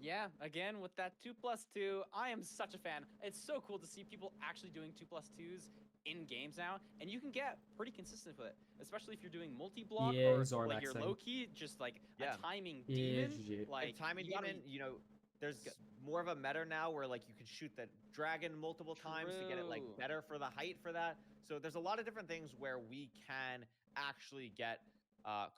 Yeah, again with that 2+2, I am such a fan. It's so cool to see people actually doing 2+2s in games now, and you can get pretty consistent with it, especially if you're doing multi-block Yeah, or he's like you're Zormaxing. low-key just like Yeah. a timing Yeah, demon. GG. Like And timing you gotta demon, be- you know, there's more of a meta now where like you can shoot the dragon multiple times to get it like True. better for the height for that. So there's a lot of different things where we can actually get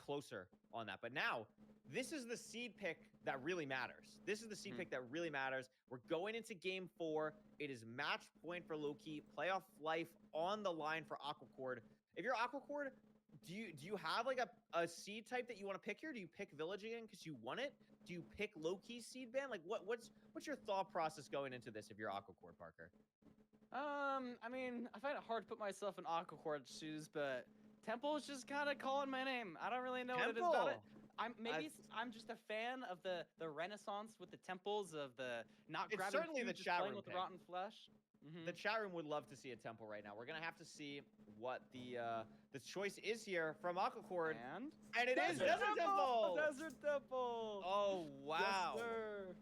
closer on that. But now this is the seed pick that really matters. This is the seed pick that really matters. We're going into game 4. It is match point for Loki. Playoff life on the line for Aquacord. If you're Aquacord, do you have like a seed type that you want to pick here? Do you pick Village again because you want it? Do you pick Loki's seed ban? Like what's your thought process going into this if you're Aquacord, Parker? I mean, I find it hard to put myself in Aquacord shoes, but Temple is just kind of calling my name. I don't really know what it is about it. I'm just a fan of the renaissance with the temples of the not It's grabbing certainly food, the just chat playing room with the pick. rotten flesh. The chat room would love to see a temple right now. We're gonna have to see what the choice is here from Aquacord, and it is Desert Temple. Desert Temple. Oh wow, Yes, sir.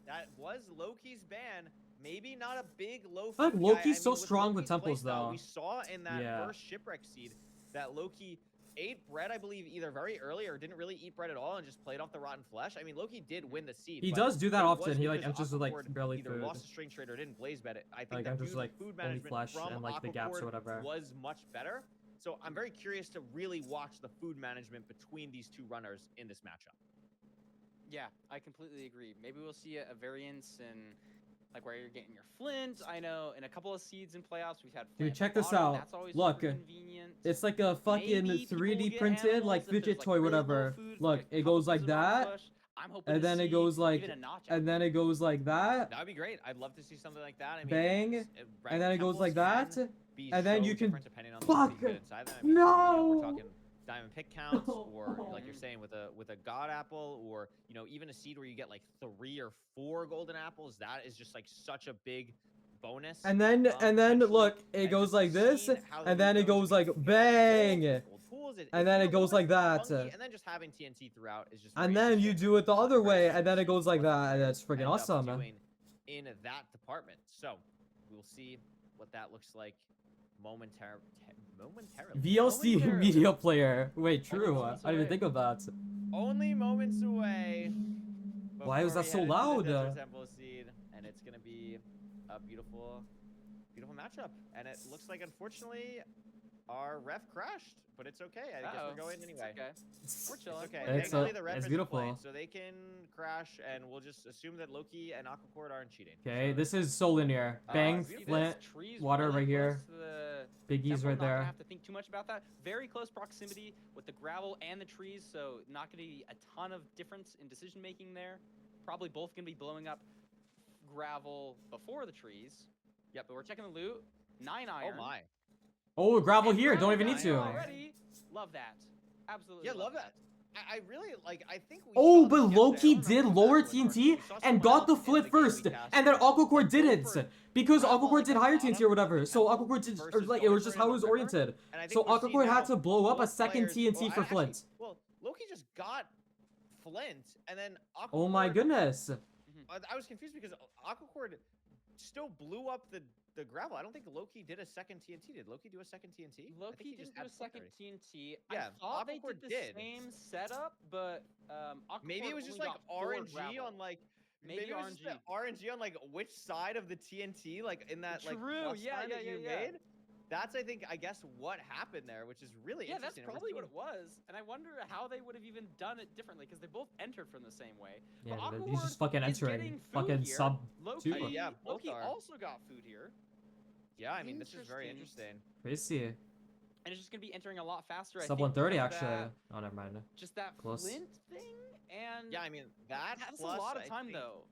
that was Loki's ban. Maybe not a big low. I feel like food guy. Loki's so with strong with Loki's temples, playstyle, though. We saw in that Yeah. first shipwreck seed that Loki ate bread, I believe, either very early or didn't really eat bread at all and just played off the rotten flesh. I mean, Loki did win the seed. He but does do that it often. was He like because enters with like Aquacord barely either food. lost a string trade or didn't blaze bet it. I think Like the enters like food only management flesh from and like the gaps or Aquacord whatever. was much better. So I'm very curious to really watch the food management between these two runners in this matchup. Yeah, I completely agree. Maybe we'll see a variance in like where you're getting your flint. I know in a couple of seeds in playoffs we've had. Dude, flint check at the this bottom. out. That's always Look, super convenient. It's like a fucking Maybe people 3D get printed animals like if there's, fidget like, toy, really low whatever. food, Look, like a it couple goes like pieces of rotten that, flesh. I'm hoping and to then it see goes like, even a notch and out then it goes like that, That would be great. I'd love to see something like that. I mean, bang, and then it goes like that, be and then so you can. different depending on the stuff Fuck! you get inside them. I mean, you know, we're No! talking diamond pick counts, or like you're saying with a god apple, or you know even a seed where you get like 3 or 4 golden apples. That is just like such a big bonus. And then potentially. look, it And goes just like this, seeing how the and then loot it goes I mean, like you get bang, gold pools, and then it feels a goes little like that, funky, and then just having TNT throughout is just. and very then you interesting. do it the other Very way, interesting and then to it see goes like what the that, and players that's freaking end up awesome. doing in that department. So we'll see what that looks like momentarily. VLC Momentarily. media player. Wait, true. Moments I didn't even away. think of that. Only moments away. Why was before that we so head into the loud? Desert Temple seed, and it's gonna be a beautiful, beautiful matchup. And it looks like, unfortunately, our ref crashed, but it's okay. I guess we're going anyway. Okay. We're chilling. Okay, It's, thankfully the ref it's isn't beautiful. playing, so they can crash, and we'll just assume that Loki and Aquacord aren't cheating. Okay, So- this is so linear. Bang, See this? flint, Trees water really right here. close to the Biggies temple, right not gonna there. have to think too much about that. Very close proximity with the gravel and the trees, so not gonna be a ton of difference in decision making there. Probably both gonna be blowing up gravel before the trees. Yep, but we're checking the loot. 9 iron. Oh my. Oh, gravel And here. Don't gravel even need down to. here already. Love that. Absolutely. Yeah, love that. I really like. I think. We Oh, saw but this yesterday. I Loki don't did remember lower exactly what TNT card. We saw and someone got the else in flip game first, we cast and then who Aquacord went didn't for because gravel, Aquacord like, did a higher bottom TNT or whatever. of the So temple Aquacord did, or versus like it going was for just it how in it was the river. oriented. And I think So we're seeing Aquacord had now to blow up a what second players- TNT well, for actually, flint. Well, Loki just got flint, and then Aquacord. Oh my goodness. I was confused because Aquacord still blew up the gravel. I don't think Loki did a second TNT. Did Loki do a second TNT? I think Loki he didn't just do a had flint second already. TNT. Yeah, I thought they Aquacord did the did. same setup, but Maybe it was just like RNG on like. Maybe it was just the RNG on like which side of the TNT, like in that like True, plus yeah, sign yeah, that you yeah, yeah. made. That's I guess what happened there, which is really Yeah, that's interesting. and we're probably what seeing- it was, and I wonder how they would have even done it differently because they both entered from the same way. Yeah, but but he's just Aquacord fucking is entering. getting food Fucking here. sub Loki, two. Yeah, both Loki are. also got food here, Yeah, I mean this is very Interesting. interesting. Crazy. and it's just gonna be entering a lot faster. I Sub think 130 because of actually. that- Oh, never mind. Just that Close. flint thing, and Yeah, I mean that that's plus a lot of I time think- though.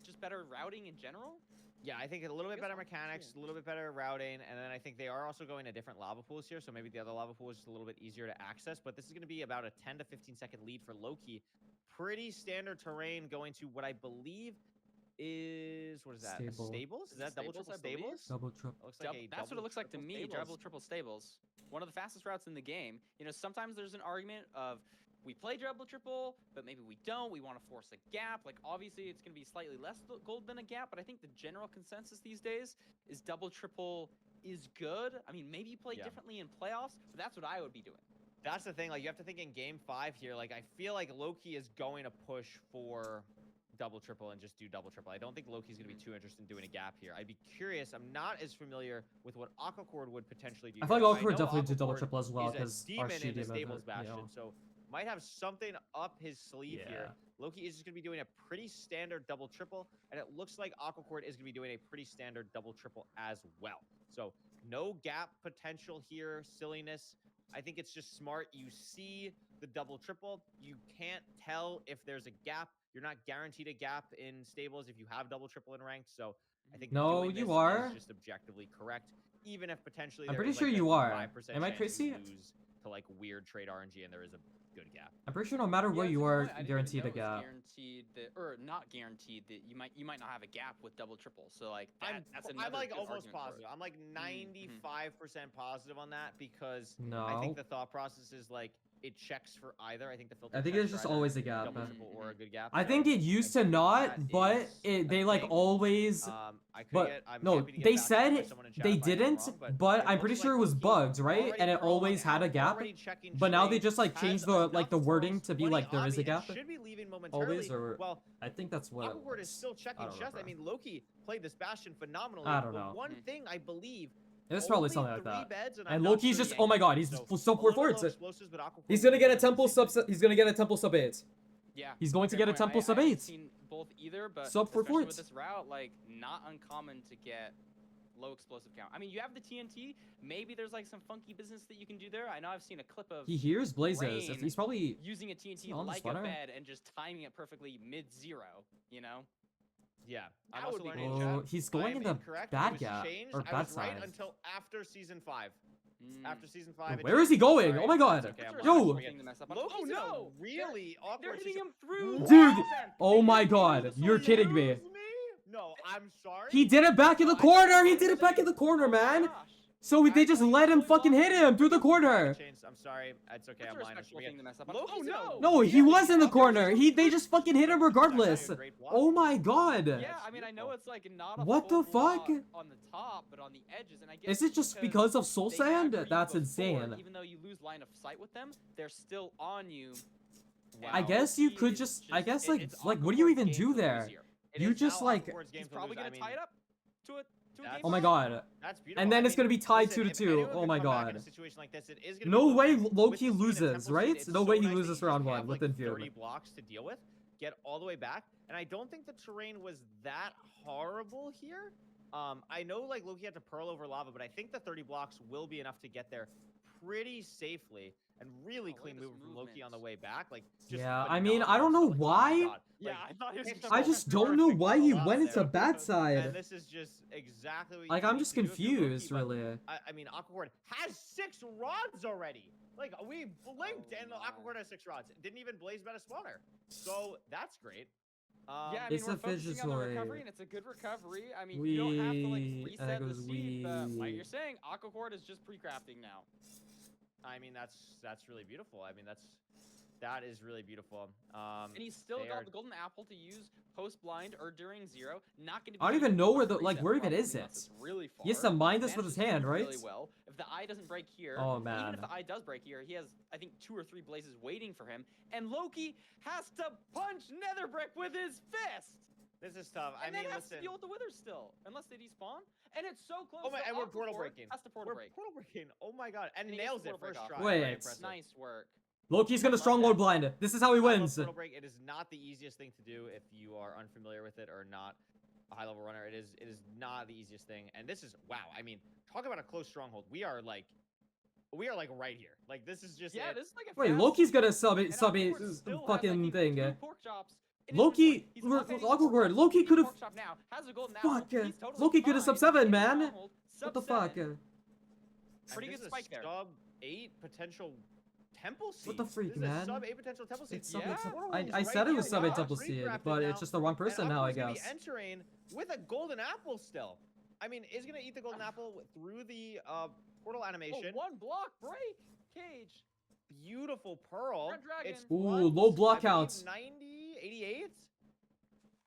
Just better routing in general. Yeah, I think a little bit guess better I'm mechanics, seeing. a little bit better routing, and then I think they are also going to different lava pools here, so maybe the other lava pool is just a little bit easier to access, but this is going to be about a 10 to 15 second lead for Loki. Pretty standard terrain going to what I believe is, what is that? A Stable. stables? Is that double Stables, triple I believe? stables? Double trip. Looks like a That's what it double, looks like to triple me. stables. Double, triple stables. One of the fastest routes in the game. You know, sometimes there's an argument of we play double, triple, but maybe we don't. We want to force a gap. Like, obviously, it's going to be slightly less gold than a gap, but I think the general consensus these days is double, triple is good. I mean, maybe you play Yeah. differently in playoffs, but that's what I would be doing. That's the thing, like you have to think in game 5 here, like I feel like Loki is going to push for double triple and just do double triple. I don't think Loki's going to be too interested in doing a gap here. I'd be curious. I'm not as familiar with what Aquacord would potentially do. I feel here. like Aquacord know definitely did double Aquacord triple as well is a because our demon in the demon, Stables you know. Bastion, so might have something up his sleeve Yeah. here. Loki is just going to be doing a pretty standard double triple, and it looks like Aquacord is going to be doing a pretty standard double triple as well. So no gap potential here, silliness. I think it's just smart. You see the double triple. You can't tell if there's a gap. You're not guaranteed a gap in stables if you have double triple in ranked. So I think No, doing you this are. is just objectively correct, even if potentially I'm there pretty is, sure like, you a are. 5% Am I chance you crazy? lose to like weird trade RNG and there is a good gap. I'm pretty sure no matter where Yeah, you that's a good are, point. I didn't even guaranteed know a it was gap. Guaranteed that, or not guaranteed that you might not have a gap with double, triple. So like that's I'm another like good almost argument for it. positive. I'm like 95% positive on that because I No. think the thought process is like it checks for either. I think the filter. I think checks it's for just either always a gap. double, triple, or a good gap. I so think it used to think not, that but is a they like thing. always. I could But get, I'm no, happy to get they back to by said someone in chat they if I am didn't, wrong, but it I'm pretty looks sure it like was Loki bugs, right? already And it thrown always had a out, gap. already checking But now they trades, just like has changed the like the enough wording rolls, to be 20 like there is a obby, and gap. should be leaving momentarily. Always, or well, I think that's what. It Aquacord is was. still checking don't chest. I remember. mean, Loki played this Bastion phenomenally. I don't but know. One thing I believe. It's probably only something like 3 that. beds, I'm And not Loki's sure just, the oh my angle, god, he's so sub a little 4 bit low forwards. explosives, but Aquacord He's gonna will get a be able to temple save sub. it. He's gonna get a temple sub 8. Yeah. He's going to fair get a point. temple sub I haven't 8. seen both either, but Sub for especially forts. with this route, like not uncommon to get low explosive count. I mean, you have the TNT. Maybe there's like some funky business that you can do there. I know I've seen a clip of He hears blazes. Rain He's probably. using a TNT on the like a spawner? bed and just timing it perfectly mid-0, you know? Yeah, I'm That also would be learning cool. in Oh, chat. he's going I'm in the incorrect. bad It was gap changed. or I bad was right side. until after season 5. After season 5. it Where is he changed. going? Sorry. Oh my god. It's okay, I'm Yo! lying. Thing to mess up on. Loki's Oh in a no! really They're awkward hitting situation. him through. Dude, Wilson. oh They my hit him god, through the you're sword. kidding me. Excuse me? No, I'm sorry. He did it back in the No, I corner. didn't He say did it back in the corner, Oh my man. gosh. So they just Actually, let him fully fucking lost hit it. him through the I corner. changed. I'm sorry. It's okay. That's I'm a lying. I respectful forget. thing to mess up on. Loki's Oh in a no! No, he really was in the awkward corner. situation. They just fucking hit him That's actually a regardless. great block. Oh my god. Yeah, That's I mean, I know beautiful. it's like not a What full the fuck? block on the top, but on the edges, and I guess Is it it's just because of Soul they Sand? aggro you That's before, insane. Even though you lose line of sight with them, they're still on you. Wow. I guess you Loki could is just, I guess it- like, it's what do you Aquaport's even game do to there? lose here. It You is just now like, Aquaport's game He's to probably lose. gonna I mean, tie it up to a game. That's- oh my god. That's beautiful. And then I it's gonna mean, be tied listen, 2 to if 2. anyone Oh can my come back in god. a situation like this, it is gonna No be way Loki. With Loki the speed of loses, Temple right? Seed, it's No so way he nice that loses you round just 1 have, with like, Infume. 30 blocks to deal with, get all the way back, and I don't think the terrain was that horrible here. I know like Loki had to pearl over lava, but I think the 30 blocks will be enough to get there pretty safely and really Oh, look clean at this movement from Loki on the movement. way back. Like, just Yeah, I mean, I don't know phenomenal stuff. Like, oh my why. God. Yeah, Like, I thought he was it's gonna I go just for don't know perfect why on the he lava went into there. bad And side. this is just exactly what you Like, I'm need just to do if you're Loki, confused, but really. I mean, Aquacord has 6 rods already. Like, we blinked and Oh my. Aquacord has 6 rods. Didn't even blaze about a spawner. So that's great. Yeah, I mean, It's we're a focusing on the Visual. recovery, and it's a good recovery. I mean, you don't have to like Wee, reset and it the goes seed, but like wee. you're saying, Aquacord is just pre-crafting now. I mean, that's really beautiful. I mean, that is really beautiful. And he's still they are- got the golden apple to use post blind or during 0. Not going to be. I don't able even to know where do a the- like, reset where even probably is unless it? it's really far. He has to mine this with Manages his to hand, move right? Really well. If the eye doesn't break here, Oh, even man. if the eye does break here, he has I think 2 or 3 blazes waiting for him, and Loki has to punch Netherbrick with his fist. This is tough. I And mean, then has listen. to deal with the withers still, unless they despawn. And it's so close. Oh my, that and we're portal Aquacord breaking. Has to portal We're break. portal breaking. Oh my god, and And he gets nails the it portal break first off. try. Wait. Very impressive. Nice work. Loki's gonna Love stronghold that. blind. This is how he I love wins. portal break. It is not the easiest thing to do if you are unfamiliar with it or not a high level runner. It is not the easiest thing. And this is wow. I mean, talk about a close stronghold. We are like right here. Like this is just Yeah, it. this is like a Wait, fast Loki's gonna sub and it, sub it, Aquacord still has, I fucking think, thing. 2 pork chops in his Loki, inventory. He's not getting Aquacord, pork chops. Loki He's could've- pork chop now. Has a golden apple. Fuck, He's totally Loki could've sub fine 7, in man. stronghold. What the Sub fuck? 7. And Pretty this good is a spike there. Sub 8 potential temple seed. What the freak, this is man? A sub 8 potential temple seed. It's sub Yeah. eight temp- Portal I room's said it was here. sub 8 Yeah, temple it's seed, recrafted but now, it's just the wrong person and now, I Aquacor's gonna guess. be entering with a golden apple still. I mean, is gonna eat the golden apple through the portal animation. Oh, 1 block break. Cage. Beautiful pearl. Red dragon. It's Ooh, runs, low block I believe, counts. 90, 88.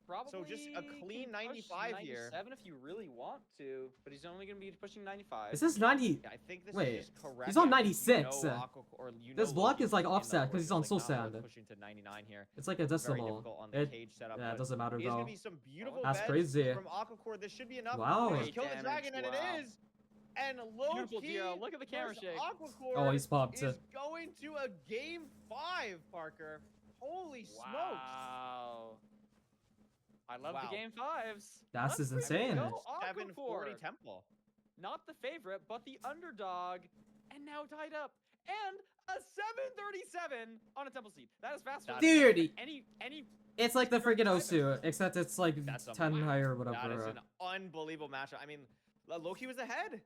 Probably just a clean can push 95 here. 97 if you really want to, but he's only going to be pushing 95. Is this 90? Yeah, I think this Wait, is just correct. he's on Yeah, 96. This block is, like, offset 'cause he's on Soul Sand. Pushing to 99 here. It's like a Very decimal. difficult on the It, cage setup. yeah, it but doesn't matter It's gonna though. be some beautiful That's beds crazy. from Aquacord. This should be enough. Wow. to Great kill the damage, dragon, and wow. it is. And low Beautiful key, Dio. Look at the camera versus shake. Aquacord Oh, he's pumped. is going to a game 5, Parker. Holy smokes! Wow. I love Wow. the game 5s. That's Let's just freaking insane. go 740 Aquacord. temple. Not the favorite, but the underdog, and now tied up. And a 737 on a temple seed. That is faster. Dude, Any it's like the freaking Osu, except it's like That's a 10 wow. higher or That is whatever. an unbelievable matchup. I mean, Loki was ahead.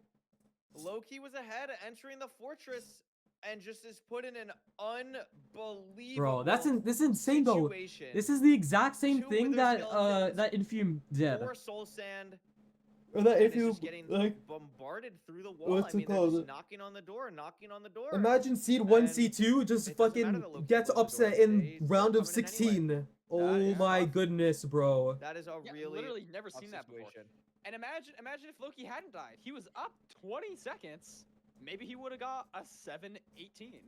Loki was ahead, entering the fortress, and just is put in an unbelievable. Bro, this is insane though. situation. This is the exact same Two thing Wither that skeletons, that Infume did. 4 soul sand. Or that and if it's you just getting like, bombarded through the wall. what's I it mean, they're called? just knocking on the door, knocking on the door. Imagine seed 1, And seed 2 just it doesn't matter fucking that Loki gets closed the upset doors, in they still round of come in anyway. 16. Oh is my tough. goodness, bro. That is a Yeah, really literally never tough seen that before. situation. And imagine if Loki hadn't died. He was up 20 seconds. Maybe he would have got a 7-18.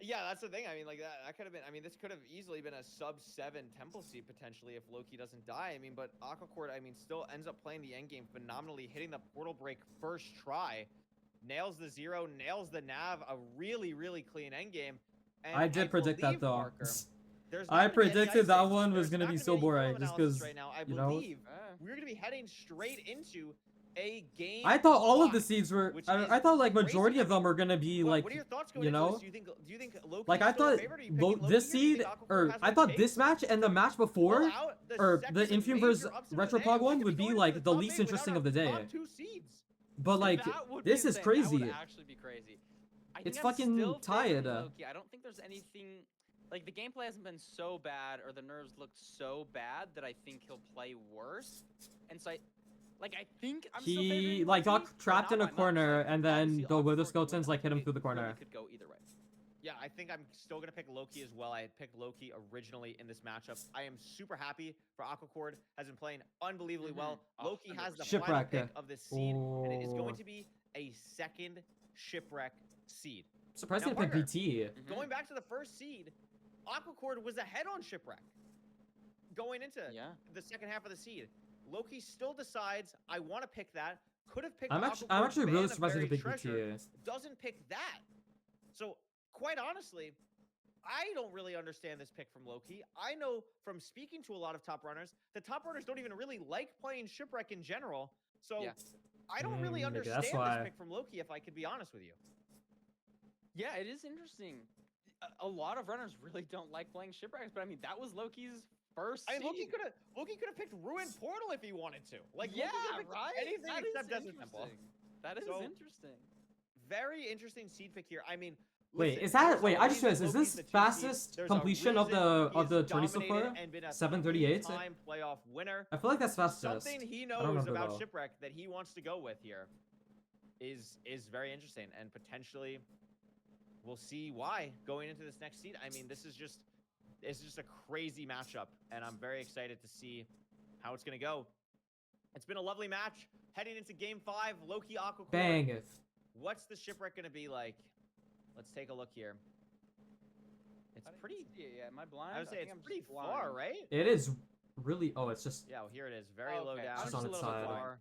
Yeah, that's the thing. I mean, like that could have been. I mean, this could have easily been a sub-7 temple seed potentially if Loki doesn't die. I mean, but Aquacord, I mean, still ends up playing the end game phenomenally, hitting the portal break first try, nails the 0, nails the nav, a really, really clean end game. And I did predict that believe, though. Marker, there's I not gonna be any predicted ice that age. one was There's gonna not be gonna so any boring, film just analysis 'cause, right now. I you know? believe we're gonna be heading straight into a game. I thought all of the 5, seeds were. which I is thought like crazy. majority I of them mean, were gonna be like, what are your thoughts going you into know, this? Do you think Loki like I is still a thought favorite? Are you picking this Loki, or do you seed think Aquacord or has I what it thought takes this match and the match to pull before out or second the and Infume major versus upset of the day? Retropog We one could would be be going into like the top least 8 without interesting our of the day. top 2 seeds. But like That would be this is insane. That crazy. would actually be crazy. I It's think I'm fucking still favoring tied. Loki. I don't think there's anything like the gameplay hasn't been so bad or the nerves look so bad that I think he'll play worse. And so I think I'm still He favoring like Loki, got but trapped not in a by much. corner Like, and then obviously the Wither Aquacord could Skeletons win. like hit him It through the corner. really could go either way. Yeah, I think I'm still gonna pick Loki as well. I had picked Loki originally in this matchup. I am super happy for Aquacord. Has been playing unbelievably well. Loki has the final Shipwreck. pick of this seed, and it is going Oh. to be a second shipwreck seed. Surprised Now, he didn't pick Parker, BT. Going back to the first seed, Aquacord was ahead on shipwreck going into Yeah. the second half of the seed. Loki still decides, I want to pick that. Could have picked I'm Aquacord, actually Ban really of surprised he Buried didn't pick Treasure, BT. doesn't pick that. So, quite honestly, I don't really understand this pick from Loki. I know from speaking to a lot of top runners, the top runners don't even really like playing Shipwreck in general. So, Yeah. I don't really Maybe that's understand why. this pick from Loki, if I could be honest with you. Yeah, it is interesting. A lot of runners really don't like playing shipwrecks, but I mean that was Loki's first. I mean, Loki seed. could have picked Ruined Portal if he wanted to. Like, Yeah, Loki could have picked right. anything That except is Desert Temple. interesting. That is So, interesting. Very interesting seed pick here. I mean, Wait, listen, is that there's a wait? I just reason realized, is Loki's this the 2 seed. fastest There's a completion of reason the he has tourney so dominated far? and been a 738. three-time playoff winner. I feel like that's fastest. Something he I don't knows remember about though. Shipwreck that he wants to go with here is very interesting, and potentially we'll see why going into this next seed. I mean, this is just a crazy matchup, and I'm very excited to see how it's gonna go. It's been a lovely match heading into Game 5. Loki Aquacord. Bang! What's the Shipwreck gonna be like? Let's take a look here. It's I didn't pretty. see it yet. Am I blind? I would say think it's I'm pretty just far, blind. right? It is really. Oh, it's just Yeah, well, here it is. Very Oh, low okay. down. I'm just on a its little bit side. blind. Far.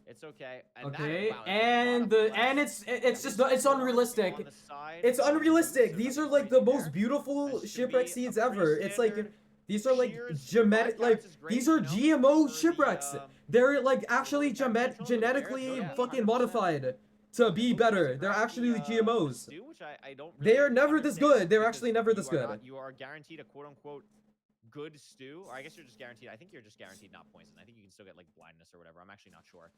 It's okay. And that- okay. wow, there's a lot And of the flex. and it's At just least it's four unrealistic. on the side. It's unrealistic. These are like the most There. beautiful This should shipwreck be a seeds pretty ever. It's like standard these are like Cheers, genetic, 5 like counts is great, these are you know, GMO for the, shipwrecks. They're like actually the potential of the genetically players, yeah, fucking 100%. modified to be better. They're actually GMOs. Stew, which I don't They really are never this understand good. They're because actually never you this are good. not- you are guaranteed a quote-unquote good stew, or I guess you're just guaranteed. I think you're just guaranteed not poison. I think you can still get like blindness or whatever. I'm actually not sure.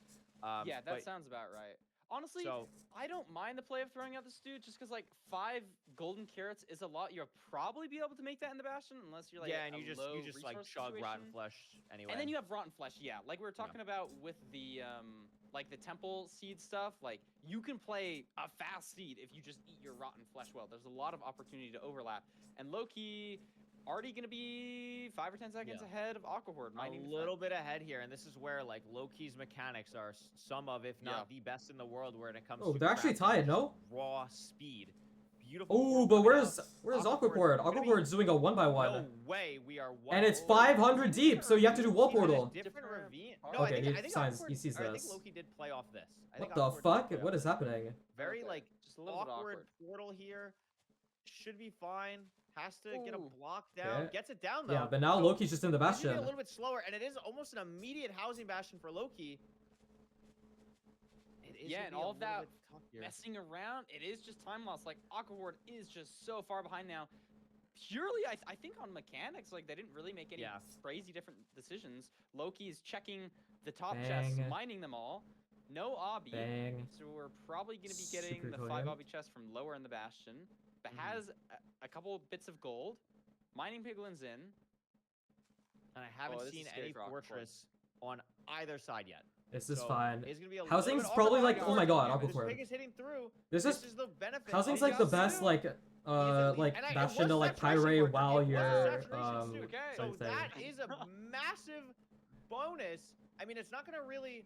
Yeah, that but- sounds about right. Honestly, So- I don't mind the play of throwing out the stew just because like 5 golden carrots is a lot. You'll probably be able to make that in the Bastion unless you're like yeah, and a you just low like resource chug rotten situation. flesh anyway. And then you have rotten flesh, yeah. Like we were talking about with the like the temple seed stuff, like you can play a fast seed if you just eat your rotten flesh well. There's a lot of opportunity to overlap. And Loki already gonna be 5 or 10 seconds Yeah. ahead of Aquahorde. Might a even little bit ahead here, and this is where like Loki's mechanics are some of, if not Yeah. the best in the world, when it comes Oh, to they're actually crafting tied, just no? raw speed. Beautiful. Oh, portal but coming where's out. Aquacord? we're gonna be- Aquacord's doing a 1x1. No way, we are one. And it's oh, 500 deep, so you have to do wall Loki had a portal. Different Different ravine. part. No, Okay, he I think signs- Aquacord- he sees or I this. think Loki did play off this. I What think the Aquacord did fuck? play off What is this. happening? Very Okay, like just a little bit awkward awkward. portal here. Should be fine. Has to get a Ooh. block down. Okay. Gets it down though. Yeah, but now So Loki's just in the he's moving Bastion. a little bit slower, and it is almost an immediate housing bastion for Loki. It is Yeah, gonna and be a all of little that bit tough here. messing around, it is just time loss. Like Aquahorde is just so far behind now. Purely, I think on mechanics, like they didn't really make any Yeah. crazy different decisions. Loki is checking the top chests, Bang. mining them all. No obby. Bang. So we're probably going to be getting Super the cool, 5 yeah. obby chests from lower in the Bastion. But Mhm. has a couple bits of gold. Mining piglins in. And I haven't Oh, this seen is scary any for Aquacord. fortress on either side yet. This is So fine. it's gonna be a little Housing's bit probably off like, the oh my board. god, This Aquacord. pig is hitting through. This This is the benefit. housing's of like the just best two. like He is elite. like And it bastion was to like saturation Pyre work. while It was you're saturation suit. Okay. So like thing. that is a massive bonus. I mean, it's not gonna really.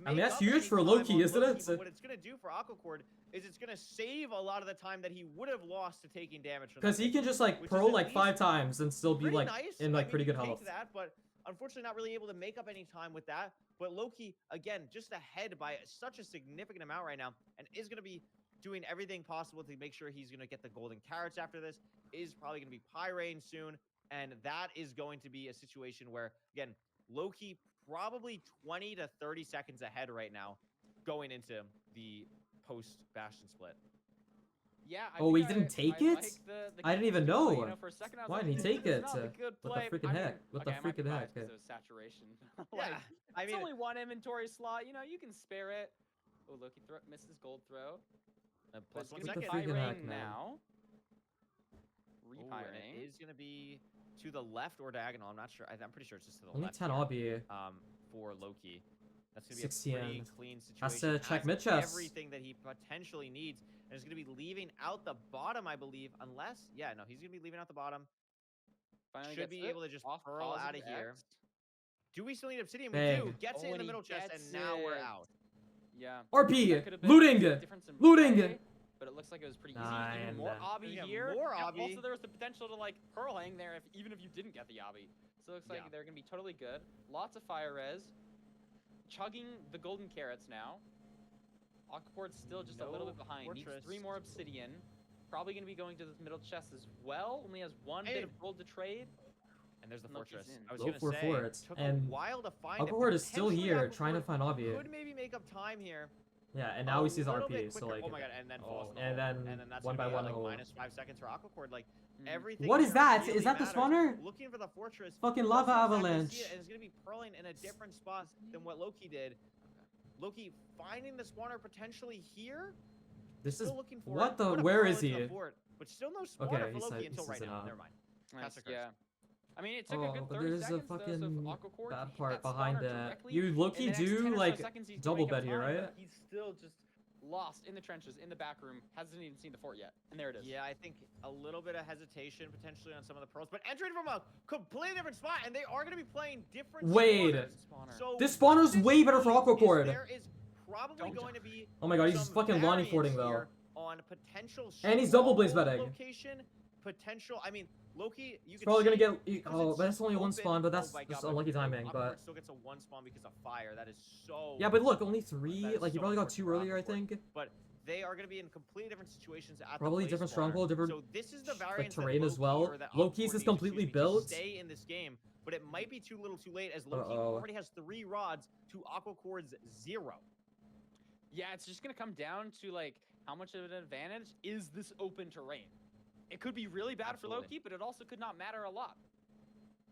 I mean, make that's up huge any for time Loki, on isn't Loki, it? But what it's gonna do for Aquacord is it's gonna save a lot of the time that he would have lost to taking damage from. Because that he pig, can just like which pro is at like least 5 times and still be pretty like nice. in I like mean, pretty you good take health. that, but unfortunately not really able to make up any time with that. But Loki, again, just ahead by such a significant amount right now, and is going to be doing everything possible to make sure he's going to get the golden carrots after this. Is probably going to be Pyrain soon, and that is going to be a situation where, again, Loki probably 20 to 30 seconds ahead right now going into the post-Bastion split. Yeah. Oh, he didn't take it? Like the I didn't even Captain's duo, know. You know, for a second I was Why like, didn't he "This take is it? not a good What the play." freaking I mean, heck? What the okay, I might be freaking heck? biased 'cause it was saturation. Yeah, Like, I it's mean, only one inventory slot. You know, you can spare it. Oh, Loki misses gold throw. But plus it's 1 gonna be second. freaking heck, Pyring man? now. Ooh, and Repiring. it is going to be to the left or diagonal. I'm not sure. I'm pretty sure it's just to the Only left. 10 here, obby. for Loki. That's going to be 16. a pretty clean situation. Has to check mid chest. Everything that he potentially needs. And is going to be leaving out the bottom, I believe. Unless, yeah, no, he's going to be leaving out the bottom. Finally Should gets be it. able to just Off pearl out of positive here. X. Do we still need obsidian? Bang. We do. Gets it Oh, in and the he middle chest, and gets now we're it. out. Yeah. RP! That could have been Looting! the difference in Looting! play, but it looks like it was pretty easy. Even 9. more obby Yeah, here. more and obby. Also, there was the potential to like pearl hang there even if you didn't get the obby. So it looks like Yeah. they're gonna be totally good. Lots of fire res. Chugging the golden carrots now. Aquaport's still just a little No bit behind. Needs fortress. 3 more obsidian. Probably gonna be going to the middle chest as well. Only has 1 bit Hey. of gold to trade. And there's the Loki's fortress. in. I was Go going to for say, fort, took and a while to find it. Aquacord is still Potentially here trying to Aquacord find obby. Could maybe make up time here. Yeah, and now a he sees little RP, bit so quicker. like. Oh my god, and then falls in the and hole. then And then that's one gonna by be one like hole. minus 5 seconds for Aquacord. Like Mm. everything. What is here that? really Is that the matters. spawner? Looking for the fortress. Fucking doesn't lava exactly see avalanche. it, and it's gonna be pearling in a different spot than what Loki did. Loki finding the spawner potentially here. This is Still looking for what it. the? Gonna Where pearl is into the he? fort, but still no spawner Okay, for he Loki said- until he right said now. not. Never mind. Nice, Pass the curse. yeah. I mean, it took a Oh, good but 30 there's a seconds though, so fucking for Aquacord to bad hit part that behind spawner it. directly, You in low-key the next do 10 or so like seconds, he's double going up bet here, time, right? but he's still just lost in the trenches, in the back room, hasn't even seen the fort yet, and there it is. Yeah, I think a little bit of hesitation potentially on some of the pearls, but entering from a completely different spot, and they are going to be playing different Wait. spawners. So This what spawner's this way better for means is Aquacord. There is probably Don't going die. to be Oh my god, he's some fucking Lonnie variance fording though. here on potential And he's double blaze stronghold betting. location, potential. I mean, Loki, you He's can probably gonna see get. because Oh, it's but that's only one open- spawn, but oh that's my just God, unlucky but timing. Aquacord But still gets a 1 spawn because of fire. That is so. yeah, but look, only 3. That is Like he so probably got important 2 for earlier, I Aquacord. think. But they are going to be in completely different situations at Probably the blaze different spawner. stronghold, different, So this is the like, variance that terrain as Loki, well. or that Loki's Aquacord is needs, completely excuse me, built. to stay in this game, but it might be too little, too late as Loki Uh-oh. already has 3 rods to Aquacord's 0. Yeah, it's just gonna come down to like how much of an advantage is this open terrain. It could be really bad Absolutely. for Loki, but it also could not matter a lot.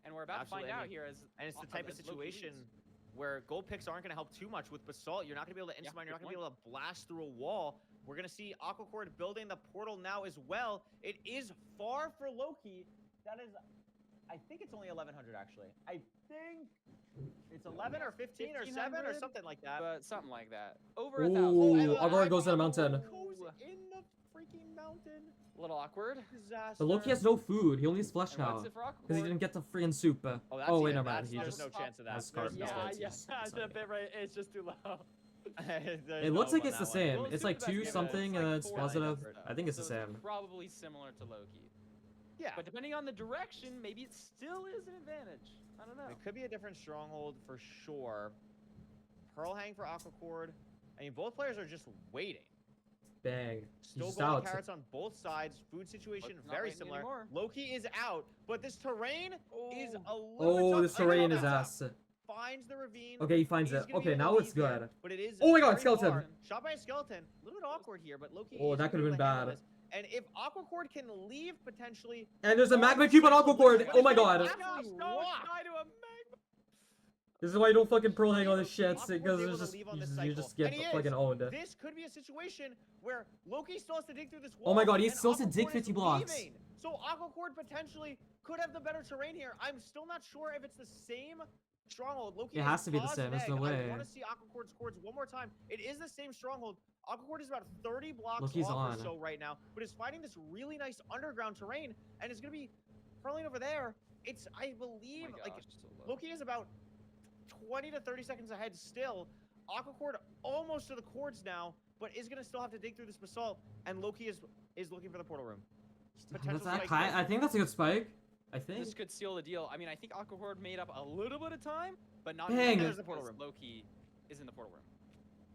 And we're about Absolutely, to I find out mean, here as And it's the type of as Loki leads. situation where gold picks aren't going to help too much with Basalt. You're not going to be able to Yeah, instant mine. You're not good going to be able to blast through a wall. We're going to see Aquacord building the portal now as well. It is far for Loki. That is, I think it's only 1100 actually. I think it's 11 or 15 or 7 or 1500, something like that. but something like that. Over 1,000. Ooh, and Aquacord goes in a Aquacord mountain. Goes in the freaking mountain. A little awkward. Disaster. But Loki has no food. He only has flesh And now what's it for because he Aquacord? didn't get the freaking soup. Oh, that's Oh wait, it. never mind. That's- He there's just no chance of that. has There's carb no instead. chance. Yeah, He's- that's he's a bit right. It's just too low. There's It looks no like hope it's on the that one. same. Well, It's like super 2 best something guess. and Like it's 4 positive. different. I think it's the So same. probably similar to Loki. Yeah. But depending on the direction, maybe it still is an advantage. I don't know. It could be a different stronghold for sure. Pearl Hang for Aquacord. I mean, both players are just waiting. Bang. Still He's golden out. carrots on both sides. Food situation Loki's not very waiting similar. anymore. Loki is out, but this terrain is a little bit Oh, tough. this terrain Another is tough. ass. Finds the ravine. Okay, he finds He's it. gonna be Okay, able to now it's leave there, good. but it is Oh my god, very skeleton. far. Shot by a skeleton. A little bit awkward here, but Loki. Oh, is that gonna could've be been able to handle bad. this. And if Aquacord can leave potentially. And there's a far magma from cube on central Aquacord. Loki's Oh my gonna god. get absolutely rocked. die to a magma. This is why you don't fucking pearl hang all this shit, Aquacor's because able it's to just leave on this you cycle. just get And he is. fucking owned. This could be a situation where Loki still has to dig through this wall. Oh my god, he and still has to dig Aquacord is 50 blocks. leaving. So Aquacord potentially could have the better terrain here. I'm still not sure if it's the same stronghold. Loki It has to be the paused same, an there's no egg. way. I want to see Aquacord scores one more time. It is the same stronghold. Aquacord is about 30 blocks Loki's off on. or so right now, but is fighting this really nice underground terrain, and is going to be curling over there. It's, I believe, Oh my like, gosh, so low. Loki is about 20 to 30 seconds ahead still. Aquacord almost to the cords now, but is going to still have to dig through this basalt, and Loki is looking for the portal room. Potential That's spike here. I think that's a good spike. I think. This could seal the deal. I mean, I think Aquahorde made up a little bit of time, but not Dang. enough There's the portal because room. Loki is in the portal room.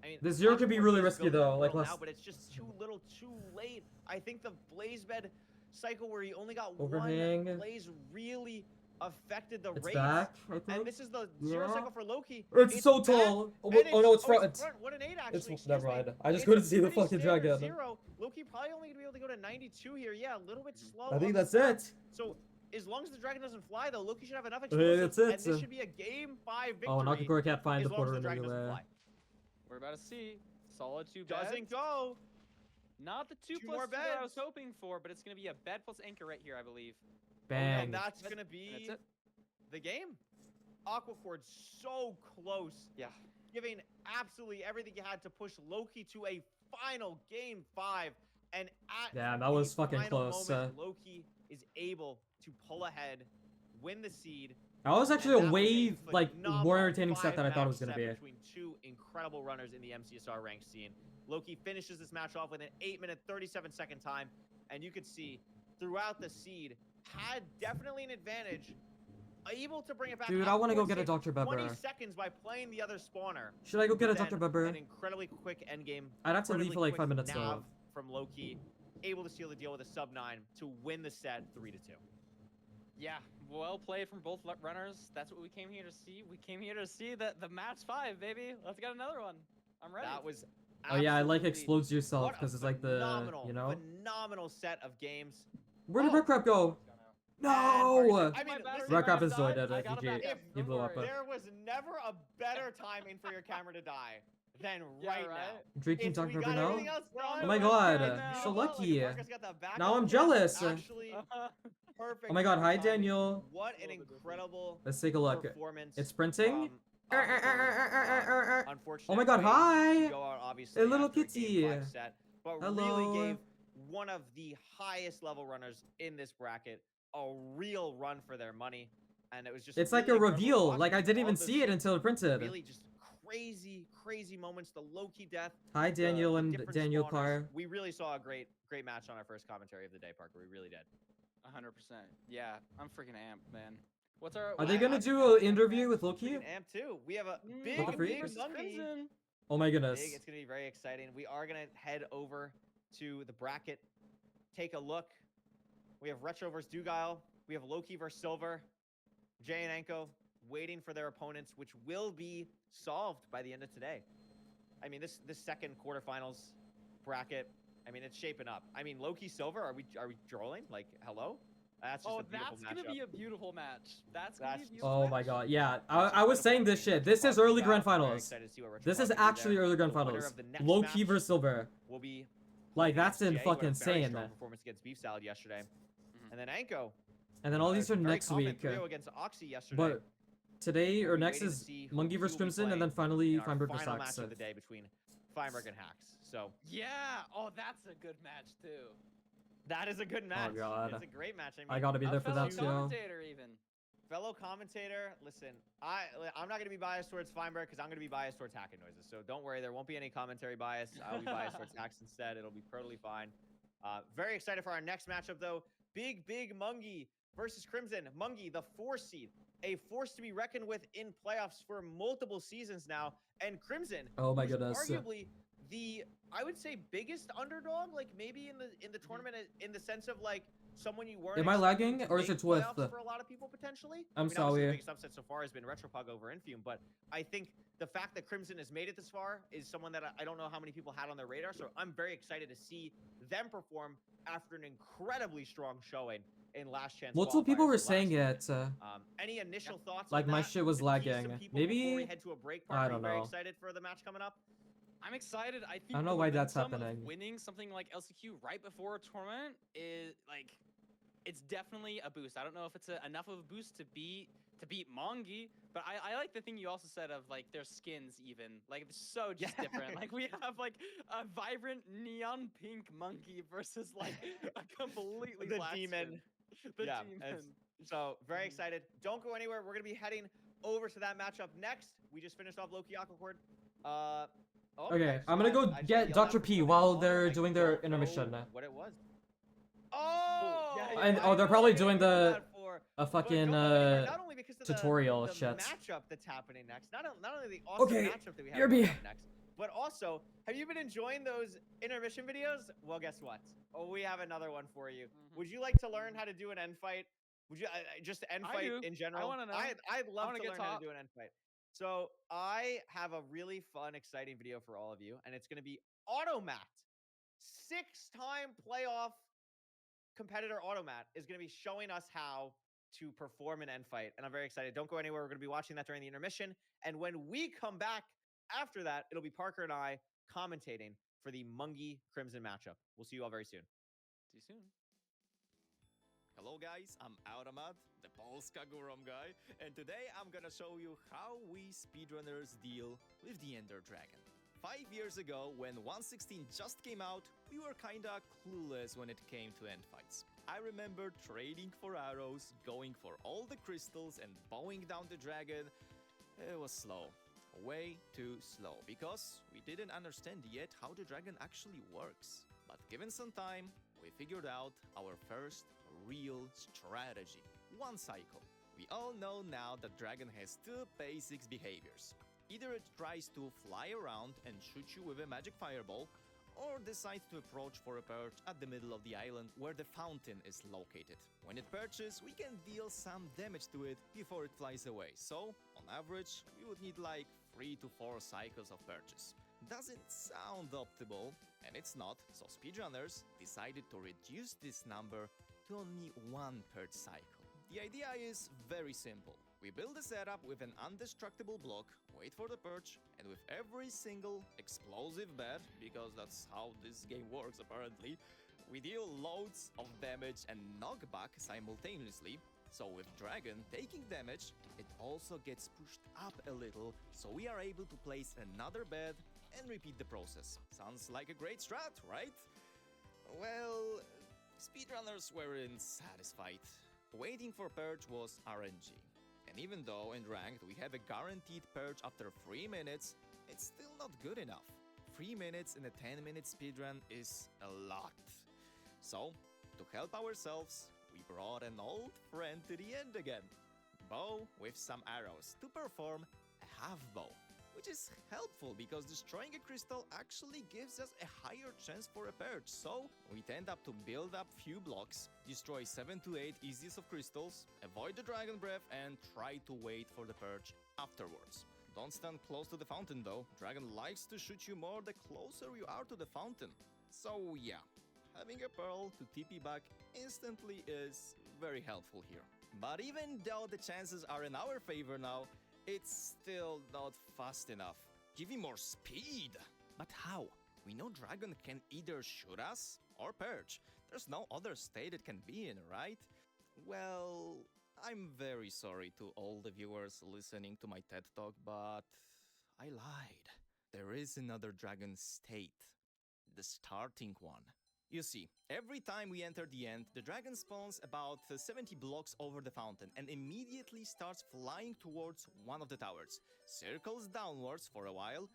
I mean, The zero could be really Aquacord is risky, building the though, like, portal let's- now, but it's just too little, too late. I think the blaze bed cycle where he only got Overhang. one blaze really affected the It's rates. back, I think. And this is the zero Yeah. cycle for Loki. It's so back, tall. Oh, and oh no, it's it's front. What an 8 actually. It's excuse never me. mind. I just It's couldn't a see the pretty fucking standard dragon. Zero. Loki probably only gonna be able to go to 92 here. Yeah, a little bit slow. I on think the that's start. it. So as long as the dragon doesn't fly, though, Loki should have enough think explosives, that's it. and this should be a game 5 victory. Oh, Nakagura can't find as the long as portal the room dragon doesn't anyway. fly. We're about to see. Solid 2 beds. Doesn't go. Not the 2 Two plus more 2 that I was beds. hoping for, but it's going to be a bed plus anchor right here, I believe. Bang. And that's That's- gonna And be that's it. the game. Aquacord so close, Yeah. giving absolutely everything you had to push Loki to a final game 5. And at Damn, that was the fucking final close, moment, Loki is able to pull ahead, win the seed. That was and actually that a was way like phenomenal more entertaining set than I thought it was 5-match gonna set be. between two incredible runners in the MCSR ranked scene. Loki finishes this match off with an 8-minute 37-second time, and you could see throughout the seed had definitely an advantage, able to bring it back. Dude, I I want to go would get a say Dr. 20 Pepper. seconds by playing the other spawner. Should I go get a Then Dr. Pepper? An incredibly quick endgame. I'd have to leave for like 5 minutes now though. from Loki, able to seal the deal with a sub 9 to win the set 3-2. Yeah, well played from both runners. That's what we came here to see. We came here to see the match 5, baby. Let's get another one. I'm ready. That was Oh yeah, I like absolutely- explodes yourself what a because it's like the phenomenal, you know. phenomenal set of games. Where did Oh. Red Crab go? No. I mean, battery listen, Red Crab might is have so died. dead. I got a GG. backup, He don't blew up. worry. there was never a better timing for your camera to die than Yeah, right, right? now. Drinking If Dr. we Pepper got now. everything else done, Oh my it god, was so beautiful, lucky. Marcus got the backup Now I'm kit, jealous. Actually, perfect. Oh my god, hi timing. Daniel. What an incredible Let's take a look. performance. It's printing. from Aquacord. Unfortunately, Oh my god, hi. go out obviously A little after a kitty. game 5 set, but Hello. really gave one of the highest level runners in this bracket a real run for their money, and it was just It's like a really incredible to reveal. watch Like I didn't all even those see it until it printed. really just crazy moments. The Loki death. Hi the- Daniel the and different Daniel spawners. Parr. We really saw a great match on our first commentary of the day, Parker. We really did. 100%. Yeah, I'm freaking amped, man. What's our? Are they I- gonna I'm do an interview with Loki? Freaking Amp too. We have a big, What the freak? big versus monkey. Crimson. Oh my goodness. Big. It's gonna be very exciting. We are gonna head over to the bracket, take a look. We have Retro versus Dugile. We have Loki versus Silver. Jay and Anko waiting for their opponents, which will be solved by the end of today. I mean, this second quarterfinals bracket. I mean, it's shaping up. I mean, Loki Silver. Are we trolling? Like, hello? That's just Oh, a beautiful that's gonna matchup. be a beautiful match. That's gonna be a That's- beautiful Oh match. my god, yeah. That's I was incredible. saying this shit. This is Retro early Dugile, grand very finals. excited to see what Retro This is Dugile can do actually there. early grand The winner finals. of the next Loki match versus Silver. will be Like that's Jay, in who had a fucking very insane. strong performance against Beef Salad yesterday, Mhm. and then Anko. And then all these are very next confident week. 3-0 against Oxy yesterday. But today or We'll be next waiting to is see who Monkey he vs will be Crimson, and playing then finally in our Feinberg vs final match Axe. of the day between Feinberg and Hacks. So Yeah. Oh, that's a good match too. that is a good match. God. It's a great match. I mean, I gotta be A there for fellow that too. commentator even. fellow commentator, listen, I'm not going to be biased towards Feinberg because I'm going to be biased towards hacking noises. So don't worry, there won't be any commentary bias. I'll be biased towards hacks instead. It'll be totally fine. Very excited for our next matchup, though. Big Mungie versus Crimson. Mungie, the 4 seed, a force to be reckoned with in playoffs for multiple seasons now. And Crimson, Oh my who's goodness. arguably the, I would say, biggest underdog, like maybe in the tournament, in the sense of like someone you weren't. Am I expecting lagging, to or is make it with playoffs the- for a lot of people potentially? I'm I mean, obviously, sorry. The biggest upset so far has been Retropug over Infume, but I think the fact that Crimson has made it this far is someone that I don't know how many people had on their radar. So I'm very excited to see them perform after an incredibly strong showing in Last Chance. Multiple people qualifiers were last saying year. it. Any initial thoughts? Like, on my that? shit was To tease some lagging. people before we Maybe- head to a break. I Are don't you very know. excited for the match coming up? I'm excited. I think don't know the why that's momentum of happening. winning something like LCQ right before a tournament is like, it's definitely a boost. I don't know if it's enough of a boost to beat to beat Mongi. But I like the thing you also said of like their skins even. Like it's so just different. Like we have like a vibrant neon pink monkey versus like a completely The black demon. skin. The Yeah, demon. So very Mhm. excited. Don't go anywhere. We're gonna be heading over to that matchup next. We just finished off Loki Aquacord. Okay, so I'm gonna go I just get yelled Dr. out for P something while wrong, they're and I doing their don't know intermission. What it was? Oh, yeah, And yeah. oh, they're I know probably what you're doing gonna do the that for, a but fucking don't go anywhere, not only because of tutorial the shit. matchup that's happening next, not only the awesome Okay, matchup that we have BRB. coming up next, but also, have you been enjoying those intermission videos? Well, guess what? Oh, we have another one for you. Mhm. Would you like to learn how to do an end fight? Would you just end I fight do. in general? I wanna know. I'd love wanna to get learn how top. to do an end fight. So I have a really fun, exciting video for all of you, and it's going to be Automat, 6-time playoff competitor Automat is going to be showing us how to perform an end fight, and I'm very excited. Don't go anywhere. We're going to be watching that during the intermission, and when we come back after that, it'll be Parker and I commentating for the Mungie Crimson matchup. We'll see you all very soon. See you soon. Hello guys, I'm Automat, the Polska Gurom guy, and today I'm gonna show you how we speedrunners deal with the Ender Dragon. 5 years ago, when 116 just came out, we were kinda clueless when it came to end fights. I remember trading for arrows, going for all the crystals and bowing down the dragon. It was slow. Way too slow, because we didn't understand yet how the dragon actually works. But given some time, we figured out our first real strategy. One cycle. We all know now that dragon has two basic behaviors. Either it tries to fly around and shoot you with a magic fireball, or decides to approach for a perch at the middle of the island where the fountain is located. When it perches, we can deal some damage to it before it flies away, so on average we would need like 3 to 4 cycles of perches. Doesn't sound optimal, and it's not, so speedrunners decided to reduce this number to only 1 per cycle. The idea is very simple. We build a setup with an indestructible block, wait for the perch, and with every single explosive bed, because that's how this game works apparently, we deal loads of damage and knockback simultaneously. So with Dragon taking damage, it also gets pushed up a little, so we are able to place another bed and repeat the process. Sounds like a great strat, right? Well, speedrunners weren't satisfied. Waiting for perch was RNG. And even though in ranked we have a guaranteed perch after 3 minutes, it's still not good enough. 3 minutes in a 10-minute speedrun is a lot. So, to help ourselves, we brought an old friend to the end again. Bow with some arrows to perform a half bow, which is helpful because destroying a crystal actually gives us a higher chance for a perch. So we tend up to build up few blocks, destroy 7 to 8 easiest of crystals, avoid the dragon breath, and try to wait for the perch afterwards. Don't stand close to the fountain though. Dragon likes to shoot you more the closer you are to the fountain. So yeah, having a pearl to TP back instantly is very helpful here. But even though the chances are in our favor now, it's still not fast enough. Give him more speed! But how? We know Dragon can either shoot us or perch. There's no other state it can be in, right? Well, I'm very sorry to all the viewers listening to my TED Talk, but I lied. There is another Dragon state. The starting one. You see, every time we enter the end, the dragon spawns about 70 blocks over the fountain and immediately starts flying towards one of the towers, circles downwards for a while,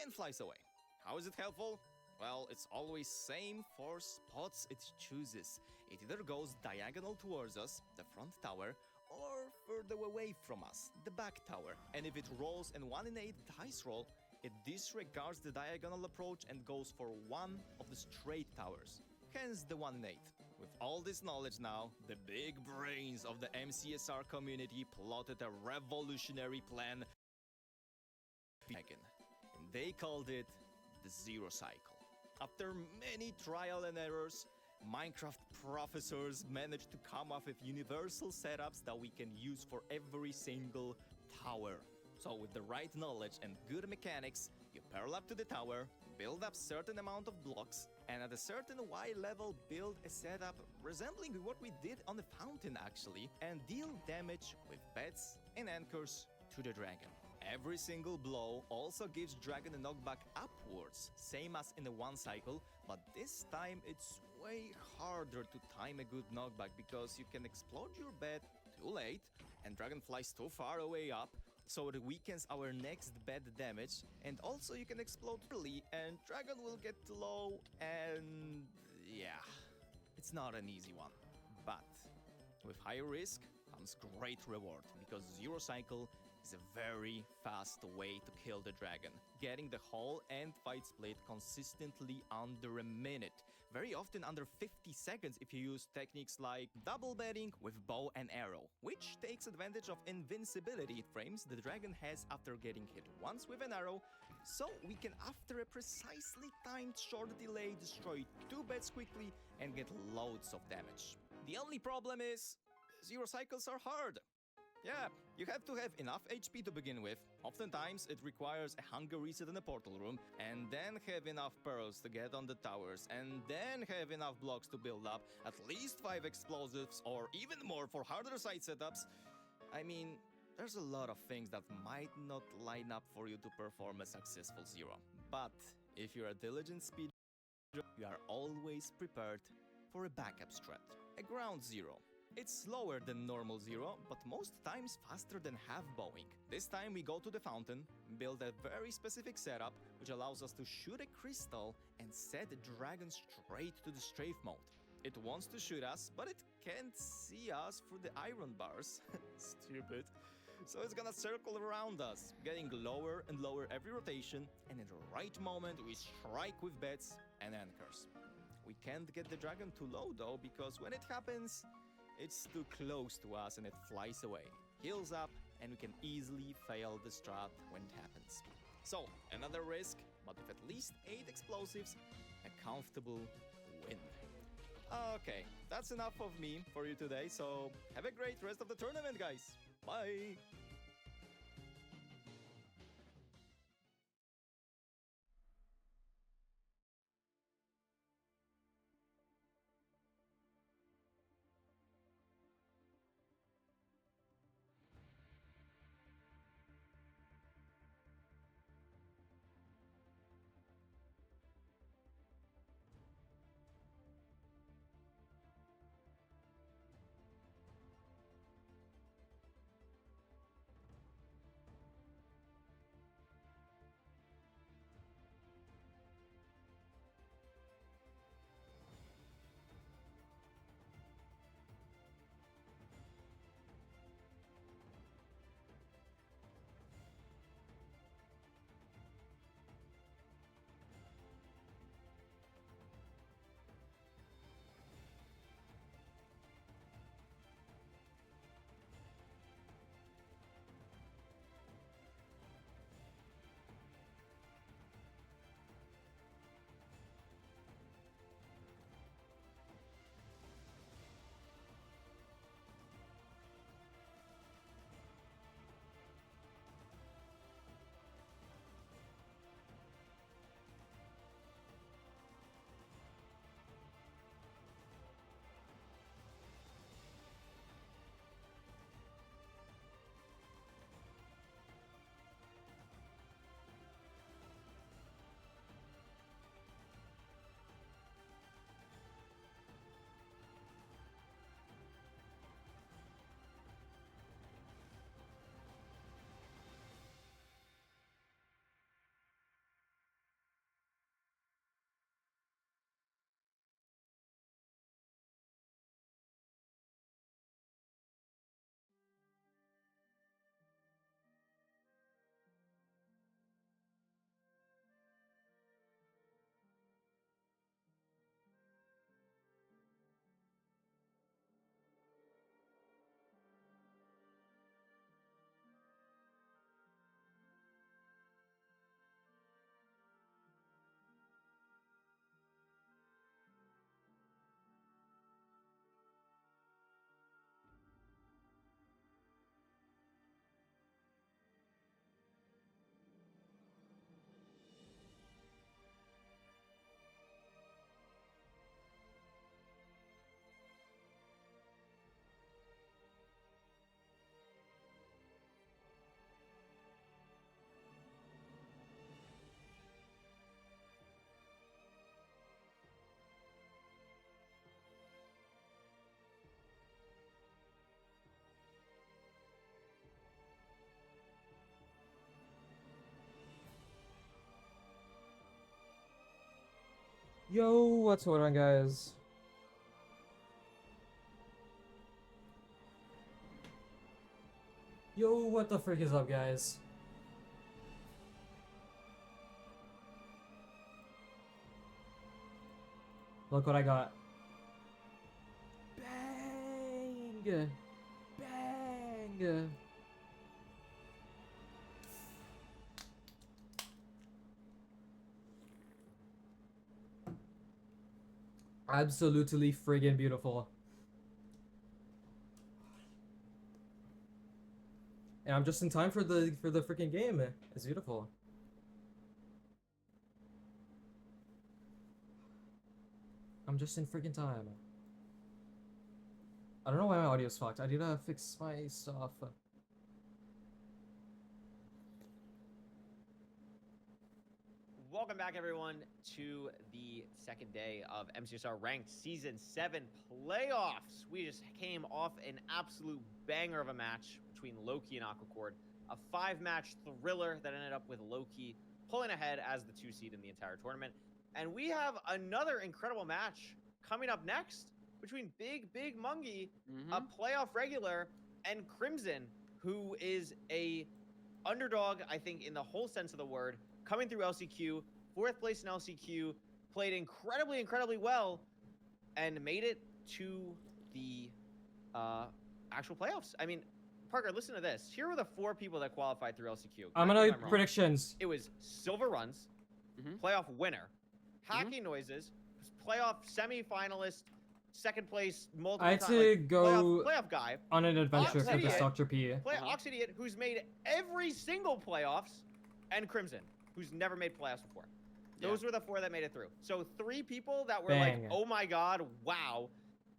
and flies away. How is it helpful? Well, it's always same 4 spots it chooses. It either goes diagonal towards us, the front tower, or further away from us, the back tower. And if it rolls an 1 in 8 dice roll, it disregards the diagonal approach and goes for one of the straight towers, hence the 1 in 8. With all this knowledge now, the big brains of the MCSR community plotted a revolutionary plan, and they called it the Zero Cycle. After many trial and errors, Minecraft professors managed to come up with universal setups that we can use for every single tower. So with the right knowledge and good mechanics, you pearl up to the tower, build up certain amount of blocks, and at a certain Y level build a setup resembling what we did on the fountain actually, and deal damage with beds and anchors to the dragon. Every single blow also gives dragon a knockback upwards, same as in the one cycle, but this time it's way harder to time a good knockback because you can explode your bed too late and dragon flies too far away up, so it weakens our next bed damage, and also you can explode early and dragon will get low, and yeah, it's not an easy one. But with high risk comes great reward, because Zero Cycle is a very fast way to kill the dragon, getting the whole end fight split consistently under a minute, very often under 50 seconds if you use techniques like double bedding with bow and arrow, which takes advantage of invincibility frames the dragon has after getting hit once with an arrow, so we can, after a precisely timed short delay, destroy 2 beds quickly and get loads of damage. The only problem is, Zero Cycles are hard. Yeah, you have to have enough HP to begin with. Oftentimes, it requires a hunger reset in a portal room, and then have enough pearls to get on the towers, and then have enough blocks to build up at least 5 explosives, or even more for harder side setups. I mean, there's a lot of things that might not line up for you to perform a successful Zero. But if you're a diligent speedrunner, you are always prepared for a backup strat, a ground Zero. It's slower than normal Zero, but most times faster than half bowing. This time we go to the fountain, build a very specific setup, which allows us to shoot a crystal and set the dragon straight to the strafe mode. It wants to shoot us, but it can't see us through the iron bars. Stupid. So it's gonna circle around us, getting lower and lower every rotation, and in the right moment we strike with beds and anchors. We can't get the dragon too low though, because when it happens, it's too close to us and it flies away. Heals up, and we can easily fail the strat when it happens. So, another risk, but with at least 8 explosives, a comfortable win. Okay, that's enough of me for you today, so have a great rest of the tournament, guys. Bye! Yo, what's going on, guys? Yo, what the frick is up, guys? Look what I got. Bang! Bang! Absolutely friggin' beautiful. And I'm just in time for the freaking game. It's beautiful. I'm just in freaking time. I don't know why my audio's fucked. I need to fix my stuff. Welcome back, everyone, to the second day of MCSR Ranked Season 7 playoffs. We just came off an absolute banger of a match between Loki and Aquacord. A 5-match thriller that ended up with Loki pulling ahead as the 2 seed in the entire tournament. And we have another incredible match coming up next between Big Mungie, a playoff regular, and Crimson, who is a underdog, I think, in the whole sense of the word, coming through LCQ, 4th place in LCQ, played incredibly well, and made it to the actual playoffs. I mean, Parker, listen to this. Here were the 4 people that qualified through LCQ. I'm gonna predictions. It was Silver Runs, playoff winner, Hacking Noises, playoff semi-finalist, 2nd place multiple I had times, to like, go playoff guy, on an adventure for this Oxidiot, Dr. P. Oxidiot, who's made every single playoffs, and Crimson, who's never made playoffs before. Those were the 4 that made it through. So 3 people that were like, Bang. oh my god, wow.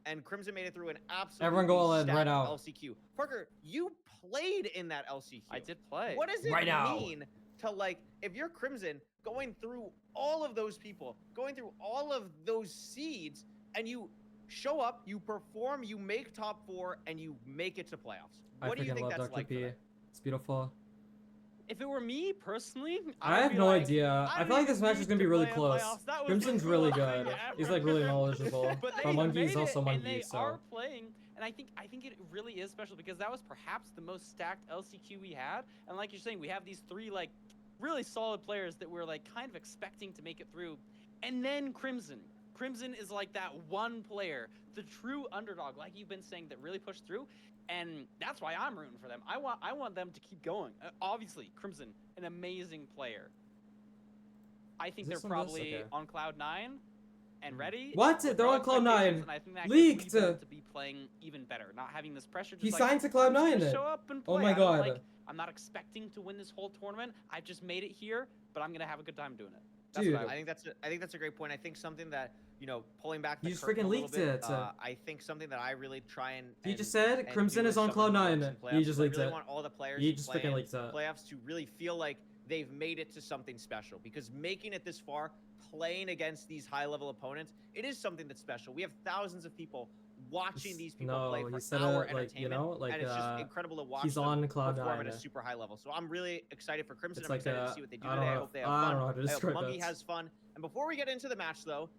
And Crimson made it through an absolute Everyone go all in right now. LCQ. Parker, you played in that LCQ. I did play. What does it Right now. mean to, like, if you're Crimson, going through all of those people, going through all of those seeds, and you show up, you perform, you make top 4, and you make it to playoffs? What do you freaking think love that's Dr. like? P. For them? It's beautiful. If it were me personally, I would have be no like, idea. I feel like this match is gonna be really close. Crimson's really good. He's like really knowledgeable. But But they Monkey's made also it, and Monkey, they so. are playing, and I think it really is special because that was perhaps the most stacked LCQ we had. And like you're saying, we have these 3 like really solid players that we're like kind of expecting to make it through, and then Crimson. Crimson is like that one player, the true underdog, like you've been saying, that really pushed through, and that's why I'm rooting for them. I want them to keep going. Obviously, Crimson, an amazing player. I think they're Is this on this? probably Okay. on cloud 9 and ready. What? with They're no on Cloud 9. expectations, and I think that Leaked. could lead them to be playing even better, not having this pressure. Just He like, signed to Cloud I'm just 9. gonna show up and Oh play. my I don't, god. like, I'm not expecting to win this whole tournament. I've just made it here, but I'm gonna have a good time doing it. That's Dude. what I think that's a great point. I think something that, you know, pulling back the You just curtain freaking a little leaked bit, it. I think something that I really try and He and- just said and Crimson do is with on some Cloud of the 9. folks in He playoffs just is I leaked really it. want all the players He who just play freaking in leaked it. playoffs to really feel like they've made it to something special, because making it this far, playing against these high-level opponents, it is something that's special. We have thousands of people watching these people play No, for he said our it like, entertainment, you know, like and it's just incredible to watch he's them on Cloud perform 9. at a super high level. So I'm really excited for Crimson. It's I'm like excited a- to see what they do I today. don't I know- hope they have I fun. don't know how to I hope describe Monkey it. has fun. And before we get into the match, though,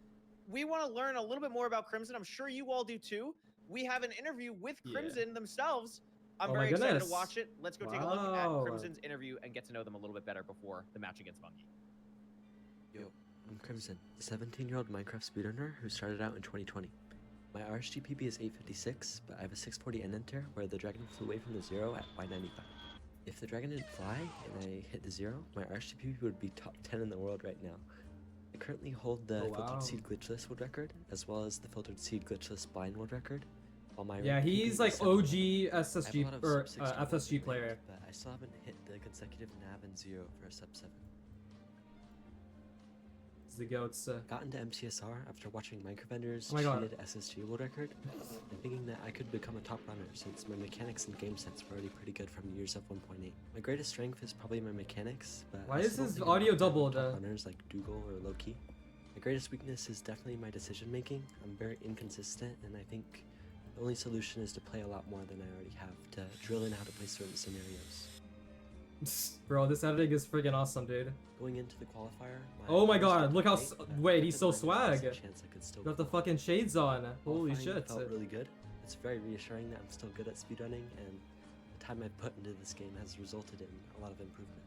we want to learn a little bit more about Crimson. I'm sure you all do too. We have an interview with Yeah. Crimson themselves. I'm Oh my very excited to goodness. watch it. Let's go take a look at Wow. Crimson's interview and get to know them a little bit better before the match against Monkey. Yo, I'm Crimson, a 17-year-old Minecraft speedrunner who started out in 2020. My RSGPB is 856, but I have a 640 end enter where the dragon flew away from the 0 at Y95. If the dragon didn't fly and I hit the 0, my RSGPB would be top 10 in the world right now. I currently hold the Oh, wow. filtered seed glitchless world record, as well as the filtered seed glitchless blind world record. While my Yeah, rank he's PB like is 7. OG I have a SSG lot of or sub 6 FSG ranked, player. but I still haven't hit the consecutive nav and 0 for a sub 7. It's the goats. Got into MCSR after watching Minecraft Oh my God. cheated SSG world record, and thinking that I could become a top runner since my mechanics and game sense were already pretty good from years of 1.8. My greatest strength is probably my mechanics, but Why I is still don't his think I'm audio up there with doubled? top runners like Dougal or Loki. My greatest weakness is definitely my decision making. I'm very inconsistent, and I think the only solution is to play a lot more than I already have to drill in how to play certain scenarios. Bro, this editing is freaking awesome, dude. Going into the qualifier. Oh my first god, top look how eight, but I wait, he's so expected mine, there was a swag. chance I could still Got the qualify. fucking shades on. Holy Qualifying shit. felt really good. It's very reassuring that I'm still good at speedrunning, and the time I've put into this game has resulted in a lot of improvement.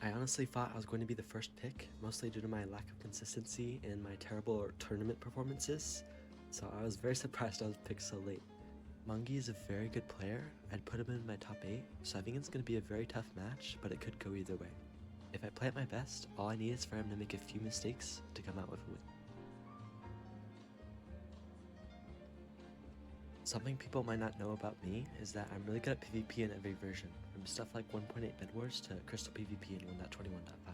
I honestly thought I was going to be the first pick, mostly due to my lack of consistency and my terrible tournament performances, so I was very surprised I was picked so late. Mungi is a very good player. I'd put him in my top 8, so I think it's going to be a very tough match, but it could go either way. If I play at my best, all I need is for him to make a few mistakes to come out with a win. Something people might not know about me is that I'm really good at PvP in every version, from stuff like 1.8 Bed Wars to Crystal PvP and 1.21.5.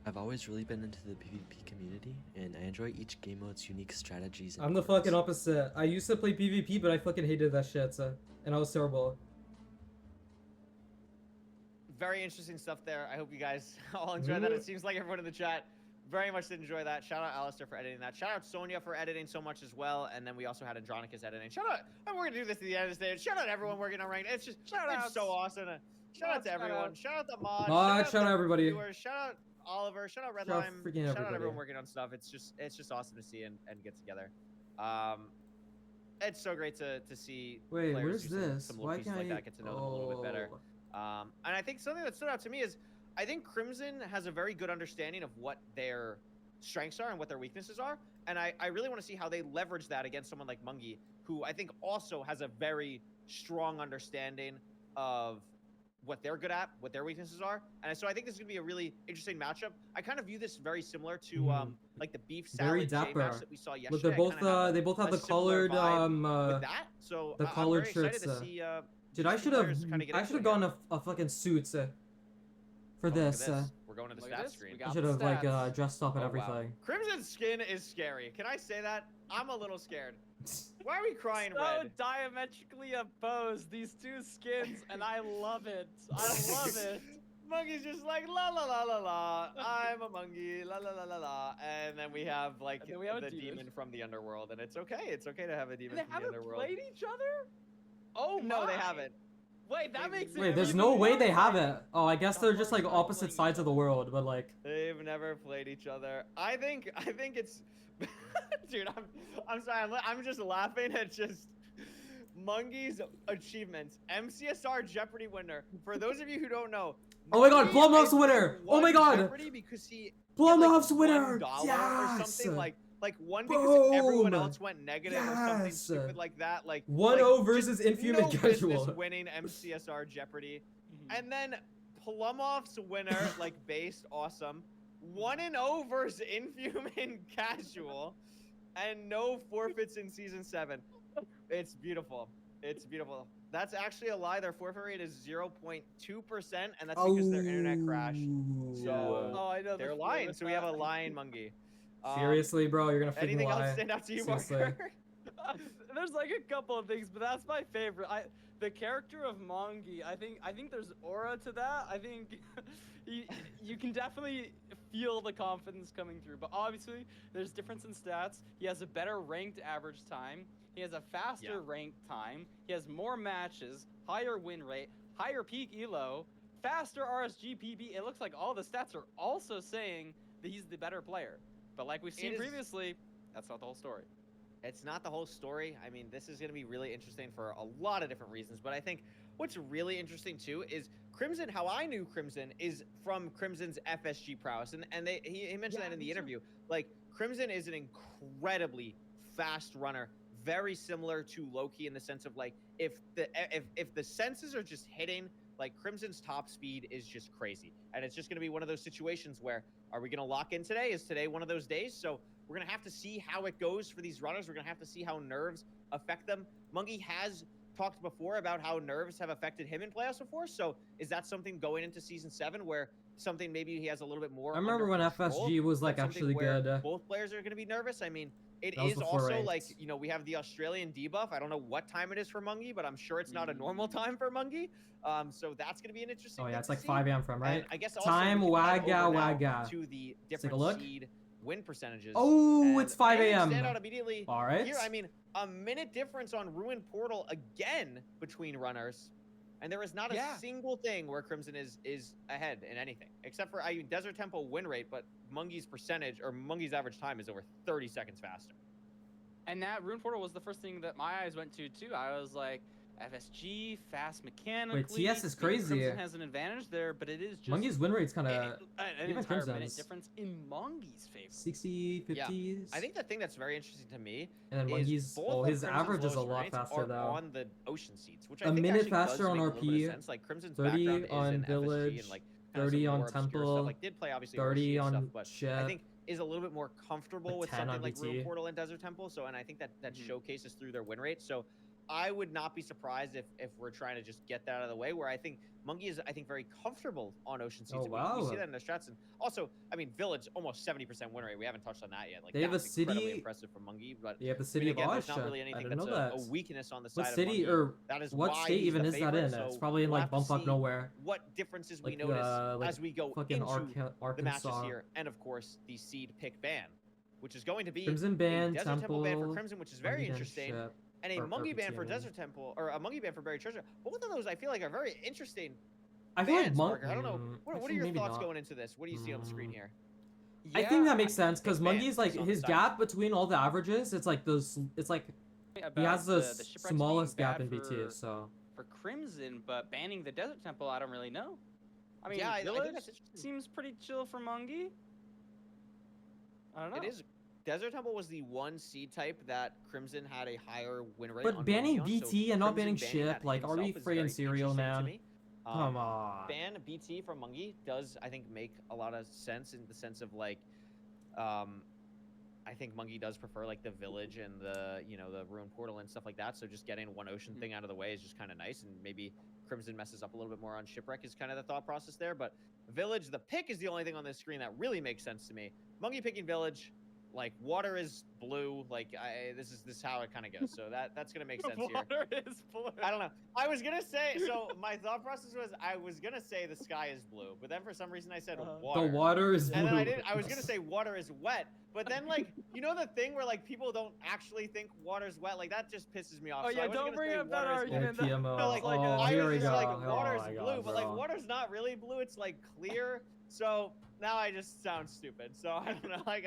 I've always really been into the PvP community, and I enjoy each game mode's unique strategies and I'm the quirks. fucking opposite. I used to play PvP, but I fucking hated that shit, and I was terrible. Very interesting stuff there. I hope you guys all enjoyed that. Mhm. It seems like everyone in the chat very much did enjoy that. Shout out Alistair for editing that. Shout out Sonia for editing so much as well. And then we also had Andronicus editing. Shout out, and we're gonna do this at the end of the stage. Shout out everyone working on ranked. It's just it's so awesome. Shout out to everyone. Shout out the mods. Shout out the everybody. viewers. Shout out Oliver. Shout out Shout out Redline. freaking Shout out everybody. everyone working on stuff. It's just awesome to see and get together. It's so great to see. Wait, players where's do some this? little Why pieces can't like I? that, get to know them a little bit better. And I think something that stood out to me is I think Crimson has a very good understanding of what their strengths are and what their weaknesses are. And I really want to see how they leverage that against someone like Mungi, who I think also has a very strong understanding of what they're good at, what their weaknesses are. And so I think this is going to be a really interesting matchup. I kind of view this very similar to like the beef Very salad J match dapper. that we saw yesterday. Look, they're I both kinda have they both have a the similar colored vibe with that. So the I'm collared very excited shirts. to see, Dude, I see should have players kinda get I into should have it gone here. a fucking suit for Look at this. We're going to the Look at stats this. screen. We I got should the have like stats. dressed up and Oh, wow. everything. Crimson's skin is scary. Can I say that? I'm a little scared. Why are we crying So red? diametrically opposed, these two skins, and I love it. I love it. Mungi's just like la la la la la. I'm a Mungi, la la la la la. And then we have like And then we have a the demon. demon from the underworld, and it's okay. It's okay to have a demon They from the haven't underworld. played each other? Oh No, they my. haven't. Wait, that makes it Wait, there's even no way more they have exciting. it. Oh, I guess they're just like Not playing opposite each sides of the other. world, but like. They've never played each other. I think it's, dude. I'm sorry. I'm just laughing at just Mungi's achievements. MCSR Jeopardy winner. For those of you who don't know. Oh my God, Mungi, Blumhoff's I think, winner! Oh my won God! Jeopardy because he Blumhoff's like winner! $1 or Yes! something like one because everyone Boom! else went negative or something Yes! stupid like that. Like 1-0 just versus Infume no and Casual. business winning MCSR Jeopardy. And then Plumoff's winner, like based awesome. 1-0 versus Infume and Casual. And no forfeits in season 7. It's beautiful. It's beautiful. That's actually a lie. Their forfeit rate is 0.2%, and that's because their internet crashed. So Oh, I know. the they're feeling lying. with So we have a that. lying Mungi. Seriously, bro, you're gonna freaking Anything lie. else stand out to you, Seriously. Marker? There's like a couple of things, but that's my favorite. The character of Mongi, I think there's aura to that. I think you can definitely feel the confidence coming through. But obviously, there's difference in stats. He has a better ranked average time. He has a faster ranked time. He has more matches, higher win rate, higher peak elo, faster RSG PB. It looks like all the stats are also saying that he's the better player. But like we've seen previously, that's not the whole story. It's not the whole story. I mean, this is going to be really interesting for a lot of different reasons. But I think what's really interesting, too, is Crimson, how I knew Crimson is from Crimson's FSG prowess. And he mentioned that in the interview. Like, Crimson is an incredibly fast runner. Very similar to Loki in the sense of, like, if the senses are just hitting, like, Crimson's top speed is just crazy. And it's just going to be one of those situations where, are we going to lock in today? Is today one of those days? So we're going to have to see how it goes for these runners. We're going to have to see how nerves affect them. Mungi has talked before about how nerves have affected him in playoffs before. So is that something going into season 7 where something maybe he has a little bit more I remember when under control? FSG was like That's something actually where good. Both players are going to be nervous. I mean, it That was is before also ranked. like, you know, we have the Australian debuff. I don't know what time it is for Mungi, but I'm sure it's not a normal time for Mungi. So that's going to be an interesting Oh yeah, thing it's to like see. 5 a.m. from, right? And I guess also Time we can head wagga over now wagga. to the Let's take a different look. seed win percentages. Oh, And it's 5 anything a.m. stand out immediately All right. here. I mean, a minute difference on Ruin Portal again between runners. And there is not Yeah. a single thing where Crimson is ahead in anything, except for Desert Temple win rate, but Mungi's percentage or Mungi's average time is over 30 seconds faster. And that rune portal was the first thing that my eyes went to too. I was like, FSG, fast mechanically. TS is maybe crazy. Crimson has an advantage there, but it is just Mungi's win rate's kind of an even entire minute Crimson's. difference in Mungi's favor. 60, 50s. I think the thing that's very interesting to me And then is Mungi's, both oh, of his Crimson's average is a lowest lot rates faster are though. on the ocean seats, which I A think minute actually does faster on make a little bit RP, of sense. Like Crimson's 30 background is on in FSG Village, and like kind of 30 some on more obscure Temple, stuff. Like did play obviously 30 RC and on stuff, but I Ship. think is a little bit more comfortable Like with 10 something on like Rune BT. Portal and Desert Temple. So and I think that showcases through their win rate. So I would not be surprised if we're trying to just get that out of the way. Where I think Mungi is, I think, very comfortable on ocean seats. Oh, and wow. we see that in the strats. And also, I mean, Village almost 70% win rate. We haven't touched on that yet. Like They have a that's incredibly city- impressive from Mungi. But They have the I city mean, of again, there's Osh. not really I anything didn't that's know that. a weakness on the What side city of Mungi. or That is what why state he's even the is that favorite, in? so It's probably in we'll like have to bumfuck see nowhere. What differences we Like, notice like as we go fucking into the matches Arkansas. here, and of course the seed pick ban, which is going to be Crimson a ban, Desert Temple ban for Temple, Crimson, which is very Mungi ban, interesting, Ship, and a or Mungi ban for RPT, Desert Temple, or a Mungi ban for Buried Treasure. Both of those I feel like are very interesting. I feel like bans, Monk. Parker. I don't know. What are actually, your maybe thoughts not. going into this? What do you see on the screen here? I think that makes Yeah, sense because big fan, Mungi's like just on the his side. gap between all the averages. It's like those. It's like he about has the, shipwrecks being smallest gap bad in BT. for- So for Crimson, but banning the Desert Temple, I don't really know. I mean, Yeah, I think Village that's interesting. seems pretty chill for Mungi. I don't know. It is. Desert Temple was the one seed type that Crimson had a higher win rate. But on banning Mungi on, so BT and not Crimson banning banning Ship, that like, are we himself is free and very serial, interesting to man? me. Come on. Ban BT from Mungi does, I think, make a lot of sense in the sense of like, I think Mungi does prefer like the Village and the the Rune Portal and stuff like that. So just getting one ocean thing out of the way is just kind of nice, and maybe Crimson messes up a little bit more on Shipwreck is kind of the thought process there. But Village, the pick is the only thing on this screen that really makes sense to me. Mungi picking Village. Like water is blue, like this is how it kind of goes. So that's gonna make sense here. Water is blue. I don't know. I was gonna say so. My thought process was I was gonna say the sky is blue, but then for some reason I said water. The water is blue. And then I was gonna say water is wet, but then like the thing where like people don't actually think water's wet, like that just pisses me off. Oh So yeah, I wasn't don't gonna bring say up that water is blue. argument. PMO. No, like, Oh, I here was we just go. like Oh water's my blue, God, but like bro. water's not really blue. It's like clear. So now I just sound stupid. So I don't know. Like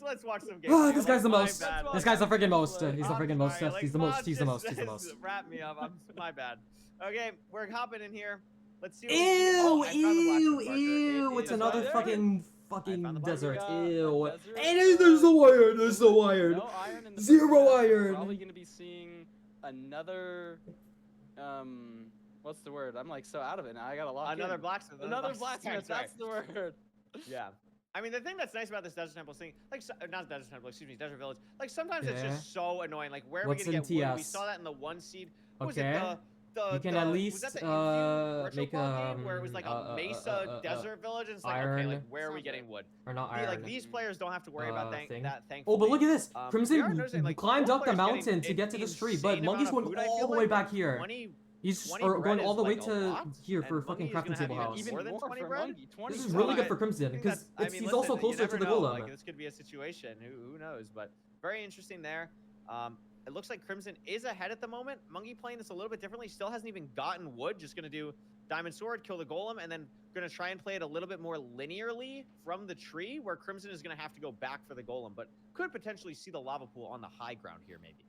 let's watch some games. Oh, this guy's the My most. bad. This guy's the freaking most. He's the I'm freaking most. sorry, like, He's the most. Bob He's the just most. He's the says, most. Wrap me up. My bad. Okay, we're hopping in here. Let's see. Ew, Oh, I found the blacksmith ew, marker. ew! It It's is another right there. fucking I found the desert. marker. Ew. Desert. Hey, there's no iron. There's no iron. No iron in the Zero first match. We're iron. Probably gonna be seeing another. What's the word? I'm like so out of it now. I gotta lock Another in. blacksmith. Another blacksmith. Sorry. That's the word. Yeah. I mean, the thing that's nice about this Desert Temple thing, like, not Desert Temple, excuse me, Desert Village, like, sometimes it's Yeah. just so annoying. Like, where are What's we gonna in get wood? We TS? saw that in the one seed. What was Okay. it? You can the, at was least that the Infield make Retropod game where it was like a Mesa Desert Village, and it's like, okay, iron. like, where are we Sounds getting right. wood? Or not See, iron. like, these players don't have to worry about thing. that, thankfully. Oh, but look at this! We are Crimson noticing, like, climbed both up the players mountain getting to get to an this tree, but insane amount Mungi's of going food, I all feel the way like, back here. 20 He's 20 going bread all the is, way like, a to lot, here for and fucking Mungi's gonna crafting have table even house. Even more than more 20 for bread? Mungi. 20 This is bread. really good for I Crimson think because I mean, he's also listen, you closer to never the know, golem. Like, this could be a situation. Who knows? But very interesting there. It looks like Crimson is ahead at the moment. Mungi playing this a little bit differently. Still hasn't even gotten wood. Just going to do Diamond Sword, kill the golem, and then going to try and play it a little bit more linearly from the tree, where Crimson is going to have to go back for the golem, but could potentially see the lava pool on the high ground here, maybe.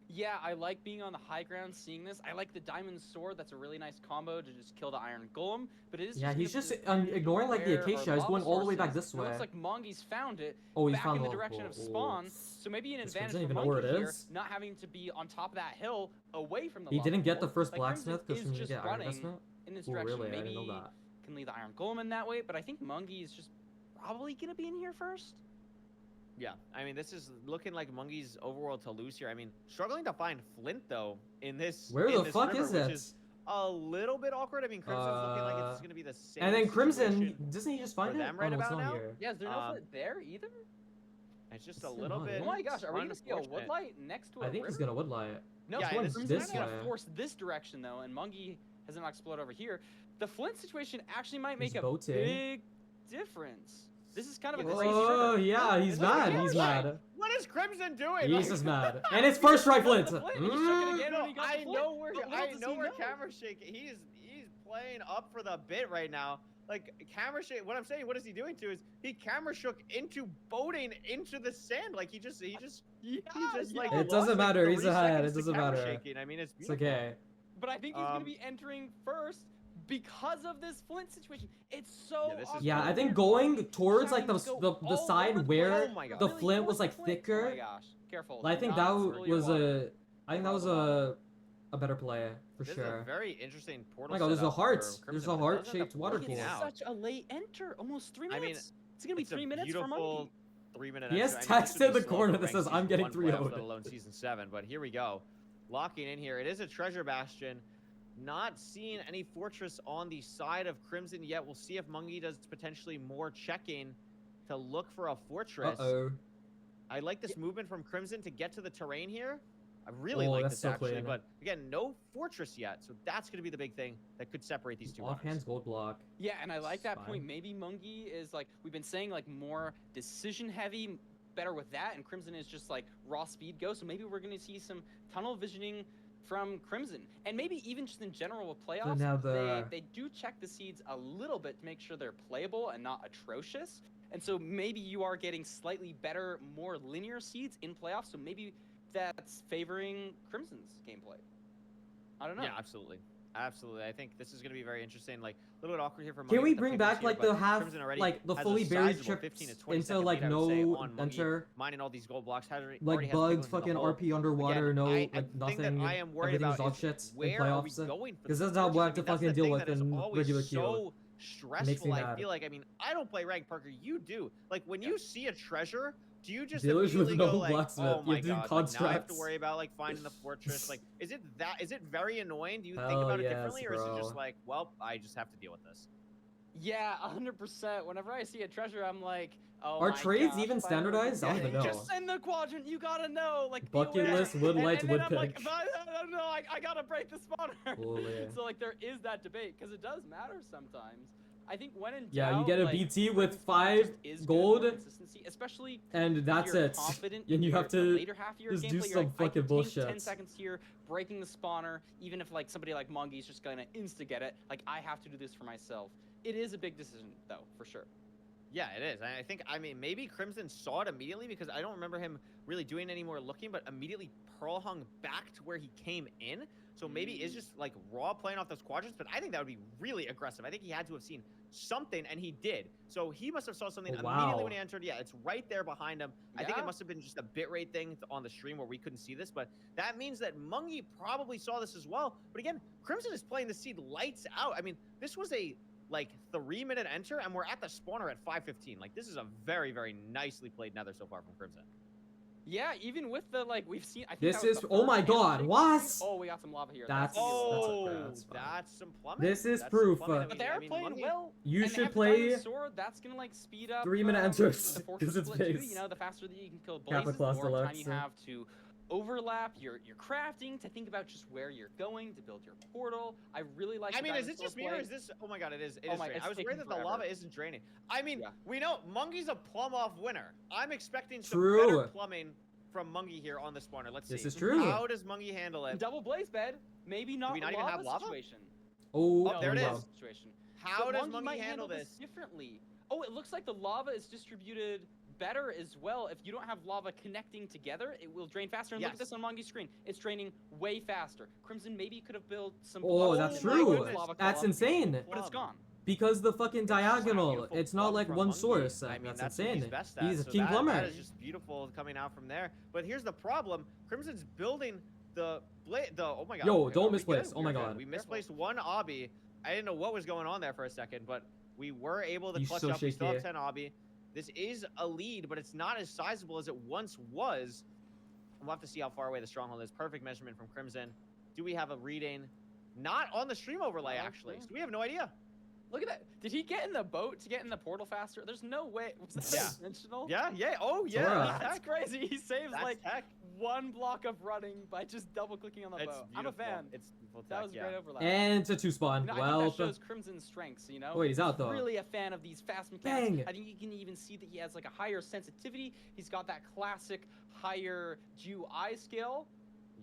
Yeah, I like being on the high ground, seeing this. I like the diamond sword. That's a really nice combo to just kill the iron golem. But it is Yeah, just he's gonna just be this ignoring like the where our acacia. He's lava going all the way back sources- this it way. looks like Mongi's found it Oh, he's back found in the the direction of pool. spawn. So maybe an Does advantage Crimson for even know where Monkey it here, is? not having to be on top of that hill away from the He lava didn't get the pool. first Like, Crimson blacksmith because is he didn't just get iron running investment. in this Oh, direction. really? I Maybe didn't know that. can leave the iron golem in that way, but I think Mungi is just probably gonna be in here first. Yeah, I mean, this is looking like Mungi's overworld to lose here. I mean, struggling to find Flint, though, in this Where in the this fuck river, is which it? is a little bit awkward. I mean, Crimson's looking like it's going to be the same And then Crimson, situation doesn't he just for find it? them right Oh, no, it's about not now. here. Yeah, is there no flint there either? It's just It's a still little not bit. it. Oh my gosh, are we gonna see a unfortunate. woodlight next to a I think river? he's gonna woodlight. No, Yeah, going this Crimson's this gonna way. force this direction though, and Mungi has not exploded over here. The flint situation actually might make He's a boating. big difference. This is kind of a Yeah, crazy Oh river. yeah, he's Look at mad. the He's woodlight. mad. What is Crimson doing? He's just mad. And it's first try Flint. He shook it again No, when he got I the know flip. where But little does he know. Camera Shake. He's playing up for the bit right now. Like Camera Shake. What I'm saying, what is he doing to is he camera shook into boating into the sand. Like he just like It doesn't lost, like, matter, he's 3 ahead, seconds it to doesn't camera matter. shaking. I mean, it's It's beautiful. okay. But I think he's gonna be entering first because of this Flint situation. It's so Yeah, this is Yeah, I weird. think going towards like Having the to go the all side over the where place. Oh my God. the Really Flint going was like for Flint? thicker. Oh my gosh, careful. I think Do that not spill your was water. I think that was a better play for This is sure. a very interesting Oh portal. my god, there's a setup heart. for There's Crimson, a but it does end up heart-shaped water working pool. It's out. such a late enter, almost 3 I minutes. mean, It's gonna be it's a 3 minutes for beautiful Monkey. 3-minute. He has entry. I mean, text this would in be the slow corner for that ranked says, "I'm season getting 1 playoffs, 3-0'd." let alone season 7. But here we go, locking in here. It is a treasure bastion. Not seeing any fortress on the side of Crimson yet. We'll see if Mungie does potentially more checking to look for a fortress. Uh-oh. I like this movement from Crimson to get to the terrain here. I really Oh, like that's this so actually, clean. but again, no fortress yet, so that's going to be the big thing that could separate these two runners. Offhand's gold block. Yeah, and I like that Fine. point. Maybe Mungie is like we've been saying, like more decision heavy, better with that, and Crimson is just like raw speed go. So maybe we're gonna see some tunnel visioning from Crimson, and maybe even just in general with playoffs. now the- they do check the seeds a little bit to make sure they're playable and not atrocious. And so maybe you are getting slightly better, more linear seeds in playoffs. So maybe that's favoring Crimson's gameplay. I don't know. Yeah, absolutely. Absolutely. I think this is going to be very interesting. Like, a little bit awkward here for Mungie Can we with the bring pickles back here, like but the half, Crimson already like the has a fully buried sizable chips 15 to 20 into second like lead, I would say, no on Mungie, enter, mining all these gold blocks. Already like has bugs, pickles in the fucking hole. RP underwater, Again, no I like think nothing. that I am worried Everything's about dog is shit in where are we playoffs. going for Because this that's not what I have fortress? to That's fucking the deal thing with that is in always regular queue. so Makes me stressful. I mad. feel like, I mean, I don't play ranked, Parker. You do. Like, when you see a treasure, do you just Dealers with immediately no go like, blacksmith. oh You my do god, like, now I have to constructs. worry about like finding the fortress? Like, is it very annoying? Do you think Hell about it yes, differently, or is it just bro. like, well, I just have to deal with this? Yeah, 100%. Whenever I see a treasure, I'm like, oh Are my trades gosh, even if I ever standardized? I don't get even it, know. Just send the quadrant. You gotta know. Like, be Bucket aware. list, wood lights, and then wood I'm like, pick. but I don't know. I gotta break the spawner. Holy. So like, there is that debate because it does matter sometimes. I think when in Yeah, you doubt, get a like, BT with Crimson's 5 just is good gold, for consistency, especially and if that's you're it. confident And you in have the to later half of your just do gameplay, you're some like, I fucking can take 10 bullshit. seconds here, breaking the spawner, even if like somebody like Mungie's just gonna insta get it. Like I have to do this for myself. It is a big decision though, for sure. Yeah, it is. I think, I mean, maybe Crimson saw it immediately because I don't remember him really doing any more looking, but immediately Pearl hung back to where he came in. So maybe it's just like raw playing off those quadrants, but I think that would be really aggressive. I think he had to have seen something, and he did. So he must have saw something Oh, immediately wow. when he entered. Yeah, it's right there behind him. I think Yeah. it must have been just a bitrate thing on the stream where we couldn't see this, but that means that Mungie probably saw this as well. But again, Crimson is playing the seed lights out. I mean, this was a like 3-minute enter, and we're at the spawner at 5:15. Like, this is a very, very nicely played nether so far from Crimson. Yeah, even with the like we've seen. I think This that was is- the oh my first god, thing. what? Oh, we got some lava here. That's- gonna be a lot. Oh, that's fine. that's some plumbing. This is That's some proof. plumbing. But they're playing Mungie- well. You and they should have the diamond play sword. That's gonna like speed up 3-minute enters, the 'cause fortress it's split too. base. You know, the faster that you can kill Kappa blazes, the class more time deluxe, you yeah. have to overlap your crafting to think about just where you're going to build your portal. I really like. I the mean, is diamond it just sword me or play. is this? Oh my god, it is. It Oh is my- draining. it's I was worried taking that the forever. lava isn't draining. I mean, Yeah. we know Mungie's a plumb off winner. I'm expecting some True. better plumbing from Mungie here on the spawner. Let's This see. is true. How does Mungie handle it? Double blaze bed, maybe not. we not a even lava have lava? situation. Oh, Oh, there it wow. is. Situation. How But does Mungie Mungie might handle this? differently? Oh, it looks like the lava is distributed better as well. If you don't have lava connecting together, it will drain faster. And look at Yes. this on Mungie's screen. It's draining way faster. Crimson maybe could have built some. Oh, blocks that's of my true. goodness. lava That's column, insane. But it's gone. Because the fucking diagonal, Beautiful it's not plum like from one Mungie. source. I mean, That's that's what insane. he's best at. He's a so king that plumber. is just beautiful coming out from there. But here's the problem: Crimson's building the oh my god. Yo, okay, don't are we misplace. good? Oh my We're good. god. We misplaced one obby. I didn't know what was going on there for a second, but we were able to He's clutch so up. We still have shaky. 10 obby. This is a lead, but it's not as sizable as it once was. We'll have to see how far away the stronghold is. Perfect measurement from Crimson. Do we have a reading? Not on the stream overlay, Not actually. sure. So we have no idea. Look at that. Did he get in the boat to get in the portal faster? There's no way. Was that Yeah. intentional? Yeah, yeah. Oh, yeah. Sora. That's crazy. He saves That's like tech. one block of running by just double clicking on the It's boat. beautiful. I'm a fan. It's beautiful tech, That was a yeah. great overlap. And it's a 2-spawn. You know, I Well, think that shows Crimson's strengths, you know? wait, he's out though. Really a fan of these fast mechanics. Bang. I think you can even see that he has like a higher sensitivity. He's got that classic higher GUI scale.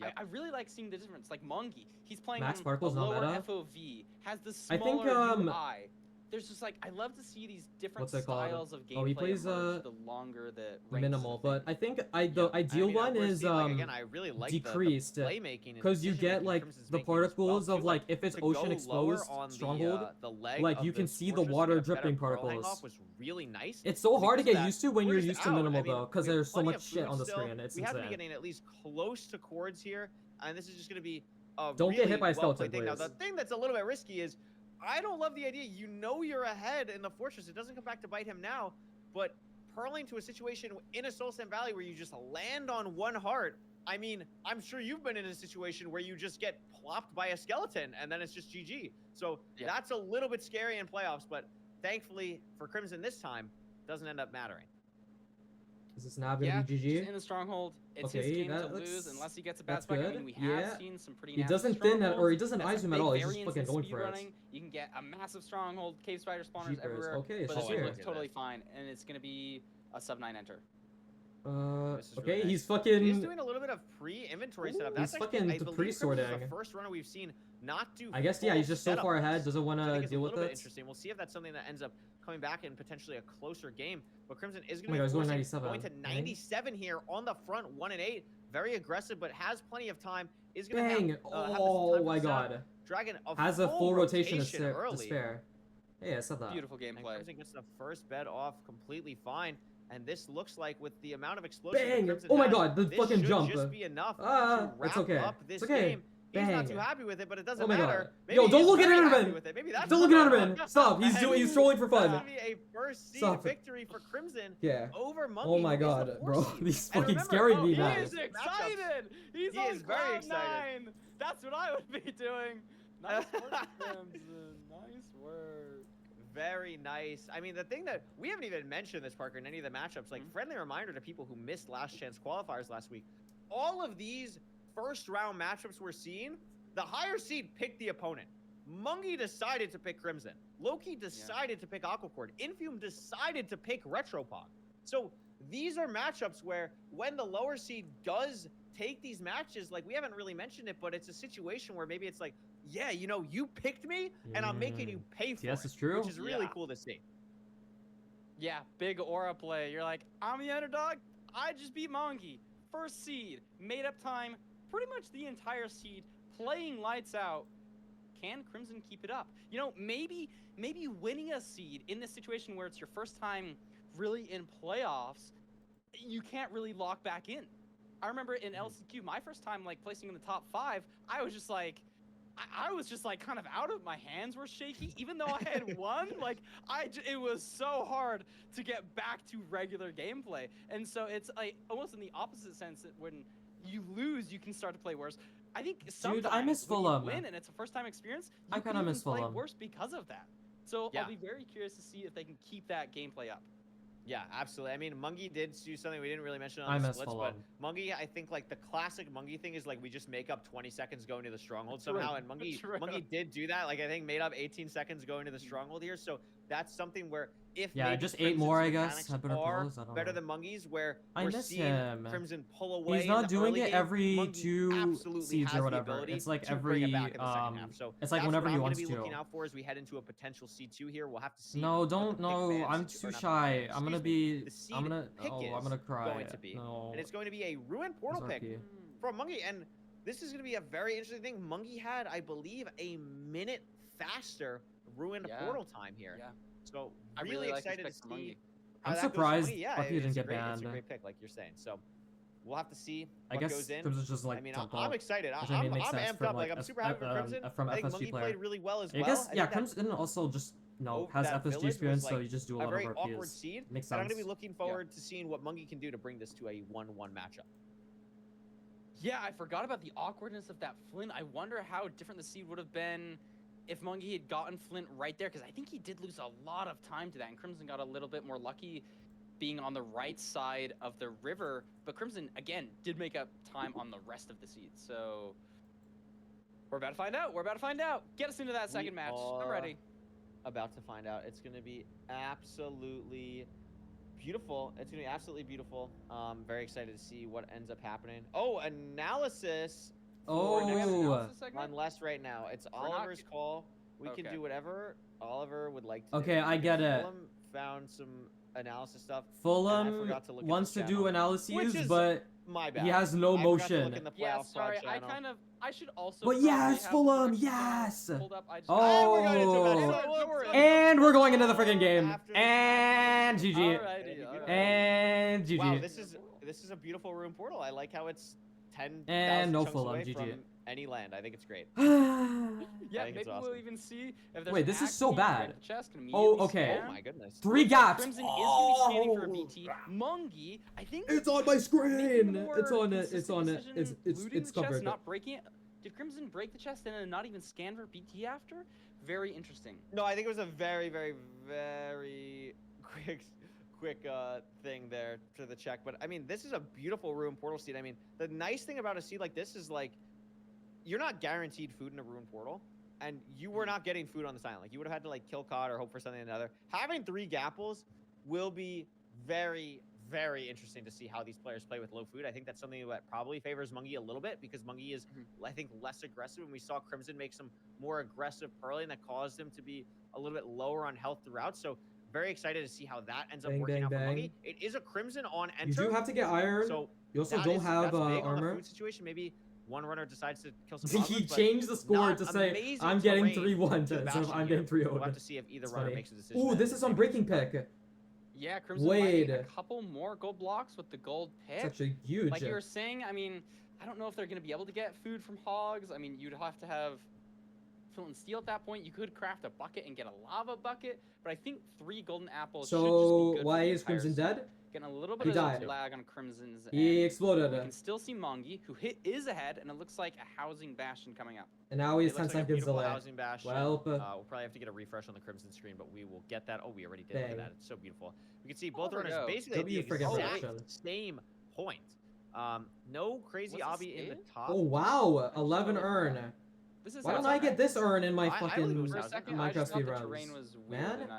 Yep. I really like seeing the difference. Like Mungi, he's playing Max on Particle's a not lower meta? FOV, has the I smaller think, UI. There's just like I love to see these different What's it called? styles of gameplay Oh, he plays, emerge the longer the ranked minimal, is a thing. but I think the Yeah. ideal mean, one we're is seeing, like, again, I really like decreased, the playmaking and because you get decision-making like Crimson's the making as well, particles of too, like if it's to go ocean lower exposed on stronghold, the leg like of you can this see the fortress to water get a better dripping pearl hang particles. off was really nice. It's so hard to Because of get that, used to when we're you're just used to out. I minimal mean, though, because we have there's so plenty much of shit food on the still. screen. It's we have to be insane. getting at least close to cords here, and this is just going to be a Don't really get hit by a well-played skeleton, thing. Now, please. the thing that's a little bit risky is I don't love the idea. You know you're ahead in the fortress. It doesn't come back to bite him now, but purling to a situation in a Soul Sand Valley where you just land on one heart. I mean, I'm sure you've been in a situation where you just get plopped by a skeleton and then it's just GG. So that's a little bit scary in playoffs, but thankfully for Crimson this time, doesn't end up mattering. Is this now gonna be just GG? in the stronghold. It's Okay, his game to that lose looks- unless he gets a bad that's spike. I good. mean, we have Yeah. seen some pretty He nasty doesn't thin that, or he strongholds. doesn't That's ice a him at big all. He's just variance fucking in going for it. speedrunning. You can get a massive stronghold, cave spider spawners Jeepers. everywhere. Okay, but so this one here. looks totally fine, and it's gonna be a sub 9 enter. This is Okay, really nice. he's fucking. He's doing a little bit of pre-inventory setup. Ooh, That's he's actually, fucking I believe, pre-sorting. Crimson's the first runner we've seen not do. I guess yeah, full he's just so setup far on ahead, this. doesn't want So I to think it's deal a with little bit it. interesting. We'll see if that's something that ends up coming back in potentially a closer game. But Crimson is Oh my going God, to he's be going going 97. to 97 here on the front, 1 and 8. Very aggressive, but has plenty of time. Is going to Bang! have this Oh time my for the setup. God. Dragon Has a full rotation to early. spare. Hey, I said that. Beautiful And gameplay. Crimson gets the first bed off completely fine. And this looks like with the amount of explosions that Bang! Crimson Oh my has, God, the this fucking should jump. just be enough to It's wrap okay. up this It's okay. game. He's not too Bang. happy with it, but it doesn't Oh my matter. God. Maybe Yo, don't he's look at very happy Enderman. with it. Maybe that's Don't look at phenomenal. Enderman. Stop. He's trolling for This fun. will be a first seed Stop. victory for Crimson Yeah. over Monkey. Oh my who is the God, 4th bro. seed. These And fucking remember, scaring oh, me, He man. is excited. He's He on is very cloud excited. 9. That's what I would be doing. Nice work, Crimson. Nice work. Very nice. I mean, the thing that we haven't even mentioned this, Parker, in any of the matchups, like friendly reminder to people who missed last chance qualifiers last week, all of these first round matchups we're seeing, the higher seed picked the opponent. Mungie decided to pick Crimson. Loki decided to pick Aquacord. Infume decided to pick Retropod. So these are matchups where when the lower seed does take these matches, like we haven't really mentioned it, but it's a situation where maybe it's like, yeah, you know, you picked me and I'm making you pay for Yes, it. it's true. Which is really cool to see. Yeah, big aura play. You're like, I'm the underdog. I just beat Mongi. First seed, made up time, pretty much the entire seed, playing lights out. Can Crimson keep it up? You know, maybe winning a seed in this situation where it's your first time really in playoffs, you can't really lock back in. I remember in LCQ, my first time like placing in the top 5, I was just like kind of out of my hands were shaky, even though I had won. Like it was so hard to get back to regular gameplay, and so it's like almost in the opposite sense that when you lose, you can start to play worse. I think sometimes I miss when Fulham. you win and it's a first time experience, I you kinda can miss even play Fulham. worse because of that. So Yeah. I'll be very curious to see if they can keep that gameplay up. Yeah, absolutely. I mean, Mungie did do something we didn't really mention I on the miss splits, Fulham. but Mungie, I think like the classic Mungie thing is like we just make up 20 seconds going to the stronghold True. somehow, and Mungie did do that. Like I think made up 18 seconds going to the stronghold here, so that's something where if Yeah, maybe just 8 Crimson's more, I guess. mechanics Had better are pulls, I don't better know. than Mungie's, where I we're miss seeing him. Crimson pull away. He's in not the doing early it game. every Mungie 2 absolutely seeds has or the whatever. ability It's like to bring every it back in the second half. So it's like that's whenever what he I'm wants gonna be to. looking out for as we head into a potential C2 here. We'll have to see. No, what the don't. pick No, man I'm situ- too or not the shy. pick man, I'm gonna excuse me, be. the seed I'm gonna. pick Oh, I'm is gonna cry. going to be. No. And it's going to be a ruined portal pick RP. from Mungie. And this is going to be a very interesting thing. Mungie had, I believe, a minute faster ruined portal time here. Yeah. So I really like this excited to pick from see. Mungie. how I'm that goes for surprised Mungie. Yeah, Bucky didn't it's a get great, banned. It's a great pick, like you're saying. So we'll have to see I what guess goes in. Crimson's just like I mean, jumped I'm up. excited. Which I mean I'm makes sense amped from up. Like like I'm super happy for Crimson. from I think FSG Mungie player. played really well as I well. guess I yeah, think that Crimson also just has that FSG village was, experience, so like, you just do a a lot very of awkward RPs. seed. Makes And I'm sense. gonna be looking forward to seeing what Mungie can do to bring this to a 1-1 matchup. Yeah, I forgot about the awkwardness of that Flint. I wonder how different the seed would have been if Mungie had gotten Flint right there, because I think he did lose a lot of time to that, and Crimson got a little bit more lucky being on the right side of the river, but Crimson, again, did make up time on the rest of the seeds, so we're about to find out. We're about to find out. Get us into that second We match. I'm are ready. About to find out. It's gonna be absolutely beautiful. It's gonna be absolutely beautiful. Very excited to see what ends up happening. Oh, analysis. Oh. for We have an next analysis segment? on less right now. It's We're not Oliver's g- call. We can Okay. do whatever Oliver would like to Okay, do. I because get it. Fulham found some analysis stuff. Fulham forgot to look at wants the to channel, do analyses, which is but my bad. he has no I forgot to motion. look in the Yeah, playoff sorry. pod I channel. I should also. But probably yes, have Fulham, the directions channel yes! pulled up. I just And we're going into a match. Oh. So Don't worry. And we're going into the freaking game. After this match, And GG. Alrighty, alrighty. And GG. Wow, this is a beautiful room portal. I like how it's 10,000 And no chunks Fulham, away GG. from any land. I think it's great. Yeah, I think maybe it's we'll awesome. even see if there's Wait, an this is so Acme bad. right at the chest, can Oh, immediately okay. Oh spam. my goodness. 3 gaps. Crimson is going to be scanning for a Oh. BT. Mungie, I think. It's on my maybe screen. more It's on it. It's consistent on it. decision It's looting it's the chest, covered. not breaking it. Did Crimson break the chest and then not even scan for BT after? Very interesting. No, I think it was a very, very, very quick thing there to the check. But I mean, this is a beautiful ruin portal seed. I mean, the nice thing about a seed like this is like, you're not guaranteed food in a ruin portal, and you were not getting food on this island. Like you would have had to like kill COD or hope for something or another. Having 3 gapples will be very, very interesting to see how these players play with low food. I think that's something that probably favors Mungie a little bit because Mungie is, I think, less aggressive. And we saw Crimson make some more aggressive pearling that caused him to be a little bit lower on health throughout. So very excited to see how that ends up Bang, working bang, out for bang. Mungie. It is a Crimson on enter. You do have to get iron. So You also that don't is- have that's big on the armor. food situation. Maybe one runner decides to kill some He Muslims, but changed the score not to say, amazing I'm getting terrain 3-1 to instead bash of in I'm here. getting 3-0. We'll have to see if either It's runner funny. makes a decision. Ooh, that this is on maybe breaking gets pick. Yeah, Crimson might need a Wade. couple more gold blocks with the gold pick. It's actually huge. Like you were saying, I mean, I don't know if they're going to be able to get food from hogs. I mean, you'd have to have flint and steel at that point. You could craft a bucket and get a lava bucket, but I think 3 golden apples should just So be good why for the is entire Crimson season. dead? Getting a little He bit of died. lag on Crimson's He end. exploded. We can still see Mongi, who is ahead, and it looks like a housing bastion coming up. And now he's It 10 looks like a seconds beautiful delay. housing bastion. Well, We'll probably have to get a refresh on the Crimson screen, but we will get that. Oh, we already did. Look at Bang. that. It's so beautiful. We can see both there we runners go. basically at the W friggin' exact fraction. same point. No crazy Was it obby in the saved? top. Oh wow, I 11 don't know. urn. This is Why don't how I it's get this urn in my I believe it fucking was For a Minecraft second, I Minecraft just thought the speedruns? terrain was weird, Man? and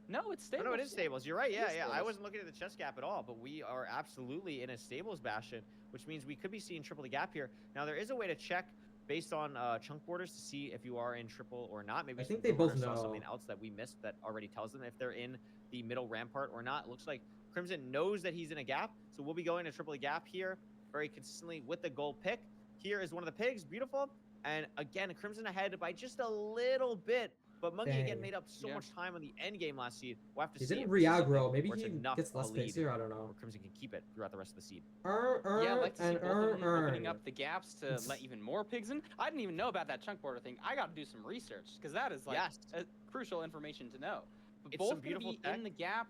No, it's stable. No, no, it is stables. You're right. It Yeah, is yeah. I stables. wasn't looking at the chest gap at all, but we are absolutely in a stables bastion, which means we could be seeing triple the gap here. Now, there is a way to check based on chunk borders to see if you are in triple or not. Maybe I think some they both runners saw know. something else that we missed that already tells them if they're in the middle rampart or not. It looks like Crimson knows that he's in a gap, so we'll be going to triple the gap here very consistently with the gold pick. Here is one of the pigs, beautiful. And again, Crimson ahead by just a little bit. But Monkey again Dang. made up so Yeah. much time on the end game last seed. We'll have to He see. didn't if this is re-aggro. something Maybe where it's he enough gets of a less lead space here. I don't know. Or Crimson can keep it throughout the rest of the seed. Yeah, I'd like to see and both of them opening urn. up the gaps to let even more pigs in. I didn't even know about that chunk border thing. I got to do some research because that is like Yes. crucial information to know. But It's both some gonna beautiful be tech. in the gap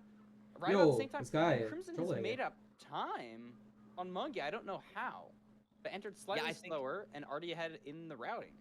right at Yo, the same time. this guy And Crimson has trolling. made up time on Monkey. I don't know how, but entered slightly I think- slower and already ahead in the routing.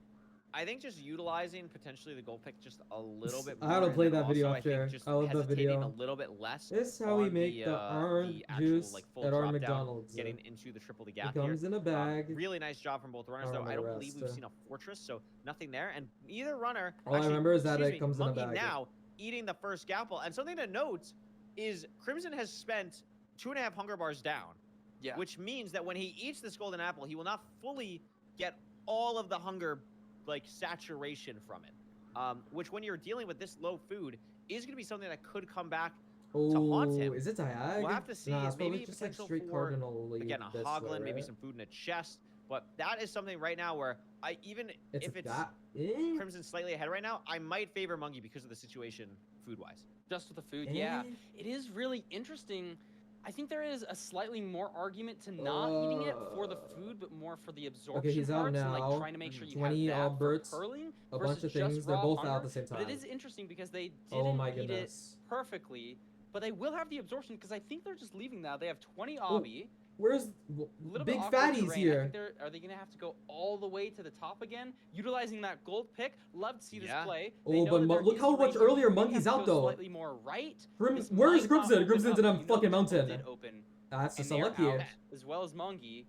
I think just utilizing potentially the gold pick just a little bit I more. gotta and play then that video also, I after. think just I love that hesitating video. a little bit less. This is how we on make the orange the actual, juice like, full at our drop down, McDonald's. Getting into the triple the It gap here. comes in a bag. Really nice job from both runners, I though. don't I don't remember believe the we've rest. seen a fortress, so nothing there. And either runner. All I actually, remember is that excuse it me, comes in a Monkey bag. now eating the first gapple. And something to note is Crimson has spent 2.5 hunger bars down. Yeah. Which means that when he eats this golden apple, he will not fully get all of the hunger, like, saturation from it. Which, when you're dealing with this low food, is going to be something that could come back. haunt him. Oh, is it diag? We'll have to see. Nah, it's probably Maybe just like potential straight for, cardinal. again, a hoglin, maybe some food in a chest. But that is something right now where It's if it's that. Eh? Crimson slightly ahead right now, I might favor Monkey because of the situation food-wise. Just with the food, yeah. Eh? It is really interesting. I think there is a slightly more argument to not eating it for the food, but more for the absorption he's out parts and now. like trying to make sure you 20 have that Alberts, for curling A versus bunch of just things. They're raw both out hunger. at the same time. But it is interesting because they Oh didn't my eat it goodness. perfectly, but they will have the absorption because I think they're just leaving now. They have 20 Oh, obby. Where's Little big bit awkward fatties terrain. I here? think are they gonna have to go all the way to the top again, utilizing that gold pick? Love to see this Yeah. play. Oh, They know but that there look is how much terrain. earlier They Monkey's have to out go though. Slightly more right. This Where's might not Crimson? open Crimson's up, in a but you know fucking the triple mountain. did open, That's and just they're unlucky. out, as well as Mungie.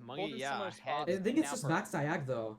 Monkey, in yeah, similar ahead. spots. I think it's Now just for- max diag though.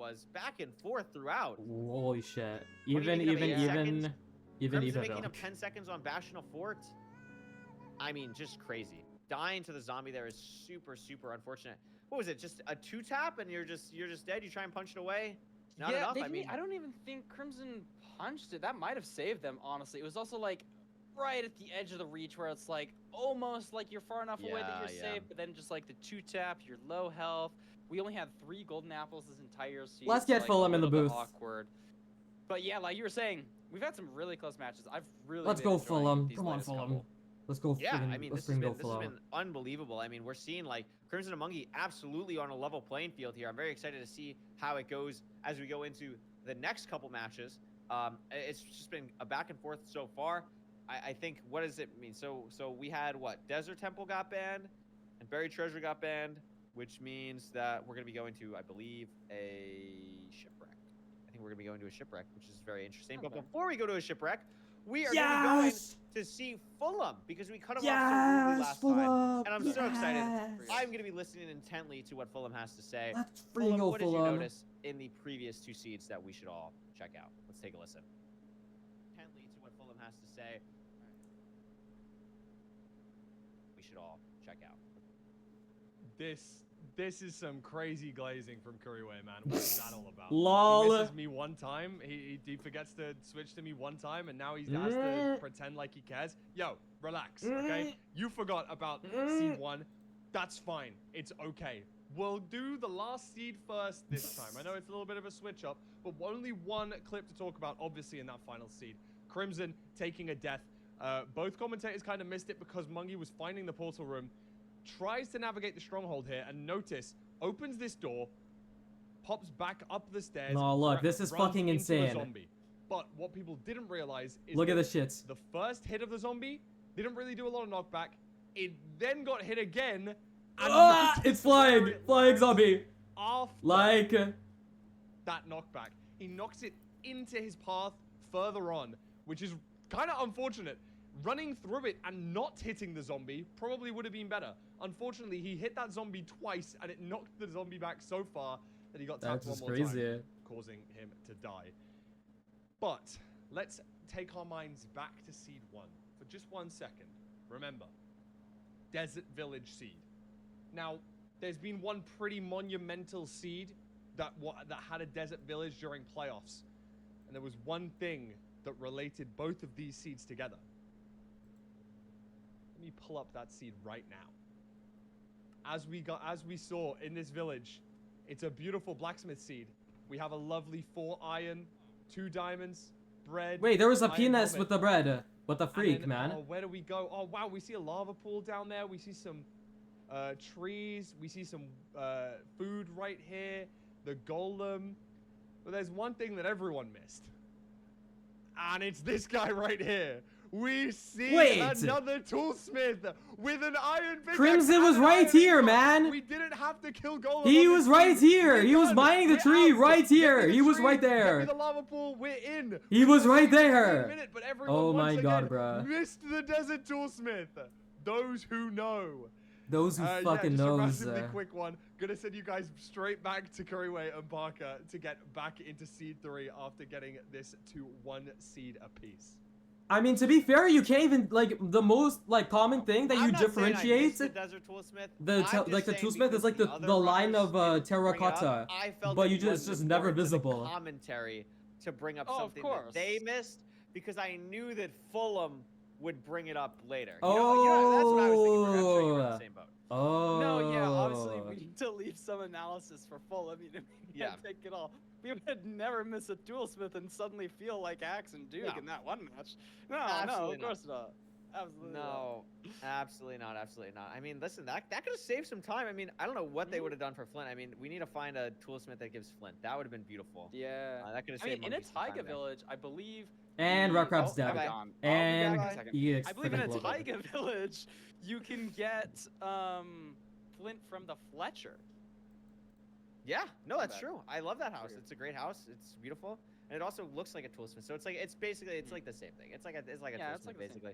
was back and forth throughout. Holy shit. What do you Even, think of even, 8 seconds? even Crimson making up joke. 10 seconds on Bastion Fort. I mean, just crazy. Dying to the zombie there is super, super unfortunate. What was it? Just a 2-tap and you're just dead? You try and punch it away? Not yeah, enough. they I mean, I don't even think Crimson punched it. That might have saved them, honestly. It was also like right at the edge of the reach where it's like almost like you're far enough away that you're Yeah, yeah. safe, but then just like the 2-tap, you're low health. We only had 3 golden apples this entire season. Let's so, get like, Fulham a in the little bit booth. Awkward. But yeah, like you were saying, we've had some really close matches. I've really Let's been go enjoying Fulham. these Come on, latest Fulham. couple. Let's go. Yeah, friggin- I mean, let's this has friggin' go been Fulham. unbelievable. I mean, we're seeing like Crimson and Monkey absolutely on a level playing field here. I'm very excited to see how it goes as we go into the next couple matches. It's just been a back and forth so far. I think, what does it mean? So we had what? Desert Temple got banned, and Buried Treasure got banned, which means that we're gonna be going to, I believe, a shipwreck. I think we're gonna be going to a shipwreck, which is very interesting. But Okay. before we go to a shipwreck, we are gonna be going Yes! to see Fulham because we cut him off so rudely Yes, last Fulham. time, and I'm so excited. Yes. I'm going to be listening intently to what Fulham has to say. Let's Fulham, friggin' go what did you Fulham. notice in the previous 2 seeds that we should all check out? Let's take a listen. Intently to what Fulham has to say. We should all check out. This is some crazy glazing from Kuriway, man. What is that all about? Lol. He misses me one time. He forgets to switch to me one time, and now he has to pretend like he cares. Yo, relax, okay? You forgot about seed 1. That's fine. It's okay. We'll do the last seed first this time. I know it's a little bit of a switch up, but only one clip to talk about, obviously, in that final seed. Crimson taking a death. Both commentators kind of missed it because Mungie was finding the portal room, tries to navigate the stronghold here, and notice, opens this door, pops back up the stairs. No, look, this is runs fucking into a insane. zombie. But what people didn't realize is Look at that this shit. the first hit of the zombie didn't really do a lot of knockback. It then got hit again. And Ah, noticed it's where flying. it Flying lands zombie. After Like. that knockback, he knocks it into his path further on, which is kind of unfortunate. Running through it and not hitting the zombie probably would have been better. Unfortunately, he hit that zombie twice, and it knocked the zombie back so far that he got tapped That's one just more crazy. time, causing him to die. But let's take our minds back to Seed 1 for just 1 second. Remember, Desert Village Seed. Now, there's been one pretty monumental seed that had a Desert Village during playoffs, and there was one thing that related both of these seeds together. Let me pull up that seed right now. As we saw in this village, it's a beautiful blacksmith seed. We have a lovely 4 iron, 2 diamonds, bread. Wait, there was a iron penis helmet. with the bread. What the And freak, then, man? Oh, where do we go? Oh, wow, we see a lava pool down there. We see some trees. We see some food right here. The golem. But there's one thing that everyone missed. And it's this guy right here. We see Wait. another toolsmith with an iron pickaxe. Crimson and was an right iron here, sword. man. We didn't have to kill Golem. He on was this right team. here. We're He was done. mining the We're tree out. right Get me here. the He was tree. right Get me there. the lava pool. We're in. He was right We've been there. a minute, but everyone Oh once my god, again bruh. missed the desert toolsmith. Those who know. Those who fucking just knows. a massively quick one. Gonna send you guys straight back to Kuriway and Parker to get back into Seed 3 after getting this to 1 seed apiece. I mean, to be fair, you can't even like the most like common thing that I'm you not saying I differentiate missed the desert toolsmith. the I'm just like the saying toolsmith is because like the other line runners of didn't bring it up, terracotta, I felt but it you was just never important to the visible. commentary to bring up Oh, of something that they course. missed because I knew that Fulham would bring it up later. Oh. That's what I was thinking. I'm sure you were in the same boat. Oh. No, yeah, obviously we need to leave some analysis for Fulham. You know, we can't Yeah. take it all. We would never miss a duelsmith and suddenly feel like Axe and Duke No. in that one match. No, Absolutely of course not. Absolutely not. No, absolutely not. Absolutely not. I mean, listen, that could have saved some time. I mean, I don't know what they would have done for Flint. I mean, we need to find a toolsmith that gives Flint. That would have been beautiful. Yeah. That could have I saved mean, in a Monkey some time Taiga there. village, I believe. And the- Red Crab's oh, dead. I'm Okay. gone. I'll be And back in a second. EX I believe in a freaking global. Taiga village, you can get Flint from the Fletcher. Yeah, no, that's Back. true. I love that house. Weird. It's a great house. It's beautiful, and it also looks like a toolsmith. So it's like it's like the same thing. It's like a Yeah, it's toolsmith like the same basically.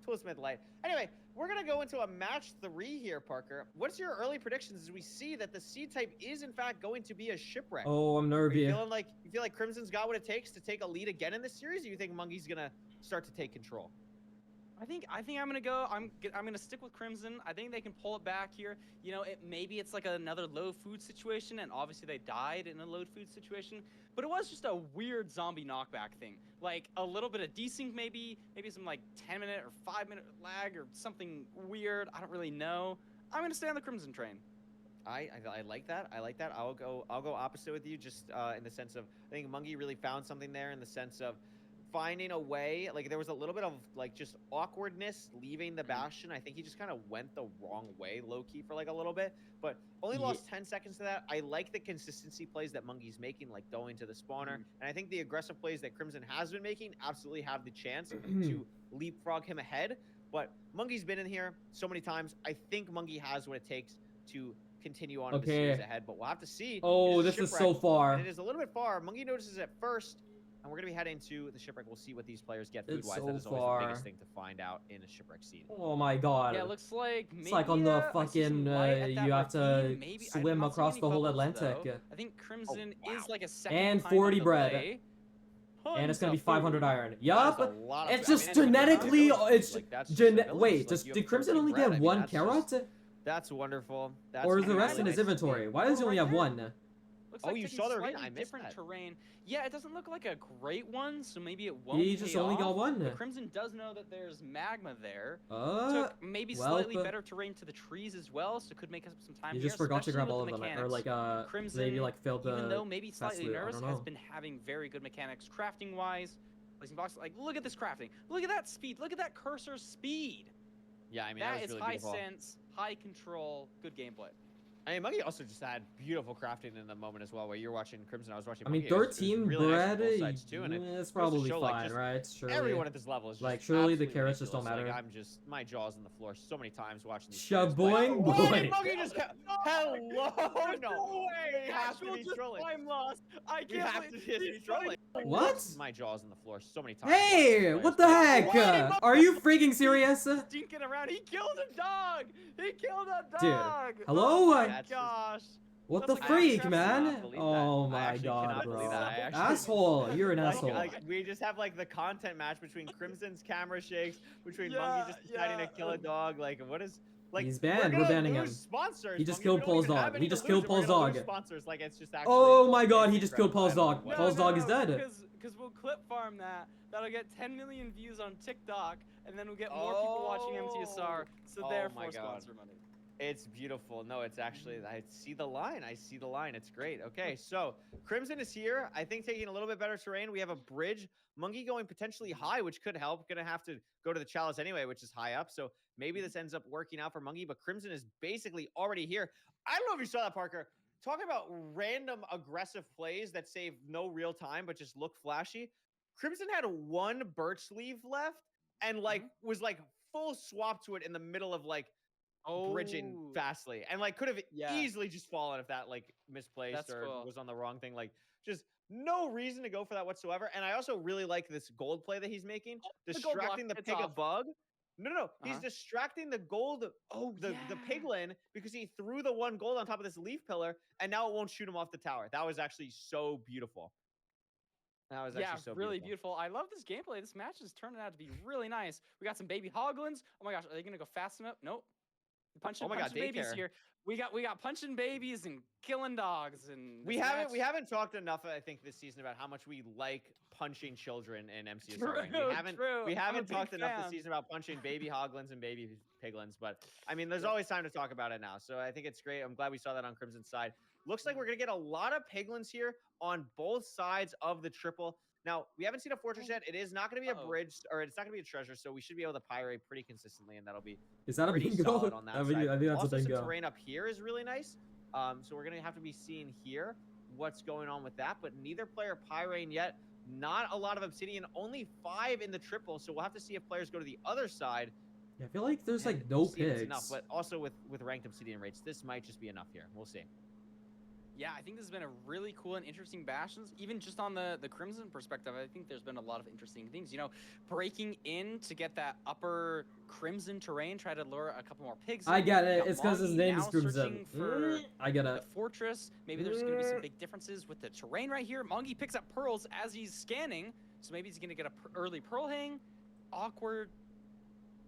Toolsmith light. Anyway, we're gonna go into a match 3 here, Parker. What's your early predictions as we see that the seed type is in fact going to be a shipwreck? Oh, I'm Are you nervy. feeling like you feel like Crimson's got what it takes to take a lead again in this series, or you think Monkey's gonna start to take control? I think I'm gonna go. I'm gonna stick with Crimson. I think they can pull it back here. You know, maybe it's like another low food situation, and obviously they died in a low food situation. But it was just a weird zombie knockback thing, like a little bit of desync, maybe some like 10-minute or 5-minute lag or something weird. I don't really know. I'm gonna stay on the Crimson train. I like that. I like that. I'll go opposite with you, just in the sense of I think Mungie really found something there in the sense of finding a way. Like there was a little bit of like just awkwardness leaving the Bastion. I think he just kind of went the wrong way, low key, for like a little bit, but only lost 10 seconds to that. I like the consistency plays that Mungie's making, like going to the spawner, and I think the aggressive plays that Crimson has been making absolutely have the chance to leapfrog him ahead. But Mungie's been in here so many times. I think Mungie has what it takes to continue on in the series ahead, but we'll have to see. Oh, this is so far. And it is a little bit far. Mungie notices it first, and we're going to be heading to the shipwreck. We'll see what these players get food-wise. So that is always far. the biggest thing to find out in a shipwreck scene. Oh my god. Yeah, it looks like maybe, it's like on the I see some fucking, light at that you have to ravine. Maybe, I'm swim not seeing across any the whole bubbles, Atlantic. though. I think Crimson is like a second And behind 40 on the bread. play. And it's Tons gonna be of 500 food. iron. That Yup. is a lot of It's food. I just mean, and it's genetically. village It's food, like, that's just a village. wait. Like, Does you did have Crimson 13 only bread. I get mean, one that's carrot? just- That's wonderful. That's Or is the really rest in his nice to inventory? hear. Why does he only have one? Looks Oh, like you taking saw the arena? slightly I missed different that. terrain. Yeah, it doesn't look like a great one, so maybe it won't. He just pay only off. got one. But Crimson does know that there's magma there. Took maybe well, slightly but- better terrain to the trees as well, so could make up some time You here. just forgot to especially grab with all the of them, or mechanics. like Crimson, maybe like failed the. even though maybe fast slightly loot, I nervous, don't has know. been having very good mechanics crafting wise. Placing boxes, like look at this crafting. Look at that speed. Look at that cursor speed. Yeah, I mean, That was is really high beautiful. sense, high control, good gameplay. I mean, Mungie also just had beautiful crafting in the moment as well, where you're watching Crimson. I was watching. I mean, Mungie. It was 13 really nice on bread. both sides, too, and it It's goes to probably show, like, fine, just right? Surely. Everyone at this level is just Like, surely the absolutely carrots just don't ridiculous. matter. Like, I'm just my jaw's on the floor so many times watching these. players play. Shaboing Why boy. did Mungie just hello? There's No, way. he has to Actual be just trolling. time loss. I You can't have believe to be trolling. What? My jaw's on the floor so many times. Hey, watching what these the players heck? play. Why did Are you freaking serious? Stinking around. He killed a dog. He killed a Dude, dog. hello? Oh my That's just- gosh. What That's the like freak, Minecraft man? cannot believe that. Oh I my actually god, cannot bro. believe that. I actually- Asshole, you're an Like, asshole. we just have like the content match between Crimson's camera shakes, between Yeah, Mungie just deciding yeah, to kill a dog. Like, what is? Like, He's banned, we're gonna banning lose him. Sponsors. He just Mungie. killed We don't Paul's even have dog. any He just to killed lose, and we're Paul's gonna lose dog. Sponsors. Like, it's just actually. Oh my god, he it's just killed incredible. Paul's I love dog. it. Paul's dog is dead. Because we'll clip farm that. That'll get 10 million views on TikTok, and then we'll get more people watching MCSR. So Oh therefore, my God. sponsor money. It's beautiful. No, it's actually, I see the line. I see the line. It's great. Okay, so Crimson is here. I think taking a little bit better terrain. We have a bridge. Mungie going potentially high, which could help. Gonna have to go to the chalice anyway, which is high up. So maybe this ends up working out for Mungie, but Crimson is basically already here. I don't know if you saw that, Parker. Talking about random aggressive plays that save no real time, but just look flashy. Crimson had one birch leaf left and like was like full swap to it in the middle of like bridging fastly, and like could have easily just fallen if that like misplaced That's or cool. was on the wrong thing. Like just no reason to go for that whatsoever. And I also really like this gold play that he's making, the gold block, distracting the it's pig a off. bug. No, he's distracting the gold, the piglin, because he threw the one gold on top of this leaf pillar, and now it won't shoot him off the tower. That was actually so beautiful. That was actually so really beautiful. I love this gameplay. This match is turning out to be really nice. We got some baby hoglins. Oh my gosh, are they gonna go fast enough? Nope. Punching, Oh my God, punching babies daycare. here. We got punching babies and killing dogs and We this haven't match- talked enough, I think, this season about how much we like punching children in MCSR. True, We I'm a haven't big talked enough this fan. season about punching baby hoglins and baby piglins, but I mean, there's always time to talk about it now. So I think it's great. I'm glad we saw that on Crimson's side. Looks like we're gonna get a lot of piglins here on both sides of the triple. Now, we haven't seen a fortress yet. It is not going to be a bridge, or it's not going to be a treasure, so we should be able to pyrate pretty consistently, and that'll be Is that a pretty bingo? solid on that I side. think that's Also, a some bingo. terrain up here is really nice. So we're going to have to be seeing here what's going on with that, but neither player pyrating yet. Not a lot of obsidian, only 5 in the triple, so we'll have to see if players go to the other side. Yeah, I feel like there's and like no we'll see if it's pigs. enough, but also with ranked obsidian rates, this might just be enough here. We'll see. Yeah, I think this has been a really cool and interesting bastions. Even just on the Crimson perspective, I think there's been a lot of interesting things. You know, breaking in to get that upper Crimson terrain, try to lure a couple more pigs. I in. get We it. got It's because his Monty name is now Crimson. searching for I get the it. fortress. Maybe there's going to be some big differences with the terrain right here. Mongi picks up pearls as he's scanning, so maybe he's going to get a early pearl hang. Awkward.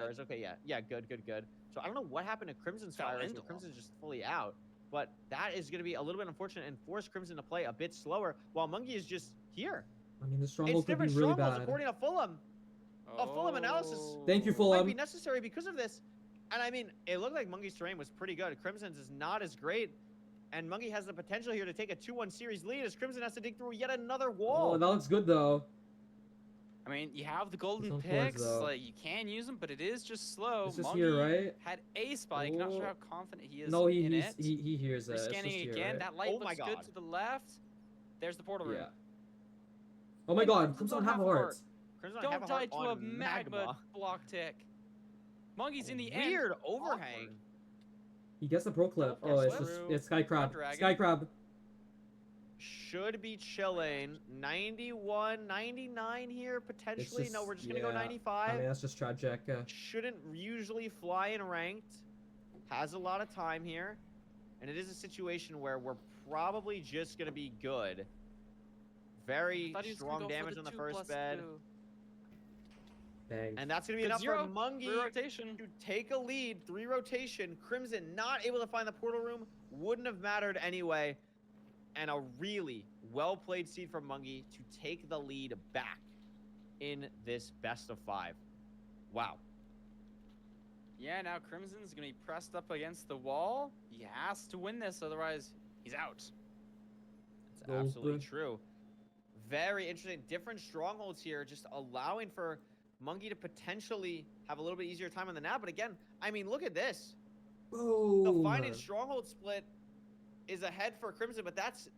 Qualifiers. Okay, yeah, good. So I don't know what happened to Crimson's Fell Fires, into but them. Crimson's just fully out. but that is going to be a little bit unfortunate and force Crimson to play a bit slower while Mungie is just here. I mean, the It's stronghold could be different really strongholds bad. according to Fulham. A Fulham analysis Thank you, might Fulham. be necessary because of this. And I mean, it looked like Mungie's terrain was pretty good. Crimson's is not as great. And Mungie has the potential here to take a 2-1 series lead as Crimson has to dig through yet another wall. Oh, that looks good though. I mean, you have the golden It's on towards, picks, though. like you can use them, but it is just slow. It's just Mungie here, right? had a spike. Not sure Oh. how confident he is No, in it. he hears it. We're It's just scanning here, again. right? That light Oh my looks good God. to the left. There's the portal room. Yeah. Oh my And God, Crimson Crimson don't have have a a heart. heart. Crimson Don't have a die heart to a on magma block tick. Mungie's in the end. Weird overhang. He gets the pro clip. Oh, Oh, it's slip just through. it's Sky Crab. Dragon. Sky Crab. Should be chilling. 91, 99 here, potentially. No, we're just going to go yeah. 95. I mean, that's just tragic. Shouldn't usually fly in ranked. Has a lot of time here. And it is a situation where we're probably just going to be good. Very Thought he was gonna strong go for damage the on the 2 first plus bed. 2. Dang. And that's going to be Good enough zero. for Mungie Re-rotation. to take a lead. 3 rotation. Crimson not able to find the portal room. Wouldn't have mattered anyway. And a really well-played seed from Mungie to take the lead back in this best of 5. Wow. Yeah, now Crimson's gonna be pressed up against the wall. He has to win this, otherwise he's out. It's Well, absolutely the- true. Very interesting. Different strongholds here, just allowing for Mungie to potentially have a little bit easier time on the nap. But again, I mean, look at this. The Boom. finding stronghold split is ahead for Crimson, but that's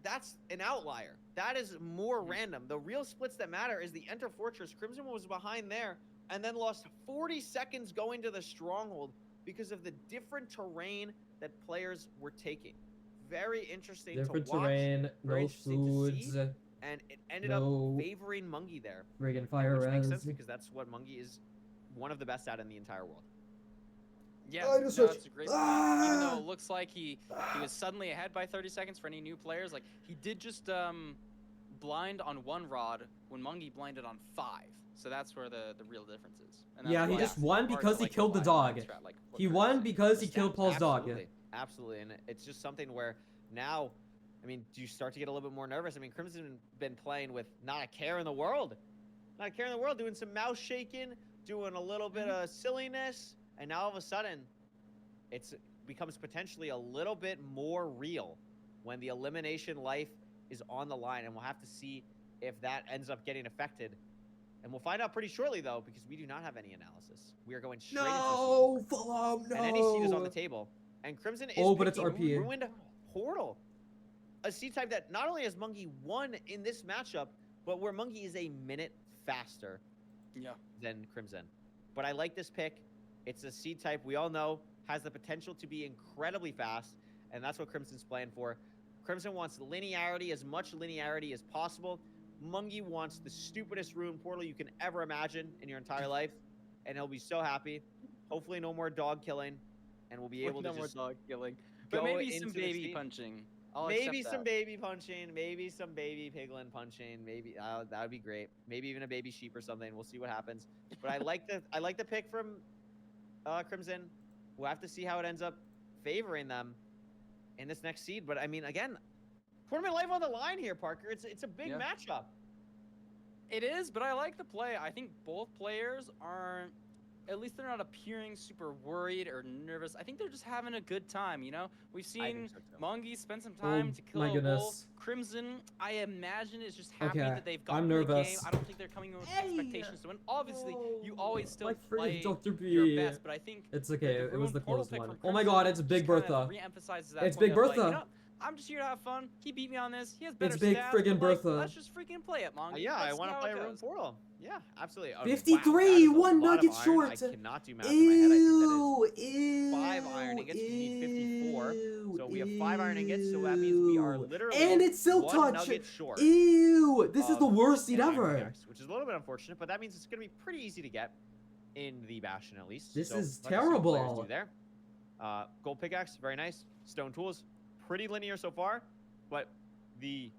an outlier. That is more random. The real splits that matter is the Enter Fortress. Crimson was behind there and then lost 40 seconds going to the stronghold because of the different terrain that players were taking. Very interesting Different to watch. terrain, very no interesting to see, foods, and it ended no up favoring Mungie there, friggin' fire which makes res. sense because that's what Mungie is one of the best at in the entire world. Yeah, I just no, switched. it's a great point. Even though Ah! it looks like he was suddenly ahead by 30 seconds for any new players, like he did just blind on 1 rod when Mungie blinded on 5. So that's where the real difference is. And that's Yeah, he why just it's won hard to, because he like, killed the apply a dog. strat like what He Chris won is. because he The killed stats- Paul's dog. Absolutely, absolutely, and it's just something where now, I mean, do you start to get a little bit more nervous? I mean, Crimson been playing with not a care in the world, doing some mouse shaking, doing a little bit of silliness, and now all of a sudden, it becomes potentially a little bit more real when the elimination life is on the line, and we'll have to see if that ends up getting affected. And we'll find out pretty shortly, though, because we do not have any analysis. We are going straight No, into Fulham, seed. no. And any seed is on the table. And Crimson is Oh, but it's picking RP. Ruined Portal. A seed type that not only has Mungie won in this matchup, but where Mungie is a minute faster than Crimson. But I like this pick. It's a seed type we all know has the potential to be incredibly fast, and that's what Crimson's playing for. Crimson wants linearity, as much linearity as possible. Mungie wants the stupidest ruined portal you can ever imagine in your entire life, and he'll be so happy. Hopefully no more dog killing, and we'll be able to no more just dog killing. But go maybe some into the baby seed. punching. I'll Maybe accept some that. baby punching, maybe some baby piglin punching, maybe that would be great. Maybe even a baby sheep or something. We'll see what happens. But I like the pick from Crimson. We'll have to see how it ends up favoring them in this next seed. But I mean, again, tournament life on the line here, Parker. It's a big Yeah. matchup. It is, but I like the play. I think both players aren't, at least they're not appearing super worried or nervous. I think they're just having a good time, you know? We've I seen think so too. Mungie spend some time to kill my a goodness. wolf. Crimson, I imagine, is just happy Okay, that they've gotten I'm to the game. nervous. I don't think they're coming in with expectations to win. Obviously, you always still my play friggin' Dr. B. your best, but I think It's okay. the It was the ruined portal closed pick one. from Oh my Crimson God, it's just Big kinda Bertha. re-emphasizes that It's point Big of, like, Bertha. you know, I'm just here to have fun. He beat me on this. He has better Big stats, friggin' but, like, Bertha. let's just freaking play it, Mungie. Yeah, I Let's see want to how play it a ruined goes. portal. Yeah, absolutely. 53, wow, that is a one lot of nugget iron. short. I cannot do math in my head. I think that is Ew, 5 iron ingots. You need 54. ew, So we have 5 iron ingots, so that means we are ew. literally And it's silk 1 touch. nugget short. Ew, this is the of worst seed an iron ever. pickaxe, which is a little bit unfortunate, but that means it's going to be pretty easy to get in the Bastion at least. This So is let's see what players terrible. do there. Gold pickaxe, very nice. Stone tools, pretty linear so far, but the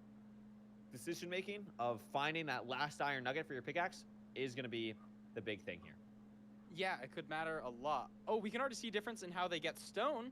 decision making of finding that last iron nugget for your pickaxe is going to be the big thing here. Yeah, it could matter a lot. Oh, we can already see difference in how they get stone.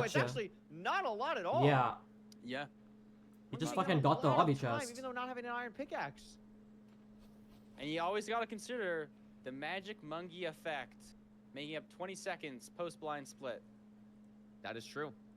it's Gotcha. actually not a lot at all. Yeah. Yeah. He We're just getting fucking a got the lot of lobby time, chest. even though not having an iron pickaxe. And you always got to consider the magic Mungie effect, making up 20 seconds post blind split. That is true.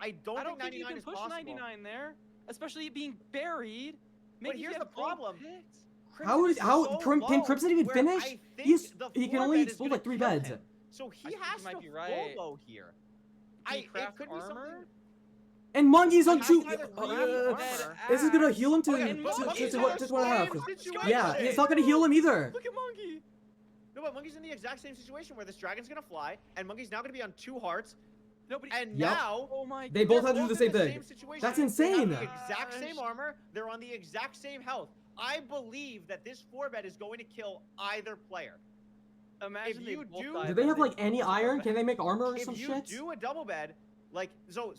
I don't I don't think think you 99 can is push possible. 99 there, especially it being buried. But Maybe here's you the have gold problem. picked. How Crimson is how so can low Crimson even where finish? I think He's the he can 4 only bed is explode gonna like 3 kill beds. him. So he think has you might to be right. FOMO here. Can you It craft could be armor? something. And Monkey's I on have 2. to either craft armor. This is gonna heal him to Okay, And but Monkey's to in what a just what I have. scam situation. Yeah, it's not gonna heal him either. Look at Monkey. No, but Monkey's in the exact same situation where this dragon's gonna fly, and Monkey's now gonna be on 2 hearts, Nobody. and Yep. now Oh my. They both they're have to do the both same in the thing. same situation. That's They have insane. the exact same armor. They're on the exact same health. I believe that this 4-bet is going to kill either player. Imagine if they you both do- died Do they and have like any both iron? died. Can they make armor or If some you shit? do a double bed, like so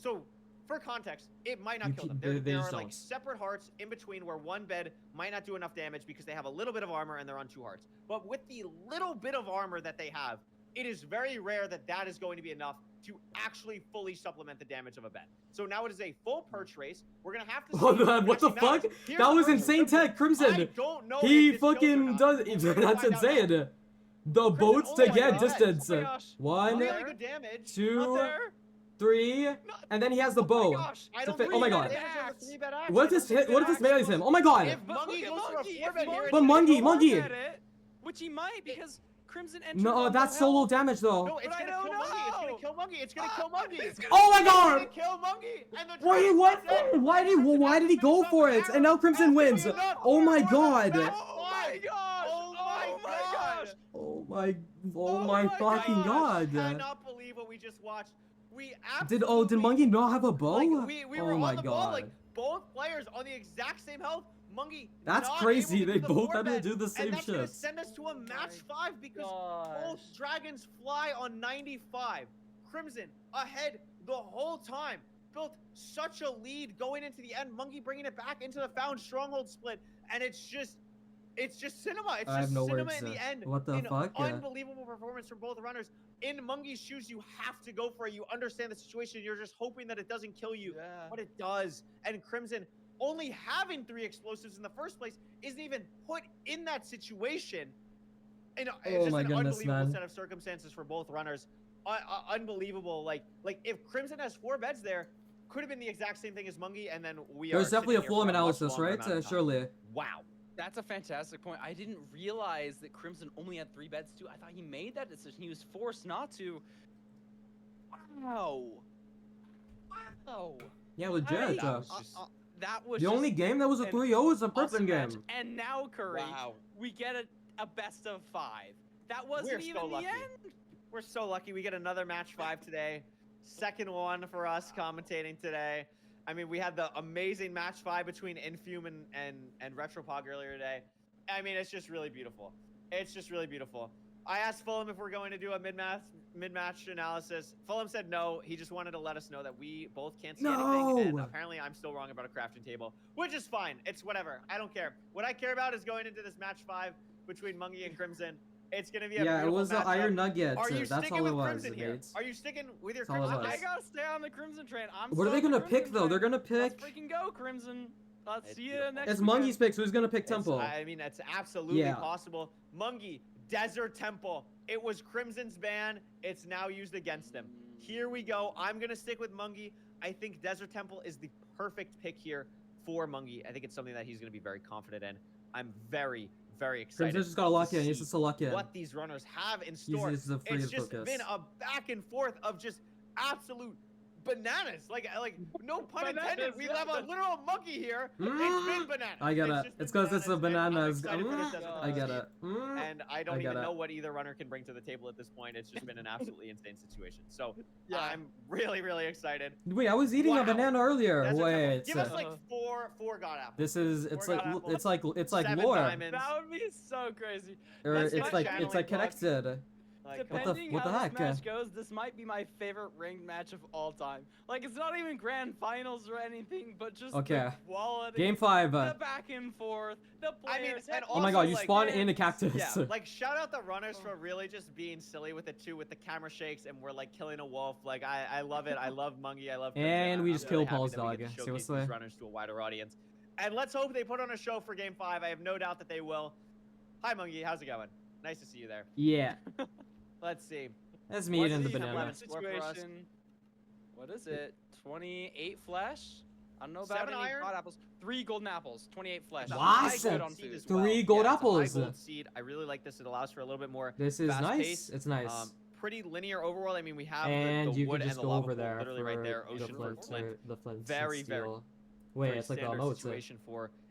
for context, it might not You kill can- them. There, they there just are like don't. separate hearts in between where one bed might not do enough damage because they have a little bit of armor and they're on 2 hearts. But with the little bit of armor that they have, it is very rare that that is going to be enough to actually fully supplement the damage of a bed. So now it is a full perch race. We're gonna have to see Oh, if it man, what the actually matters. fuck? Here's That the was perch insane from tech, Crimson. I don't know He if this kills or fucking not, does. but we're gonna That's find out now. insane. The boats only to got get one. distance. Oh my gosh. One, Really good damage. two, Not there. 3, and then he has the Oh my bow. gosh. I to don't fit- think oh my he got god. damage on the 3-bet axe. What I if this don't think what if that this melees axe him? Oh my god. If But Monkey look at goes for a Monkey, 4-bet if here, But it's Monkey, gonna Monkey. At it, which he might because Crimson entered. No, on that's the solo health. damage though. No, it's But I gonna kill don't Monkey. It's gonna know. kill Monkey. It's gonna kill Monkey. It's gonna Oh my It's god! gonna kill Monkey. And the Why dragon's what? dead. Why did he go for it? And now Crimson wins. Oh my god. Oh my gosh! Oh my gosh! Oh my Oh my fucking gosh. god. I cannot believe what we just watched. We absolutely Did Monkey not have a bow? like, we were Oh my on the ball, god. like both players on the exact same health. Monkey. That's not crazy. able to They do the both had to 4-bet, do the same and that's gonna shit. send us to a match 5 because Gosh. both dragons fly on 95. Crimson ahead the whole time. Built such a lead going into the end. Monkey bringing it back into the found stronghold split, and it's just cinema. It's I have just no cinema words, in the end. what the An fuck? Unbelievable performance from both runners. In Monkey's shoes, you have to go for it. You understand the situation. You're just hoping that it doesn't kill you, Yeah. but it does. And Crimson, only having 3 explosives in the first place, isn't even put in that situation. And it's Oh just my an goodness, unbelievable man. set of circumstances for both runners. Unbelievable. Like if Crimson has 4 beds there, could have been the exact same thing as Monkey, and then we There's are definitely a sitting here full for much analysis, longer right? amount of time. Surely. Wow. That's a fantastic point. I didn't realize that Crimson only had 3 beds too. I thought he made that decision. He was forced not to. Wow. Wow. Yeah, legit. That was The just only game that was a an 3-0 is a awesome Crimson match. game. And now, Curry, Wow. we get a best of 5. That wasn't We're even so the lucky. end. We're so lucky. We get another match 5 today. Second one for us commentating today. I mean, we had the amazing match 5 between Infume and Retropog earlier today. I mean, it's just really beautiful. It's just really beautiful. I asked Fulham if we're going to do a mid-match analysis. Fulham said no. He just wanted to let us know that we both can't see anything. And No! apparently I'm still wrong about a crafting table, which is fine. It's whatever. I don't care. What I care about is going into this match 5 between Monkey and Crimson. It's going to be a Yeah, it beautiful was the matchup. iron nugget. Are you That's sticking all it with was, Crimson here? mates. Are you sticking with your That's all it Crimson? was. I gotta stay on the Crimson train. I'm What are so they on the gonna pick Crimson though? They're train. gonna pick. Let's freaking go, Crimson. Let's It's see you beautiful. next It's weekend. Monkey's pick, so who's gonna pick It's- Temple? I mean, that's absolutely Yeah. possible. Mungie, Desert Temple. It was Crimson's ban. It's now used against him. Here we go. I'm going to stick with Mungie. I think Desert Temple is the perfect pick here for Mungie. I think it's something that he's going to be very confident in. I'm very, very excited. Crimson's just gotta lock to in. He just see needs to lock in. what these runners have in store. He's just free It's to just focus. been a back and forth of just absolute bananas. Like no pun intended. Bananas, We yeah. have a literal monkey here. It's been bananas. I get it. just It's been 'cause it's a bananas, banana. and I'm excited for this Desert I Temple get team. it. And I don't I even get know it. what either runner can bring to the table at this point. It's just been an absolutely insane situation. So Yeah. I'm really, really excited. Wait, I was eating Wow. a banana earlier. Desert Temple. Wait. Give us like four god apples. This is it's Four like god apples, it's like it's like 7 lore, diamonds. That would be so crazy. or Let's it's get like channeling it's like book. connected. Like, What the- Depending what the how heck? this match goes, this might be my favorite ranked match of all time. Like, it's not even grand finals or anything, but just Okay. the quality, Game 5. the back and forth, the I mean, players. and Oh my god, also, you like, spawn in a cactus. yeah, like shout out the runners for really just being silly with it too, with the camera shakes, and we're like killing a wolf. Like I love it. I love Mungie. I love. Crimson. And we I'm just really killed happy Paul's that we dog. get to showcase Seriously. these runners to a wider audience. And let's hope they put on a show for Game 5. I have no doubt that they will. Hi Mungie, how's it going? Nice to see you there. Yeah. Let's see. That's me What's eating the the banana. weapon score for us? situation. What is it? 28 flesh? I don't know about 7 any iron? god apples. 3 golden apples. 28 flesh. It's a What? high Awesome. gold seed as 3 gold yeah, it's a high apples. gold seed. I really like this. It allows for a little bit more. This is fast nice. pace. It's nice. Pretty linear overall. I mean, we have And the you wood can and just the go lava over pool there literally for right there. the Ocean for flint, flint. the flint Very, and very, steel. Wait, Very it's like the standard emotes. situation for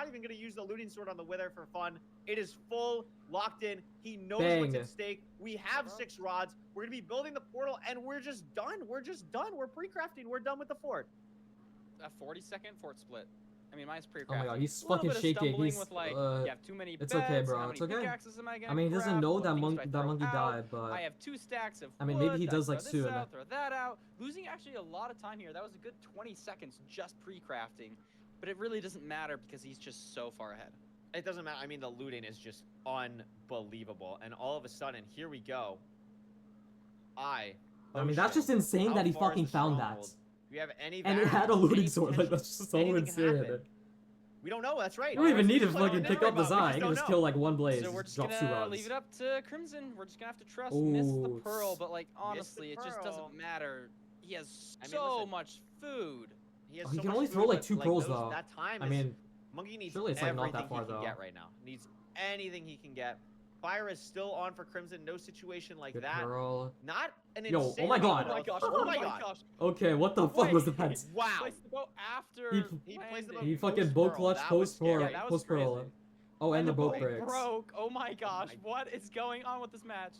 not even going to use the looting sword on the Wither for fun. It is full, locked in. He knows what's Bang. at stake. We have 6 rods. We're going to be building the portal, and we're just done. We're just done. We're pre-crafting. We're done with the fort. A 40-second fort split. I mean, mine's pre-crafting. Oh my god, he's A little fucking bit of shaking. stumbling He's with, like, you have too many it's beds, okay, bro. how many It's okay. pickaxes am I I gonna mean, he doesn't craft, know what that things do I throw monkey out? died, but I have 2 stacks of I mean, maybe he wood, does, throw like, this soon. out, throw that out. Losing actually a lot of time here. That was a good 20 seconds just pre-crafting, but it really doesn't matter because he's just so far ahead. It doesn't matter. I mean, the looting is just unbelievable. And all of a sudden, here we go. I mean, that's just insane that he fucking found that. Do we have any And it had a variance, looting any sword. Like, potential? that's just so Anything can insane. happen. We don't know. That's right. You don't even need to Just like on fucking this pick up the robot, we Zai. You can just kill like one blaze. So we're just drops 2 gonna rods. leave it up to Crimson. We're just gonna have to trust miss the Ooh. pearl, but like the honestly, it just pearl. doesn't matter. He has I mean, so listen. much food. He, has Oh, he so can much only food, throw, like, but, 2 pearls, those- though. That time I is, mean, Monkey needs surely it's, like, everything not that far, he can though. get right now. Needs anything he can get. Fire is still on for Crimson. No situation like Good that. pearl. Not an Yo, oh insane my amount god. of health. Oh my god. gosh. Okay, what the fuck was that? Wow. Placed the boat after He placed the boat He post fucking boat pearl. clutch That was post pearl. scary. that was Post pearl. crazy. Oh, and the boat boat breaks. broke. Oh my gosh, my- what is going on with this match?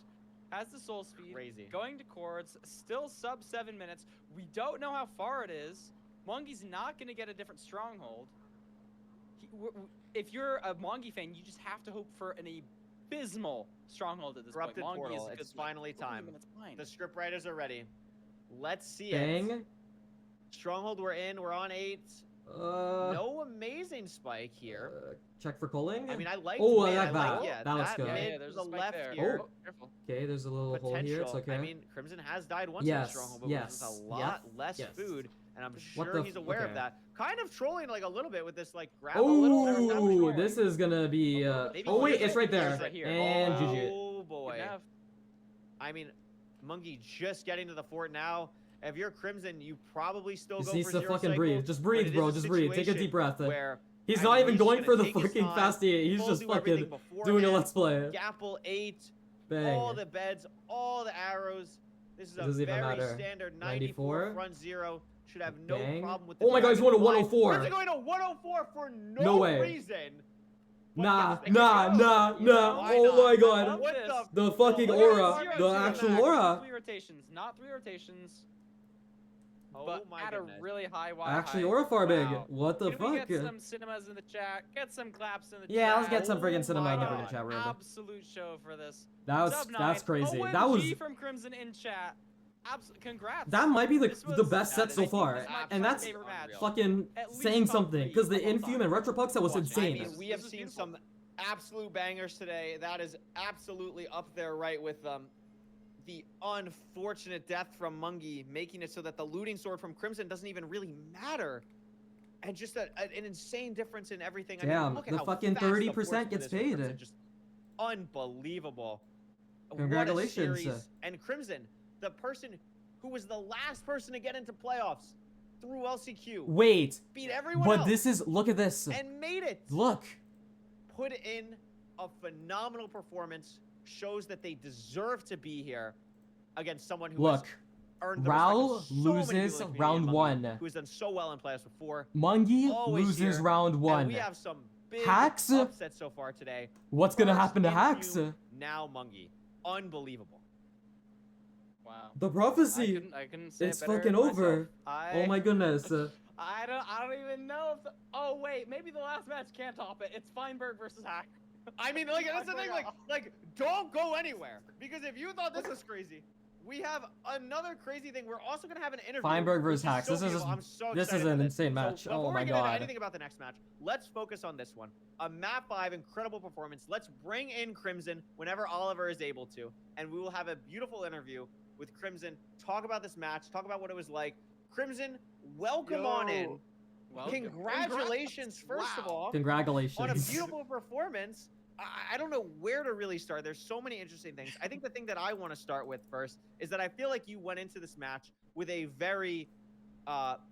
Has the soul speed. Crazy. Going to chords. Still sub 7 minutes. We don't know how far it is. Mongi's not gonna get a different stronghold. If you're a Mongi fan, you just have to hope for an abysmal stronghold at this Corrupted point. Mongi portal. is a good It's finally time. Minutes behind. The script writers are ready. Let's see it. Bang. Stronghold, we're in. We're on 8. No amazing spike here. Check for culling. I mean, I like. Oh, I mid, like that. yeah, That looks good. Yeah, mid there's to a the spike left there. here. Oh, careful. Okay, there's a little hole Potential. here. It's okay. I mean, Crimson has died once Yes, in Stronghold, but yes, with a lot less yes. food, and I'm What sure the he's f- aware of okay. that. Kind of trolling like a little bit with this like grab a little bit. Oh, this is gonna be. Maybe Oh wait, here's it's it. right there. Here's right here. And GG. Oh boy. Good enough. I mean, Monkey just getting to the fort now. If you're Crimson, you probably still Just go needs for to zero fucking cycle, breathe. Just but breathe, it bro. is a Just breathe. Take a situation deep breath. Where He's I not mean, even he's going gonna for the take his fucking time, fast 8. He's full just do everything fucking doing a beforehand. let's play. Gapple 8. Bang. All the beds, all the arrows. This is It a doesn't even very matter. standard 94. 94 front 0. Should have no Bang. problem with. Oh my god, he's going to Dragon Fly. 104. Where's he going to 104 for no, No way. reason? But Nah, yes, they nah, can go. nah, You know, nah. why Oh not? my I god. love What this. The fucking Look at aura. zero The to actual max. aura. 3 rotations, not 3 rotations, Oh but my at goodness. a really high wide Actually, height. aura farbig. Wow. What the Can we fuck? get some cinemas in the chat? Get some claps in the chat. Yeah, let's get some Oh friggin' cinema in the my friggin' God. chat room. Absolute show for this. That's Sub 9. that's crazy. OMG That was from Crimson in chat. Congrats. that might be the This the was- best set I so think far, this might be and my that's favorite match. fucking At least saying top something. 3 Because the of all Infume time. and Retropug set was Watching. I insane. mean, we have This is seen beautiful. some absolute bangers today. That is absolutely up there, right, with the unfortunate death from Mungie, making it so that the looting sword from Crimson doesn't even really matter. And just an insane difference in everything. I Damn, mean, look at the how fucking fast the 30% force gets for this paid. Crimson, just unbelievable. Congratulations. What a series. And Crimson, the person who was the last person to get into playoffs through LCQ, Wait, beat everyone but else this is look at this. and made it. Look, Put in a phenomenal performance. Shows that they deserve to be here against someone who look. has earned the Raul respect of so many people in loses the community, round and Mungie, 1. who has done so well in playoffs before. Mungie Always loses here, round And 1. we have some big Hacks? upsets so far today. What's gonna First, happen to Hacks? Infu, now Mungie. Unbelievable. Wow. The prophecy. I couldn't say it It's better fucking myself. over. Oh my goodness. I don't even know if oh wait, maybe the last match can't top it. It's Feinberg versus Hack. I mean, like, that's the thing, like, don't go anywhere. Because if you thought this was crazy, we have another crazy thing. We're also gonna have an interview. Feinberg versus which is Hacks. so This is beautiful. I'm so this is excited an for insane So match. before Oh we my get into god. anything about the next match, let's focus on this one. A map 5 incredible performance. Let's bring in Crimson whenever Oliver is able to, and we will have a beautiful interview with Crimson. Talk about this match. Talk about what it was like. Crimson, welcome on in. Welcome. Congratulations, first of all, Congratulations. on a beautiful performance. I don't know where to really start. There's so many interesting things. I think the thing that I want to start with first is that I feel like you went into this match with a very,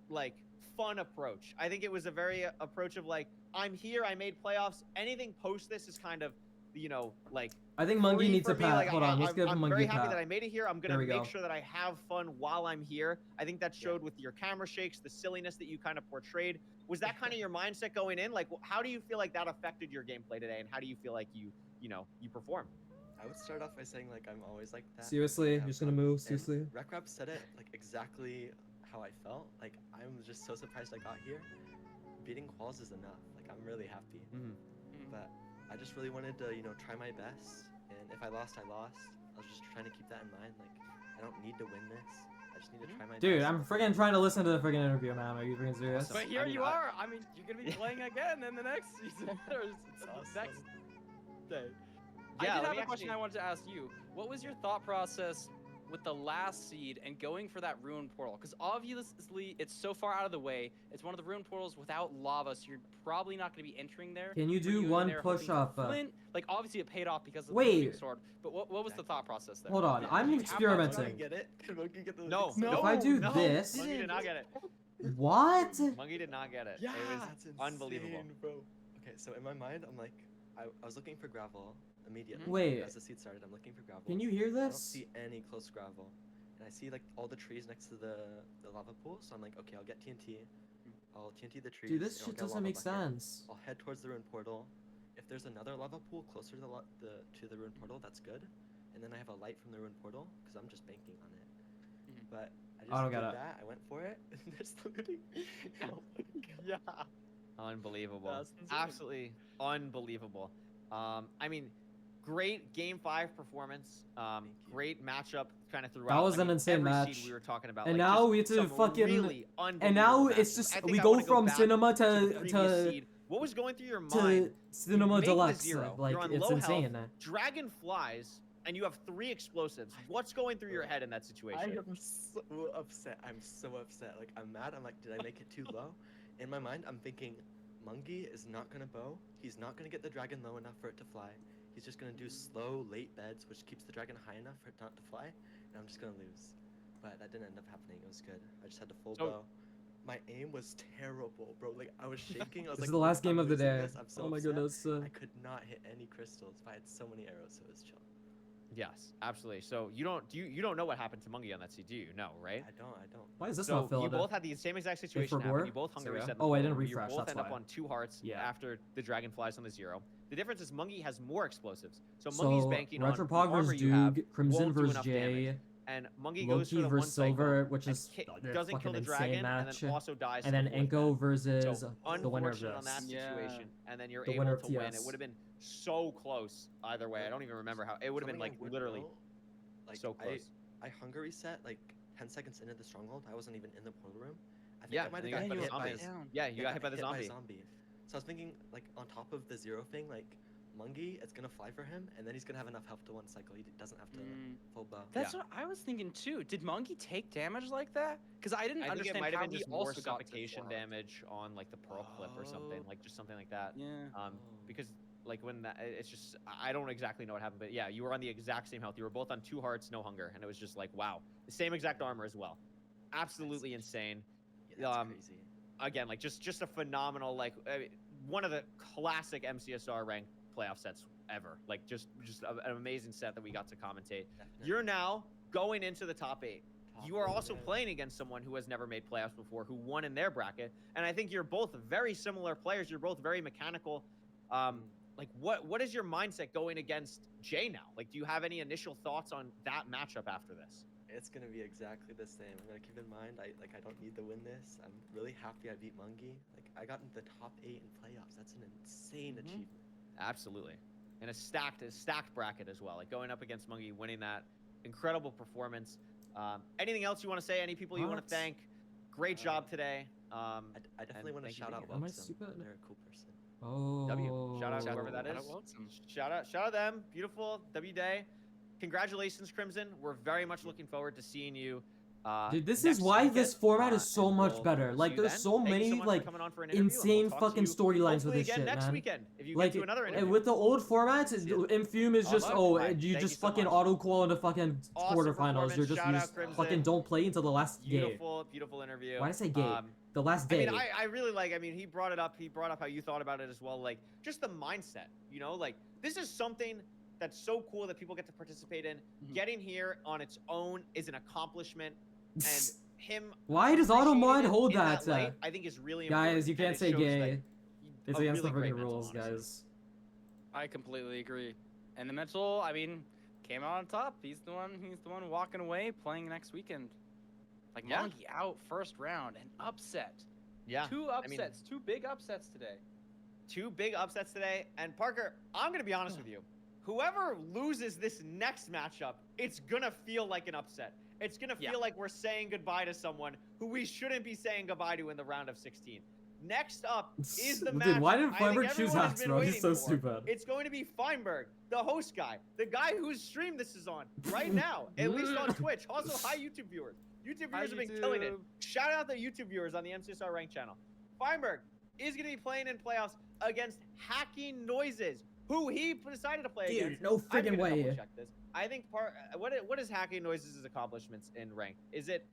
like, fun approach. I think it was a very approach of like, I'm here, I made playoffs. Anything post this is kind of, you know, like. I think free Mungie needs for a me. pat. Like, Hold on, let's give I'm Mungie very a happy pat. that I made it here. I'm gonna There we make go. sure that I have fun while I'm here. I think that showed with your camera shakes, the silliness that you kind of portrayed. Was that kind of your mindset going in? Like, how do you feel like that affected your gameplay today, and how do you feel like you performed? I would start off by saying like I'm always like that. Seriously, you're just gonna move. Seriously. Rekrap said it like exactly how I felt. Like I'm just so surprised I got here beating quals is enough. Like I'm really happy. Mm-hmm. But I just really wanted to, you know, try my best. And if I lost, I lost. I was just trying to keep that in mind. Like I don't need to win this. I just need to try my Dude, best. I'm friggin' trying to listen to the friggin' interview, man. Are you friggin' serious? Awesome. But here I mean, you are. I mean, you're gonna be playing again in the next season. It's Next awesome. day. Yeah, I did let have me a question actually- I wanted to ask you. What was your thought process with the last seed and going for that ruin portal? Because obviously it's so far out of the way. It's one of the ruin portals without lava, so you're probably not going to be entering there. Can you Were do in one there hoping for push-up? Flint? Like obviously it paid off because of the Wait. moving sword. But what was the thought process there? Hold on, Did I'm you have that experimenting. money? Get it? Can Monkey get the No, no. If I do no, this- Monkey did not get it. What? Monkey did not get it. Yeah, It was that's unbelievable. insane, bro. Okay, so in my mind, I'm like, I was looking for gravel immediately. Wait. As the seed started, I'm looking for gravel. Can you hear I don't this? see any close gravel. And I see like all the trees next to the lava pool, so I'm like, okay, I'll get TNT. I'll TNT the trees. Dude, this and I'll shit get a doesn't lava make bucket. sense. I'll head towards the ruin portal. If there's another lava pool closer to the ruin portal, that's good. And then I have a light from the ruin portal because I'm just banking on it. But I just don't did get it. that. I went for it. And there's looting. Oh my god. Yeah. Unbelievable. That's insane. Absolutely unbelievable. I mean, great game 5 performance. you. Great matchup kind of throughout. was I an mean, insane every match. seed we were talking about. And like, now just we have to some fucking- really And now unbelievable it's matches. just I think we I go wanna from back cinema to the to previous seed. What was going through your to mind? cinema make the deluxe. zero, Like you're on it's low insane. health, Dragon flies, and you have 3 explosives. What's going through your head in that situation? I am so upset. I'm so upset. Like I'm mad. I'm like, did I make it too low? In my mind, I'm thinking, Mungi is not gonna bow. He's not gonna get the dragon low enough for it to fly. He's just gonna do slow, late beds, which keeps the dragon high enough for it not to fly. And I'm just gonna lose. But that didn't end up happening. It was good. I just had to full So- bow. My aim was terrible, bro. Like I was shaking. I was This like, is the last I'm game of the losing day. this. I'm so Oh my upset. goodness. I could not hit any crystals, but I had so many arrows, so it was chill. Yes, absolutely. So you don't know what happened to Mungi on that seed, do you? No, right? I don't. Why is this So not filled? you both had the same exact situation for happen. gore? You both hunger Zero? reset. in the Oh, I portal didn't room. refresh, You both that's end up why. on 2 hearts Yeah. after the dragon flies on the 0. The difference is Mungi has more explosives. So Mungi's So banking on the Retropog armor versus you have, Duke, Crimson won't do versus enough Jay, damage, and Mungi goes for Loki the versus 1 Silver, cycle which and is doesn't kill fucking the insane dragon, match. and then also dies. And then to avoid Enko that. versus So the winner of unfortunate on that this. Yeah. situation, and then you're The winner able of to win. It TS. would have been so close either way. I don't even remember how. It would have been Something like I would literally know, like so close. I hunger reset like 10 seconds into the stronghold. I wasn't even in the portal room. I think Yeah, I might and have then got you hit got by hit a by Down. Yeah, you got hit by the by a zombie. zombie. So I was thinking like on top of the 0 thing, like Mungi, it's gonna fly for him, and then he's gonna have enough health to 1 cycle. He doesn't have to full bow. That's what I was thinking too. Did Monkey take damage like that? Because I didn't I think it understand might how have been he just more also got to suffocation 4 hearts. damage on like the pearl clip or something, like just something like that. Yeah. Because like when that, it's just I don't exactly know what happened, but yeah, you were on the exact same health. You were both on 2 hearts, no hunger, and it was just like wow, the same exact armor as well. Absolutely insane. Yeah, that's crazy. Again, like just a phenomenal like one of the classic MCSR ranked playoff sets ever. Like just an amazing set that we got to commentate. Definitely. You're now going into the top 8. You are Top also eight. playing against someone who has never made playoffs before, who won in their bracket, and I think you're both very similar players. You're both very mechanical. Like what is your mindset going against Jay now? Like, do you have any initial thoughts on that matchup after this? It's gonna be exactly the same. I'm gonna keep in mind, I don't need to win this. I'm really happy I beat Mungi. Like I got into the top 8 in playoffs. That's an insane achievement. Absolutely, and a stacked bracket as well. Like going up against Mungi, winning that incredible performance. Anything else you want to say? Any people you want What? to thank? Great job today. I definitely and want to thank you shout for out being Am I Wilson. stupid? They're a cool person. Oh. W. Shout out whoever that Shout is. out Wilson. Shout out them. Beautiful W Day. Congratulations, Crimson. We're very much looking forward to seeing you. Dude, this next is why weekend, this format is so and much we'll better. see Like, you there's then. so Thank you many, much for like, coming on for an interview, and we'll insane talk to fucking you storylines with hopefully this again shit, next man. weekend if you Like, get to another and interview. with the old formats, Infume is just, Awesome. oh, Bye. you Thank just you so fucking much. auto-qual into fucking Awesome quarterfinals. You're performance. just, Shout you out just Crimson. fucking don't play until the last game. Beautiful interview. Why did I say game? Um, The last I day. mean, I really like. I mean, he brought it up. He brought up how you thought about it as well. Like, just the mindset. You know, like this is something that's so cool that people get to participate in. Getting here on its own is an accomplishment, and him. Why does Auto appreciating Mod it hold in that? light, I think is really important. Guys, you and can't it say shows, gay. like, It's a against the really great freaking mental, rules, honestly. guys. I completely agree. And the mental, I mean, came out on top. He's the one walking away, playing next weekend. Like Yeah. Monkey out first round, an upset. Yeah. Two I mean, upsets, two big upsets today. two big upsets today. And Parker, I'm going to be honest with you. Whoever loses this next matchup, it's going to feel like an upset. It's going to feel like we're saying goodbye to someone who we shouldn't be saying goodbye to in the round of 16. Next up is the match. Dude, why did I think Feinberg choose everyone has Axe, been bro? He's waiting so for. stupid. It's going to be Feinberg, the host guy, the guy whose stream this is on right now, at least on Twitch. Also, hi YouTube viewers. YouTube Hi, viewers have been killing it. YouTube. Shout out the YouTube viewers on the MCSR Rank channel. Feinberg is going to be playing in playoffs against Hacking Noises, who he decided to play against. no I'm friggin' gonna way. double check this. I think what is Hacking Noises' accomplishments in rank? Is it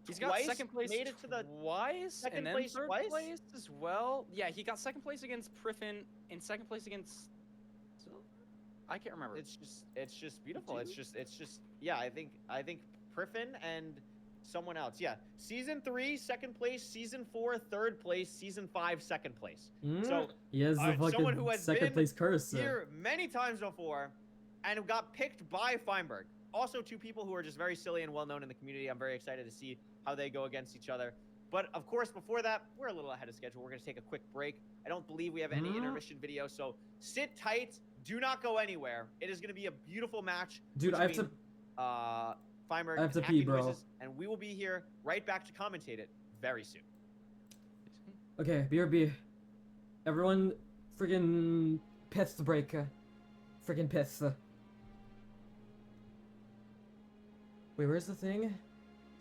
He's got twice second place made it to the twice, second and then place third twice? place as well. Yeah, he got second place against Priffin and second place against. I can't remember. It's just beautiful. It's just yeah. I think Priffin and someone else. Yeah, season 3 second place, season 4 third place, season 5 second place. So he has the someone who fucking has second been place curse. here many times before and got picked by Feinberg. Also, two people who are just very silly and well known in the community. I'm very excited to see how they go against each other. But of course, before that, we're a little ahead of schedule. We're going to take a quick break. I don't believe we have any intermission video, so sit tight. Do not go anywhere. It is going to be a beautiful match. Dude, I have to. Feinberg I have to and pee, Hacking bro. Noises, and we will be here right back to commentate it very soon. Okay, BRB. Everyone, friggin' piss break. Friggin' piss. Wait, where's the thing?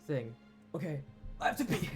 Thing. Okay, I have to pee.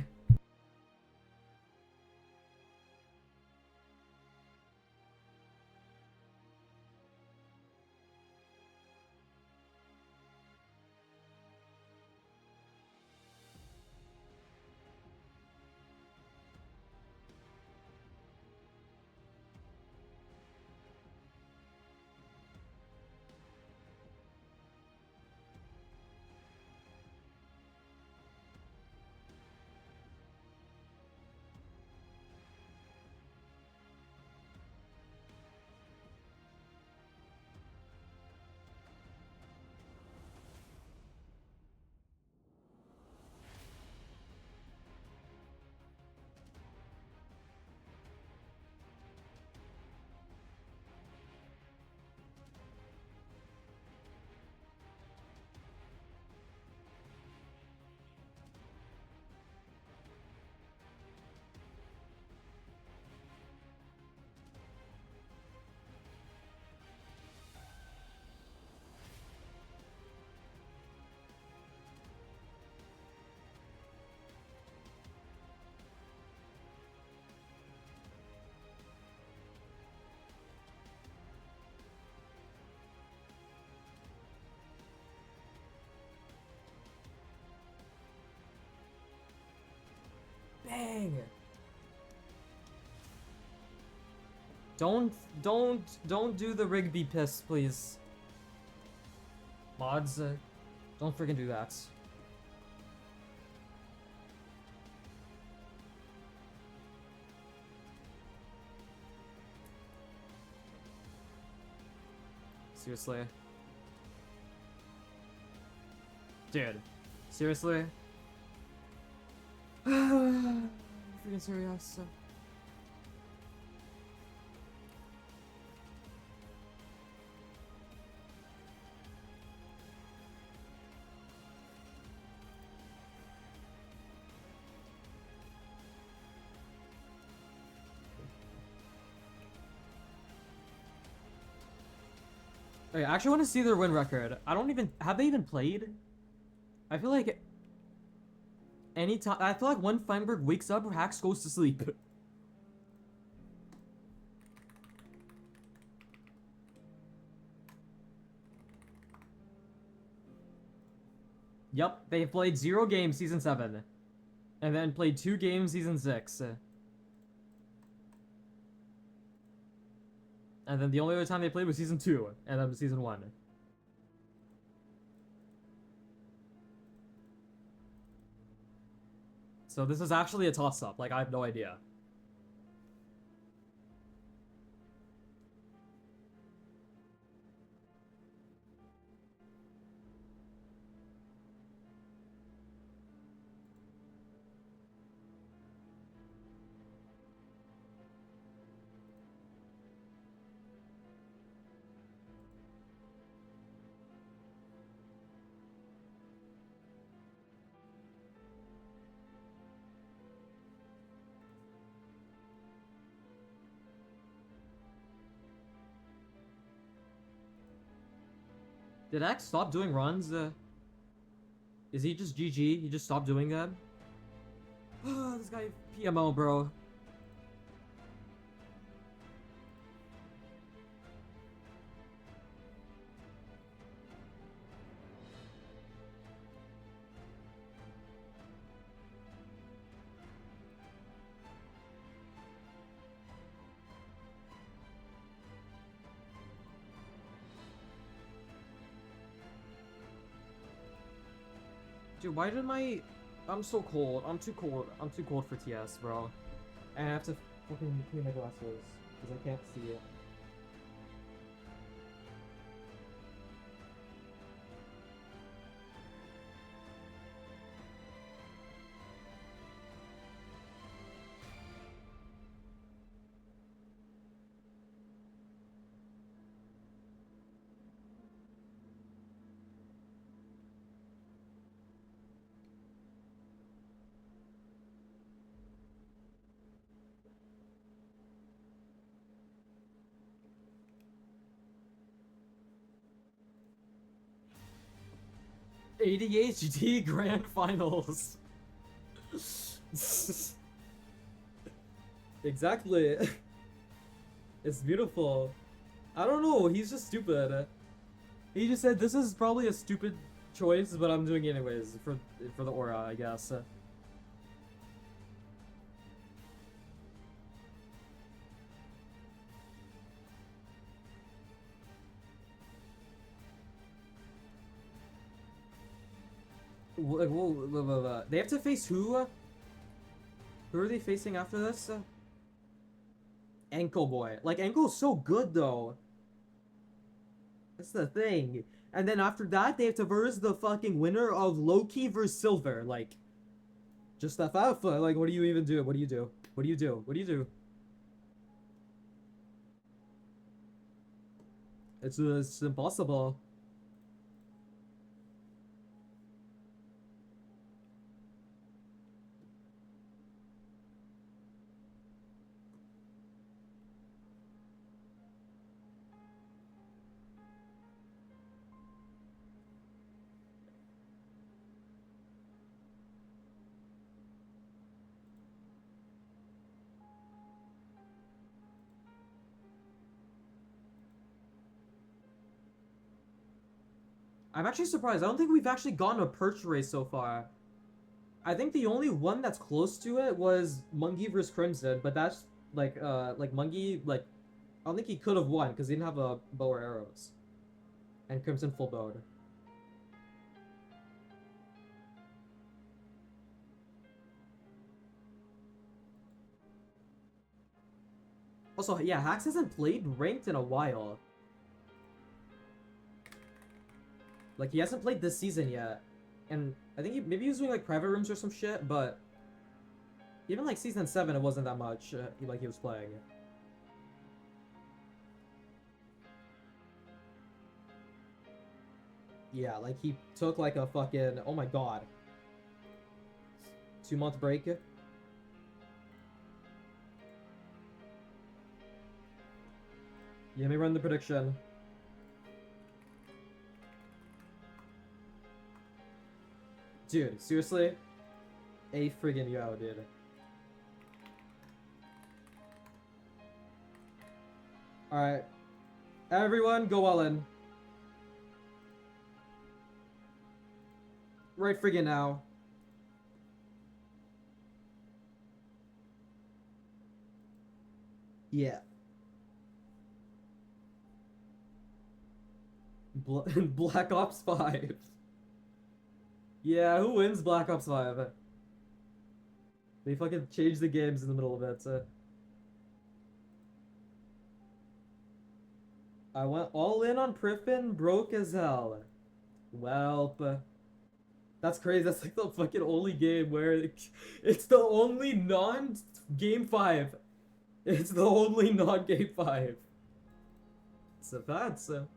Bang! Don't do the Rigby piss, please. Mods, don't friggin' do that. Seriously? Dude, seriously? Freaking serious. Okay, I actually want to see their win record. I don't even have they even played? I feel like anytime I feel like when Feinberg wakes up, Hax goes to sleep. Yep, they played 0 games season 7. And then played 2 games season 6. And then the only other time they played was season 2, and then season 1. So this is actually a toss-up, like I have no idea. Did X stop doing runs? Is he just GG? He just stopped doing that? This guy PMO, bro. Dude, why did my... I'm so cold. I'm too cold. I'm too cold for TS, bro. And I have to fucking clean my glasses. Because I can't see it. ADHD Grand Finals. Exactly. It's beautiful. I don't know, he's just stupid. He just said this is probably a stupid choice, but I'm doing it anyways for the aura, I guess. Whoa. They have to face who? Who are they facing after this? Ankle Boy. Like, Ankle's so good, though. That's the thing. And then after that, they have to verse the fucking winner of Loki versus Silver. Like, just FF. Like, what do you even do? What do you do? What do you do? What do you do? It's impossible. I'm actually surprised. I don't think we've actually gotten a perch race so far. I think the only one that's close to it was Mungie vs Crimson, but that's like Mungie, like, I don't think he could have won because he didn't have a bow or arrows. And Crimson full bowed. Also, yeah, Hax hasn't played ranked in a while. Like, he hasn't played this season yet. And I think maybe he was doing, like, private rooms or some shit, but... Even, like, Season 7, it wasn't that much, he was playing. Yeah, like, he took, like, a fucking... Oh my god. 2-month break. Yeah, let me run the prediction. Dude, seriously? A friggin' yo, dude. Alright. Everyone, go all in. Right friggin' now. Yeah. Black Ops 5. Yeah, who wins Black Ops 5? They fucking changed the games in the middle of it. I went all in on Priffin, broke as hell. Welp. That's crazy. That's like the fucking only game where it's the only non-Game 5. It's the only non-Game 5. It's a bad, so.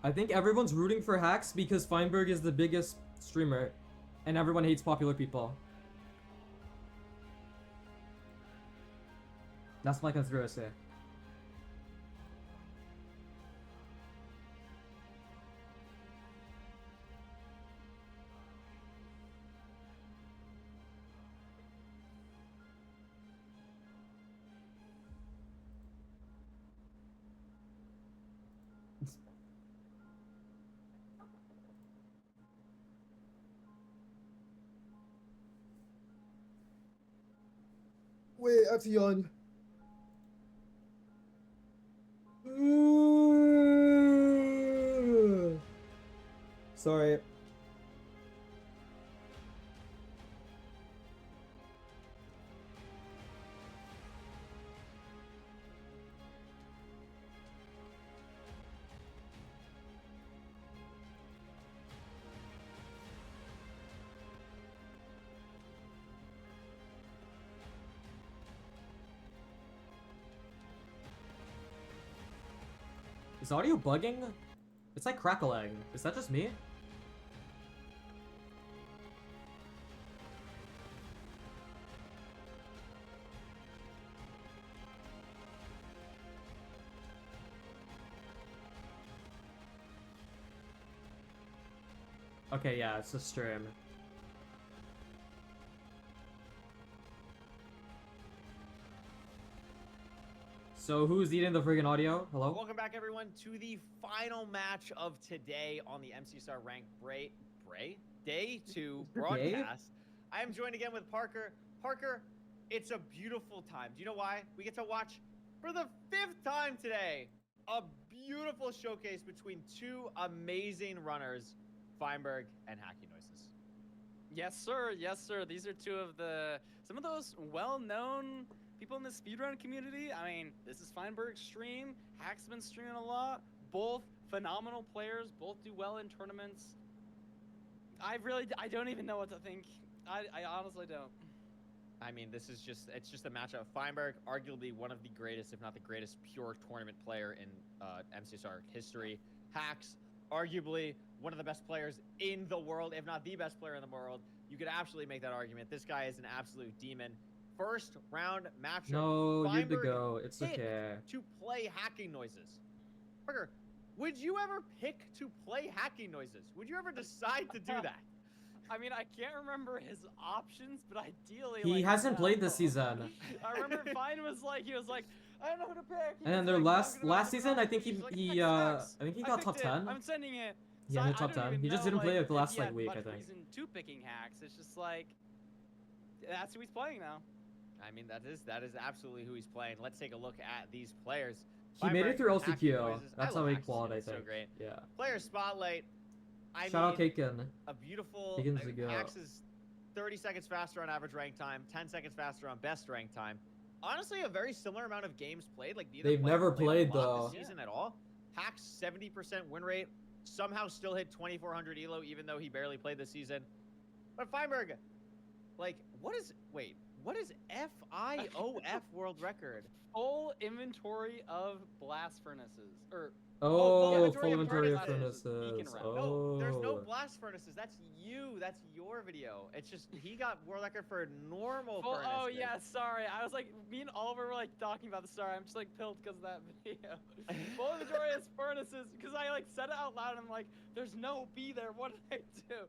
I think everyone's rooting for Hacks because Feinberg is the biggest streamer, and everyone hates popular people. That's my conspiracy. Wait, I have to yawn. Sorry. Is audio bugging? It's like crackling. Is that just me? Okay, yeah, it's a stream. So who's eating the friggin' audio? Hello? Welcome back, everyone, to the final match of today on the MCSR Ranked Day 2 broadcast. I am joined again with Parker. Parker, it's a beautiful time. Do you know why? We get to watch, for the 5th time today, a beautiful showcase between two amazing runners, Feinberg and Hacky Noises. Yes, sir. Yes, sir. These are some of those well-known people in the speedrun community. I mean, this is Feinberg's stream. Hack's been streaming a lot. Both phenomenal players. Both do well in tournaments. I don't even know what to think. I honestly don't. I mean, it's just a matchup. Feinberg, arguably one of the greatest, if not the greatest, pure tournament player in MCSR history. Hacks, arguably one of the best players in the world, if not the best player in the world. You could absolutely make that argument. This guy is an absolute demon. First round matchup. No, you're the Feinberg go. It's picked okay. to play Hacking Noises. Parker, would you ever pick to play Hacking Noises? Would you ever decide to do that? I mean, I can't remember his options, but ideally, He hasn't played this season. I remember Fine was like, I don't know who to pick. And then their last season, I think he got top 10. I'm sending it. Yeah, in the top 10. He just didn't play like the last like week, I think. Reason to picking Hacks. It's just like that's who he's playing now. I mean, that is absolutely who he's playing. Let's take a look at these players. He made it through Feinberg, LCQ. Hacking Noises. That's I how love he Hacking qualified, I Noises, think. So great. Yeah. Player spotlight. Shout out Kaken. A beautiful. Kaken's the go. Hacks is 30 seconds faster on average rank time, 10 seconds faster on best rank time. Honestly, a very similar amount of games played. Like They've never played a lot though. this season at all. Hacks 70% win rate. Somehow still hit 2400 elo even though he barely played this season. But Feinberg, like, what is FIOF world record? Full inventory of blast furnaces. Oh, full inventory inventory of of furnaces. furnaces. No, there's no Oh. blast furnaces. That's you. That's your video. It's just he got world record for normal Oh furnaces. yeah, sorry. I was like, me and Oliver were like talking about this. Sorry, I'm just like pilled because of that video. Full inventory of furnaces, because I like said it out loud. And I'm like, there's no B there. What did I do?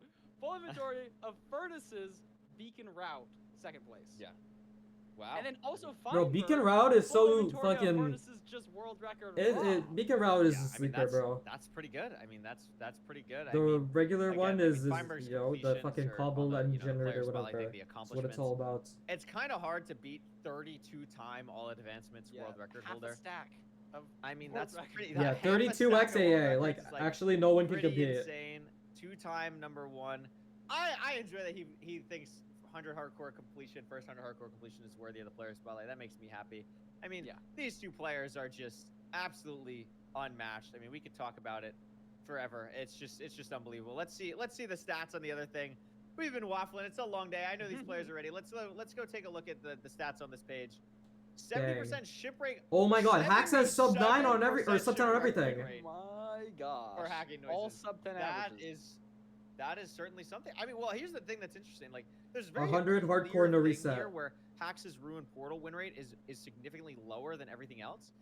Full inventory of furnaces, beacon route, second place. Yeah. Wow. And then also Bro, Feinberg, beacon route is full so inventory of fucking. furnaces, just world record. raw. Beacon route is Yeah, a I mean, sleeper, bro. That's pretty good. I mean, that's pretty good. I The mean, regular again, one I mean, is Feinberg's the completions fucking are cobble on the, and player generator, spotlight, whatever. the That's what it's all about. it's kind of hard to beat 32-time all advancements world record half holder. a stack of I mean, world that's record. pretty. Yeah, half a 32 stack of world XAA. Like, records is, actually, no one can pretty compete. insane. 2-time #1. I enjoy that he thinks 100 hardcore completion, first 100 hardcore completion is worthy of the player spotlight. That makes me happy. I mean, these two players are just absolutely unmatched. I mean, we could talk about it forever. It's just unbelievable. Let's see the stats on the other thing. We've been waffling. It's a long day. I know these players are ready. Let's go take a look at the stats on this page. 70% ship rate. Oh my god, Hacks has sub 9 on every or sub 10 on 77% everything. ship rate. My my gosh. for hacking noises. All sub 10 averages. That is certainly something. I mean, well, here's the thing that's interesting. Like, there's very 100 clear hardcore, no thing reset. here where Hax's Ruin Portal win rate is significantly lower than everything else.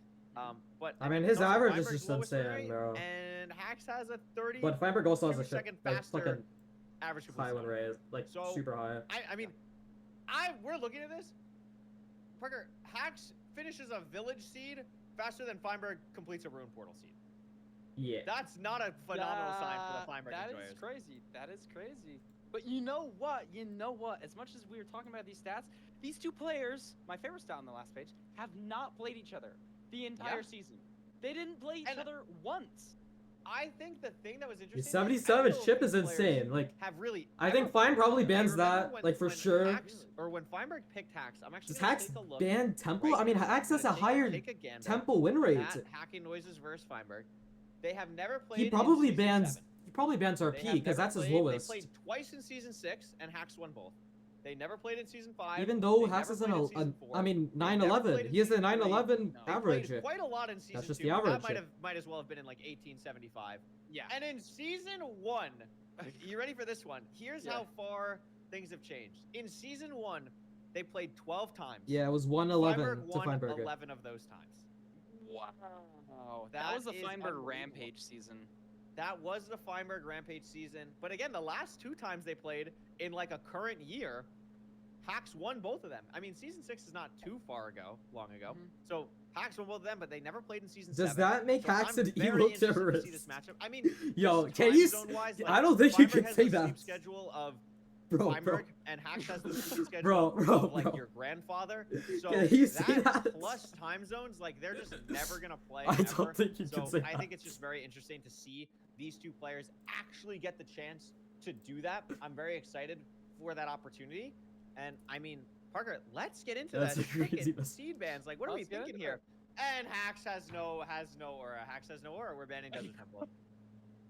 But I mean, his also average is Feinberg's just lowest win insane, rate, bro. And Hax has a 30. But Feinberg also has a shit, second like, faster fucking average high completion win rate. rate, like So, super high. I mean, we're looking at this. Parker, Hax finishes a village seed faster than Feinberg completes a Ruin Portal seed. Yeah. That's not a phenomenal sign for the Feinberg That enjoyers. is crazy. That is crazy. But you know what? You know what? As much as we were talking about these stats, these two players, my favorite stat on the last page, have not played each other the entire season. They didn't play each other once. I think the thing that was interesting. The is I don't 77 know if chip these is players insane. Like, have really I think ever Fine played probably each other. I bans remember that, when- like, for when sure. Hax, or when Feinberg picked Hax, I'm actually Does gonna Hax take a look ban Temple? right I mean, now. Hax I'm has a gonna higher take a gander Temple win rate. at hacking noises versus Feinberg. They have never played. He in probably season bans. 7. He probably bans They RP have because never that's his played- lowest. They played twice in season 6, and Hax won both. They never played in season 5. Even though they Hax never is in played a, in season 4. I mean, They never 911. played in He has a season 3. 911 They average. played quite a lot in season just 2. the average. That might as well have been in like 1875. Yeah. And in season 1, you ready for this one? Here's Yeah. how far things have changed. In season 1, they played 12 times. Yeah, it was 111 Feinberg to won Feinberg. 11 of those times. Wow. That That was the is Feinberg unbelievable. Rampage season. That was the Feinberg Rampage season. But again, the last 2 times they played in like a current year, Hax won both of them. I mean, season 6 is not too long ago. So Hax won both of them, but they never played in season 7. Does that make So Hax I'm an very evil interested to see terrorist? this matchup. I mean, Yo, just can time you? zone-wise, I don't think you Feinberg can has say the that, sleep schedule of bro. Feinberg, Bro, and Hax has the sleep schedule bro, of like bro. your grandfather. So Can you say that that? plus time zones, like they're just never gonna play. I ever. don't think you can So say I that. think it's just very interesting to see these two players actually get the chance to do that. I'm very excited for that opportunity. And I mean, Parker, let's get into That's that. a crazy mess. Seed bans. Like, what are we Let's get thinking into here? And Hax has no aura. Hax has no aura. We're banning Desert Temple.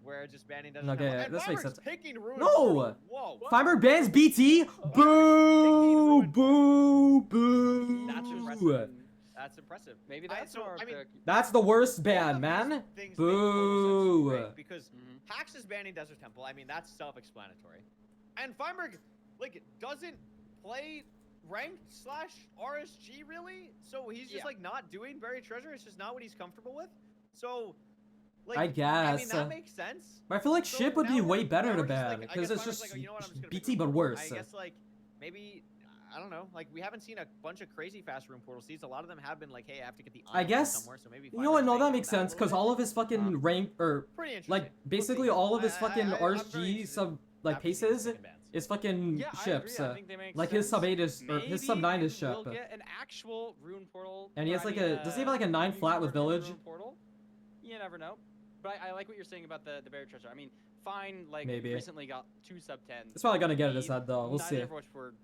We're just banning Desert Okay, Temple. And this makes Feinberg's sense. picking Ruin No! Portal. Whoa. Feinberg bans BT. Boo! Boo! Boo! That's impressive. That's impressive. Maybe I- that's so, our I mean, pick. That's the worst all ban, of these man. things make total sense, Boo! right? Because Hax is banning Desert Temple. I mean, that's self-explanatory. And Feinberg, like, doesn't play ranked / RSG really, so he's just like not doing buried treasure. It's just not what he's comfortable with. So, like, I I mean, guess. that makes sense. But I feel like So ship would be now way we're- better now to we're just, ban like, I because guess it's Feinberg's just like, oh, you know what, I'm just gonna pick BT but Ruin. worse. I guess like maybe I don't know. Like we haven't seen a bunch of crazy fast room portal seeds. A lot of them have been like, hey, I have to get the I iron guess. somewhere. So maybe You know what? No, Feinberg's that makes taking sense a because little all of his fucking rank or bit. Pretty interesting. like basically We'll see. all of his I- fucking I'm very RSG interested sub like after seeing the paces second bans. is fucking Yeah, I ships. agree. I think they make Like his sub sense. 8 is or his sub 9 is ship. We'll get an actual Ruin Portal. And he or, has I like mean, a does he have like a 9 flat with Ruin village? Portal. You never know. But I like what you're saying about the buried treasure. I mean, Fine like Maybe. recently got 2 sub 10s. It's probably gonna get in his head though. We'll neither see. of which were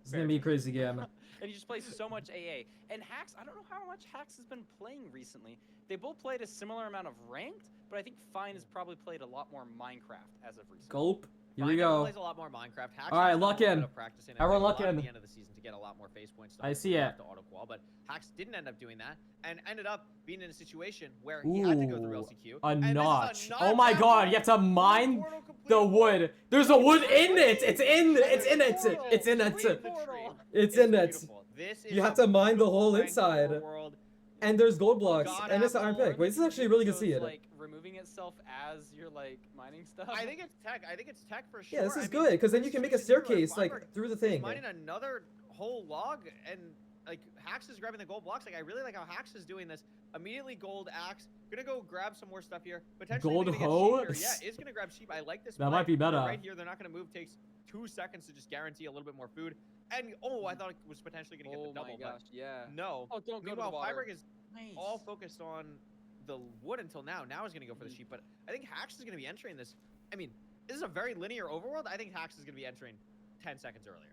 It's gonna be a crazy game. and he just plays so much AA. And Hax, I don't know how much Hax has been playing recently. They both played a similar amount of ranked, but I think Fine has probably played a lot more Minecraft as of recently. Gulp. Here Fine we definitely go. plays a lot more Minecraft. Hax All right, has done a lock little in. bit of practicing, I Everyone think, a lock lot at in. the end of the season to get a lot more phase points. I see it. To auto qual, but Hax didn't end up doing that and ended up being in a situation where he had to go through Ooh, LCQ. a and this is notch. notch Oh my after god, you have to Ruin mine Portal complete. the wood. There's a wood in it. It's in it. Portal. It's in it. Read the tree. It's in it. Beautiful. This is You have a to mine the beautiful whole ranked inside. world. And there's gold blocks God and it's an iron apple. pick. Wait, this is actually really good So to see it's, it. like removing itself as you're like mining stuff. I think it's tech. I think it's tech for sure. Yeah, this I is mean, good because then you can make a it's super staircase Feinberg like through the is thing. mining another whole log and like Hax is grabbing the gold blocks. Like I really like how Hax is doing this. Immediately gold axe. Gonna go grab some more stuff here. Potentially Gold gonna get hoe? sheep here. Yeah, is gonna grab sheep. I like this. That play. might be They're meta. Right here, they're not gonna move. Takes 2 seconds to just guarantee a little bit more food. And oh, I thought it was potentially gonna get Oh the double. my gosh, yeah. But no. Oh, don't go to the Meanwhile, water. Feinberg is Nice. all focused on the wood until now. Now he's gonna go for the sheep. But I think Hax is gonna be entering this. I mean, this is a very linear overworld. I think Hax is gonna be entering 10 seconds earlier.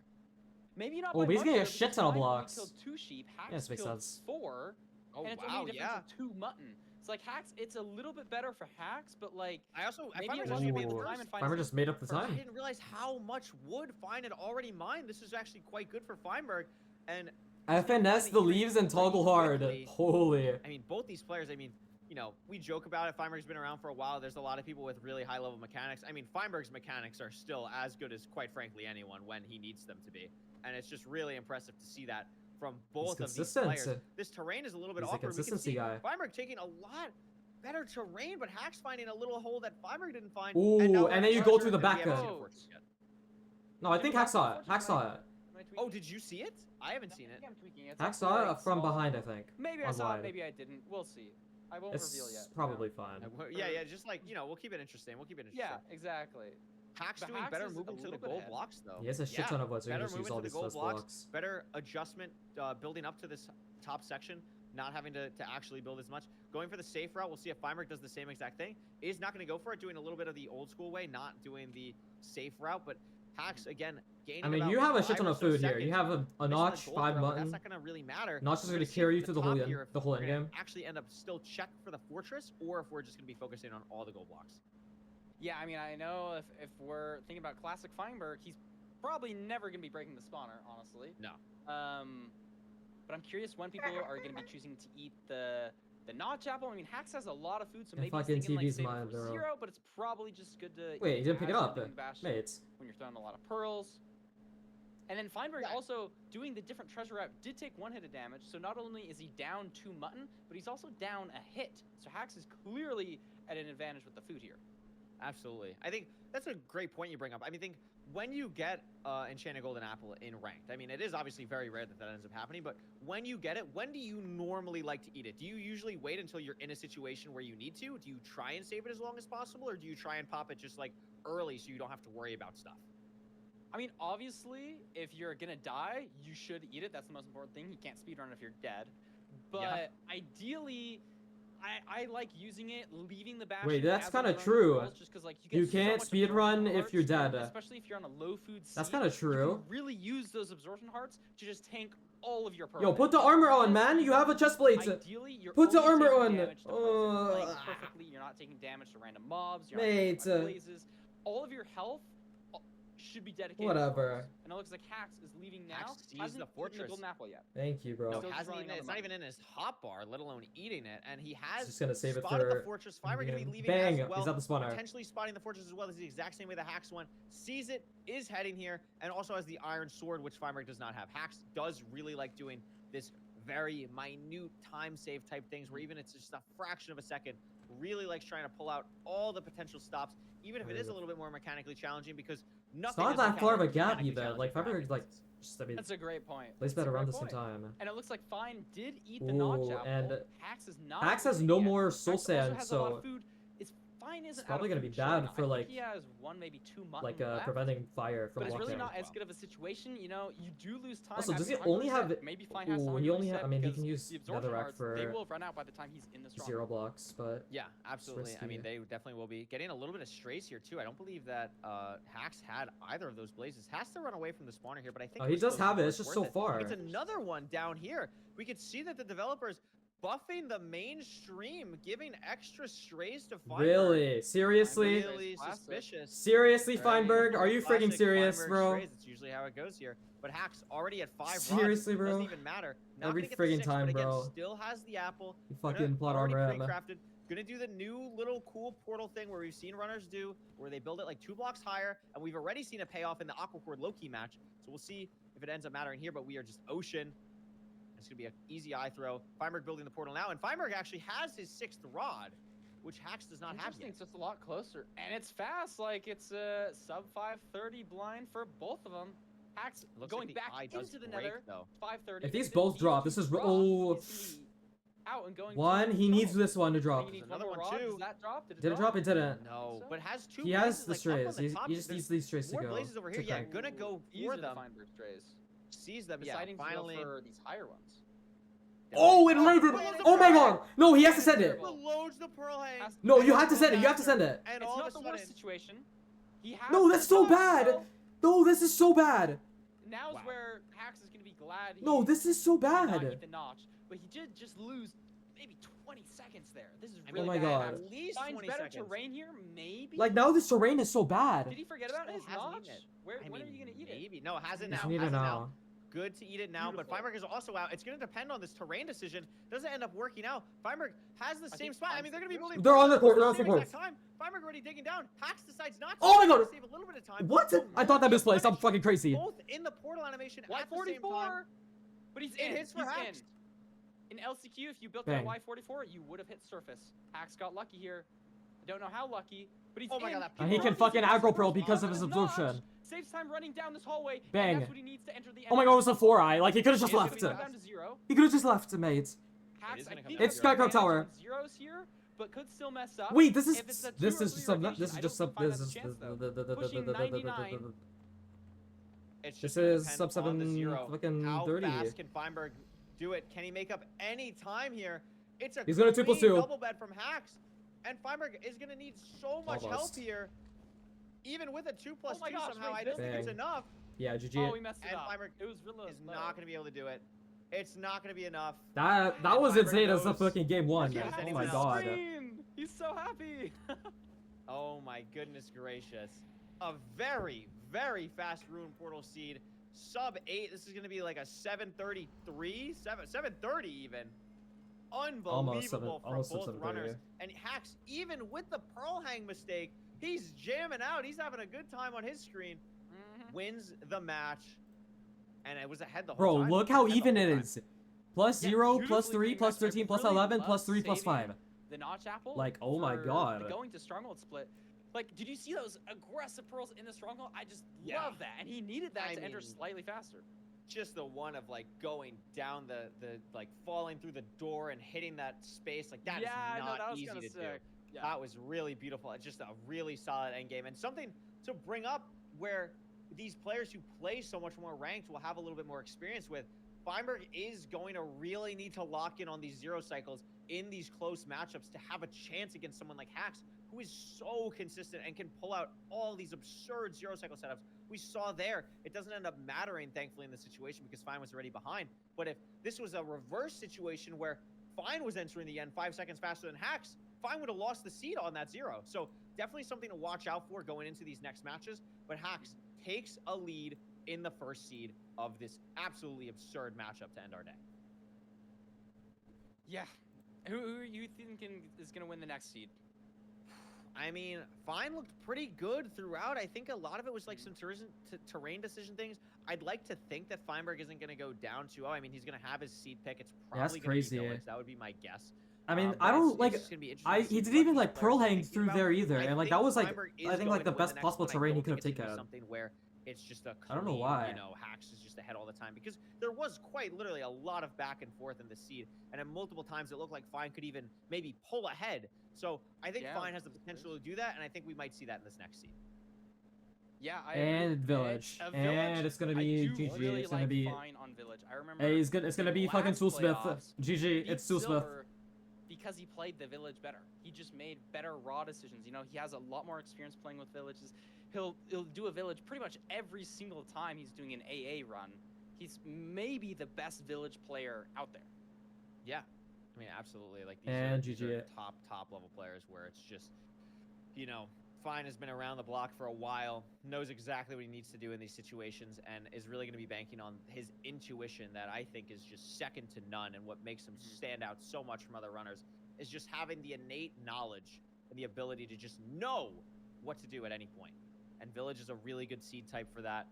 Maybe not. Oh, by but he's much, getting a though, shit because ton of Fine only blocks. Killed 2 sheep. Hax Yeah, this makes killed sense. 4. Oh and it's wow, only a yeah. difference of 2 mutton. It's like Hax. It's a little bit better for Hax, but like I also maybe Feinberg's it also wasn't gonna be the worth first. time and Fine Farmer is- just made up the I time. didn't realize how much wood Fine had already mined. This is actually quite good for Feinberg. And FNS the leaves and toggle hard. quickly. Holy. I mean, both these players. I mean, you know, we joke about it. Feinberg's been around for a while. There's a lot of people with really high level mechanics. I mean, Feinberg's mechanics are still as good as, quite frankly, anyone when he needs them to be. And it's just really impressive to see that from both of these players. This terrain is a little bit He's a awkward. We can consistency see guy. Feinberg taking a lot better terrain, but Hack's finding a little hole that Feinberg didn't find. Ooh, now and then you go through the back end. No, I think Hack saw it. Hack saw it. Oh, did you see it? I haven't seen it. I'm tweaking it. Hack saw it from behind, I think. Maybe I on saw wide. it, maybe I didn't. We'll see. I won't reveal yet. It's probably fine. Yeah, yeah, just like, you know, we'll keep it interesting. We'll keep it interesting. Yeah, exactly. Hack's But doing Hax better is a movement to the little bit gold ahead. blocks, though. He has a shit ton of woods, so he better just use movement all to the these gold first blocks. blocks. Better adjustment, building up to this top section, not having to actually build as much. Going for the safe route, we'll see if Feinberg does the same exact thing. Is not going to go for it, doing a little bit of the old school way, not doing the safe route, but Hax, again, gaining I mean, about you have a 5 shit ton or of so food here. seconds. You have a Missing the notch, gold 5 throw, but mutton. That's not going to really matter. Notch is We're gonna see carry if you to the whole top here, if the whole we're gonna end game. Actually end up still check for the fortress, or if we're just going to be focusing on all the gold blocks. Yeah, I mean, I know if we're thinking about classic Feinberg, he's probably never going to be breaking the spawner, honestly. No. But I'm curious when people are going to be choosing to eat the notch apple. I mean, Hax has a lot of food, so And maybe fucking he's thinking, like, TV's save it mine, for bro. 0, but it's probably just good to Wait, you didn't pick it bash up, and doing bash mates. when you're throwing a lot of pearls. And then Feinberg Yeah. also doing the different treasure route did take 1 hit of damage, so not only is he down 2 mutton, but he's also down a hit. So Hax is clearly at an advantage with the food here. Absolutely. I think that's a great point you bring up. I mean, think when you get Enchanted Golden Apple in ranked, I mean, it is obviously very rare that ends up happening, but when you get it, when do you normally like to eat it? Do you usually wait until you're in a situation where you need to? Do you try and save it as long as possible, or do you try and pop it just like early so you don't have to worry about stuff? I mean, obviously, if you're gonna die, you should eat it. That's the most important thing. You can't speedrun if you're dead. But ideally, I like using it, leaving the bash. Wait, that's kind of true. Just because, like, You get so can't much speedrun absorption if hearts, you're dead. especially if you're on a low food. That's seed, kind of you true. can really use those absorption hearts to just tank all of your pearl. Yo, put the armor on, man. You have a chest plate. Ideally, you're Put the only armor taking on. damage to presence playing perfectly. You're not taking damage to random mobs. You're not Mate, taking blazes. All of your health should be dedicated. Whatever. To pearls. And it looks like Hax is leaving now. Hax sees Hasn't the eaten fortress. golden apple yet. Thank you, bro. No, Still hasn't running even, on the it's not money. even in his hot bar, let alone eating it. And he has Just gonna save it spotted for the fortress. Feinberg going to be leaving bang, as well. he's at the spawner. Potentially spotting the fortress as well. This is the exact same way the Hax went. Sees it, is heading here, and also has the iron sword, which Feinberg does not have. Hax does really like doing this very minute time save type things where even it's just a fraction of a second, really likes trying to pull out all the potential stops, even if it is a little bit more mechanically challenging, because It's nothing not is that far of a mechanically gap either. challenging Like, for Feinberg, Hax. like, just, I mean, That's a great point. plays That's a better around great the same point. time. And it looks like Fine did eat the notch Ooh, apple. and Hax is not. Hax has eating no it yet. more Hax soul also sand, has a lot of so food. It's Fine isn't probably out of gonna be food short bad now. for, I like- think he has 1, maybe 2 mutton like, left. preventing fire from But it's really walking. not as good of a situation, you know. You do lose time. Also, does after he the only hunger have reset. it- Maybe Fine has Ooh, time he to only reset I mean, he because can use the absorption netherrack hearts, they for will run out by the time he's in the strong. 0 blocks, but Yeah, absolutely. I mean, risky. they definitely will be getting a little bit of strays here too. I don't believe that Hax had either of those blazes. Has to run away from the spawner here, but I think Oh, it he was does still have it, worth it's just so it. far. It's another one down here. We could see that the developers buffing the mainstream, giving extra strays to Feinberg. really, seriously, Really Classic. suspicious. seriously, Right? Feinberg, are you freaking Classic serious, Feinberg bro? strays. It's usually how it goes here. But Hax already at 5 rods. Seriously, bro? Doesn't even matter. Not Every gonna get the friggin' 6, time, but again, bro. still has the apple. You fucking plot Already armor him. pre-crafted. Gonna do the new little cool portal thing where we've seen runners do, where they build it like 2 blocks higher, and we've already seen a payoff in the Aquacord Loki match. So we'll see if it ends up mattering here, but we are just ocean. It's gonna be an easy eye throw. Feinberg building the portal now, and Feinberg actually has his 6th rod, which Hax does not have Interesting, yet. it's just a lot closer, and it's fast. Like it's a sub 530 blind for both of them. Hax Looks going like the back eye does into the break, nether. though. 530. If these If both drop, this is oh, out and going. one. to He needs tunnel. this one to drop. He needs Another one one, more rod. too. Does that drop? Did Did it drop? It didn't. No, So? but has 2 He has blazes, the like, up on strays. the top. He just There's needs these strays to more go. blazes over to here. Yeah, crack. gonna go Easy for to them. Feinberg strays. Sees them. Yeah, Deciding finally. to go for these higher ones. Oh, it landed. Oh my god. No, he has to send it. Loads the pearl hang. No, you have to send it. You have to send it. And It's all not of the a worst sudden, situation. He has No, the that's so dodge, bad. though. No, this is so bad. Now's Wow. where Hax is gonna be glad. No, he this is so did not bad. get the notch, but he did just lose maybe 20 seconds there. This is I really my bad. God. Hax at least finds 20 better seconds. terrain here, maybe. Like now, this terrain is so bad. Did he forget about Still his hasn't notch? eaten it. When I are mean, you gonna eat it? maybe. No, it hasn't Just now. need it Hasn't now. good to eat it now, but Beautiful. Feinberg is also out. It's going to depend on this terrain decision. Doesn't end up working out. Feinberg has the same think spot. I Fein's mean, they're going to be the building. They're on the court, at they're the on same the exact time. Feinberg already digging down. Hax decides not to. Oh my to God. Save a little bit of time. What? So I thought that Murphy misplaced. I'm and fucking crazy. Both in the portal animation at the same time. Y44! But he's It in. hits for he's Hax. in. In LCQ, if you built Bang. that Y44, you would have hit surface. Hax got lucky here. I don't know how lucky, but he's Oh my in. God, that And he People can are fucking using aggro this pro for because of his Notch absorption. Saves time running down this hallway. Bang. And that's what he needs to enter the Oh my end. God, it was a 4-eye. Like, he could have just He's left. gonna be down to 0. He could have just left, mate. Hax, is I gonna come think down It's to Skycrow advantage Tower. on zeros here, but could still mess up. Wait, this is If it's a this 2 or is 3 some rotation, this is I just don't sub think this Fine is has a chance, though. Pushing 99. It's This just gonna is depend sub on the 7 zero. fucking How 30. fast can Feinberg do it? Can he make up any time here? It's a He's gonna 2+2. clean double bed from Hax, and Feinberg is gonna need so much help Almost. here. Even with a 2+2 Oh my gosh, somehow, wait, I don't think it's Bang. enough. Yeah, GG. Oh, he messed it And up. Feinberg It was really Is not gonna be able to do it. It's not gonna be enough. That And was Feinberg insane as a knows fucking game one. Yeah, Oh anyone my else. God. He's so happy. Oh my goodness gracious. A very, very fast Ruin Portal seed. Sub 8. This is going to be like a 7:33, 7:30 even. Unbelievable from almost both 7:30, runners. yeah. And Hax, even with the Pearl Hang mistake, he's jamming out. He's having a good time on his screen. Wins the match. And it was ahead the whole Bro, time. look how Ahead the even whole it time. is. Plus Yeah, 0, plus beautifully 3, played plus match. I 13, plus really 11, love plus 3, plus saving 5. The notch apple. Like, oh my for the God. going to stronghold split. Like, did you see those aggressive pearls in the stronghold? I just Yeah. love that, and he needed that I to enter mean, slightly faster. Just the one of like going down the like falling through the door and hitting that space, like that is Yeah, no, not that was easy kinda to do. sick. Yeah. That was really beautiful. It's just a really solid end game, and something to bring up where these players who play so much more ranked will have a little bit more experience with. Feinberg is going to really need to lock in on these 0 cycles in these close matchups to have a chance against someone like Hax, who is so consistent and can pull out all these absurd 0 cycle setups. We saw there, it doesn't end up mattering, thankfully, in this situation because Fine was already behind. But if this was a reverse situation where Fine was entering the end 5 seconds faster than Hax, Fine would have lost the seed on that 0. So definitely something to watch out for going into these next matches. But Hax takes a lead in the first seed of this absolutely absurd matchup to end our day. Yeah. Who are you thinking is going to win the next seed? I mean, Fine looked pretty good throughout. I think a lot of it was like some terrain decision things. I'd like to think that Feinberg isn't going to go down 2-0. I mean, he's going to have his seed pick. It's Yeah, that's probably going to be crazy. Village. That would be my guess. I mean, But I don't it's like. just gonna be interesting to see He didn't what even these like players pearl are hang thinking through about. there either, I and like think that was like Feinberg is I think like going the to win best next possible one. I terrain he don't could have think it's gonna be taken. Something where it's just a I don't know clean, why. You know, Hax is just ahead all the time because there was quite literally a lot of back and forth in the seed, and at multiple times it looked like Fine could even maybe pull ahead. So I think Yeah, Fine has the potential to do that, and I think we might see that in this next seed. Yeah, I And agree. Village. A And it's gonna be I do GG. Really It's gonna like be. Fine on Village. I remember. Hey, it's gonna be fucking last Soulsmith. playoffs, GG. beat It's Soulsmith. Silver because he played the Village better. He just made better raw decisions. You know, he has a lot more experience playing with Villages. He'll do a Village pretty much every single time he's doing an AA run. He's maybe the best Village player out there. Yeah, I mean, absolutely. Like And these GG. are top level players where it's just, you know, Fine has been around the block for a while, knows exactly what he needs to do in these situations, and is really going to be banking on his intuition that I think is just second to none. And what makes him stand out so much from other runners is just having the innate knowledge and the ability to just know what to do at any point. And Village is a really good seed type for that.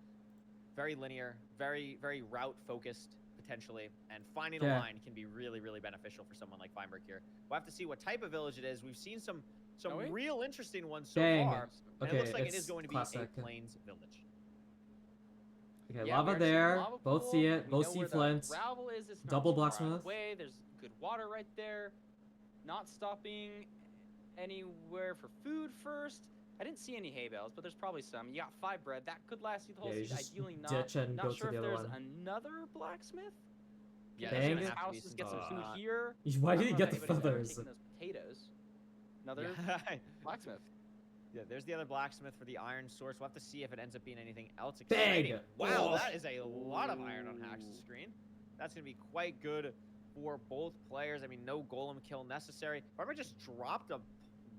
Very linear, very route focused potentially, and finding a Yeah. line can be really beneficial for someone like Feinberg here. We'll have to see what type of village it is. We've seen some Oh, wait. real interesting ones so Dang. far, and Okay, it looks like it it's is going to be classic. a Plains village. Okay, Yeah, lava we are seeing there. lava Both pool. see it. We Both know see where the Flint. gravel is. It's not Double too far out blacksmith. away. There's good water right there. Not stopping anywhere for food first. I didn't see any hay bales, but there's probably some. You got 5 bread. That could last you the whole Yeah, you season. just Ideally not. ditch and Not go sure to the if other there's one. another blacksmith. Yeah, Get Dang. some there's gonna have to be houses, some get some food stuff. here. Why I did don't he know get if the anybody's ever feathers? taken those potatoes. Another Yeah. blacksmith. Yeah, there's the other blacksmith for the iron source. We'll have to see if it ends up being anything else Bang! exciting. Wow, Oh. that is a lot of iron on Hax's screen. That's going to be quite good for both players. I mean, no golem kill necessary. Farmer just dropped a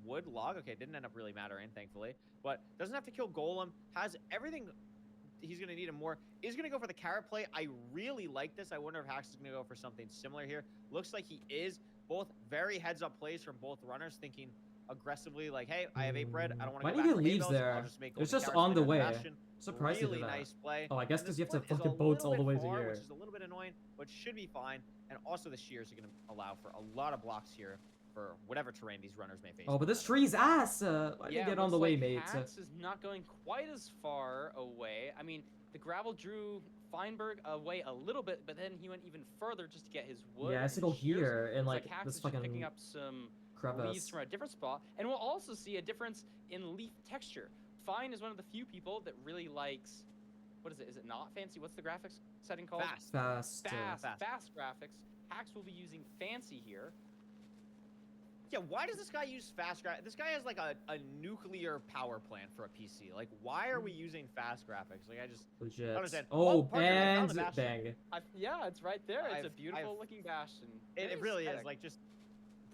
wood log. Okay, didn't end up really mattering, thankfully. But doesn't have to kill golem. Has everything he's gonna need him more. Is gonna go for the carrot play. I really like this. I wonder if Hax is gonna go for something similar here. Looks like he is. Both very heads-up plays from both runners, thinking aggressively like, hey, I have 8 bread. I don't want Why to do go you back get to leaves Hay Bales. there? I'll just make It's golden just carrots on the later way. Bastion. Surprised you Really did that. nice play. Oh, I guess And because this you have to one is fucking a boats all little the way bit to far, here. which is a little bit annoying, but should be fine. And also the shears are gonna allow for a lot of blocks here for whatever terrain these runners may face. Oh, but this tree's ass. Why did you get on the looks way, like mate? Hax is not going quite as far away. I mean, the gravel drew Feinberg away a little bit, but then he went even further just to get his wood. Yeah, it has to and go shears. here and It's like Hax this is just picking fucking up some crevice. leaves from a different spot, and we'll also see a difference in leaf texture. Fine is one of the few people that really likes, what is it? Is it not fancy? What's the graphics setting called? Fast. Fast graphics. Hax will be using fancy here. Yeah, why does this guy use fast graphics? This guy has like a nuclear power plant for a PC. Like, why are we using fast graphics? Like, I just Legit. don't understand. Oh, partner, I found and the Bastion. bang. Yeah, it's right there. It's a I've- beautiful looking bastion. It Very really is. aesthetic. Like, just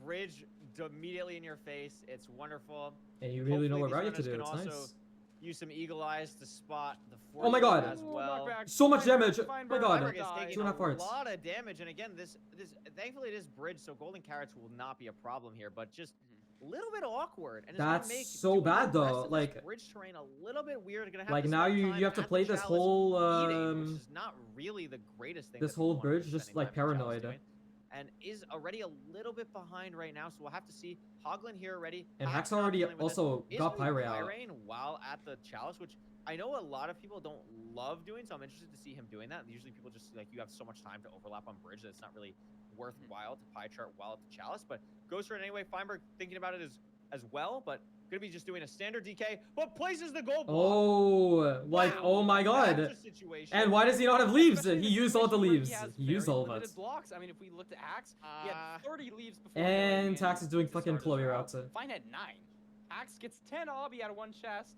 bridge immediately in your face. It's wonderful. And you really know what Hopefully route to these do. runners It's can also nice. use some eagle eyes to spot the Oh my god. as well. So much damage. Oh my Feinberg god. is taking 2.5 a hearts. lot of damage, and again, this thankfully it is bridge, so golden carrots will not be a problem here, but just a little bit awkward. And it's gonna That's make so doing the bad, rest though, of this like- bridge terrain a little bit weird. Gonna have Like to now spend you time have to at play the this chalice whole eating, which is not really the greatest thing. this that people whole wanna be bridge just spending like time at the chalice paranoid. doing, and is already a little bit behind right now, so we'll have to see. Hoglin here already. And Hax Hax not already dealing with it. also Is got doing Pyre out. Pyrain while at the chalice, which I know a lot of people don't love doing, so I'm interested to see him doing that. Usually people just like, you have so much time to overlap on bridge that it's not really worthwhile to pie chart while at the chalice, but goes for it anyway. Feinberg thinking about it as well, but gonna be just doing a standard DK, but places the gold block. Oh, like, Wow, oh my god. that's a situation. And why does he not have leaves? Especially in He a used all the situation where leaves. has He used very all of limited it. blocks. I mean, if we looked at Hax, he had 30 leaves before. And going Tax in is doing to fucking start his Chloe route. routes. Fine had 9. Hax gets 10 obby out of one chest.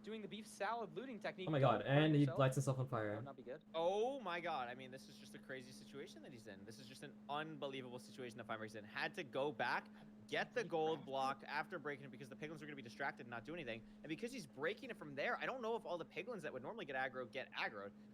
Doing the beef salad looting technique. Oh my Don't god, hurt and he yourself. lights himself on That fire. would not be good. Oh my god, I mean, this is just a crazy situation that he's in. This is just an unbelievable situation that Feinberg's in. Had to go back, get the gold block after breaking it because the piglins are going to be distracted and not do anything. And because he's breaking it from there, I don't know if all the piglins that would normally get aggroed.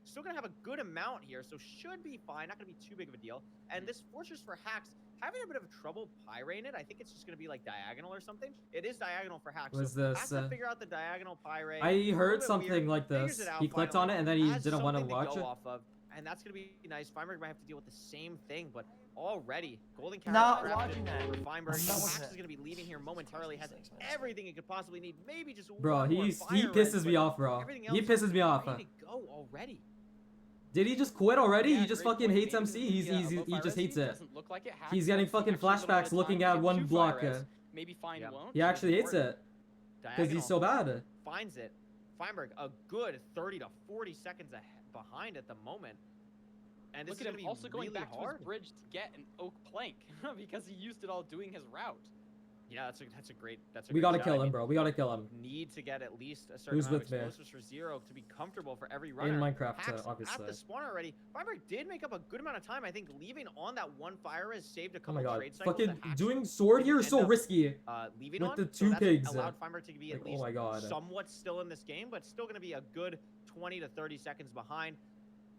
Still going to have a good amount here, so should be fine. Not going to be too big of a deal. And this fortress for Hax, having a bit of trouble pyrating it. I think it's just going to be like diagonal or something. It is diagonal for Hax. Was so this, has to figure out the diagonal pyrate. I A little heard bit something weird, like figures this. it out He clicked on finally, it and then he has didn't want to something watch go it. off of, and that's going to be nice. Feinberg might have to deal with the same thing, but already golden carrots Not crafted watching that. for Feinberg. I'm not Hax watching is that. going to be leaving here momentarily. Has everything he could possibly need. Maybe just Bro, one more he fire pisses red, me but off, bro. everything He else pisses is me off. ready to go already. Did he just quit already? Yeah, He just great fucking point. hates Maybe MC. this will be a low He fire just resi. hates it. Doesn't look like it. Hax He's getting has fucking actually a little bit flashbacks of looking time to at get one 2 block. fire res. Maybe Fine Yeah. won't. He actually hates Diagonal. it. Because he's so bad. Finds it. Feinberg, a good 30 to 40 seconds behind at the moment. And this Look is at going to him be also going really back to hard. his bridge to get an oak plank because he used it all doing his route. Yeah, that's a great. We gotta kill him, bro. We gotta kill him. Need to get at least a certain Who's amount of with me? explosives for zero to be comfortable for every runner. In Minecraft, Hax obviously. at the spawner already. Feinberg did make up a good amount of time. I think leaving on that one fire has saved a Oh couple my god. trade cycles. Fucking that Hax doing sword here is end so up, risky. Leaving with on, the so 2 that's pigs. allowed Feinberg to be at Like, oh least my god. somewhat still in this game, but still going to be a good 20 to 30 seconds behind.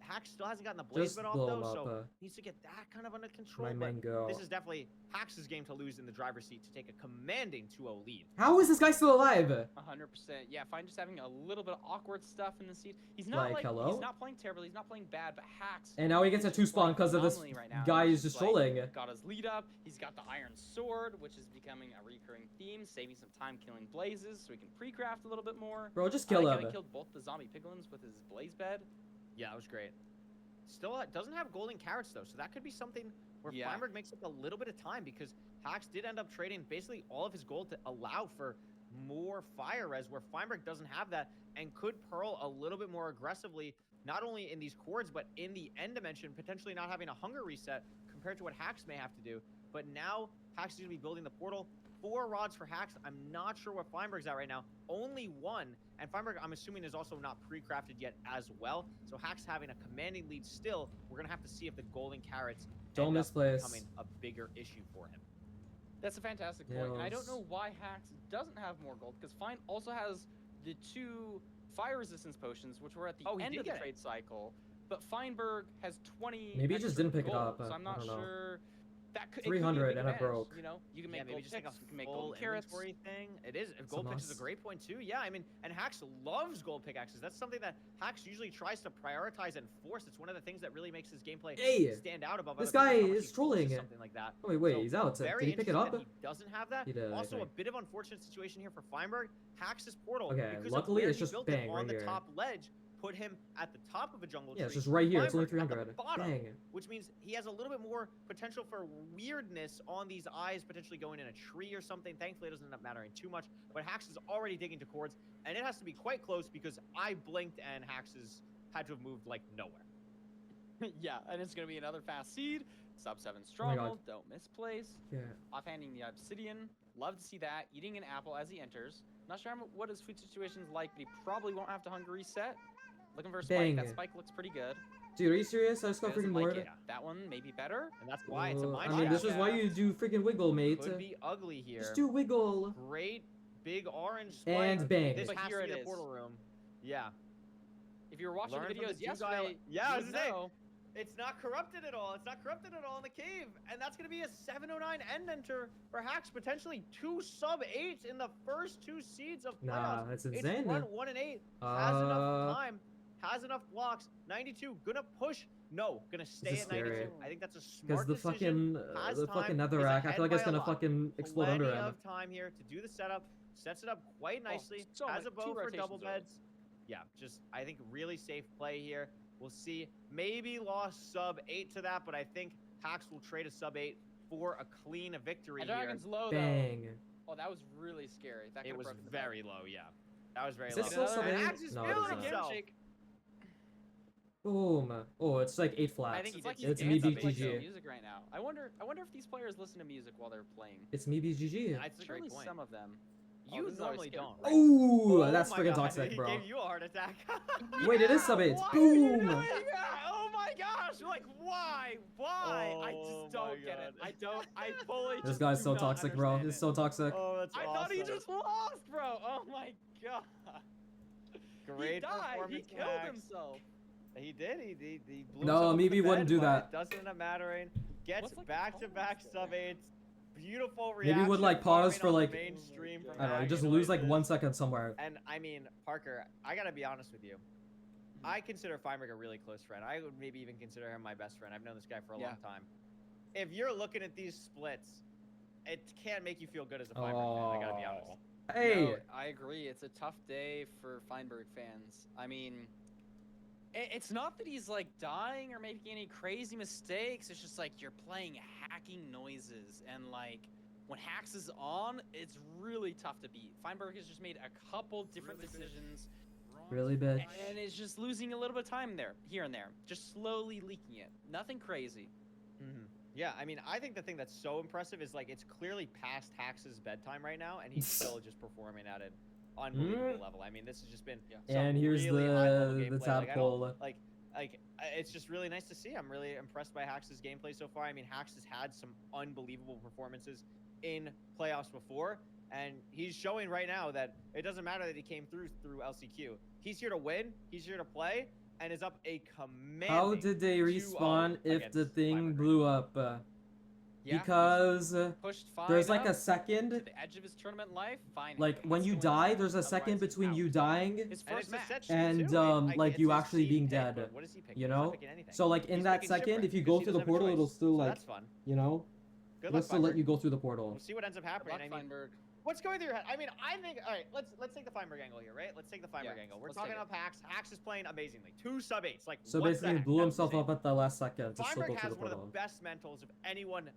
Hax still hasn't gotten the blaze Just bit off blow though, him up, so needs to get that kind of under control. My but mango. this is definitely Hax's game to lose in the driver's seat to take a commanding 2-0 lead. How is this guy still alive? 100%. Yeah, Fine just having a little bit of awkward stuff in the seat. He's not Like, hello? he's not playing terribly. He's not playing bad, but Hax. And now he gets is a 2 just spawn playing because of this phenomenally right now. guy He's is just like, trolling. Got his lead up. He's got the iron sword, which is becoming a recurring theme, saving some time killing blazes so he can pre-craft a little bit more. Bro, just I kill like how him. he killed both the zombie piglins with his blaze bed. Yeah, that was great. Still doesn't have golden carrots though, so that could be something where Yeah. Feinberg makes up a little bit of time because Hax did end up trading basically all of his gold to allow for more fire res, where Feinberg doesn't have that and could pearl a little bit more aggressively, not only in these chords but in the end dimension, potentially not having a hunger reset compared to what Hax may have to do. But now Hax is going to be building the portal. 4 rods for Hax. I'm not sure what Feinberg's at right now. Only 1. And Feinberg, I'm assuming, is also not pre-crafted yet as well. So Hax having a commanding lead still. We're going to have to see if the golden carrots Don't end up misplace. becoming a bigger issue for him. That's a fantastic point. And I don't Yes. know why Hax doesn't have more gold, because Fine also has the 2 fire resistance potions, which were at the Oh, he end did of the get it. trade cycle. But Feinberg has 20. Maybe he just extra didn't pick it gold, up, So I'm I not don't know. sure. That could, it could be a 300 big and it advantage, broke. You know, you can make Yeah, maybe gold just like picks, a you can make full golden carrots. inventory thing. It is. Gold picks is a must. great point too. Yeah, I mean, and Hax loves gold pickaxes. That's something that Hax usually tries to prioritize and force. It's one of the things that really makes his gameplay Hey, stand out above this other people, guy how much is he forces trolling. something like that. Oh, wait, So, he's out. Did very he pick it interesting up? that he doesn't have that. He did, I Also, a think. bit of unfortunate situation here for Feinberg. Hax's portal. Okay, because luckily of where it's he just built bang it on right the here. top ledge, put him at the top of a jungle Yeah, tree. it's just right here. It's only Feinberg at the 300. bottom, Dang. which means he has a little bit more potential for weirdness on these eyes, potentially going in a tree or something. Thankfully, it doesn't end up mattering too much. But Hax is already digging to cords, and it has to be quite close because I blinked and Hax's had to have moved like nowhere. Yeah, and it's gonna be another fast seed. Sub 7 God. stronghold. Don't misplace. Yeah. Offhanding the obsidian. Love to see that. Eating an apple as he enters. Not sure what his food situation is like, but he probably won't have to hunger reset. Looking for a spike. Bang. That spike looks pretty good. Dude, are you serious? I just got He doesn't freaking like bored. it. That one may be better. And that's why it's a mine I mean, this is shaft. why you do freaking wiggle, mate. Could be ugly here. Just do wiggle. Great big orange spike. And bang. This But has here to be it the is. portal room. Yeah. If you were watching Learn the from the videos two guy- yesterday, Yeah, I you was would gonna say, know. It's not corrupted at all. It's not corrupted at all in the cave. And that's going to be a 709 end enter for Hax. Potentially 2 sub-8s in the first 2 seeds of Nah, playoffs. that's It's insane. run 1 and 8. Has Uh, enough time. Has enough blocks. 92. Gonna push. No. Gonna stay is at 92. scary. I think that's a Because smart the decision. fucking, Has the time, fucking is netherrack, I ahead feel like it's by a gonna lot. fucking explode under Plenty him. of time here to do the setup. Sets it up quite nicely. so Has many- a bow 2 for double rotations early. beds. Yeah, just I think really safe play here. We'll see. Maybe lost sub-8 to that, but I think Hax will trade a sub-8 for a clean victory And here. Dragon's low Bang. though. Oh, that was really scary. That It could've was broken the bed. very low, yeah. That was very Is low. it still Another- sub-8? And Hax is No, it feeling isn't. himself. Shake. Boom. Oh, it's like 8 flats. I think he It's like did he's It's me dancing to, like, BGG. some music right now. I wonder if these players listen to music while they're playing. It's me BGG. That's a Surely great point. some of them. Oh, You this is always normally scary. don't, right? Ooh, Oh that's my freaking God, toxic, he bro. gave you a heart attack. Wait, it is sub-8s. Why are you Boom. doing that? Oh my gosh! Like, why? Why? I Oh just don't my get it. God. I don't. I fully. This just guy's do so not toxic, bro. understand He's it. so toxic. Oh, that's I awesome. thought he just lost, bro. Oh my god. Great he died. He performance, killed Max. himself. He did. He blew No, himself up maybe the he wouldn't bed, do but that. It doesn't end up mattering. Gets What's, like, the back-to-back tolerance there? sub-8s. Beautiful Maybe he reaction. would, like, pause farming for, on the like, mainstream from I don't know, you Max just and lose like Oasis. 1 second somewhere. And I mean, Parker, I gotta be honest with you. I consider Feinberg a really close friend. I would maybe even consider him my best friend. I've known this guy for a long time. If you're looking at these splits, it can't make you feel good as a Feinberg fan. I gotta be honest. Hey, No, I agree. It's a tough day for Feinberg fans. I mean, it's not that he's like dying or making any crazy mistakes. It's just like you're playing hacking noises, and like when Hax is on, it's really tough to beat. Feinberg has just made a couple different decisions. really, bitch. And it's just losing a little bit of time there, here and there. Just slowly leaking it. Nothing crazy. Yeah, I mean, I think the thing that's so impressive is like it's clearly past Hax's bedtime right now, and he's still just performing at an unbelievable level. I mean, this has just been some And here's really high-level the gameplay. Like, I don't- tadpole. it's just really nice to see. I'm really impressed by Hax's gameplay so far. I mean, Hax has had some unbelievable performances in playoffs before, and he's showing right now that it doesn't matter that he came through LCQ. He's here to win. He's here to play, and is up a commanding. How did they 2-0 respawn if the against thing Feinberg. blew up? Yeah, Because pushed there's Fein like a up to second, the edge of his tournament life. Fine. like when has you to win die, this there's a match, second otherwise he's between out. you dying His And first it's a match. set sheet and too. like it's you his actually seed being pick, dead. but what does he pick? You He's not know? picking anything. So like in He's that picking second, shipwreck if you because go he through the doesn't have a portal, it'll choice. still So like, that's fun. you know, Good it'll luck, still let Feinberg. you go through the portal. We'll see what ends up happening. Luck, I mean, Feinberg. what's going through your head? I mean, I think. All right, let's take the Feinberg angle here, right? Let's take the Feinberg Yeah, angle. We're let's talking take it. up Hax. Hax is playing amazingly. 2 sub-8s. Like So what the basically, he heck? blew That was himself insane. up at the last second to still Feinberg go through has the one of portal. the best mentals of anyone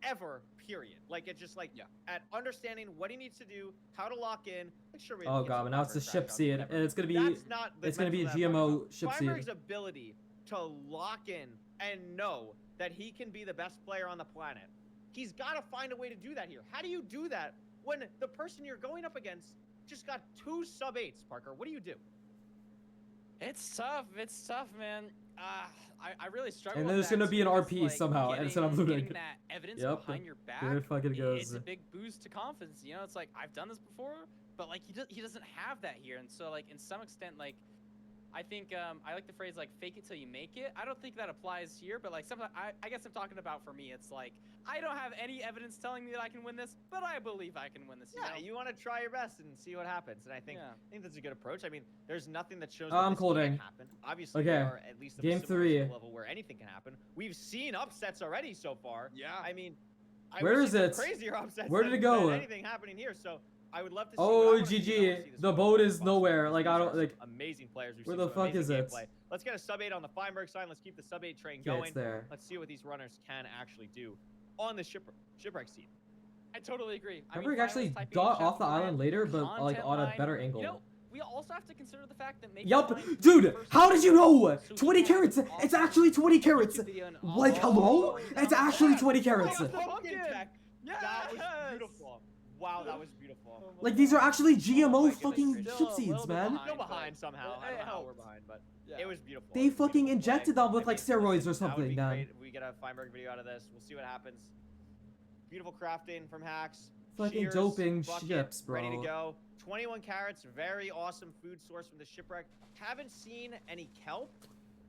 ever. Period. Like it's just like Yeah. at understanding what he needs to do, how to lock in. Like sure, we Oh can get god, some but now it's the Feinberg ship crash outs, seed, whatever. and it's gonna be That's not the it's gonna be a mental that I'm talking GMO about. ship seed. Feinberg's ability to lock in and know that he can be the best player on the planet. He's got to find a way to do that here. How do you do that when the person you're going up against just got 2 sub-8s, Parker? What do you do? It's tough. It's tough, man. I really struggle. And with then there's that gonna be too, an because, RP like, somehow instead of looting. getting that evidence Yep, behind your back. there it fucking goes. It's a big boost to confidence. You know, it's like I've done this before, but like he doesn't have that here, and so like in some extent, like I think I like the phrase like fake it till you make it. I don't think that applies here, but like sometimes I guess I'm talking about for me. It's like I don't have any evidence telling me that I can win this, but I believe I can win this. Yeah, you want to try your best and see what happens, and I think that's a good approach. I mean, there's nothing that shows that I'm this colding. can't happen. Obviously, Okay. we are at least at a Game similar 3. skill level where anything can happen. We've seen upsets already so far. Yeah. I mean, Where we've is seen some it? Crazier upsets Where did than- it go? than anything happening here? So I would love to see. Oh, what I wanna see, I wanna GG. see this The one. boat is Awesome. nowhere. Like, I These don't- are some like, amazing players. We've where seen the some fuck is amazing it? gameplay. Let's get a sub 8 on the Feinberg side. Let's keep the sub 8 train Okay, going. it's there. Let's see what these runners can actually do on the shipwreck seat. I totally agree. I mean, Feinberg Feinberg's actually typing got in off the chat island later, but like content on a line. better angle. You know, we also have to consider the fact that maybe Yup, Fine dude, was the first how did you know? so he 20 had carats. an It's awesome actually 20 carats. YouTube video and Like, all- hello? It's actually 20 Oh, carats. the pumpkin tech. Yes! That was beautiful. Wow, that was beautiful. Like, these are actually GMO goodness fucking gracious. ship Still a seeds, little bit man. Still behind somehow. I It don't know how we're helped. behind, but Yeah. it was beautiful. They It was a fucking beautiful play. injected them with I like mean, steroids or listen, that would something, be man. great if we get a Feinberg video out of this. We'll see what happens. Beautiful crafting from Hacks. Fucking Shears, doping bucket, ships, bro. Ready to go. 21 carats. Very awesome food source from the shipwreck. Haven't seen any kelp,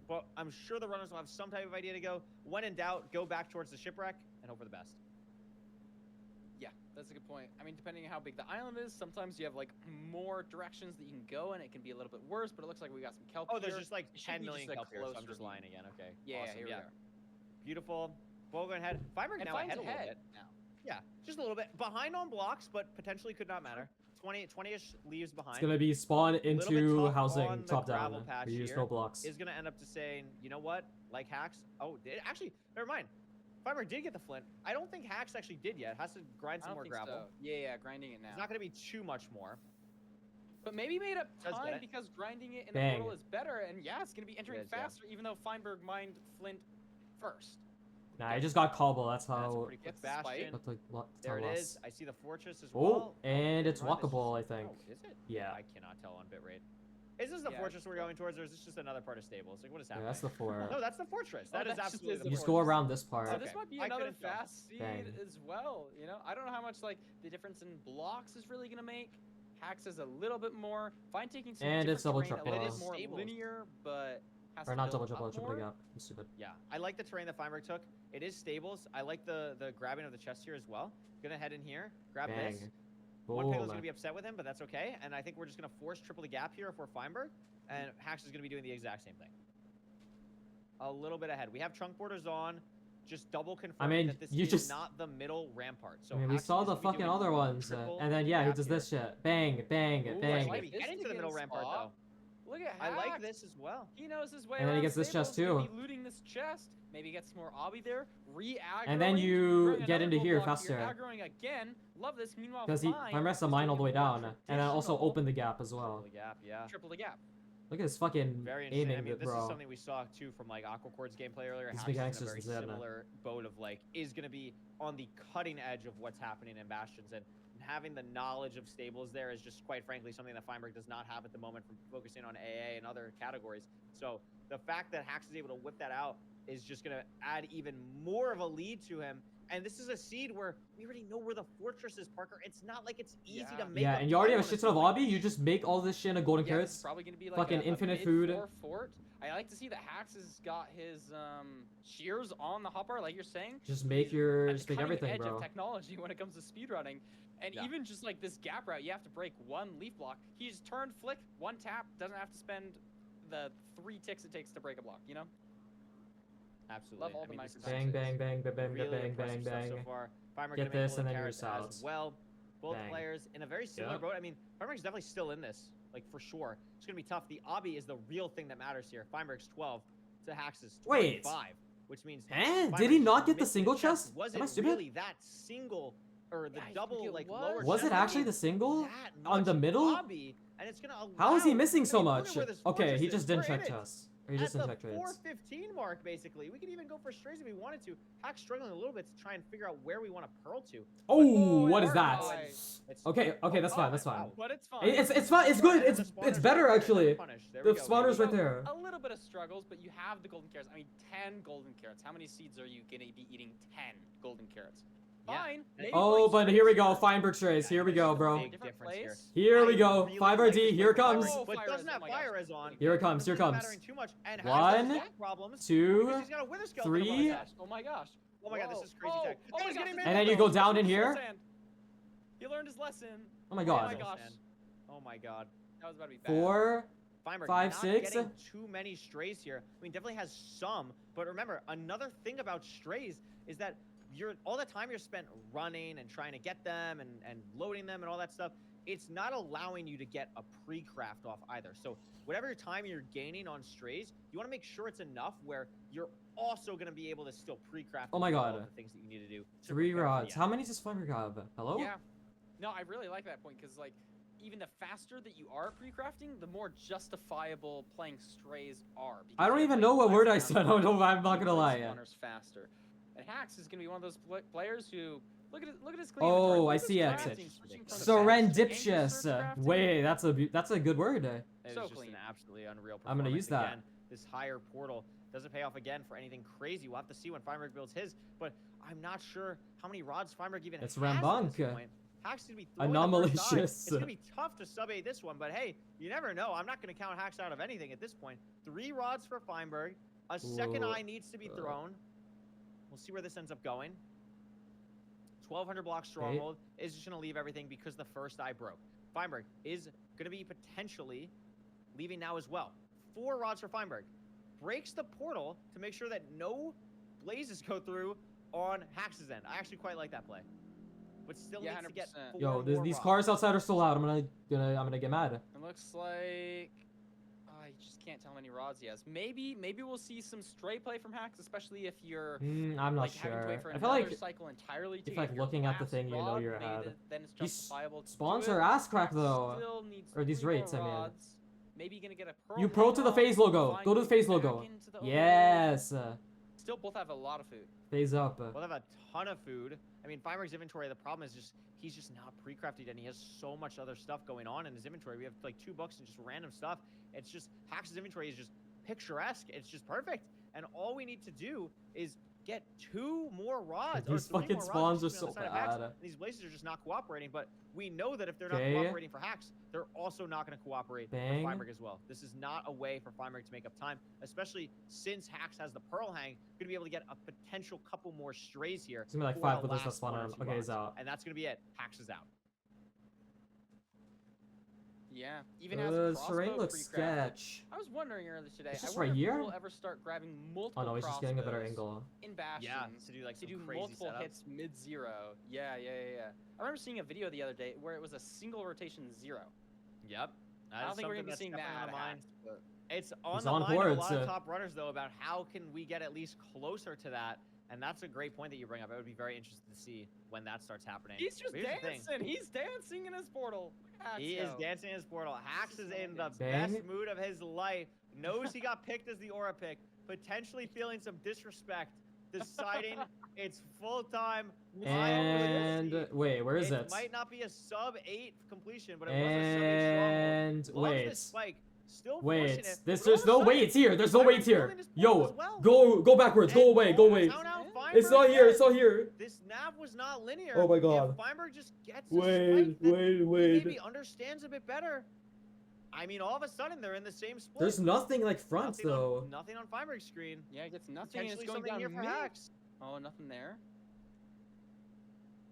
but I'm sure the runners will have some type of idea to go. When in doubt, go back towards the shipwreck and hope for the best. Yeah, that's a good point. I mean, depending on how big the island is, sometimes you have like more directions that you can go, and it can be a little bit worse. But it looks like we got some kelp. Oh, there's here. just like It should 10 be million just a kelp here, so I'm close just ravine. lying again. Okay. Yeah, awesome. here we yeah. are. Beautiful. Ball going ahead. Feinberg And now Fine's ahead a little ahead bit. now. Yeah, just a little bit. Behind on blocks, but potentially could not matter. 20-ish leaves behind. It's gonna be spawn Little bit into tough on housing the top gravel down. patch We use here. no blocks. Is going to end up to saying, you know what? Like Hacks. Oh, actually, never mind. Feinberg did get the flint. I don't think Hacks actually did yet. Has to grind I some don't more think gravel. so. Yeah, grinding it now. It's not going to be too much more. But maybe made up Does get time it. because grinding it in Bang. the portal is better, and yeah, it's gonna be entering is, yeah. faster, even though Feinberg mined Flint first. Nah, I just got cobble. That's That's a how. pretty quick Gets the spike. bastion. That's like what? There it that's is. I see the fortress as Oh, well. and it's run is walkable, I just- think. Oh, is it? Yeah. I cannot tell on bitrate. Is this the Yeah, fortress we're going towards, or is this just another part of stables? Like, what is Yeah, happening? that's the four. No, that's the fortress. Oh, That is that just absolutely is the the You just fortress. go around this part. So Okay. this might be I another couldn't tell. fast seed Bang. as well. You know, I don't know how much like the difference in blocks is really gonna make. Hacks is a little bit more. Fine taking some And it's double different terrain, triple. a little more Stables. linear, but has Or to not build double up triple more. gap. I'm stupid. Yeah, I like the terrain that Feinberg took. It is stables. I like the grabbing of the chest here as well. Gonna head in here, grab Bang. this. One Pickle's Boom. gonna be upset with him, but that's okay. And I think we're just gonna force triple the gap here if we're Feinberg. And Hacks is gonna be doing the exact same thing. A little bit ahead. We have trunk borders on. Just double confirming mean, that this you is just- not the middle rampart. So I mean, we Hacks saw is the gonna be fucking doing other ones, triple and then yeah, he gap does here. this shit. Bang, bang, Ooh, I bang. like Maybe this getting to the beginning middle rampart spot. though. Look at I like Hacks. this as well. He knows his way And then he around gets this chest stables, too. Maybe looting this chest. Maybe get some more obby there. And then you get into here faster. Aggroing again. Love this. Meanwhile, Because he Fine rest the is mine all the way doing more down, and then also traditional open the gap as well. Triple the gap, yeah. triple the gap. Look at this fucking Very interesting. aiming, I mean, this bro. is something we saw too from like Aquacord's gameplay earlier. These Hacks big is in a gangsters very is in it. similar boat of like is going to be on the cutting edge of what's happening in Bastions, and having the knowledge of stables there is just quite frankly something that Feinberg does not have at the moment from focusing on AA and other categories. So the fact that Hacks is able to whip that out is just going to add even more of a lead to him. And this is a seed where we already know where the fortress is, Parker. It's not like it's easy to make. Yeah, and you already have a shit ton of obby. You just make all this shit in a golden Yeah, carrots. it's probably gonna be like fucking a infinite mid-floor food. fort. I like to see that Hacks has got his shears on the hopper, like you're saying. Just make He's your, at just the make cutting everything, edge bro. of technology when it comes to speedrunning. And Yeah. even just like this gap route, you have to break one leaf block. He's turn, flick, one tap, doesn't have to spend the 3 ticks it takes to break a block, you know? Absolutely. Love all I the mean, this is Bang, bang, bang, bang, bang, really bang, impressive bang, stuff bang. so far. Feinberg Get gonna make this, and then you're golden carrots south. as well. Both Bang. players in a very similar Yep. boat. I mean, Feinberg's definitely still in this, like for sure. It's gonna be tough. The obby is the real thing that matters here. Feinberg's 12 to Hacks' 25, Wait. which means Eh? Did he Feinberg's not get the missed single chest chest? Wasn't Am I stupid? really that single or the Yeah, I think double it like was. lower. Was it chest actually need the single that on the much middle? obby, and it's gonna How is he allow- missing I so mean, look at much? where this Okay, he fortress just is. didn't We're in check it. chests. Or you just at the inject trades? 415 mark, basically. We could even go for strays if we wanted to. Hack's struggling a little bit to try and figure out where we want to pearl to. Oh, what But is that? it's- Okay, that's fine. That's fine. wow. But it's fine. It's fine. It's good. And the It's spawners better right there, actually. never punished. There The we go, spawner's baby. right there. A little bit of struggles, but you have the golden carrots. I mean, 10 golden carrots. How many seeds are you gonna be eating? 10 golden carrots. Yeah. Fine. Maybe Oh, play but here we strays go. here. Feinberg strays. Here we go, bro. Big Different difference here. place. Here we I go. really 5 like RD. this Here it play for comes. Fire, Oh, but Fire doesn't Res, have oh my fire gosh. res on. Here it comes. Doesn't Here it even comes. mattering too much. And One, Hax has back problems 2, because he's got a wither skeleton above 3. his head. Oh my gosh. Oh my god, this Whoa. is crazy Oh, tech. oh my he's gosh, getting this And then mid- you go down in He here. understand. He learned his lesson. Oh my Oh god. my gosh. Oh my god. That was about to be bad. 4. Feinberg 5, not 6. getting too many strays here. I mean, definitely has some, but remember, another thing about strays is that all the time you're spent running and trying to get them and loading them and all that stuff, it's not allowing you to get a pre-craft off either. So whatever time you're gaining on strays, you want to make sure it's enough where you're also going to be able to still pre-craft Oh my all of god. the things that you need to do. to 3 prepare for the rods. end. How many does Feinberg have? Hello? Yeah. No, I really like that point because, like, even the faster that you are pre-crafting, the more justifiable playing strays are. I because don't you're even playing know what less word I amount said. of I don't know. time, I'm not you gonna play lie. spawners faster. And Hax is gonna be one of those players who look at his clean Oh, inventory, look I at his see it. crafting, switching from search to Serendipitous. crafting. Wait, that's a good word. It So is just clean. an absolutely unreal I'm gonna performance. use that. Again, this higher portal doesn't pay off again for anything crazy. We'll have to see when Feinberg builds his, but I'm not sure how many rods Feinberg even It's has at Rambunk. this point. Hack's gonna be throwing the first eye. Anomalicious. It's gonna be tough to sub A this one, but hey, you never know. I'm not gonna count Hacks out of anything at this point. 3 rods for Feinberg. A second Whoa. eye needs to be thrown. We'll see where this ends up going. 1,200 block stronghold is just gonna leave everything because the first eye broke. Feinberg is gonna be potentially leaving now as well. 4 rods for Feinberg. Breaks the portal to make sure that no blazes go through on Hax's end. I actually quite like that play. But still Yeah, needs to get 100%. 4 Yo, more these rods. cars outside are so loud. I'm gonna get mad. It looks like I just can't tell how many rods he has. Maybe we'll see some stray play from Hax, especially if you're I'm not like having to sure. wait for I feel another like cycle entirely to if, get like, your looking at the last thing, you know rod, you're maybe ahead. then it's These justifiable to do spawns it. are ass crack though. Still needs Or these 3 more rates, I mean. rods. Maybe gonna get a pearl You pro hang to the off, phase logo. flying Go to the phase back logo. into the overworld. Yes. Still both have a lot of food. Phase up. We'll have a ton of food. I mean, Feinberg's inventory, the problem is just he's just not pre-crafted and he has so much other stuff going on in his inventory. We have like 2 books and just random stuff. It's just Hax's inventory is just picturesque. It's just perfect. And all we need to do is get 2 more rods. or These 3 fucking more rods, spawns are excuse me, on so the side of Hax. bad. These blazes are just not cooperating, but we know that if they're not Okay. cooperating for Hax, they're also not going to cooperate Bang. for Feinberg as well. This is not a way for Feinberg to make up time, especially since Hax has the Pearl Hang. Going to be able to get a potential couple more strays here. It's gonna be like for 5 the with this last spawn 1 or on. 2 Okay, he's rods. out. And that's going to be it. Hax is out. Yeah, even as a Terrain crossbow looks pre-crafted. sketch. I was wondering earlier today. It's just I wonder right if here? we'll ever start grabbing multiple Oh no, he's just getting a better crossbows angle. in Bastion. Yeah, to do like to some do crazy multiple setups. hits mid-zero. Yeah. I remember seeing a video the other day where it was a single rotation 0. Yep. I don't think we're gonna be seeing that on out the of mind. Hax, but It's on He's the on mind of a boards, lot of top runners though about how can we get at least closer to that. And that's a great point that you bring up. I would be very interested to see when that starts happening. he's just But here's the thing. dancing. He's dancing in his portal. Look at Hax He is go. dancing in his portal. Hax is in the Bang. best mood of his life. Knows he got picked as the aura pick. Potentially feeling some disrespect. Deciding it's full time. And wait, where is it? Might not be a sub 8 completion, but it was a sub 8 And stronghold. Loves wait. this spike. Still Wait, forcing it, there's but all of a no sudden, weights here. There's no Feinberg's weights here. building his portal as Yo, well. go backwards. Go And away. Go away. count out It's not Feinberg here. It's again. not here. This nav was not linear. Oh my god. If Feinberg just gets a Wait, spike that wait, he wait. maybe understands a bit better. I mean, all of a sudden they're in the same split. There's nothing like front nothing though. nothing on Feinberg's screen. Yeah, it gets nothing. And it's Potentially going something down here for mid. Hax. Oh, nothing there.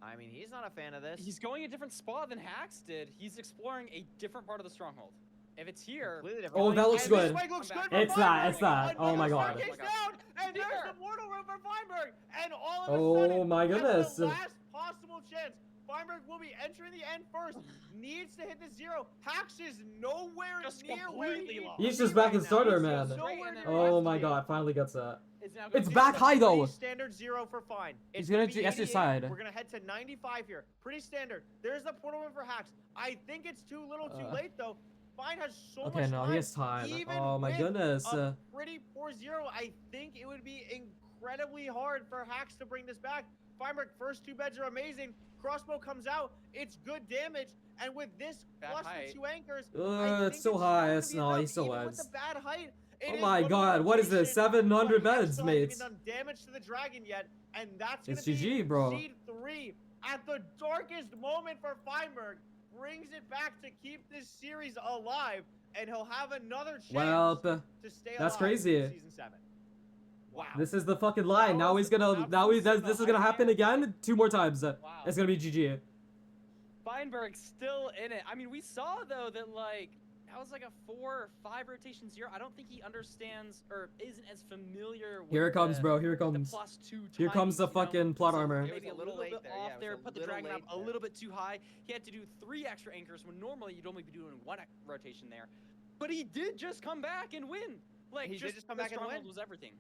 I mean, he's not a fan of this. He's going a different spot than Hax did. He's exploring a different part of the stronghold. If it's here, Completely different. Oh, that looks And this good. spike looks I'm good back. for It's that, Feinberg. it's that. Oh my Another god. staircase Oh my God. down, and there's Here. the mortal room for Feinberg. And all of a Oh sudden, my at goodness. the last possible chance, Feinberg will be entering the end first. Needs to hit the 0. Hax is nowhere Just near where he completely needs lost. to He's be just back right in now. starter, He's man. nowhere Right in near there. where he Oh needs my to be. god, finally gets that. it's now It's going This back is a high, though. pretty standard 0 for Fine. It's gonna be do S 88. side. We're gonna head to 95 here. Pretty standard. There's the portal room for Hax. I think it's too little, too late though. Fine has so Okay, much no, time. he has time. Even Oh my with goodness. a pretty poor 0, I think it would be incredibly hard for Hacks to bring this back. Feinberg, first 2 beds are amazing. Crossbow comes out. It's good damage. And with this Bad plus height. the 2 anchors, It's so high. It's no, he still Even with wins. the bad height, it Oh is my good god, what is this? rotation, 700 but Hacks beds, still hasn't mates. even done damage to the dragon yet, and that's It's gonna be GG, bro. seed 3 at the darkest moment for Feinberg. Brings it back to keep this series alive, and he'll have another chance Well, to stay that's alive crazy. in season 7. Wow. This is the fucking line. That Now was he's gonna. an Now he. absolute This is gonna happen again 2 more times. Wow. It's gonna be GG. Feinberg's still in it. I mean, we saw though that like that was like a 4 or 5 rotation 0. I don't think he understands or isn't as familiar with Here it comes, the, bro. Here it the comes. +2 Here comes the timings, you know? fucking plot So armor. Maybe It a was a little little late bit there, off yeah, it there. was a Put the little dragon up late a there. little bit too high. He had to do 3 extra anchors when normally you'd only be doing 1 rotation there. But he did just come back and win. Like He did just come the back and stronghold win. was everything.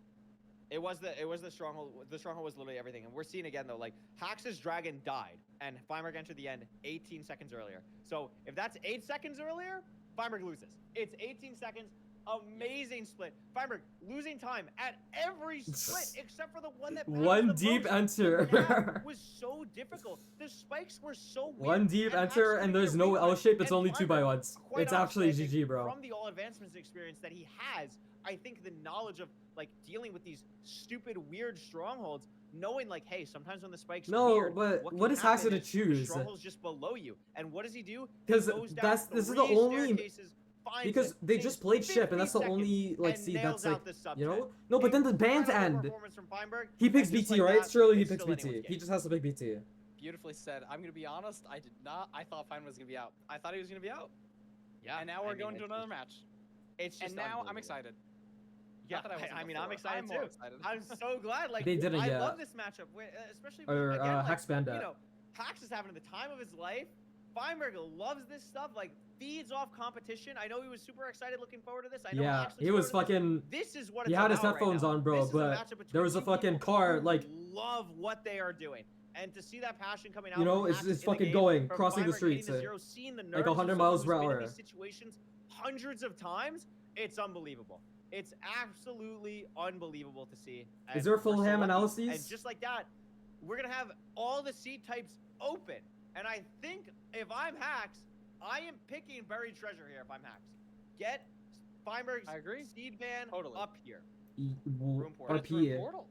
It was the stronghold. The stronghold was literally everything, and we're seeing again though. Like Hax's dragon died, and Feinberg entered the end 18 seconds earlier. So if that's 8 seconds earlier, Feinberg loses. It's 18 seconds. Amazing split. Feinberg losing time at every split except for the one that matters One the deep most. The enter. gap was so difficult. The spikes were so weird. One deep and Hax enter, couldn't and get there's a no read on L it. shape. It's And only 2 by Feinberg, 1s. quite It's honestly, actually I think GG, bro. From the all advancements experience that he has, I think the knowledge of like dealing with these stupid weird strongholds, knowing like, hey, sometimes when the spikes No, are weird, but what what can is Hax happen gonna is choose? The stronghold's just below you, and what does he do? He 'Cause goes down that's- this is the 3 only- staircases, finds Because it, they saves just played ship, and 50 that's the seconds, only like and see nails that's like out the you know. subset. No, but then the bands Incredible end. performance from Feinberg, He picks and just BT, like right? that, Surely he it's picks still BT. anyone's He game. just has to pick BT. Beautifully said. I'm gonna be honest. I did not. I thought Feinberg was gonna be out. I thought he was gonna be out. Yeah, And now we're going to another match. It's just And now I'm unbelievable. excited. Yeah, Not that I wasn't I mean, I'm before. excited I'm too. more excited. I'm so glad. Like, They didn't I yet. love this matchup, especially Or, again, like, Hax Bandit. you know, Hax is having the time of his life. Feinberg loves this stuff. Like, feeds off competition. I know he was super excited, looking forward to this. I know Yeah, Hax looks he was forward to fucking. this. This is what He it's had his about right headphones now. on, bro, This is a but matchup between there was a two fucking people car, who like- love what they are doing. And to see that passion coming out, You know, from it's Hax just in the fucking game, going, from crossing the Feinberg hitting streets, zero, seeing the like nerves of 100 someone miles who's per been in hour. these situations hundreds of times, it's unbelievable. It's absolutely unbelievable to see. Is there a we're full so ham lucky. analysis? And just like that, we're gonna have all the seed types open. And I think if I'm Hax, I am picking buried treasure here. If I'm Hax, get Feinberg's I agree. seed ban Totally. up here. Room portal. RP. Portal.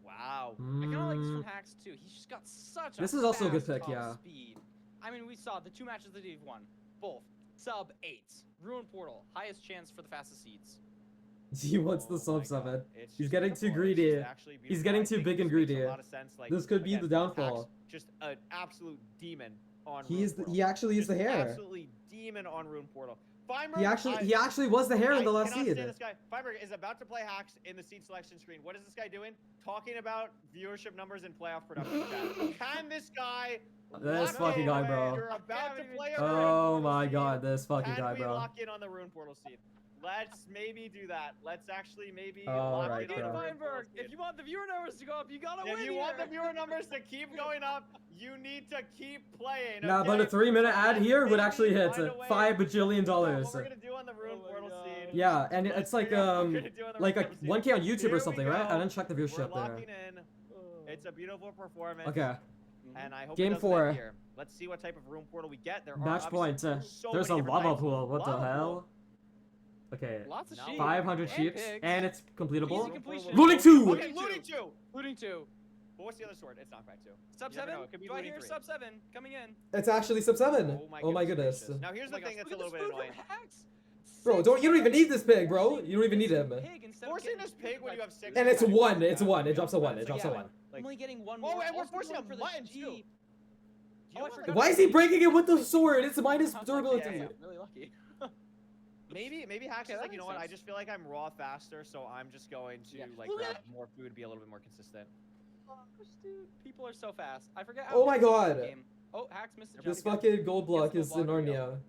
Wow. I kind of like this Mm, from Hax too. He's just got such a This is also a good fast pick, top yeah. speed. I mean, we saw the 2 matches that he've won, both sub 8. Ruin Portal, highest chance for the fastest seeds. He wants the Oh sub my 7. God. It's He's just getting too beautiful. It's greedy. just actually He's beautiful. getting I too think big and this makes greedy. a lot of sense. Like, This could be again, the downfall. Hax, just an absolute demon on He Rune is. Portal. He actually is Just the hair. Absolutely demon on Rune Portal. Feinberg, He I actually was the hair in the last cannot seed. stand this guy. Feinberg is about to play Hax in the seed selection screen. What is this guy doing? Talking about viewership numbers and playoff production chat. Can this guy? This lock fucking in? guy, bro. You're about to play a Oh Rune Portal my seed. god, this fucking Can guy, we bro. lock in on the Rune Portal seed? Let's maybe do that. Let's actually maybe All lock right, in on the bro. Rune Portal Feinberg, seed. if you want the viewer numbers to go up, you gotta win If you want the here. viewer numbers to keep going up, you need to keep playing. Nah, but okay? a 3-minute ad Let's here would maybe actually hit find a way $5 to bajillion figure out dollars. What we're gonna do on the Rune Oh my Portal God. seed. Yeah, and Let's it's like figure out what we're gonna do on the like a Rune Portal seed. 1K on YouTube Here or we something, right? I go. didn't check the We're viewership there. locking in. It's a beautiful performance. Okay, And I hope Game it doesn't 4. end here. Let's see what type of Rune Portal we get. There are match obviously point. so There's a many different lava types. pool. What the Lava pool. hell? Okay, Lots of No. sheep. 500 and sheep, pigs. and it's completable. Easy completion. Looting 2! Okay, looting 2. Looting 2. But what's the other sword? It's knockback 2. Sub You never 7? know, it could be Do I looting hear 3. sub 7 coming in? It's actually sub 7. Oh my goodness. gracious. Now here's Oh my the thing gosh, that's a look little at bit this food annoying. from Hax. Bro, you don't even need this pig, bro. You don't even need him. Pig instead of Forcing getting this food pig when by you have 6. And it's is 1. kinda It's 1. It bad. drops a 1. It So drops yeah, a 1. like- only getting one Oh, more. and we're also forcing one a for the mutton, G. too. Oh, I know forgot. what? Why is he breaking it with the sword? It's minus Sounds like durability. Hax got really lucky. Maybe Hax Okay, is that like, you makes know what? I sense. just feel like I'm raw faster, so I'm just going to Yeah. like Look grab at- more food, be a little bit more consistent. Gosh, dude, people are so fast. I forget. Oh how my fast this god. game- Oh, Hax missed the jump. This fucking gold block gold is in block, here we go. Narnia.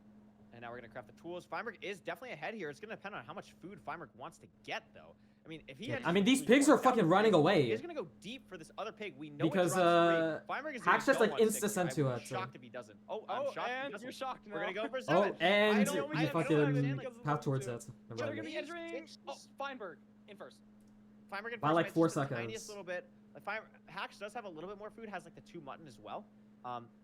And now we're gonna craft the tools. Feinberg is definitely ahead here. It's gonna depend on how much food Feinberg wants to get, though. I mean, if he Yeah, had I mean, these food pigs are worked out fucking for running him, away. He's gonna go deep for this other pig. We know Because, it's round 3. Feinberg is gonna Hacks just, go like, on insta-sent 60. to I'm it. shocked if he doesn't. Oh, Oh, I'm shocked if he and doesn't. you're shocked now. We're gonna go for 7. Oh, and I don't- you I don't fucking understand because path towards it. We're Never gonna mind. be entering. Oh, Feinberg in first. Feinberg in By, first, like, it's 4 just the tiniest seconds. little bit. Like Hacks does have a little bit more food. Has like the 2 mutton as well.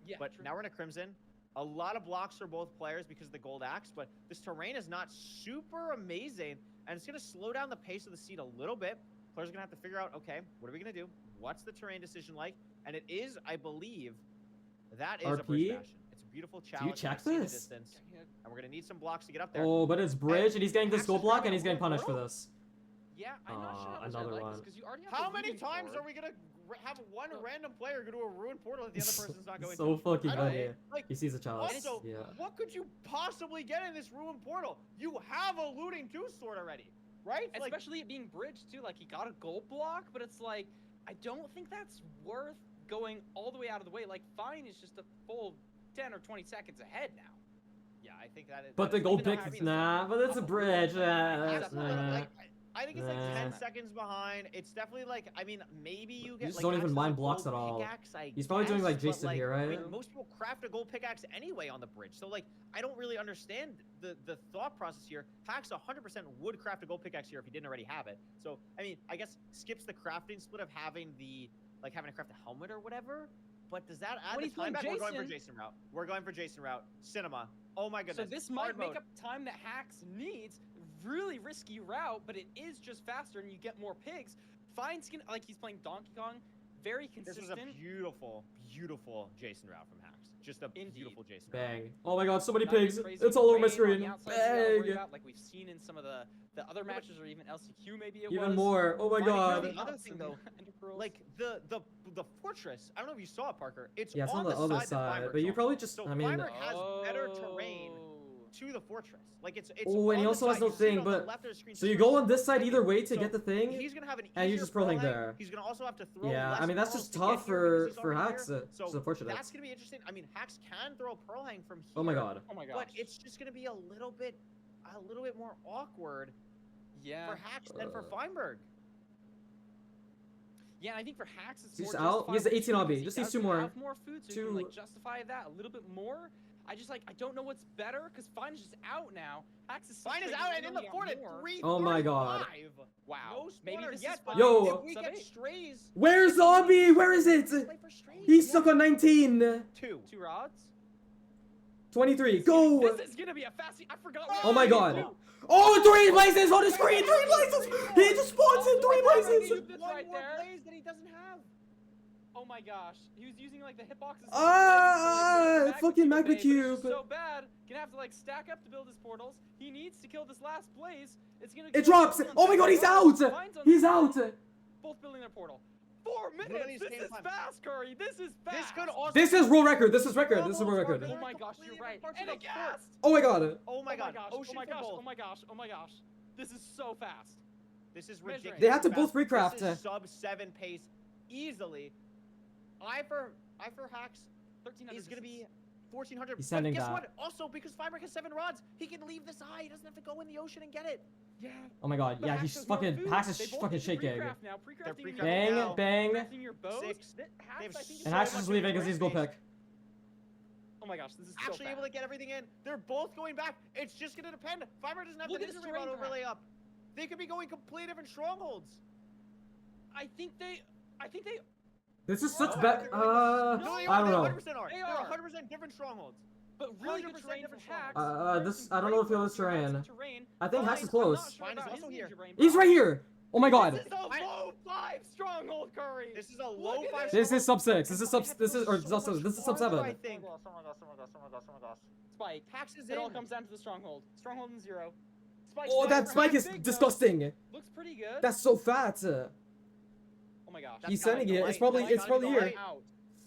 Yeah, But true. now we're in a Crimson. A lot of blocks for both players because of the gold axe, but this terrain is not super amazing, and it's going to slow down the pace of the seed a little bit. Players are going to have to figure out, okay, what are we going to do? What's the terrain decision like? And it is, I believe, that is a bridge RP? bastion. It's a beautiful challenge. check see the this? distance, and we're going to need some blocks to get up there. Oh, but it's bridge, and he's getting this Hacks gold is block, grabbing and a he's getting little punished for portal. this. Yeah, I'm not sure how much another I like one. this because you already have How the many looting times board. are we going to have one random player go to a ruined portal that the other person's not going So to? fucking I don't- funny. Like, He sees a child. also, Yeah. what could you possibly get in this ruined portal? You have a looting 2 sword already, right? Like, Especially it being bridged too. Like he got a gold block, but it's like I don't think that's worth going all the way out of the way. Like Fine is just a full 10 or 20 seconds ahead now. yeah, I think that is. But that the is- gold even though pick, having nah, but it's a bridge. That's Nah. like, I think it's like 10 Nah. seconds behind. It's definitely like, I mean, maybe you get just like don't even access to mind a blocks gold at all. pickaxe, I He's probably doing like guess, but, Jason here, I right? mean, most people craft a gold pickaxe anyway on the bridge. So like, I don't really understand the thought process here. Hacks 100% would craft a gold pickaxe here if he didn't already have it. So I mean, I guess skips the crafting split of having having to craft a helmet or whatever. But does that add When the he's time playing back? We're going for Jason- Jason route. We're going for Jason route. Cinema. Oh my goodness. So this Hard might make mode. up time that Hacks needs. Really risky route, but it is just faster and you get more pigs. Fine skin, like he's playing Donkey Kong, very This consistent. was a beautiful, beautiful Jason route from Hacks. Just a Indeed. beautiful Jason route. Bang. Oh my god, so many Nothing pigs. crazy It's all over my rain on the screen. outside you gotta worry Bang. about, like we've seen in some of the other matches or even LCQ maybe it Even was. more. Oh my Fine god. killing The other us thing, and though, ender pearls. Like the fortress. I don't know if you saw it, Parker. It's Yeah, it's on the the other side that side, Feinberg's but you on. probably just, So I mean, Feinberg has better terrain Oh. to the fortress. Like it's. Oh, and he on the also has side. no You see it thing, on the but- left of the screen so just you for go a on this split side either second. way to So get the thing, He's gonna have an and you easier just pro hang hang. there. He's gonna also have to throw. Yeah, less I mean, that's pearls just to get tough here because he's for already Hacks. there. It's So unfortunate. that's gonna be interesting. I mean, Hacks can throw pearl hang from here. Oh my god. Oh my gosh. But it's just gonna be a little bit more awkward yeah. for Hacks than for Feinberg. Yeah, and I think for Hacks it's He's more out. He has the 18 justifiable obby. because Just he needs does 2 more. have more food, so he can Two- like justify that a little bit more. I don't know what's better because Fine is just out now. Hacks is Fine is suffering out and in the really fort at more. 3:45. Oh my god. Wow. No Maybe spawner this yet, is but fine. Yo. if we Sub get 8. strays, Where's Zombie? Where is it? play for strays. He's yeah. stuck on 19. 2. 2 rods. 23. Go. This is gonna be a fast. I forgot. we Oh my already god. did. Oh, 3 places on the screen. 3 places. He just spawns in 3 places. This One right more there. blaze that he doesn't have. Oh my gosh, he was using like the hitboxes. Fucking magma cube. So bad, gonna have to like stack up to build his portals. He needs to kill this last blaze. It's gonna. It drops. Oh my god, he's out. He's out. Both building their portal. 4 minutes. Literally This same is time. fast, Curry. This is fast. This could also. This is world record. This is record. This is world record. Oh my gosh, you're right. Parts of And the a gas. Oh my god. Oh my god. gosh. Ocean Oh my for gosh. both. Oh my gosh. Oh my gosh. This is so fast. This is Measuring. ridiculous. They had to fast. both recraft. This is sub 7 pace easily. I for Hacks 1300 is gonna be distance. 1400. He's sending but guess that. what? Also, because Feinberg has 7 rods, he can leave this high. He doesn't have to go in the ocean and get it. Yeah. Oh my god. But Yeah, Hacks he's has more fucking. food. Hacks is They both fucking need to shaking. pre-craft now. Pre-crafting pre-crafting Bang, now. bang. Crafting your bows. 6. Hacks, They have I think, is And so Hacks so is much leaving because he's gold space. pick. Oh my gosh, this is Actually so able to get everything in. They're both going back. It's just gonna depend. Feinberg doesn't have Look the at this injury rod terrain overlay up. They could be going completely different strongholds. I think they. This is such Oh, bad. no, they I are. don't They know. 100% are. They They're are. 100% different strongholds. But really good 100% terrain for different Hacks. strongholds. This. I don't know if he has terrain. I think Hacks is close. Fine is also here. He's right here. Oh my god. This is a low 5 stronghold, Curry. This is a Look low at 5. This is sub 6. This is sub. I have to This go is or so sub. much This is sub farther, 7. I think. Oh my gosh. Spike. Hacks is It all in. comes down to the stronghold. Stronghold and 0. Spike. Oh, that for spike Hacks, is big, though. disgusting. Looks pretty good. That's so fat. Oh my gosh. That's He's not sending even it. the It's light. probably. That's It's not probably even the here. light. Out.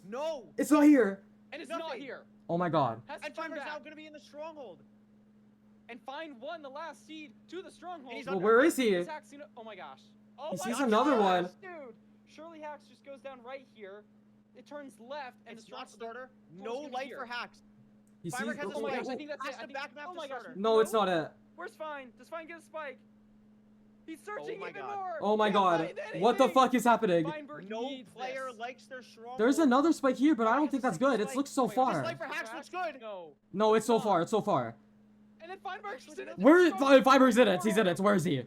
No. It's not here. And it's Nothing. not here. Oh my god. Has to And turn Feinberg's back. now going to be in the stronghold. And find one, the last seed, to the stronghold. And he's Well, under. where is he? Is Hacks gonna- oh my gosh. Oh He my sees gosh, another one. Dude. Surely Hacks just goes down right here. It turns left, and It's the not stronghold. starter. portal's No gonna be light here. for Hacks. You see? Firework has a Oh my spike. gosh, I think that's Has it. to I think, back map oh the my gosh. starter. No, it's not it. Where's Fine? Does Fine get a spike? He's searching my even God. more. Oh my Can't god. find What the anything. fuck is happening? Feinberg No needs player this. likes their stronghold. There's another spike here, but I don't Firework think has a that's second good. It spike. looks so Oh my God, far. This spike for Hacks looks good. No. No, it's so No. far. It's so far. And then Feinberg's in it. Where? Fiber's in it. He's in it. Where is he?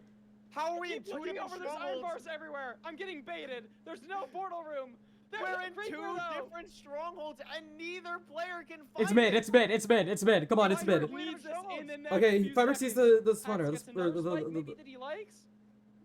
How are we in Keep two looking different over. There's iron strongholds? bars everywhere. I'm getting baited. There's no portal room. There's We're a in creeper, two though. different strongholds, and neither player can find It's mid. it. It's mid. It's mid. It's mid. Come on, it's mid. Feinberg needs this in the next Okay, few Fiber sees seconds. the Hacks spawner. gets The, another the, spike the, maybe the, that he likes.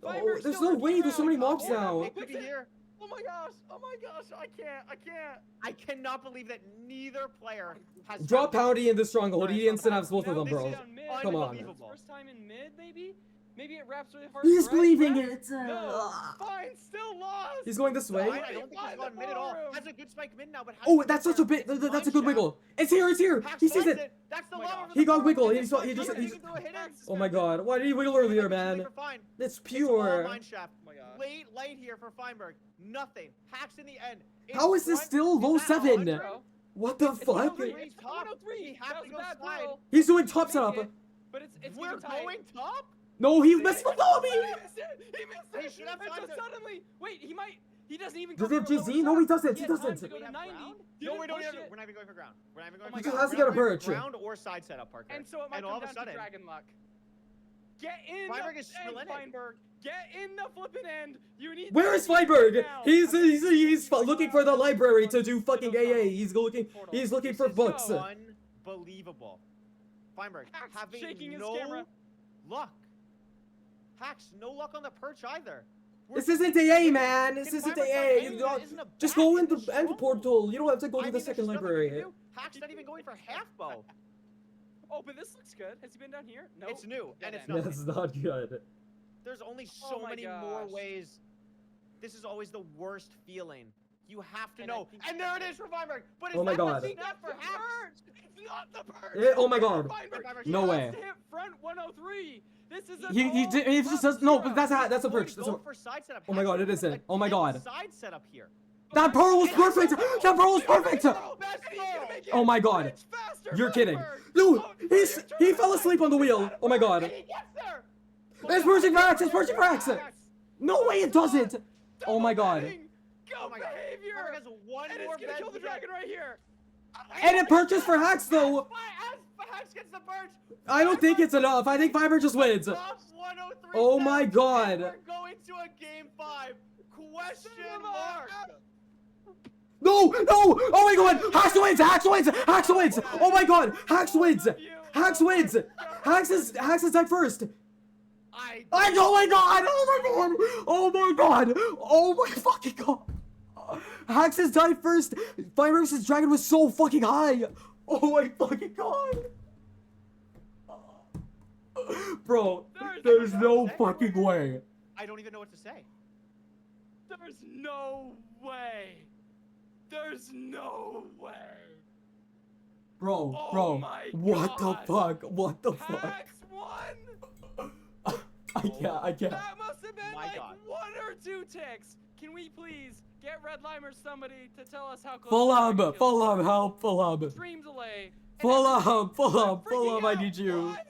oh, Feinberg's there's still no way. lurking There's so many around. mobs Oh, now. he It could be picks it. here. Oh my gosh. Oh my gosh. I can't. I cannot believe that neither player has Drop found Poundy in the stronghold. Right, He instant has both of Now them, this bro. is on mid. Come on. Unbelievable. First time in mid, maybe? Maybe it wraps really hard. He's right? leaving Right? it. No. Fine. Still lost. He's going this way. I don't think he's gone mid at all. Has a good spike mid now, but has Oh, to that's get such a there. bit. It's That's a good mine wiggle. It's here. It's here. shaft. He Hacks sees finds it. That's the Oh my lava gosh. over He the got farm, wiggle. and He it's saw- like he just- here, he's- can do a hidden. Oh my god. Why did he wiggle earlier, It's too late man? for Fine. It's It's all pure. mine shaft. Oh my gosh. Late light here for Feinberg. Nothing. Hacks in the end. In How is this front. still Is low that 7? 100? Bro. What the It's fuck? 103. He's It's top. 103. He has That to was go a bad slide. portal. He's doing top Make setup. it, but it's We're getting tight. going top? No, he missed the lobby. He missed it. He missed He it. should have And time so to- suddenly, wait, he doesn't even Does go he for have a lower GZ? No, he shot. doesn't. He had time doesn't. to go We to have 90. ground? No, Didn't we don't push have. it. We're not even going for ground. We're not even going Oh for my He ground. has to We're get a not going perch. ground or side setup, Parker. And so it might And all come of a down to sudden, dragon luck. Get in Feinberg the is still end, in it. Feinberg. Get in the flipping end. You need. Where to is be Feinberg? now. He's looking for the library to do fucking AA. He's looking This for is books. Unbelievable. Feinberg Hacks having shaking his no camera. luck. Hacks no luck on the perch either. This isn't AA, man. This Can isn't Feinberg find AA. anything You that don't isn't a just bat go in in the end stronghold? portal. You don't have to go I to mean, the there's second nothing he can library. do. Hack's not even going for half bow. Oh, but this looks good. Has he been down here? No. It's new, and it's Dead not. That's not good. There's only Oh so my many more gosh. ways. This is always the worst feeling. You have to And I know. think- And there it is for Feinberg. But it's Oh my not God. the It's snap not for the Hacks. perch. It's not the perch. Oh my God. Feinberg, Feinberg No he way. has to hit front 103. This is a He just does no, but that's a Going perch. to That's go a, for side setup. Oh my Hacks God, it put is a it. Oh my 10 God. Side setup here. that pearl was perfect. That pearl was perfect. Best Oh my God. You're kidding. Dude, he fell asleep on the wheel. Oh my God. And he gets there. It's purging for Axe. It's purging for Axe. No way it doesn't. Oh my God. Go Oh my God. behavior. Feinberg has one And more it's gonna kill the bed to get. dragon right here. And it purchased for Hacks though. As Hacks gets the perch. I don't think it's enough. I think Fiber just wins. Top 103 Oh my snaps, God. and we're going to a game 5. Question mark. No, no. Oh my God. Hacks wins. Hacks wins. Hacks wins. Oh my God. Hacks wins. Hacks wins. Hacks is died first. Oh my God. Oh my God. Oh my fucking God. Hacks has died first. Fireworks' dragon was so fucking high. Oh my fucking God. Bro, there's no fucking way. I don't even know what to say. There's no way. There's no way. Bro, Oh bro, my what the gosh. fuck? What the fuck? Hacks won. I can't. That must have been My like God. 1 or 2 ticks. Can we please get Redlimer somebody to tell us how close? Full the up, dragon full kills up, help, full up. Stream delay. and Full everything. up, full I'm up, full freaking up, I out. need you. What?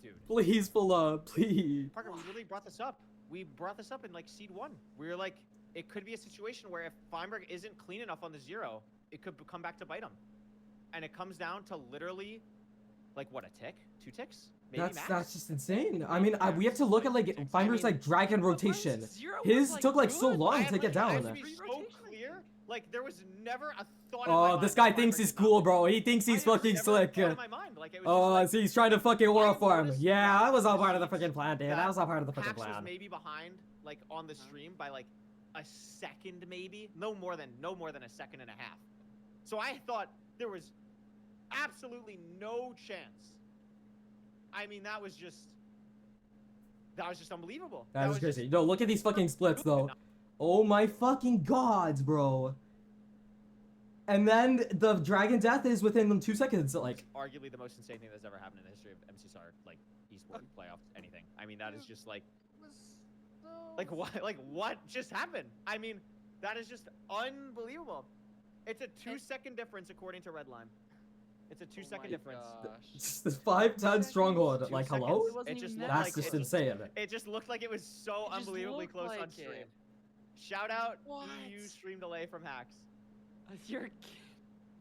Dude. Please full up, please. Parker, we literally brought this up. We brought this up in like seed 1. We were like, it could be a situation where if Feinberg isn't clean enough on the 0, it could come back to bite him. And it comes down to literally, like what, a tick? 2 ticks? Maybe max? That's just insane. I mean, we have to look at like Fiber's like dragon But rotation. Lens Zero His was, took like so good. long I to had, get like, I down. had to be so Rotation. clear. Like there was never a thought. in my Oh, mind this that guy thinks Feinberg he's is not cool, good. bro. He thinks he's I never fucking thought slick. in my mind. Like, it was Oh, just so he's trying to fucking aura I farm. noticed Yeah, that was all the part of the sheets freaking plan, dude. that That was all part of the freaking Hacks was plan. maybe behind, like on the stream by like a second, maybe no more than a second and a half. So I thought there was absolutely no chance. I mean, that was just unbelievable. That is was just crazy. No, look at these fucking splits though. Oh my fucking gods, bro. And then the dragon death is within them 2 seconds. Like, arguably the most insane thing that's ever happened in the history of MCSR, like esports playoffs, anything. I mean, that is just like what just happened? I mean, that is just unbelievable. It's a 2-second difference according to Redline. It's a Oh 2-second my difference. It's the 5-10 stronghold. 2 Like, seconds. hello? It wasn't It just even looked that That's like just it insane. It just looked like it was so It just unbelievably looked close on like stream. it. Shout out What? EU stream delay from Hacks. You're,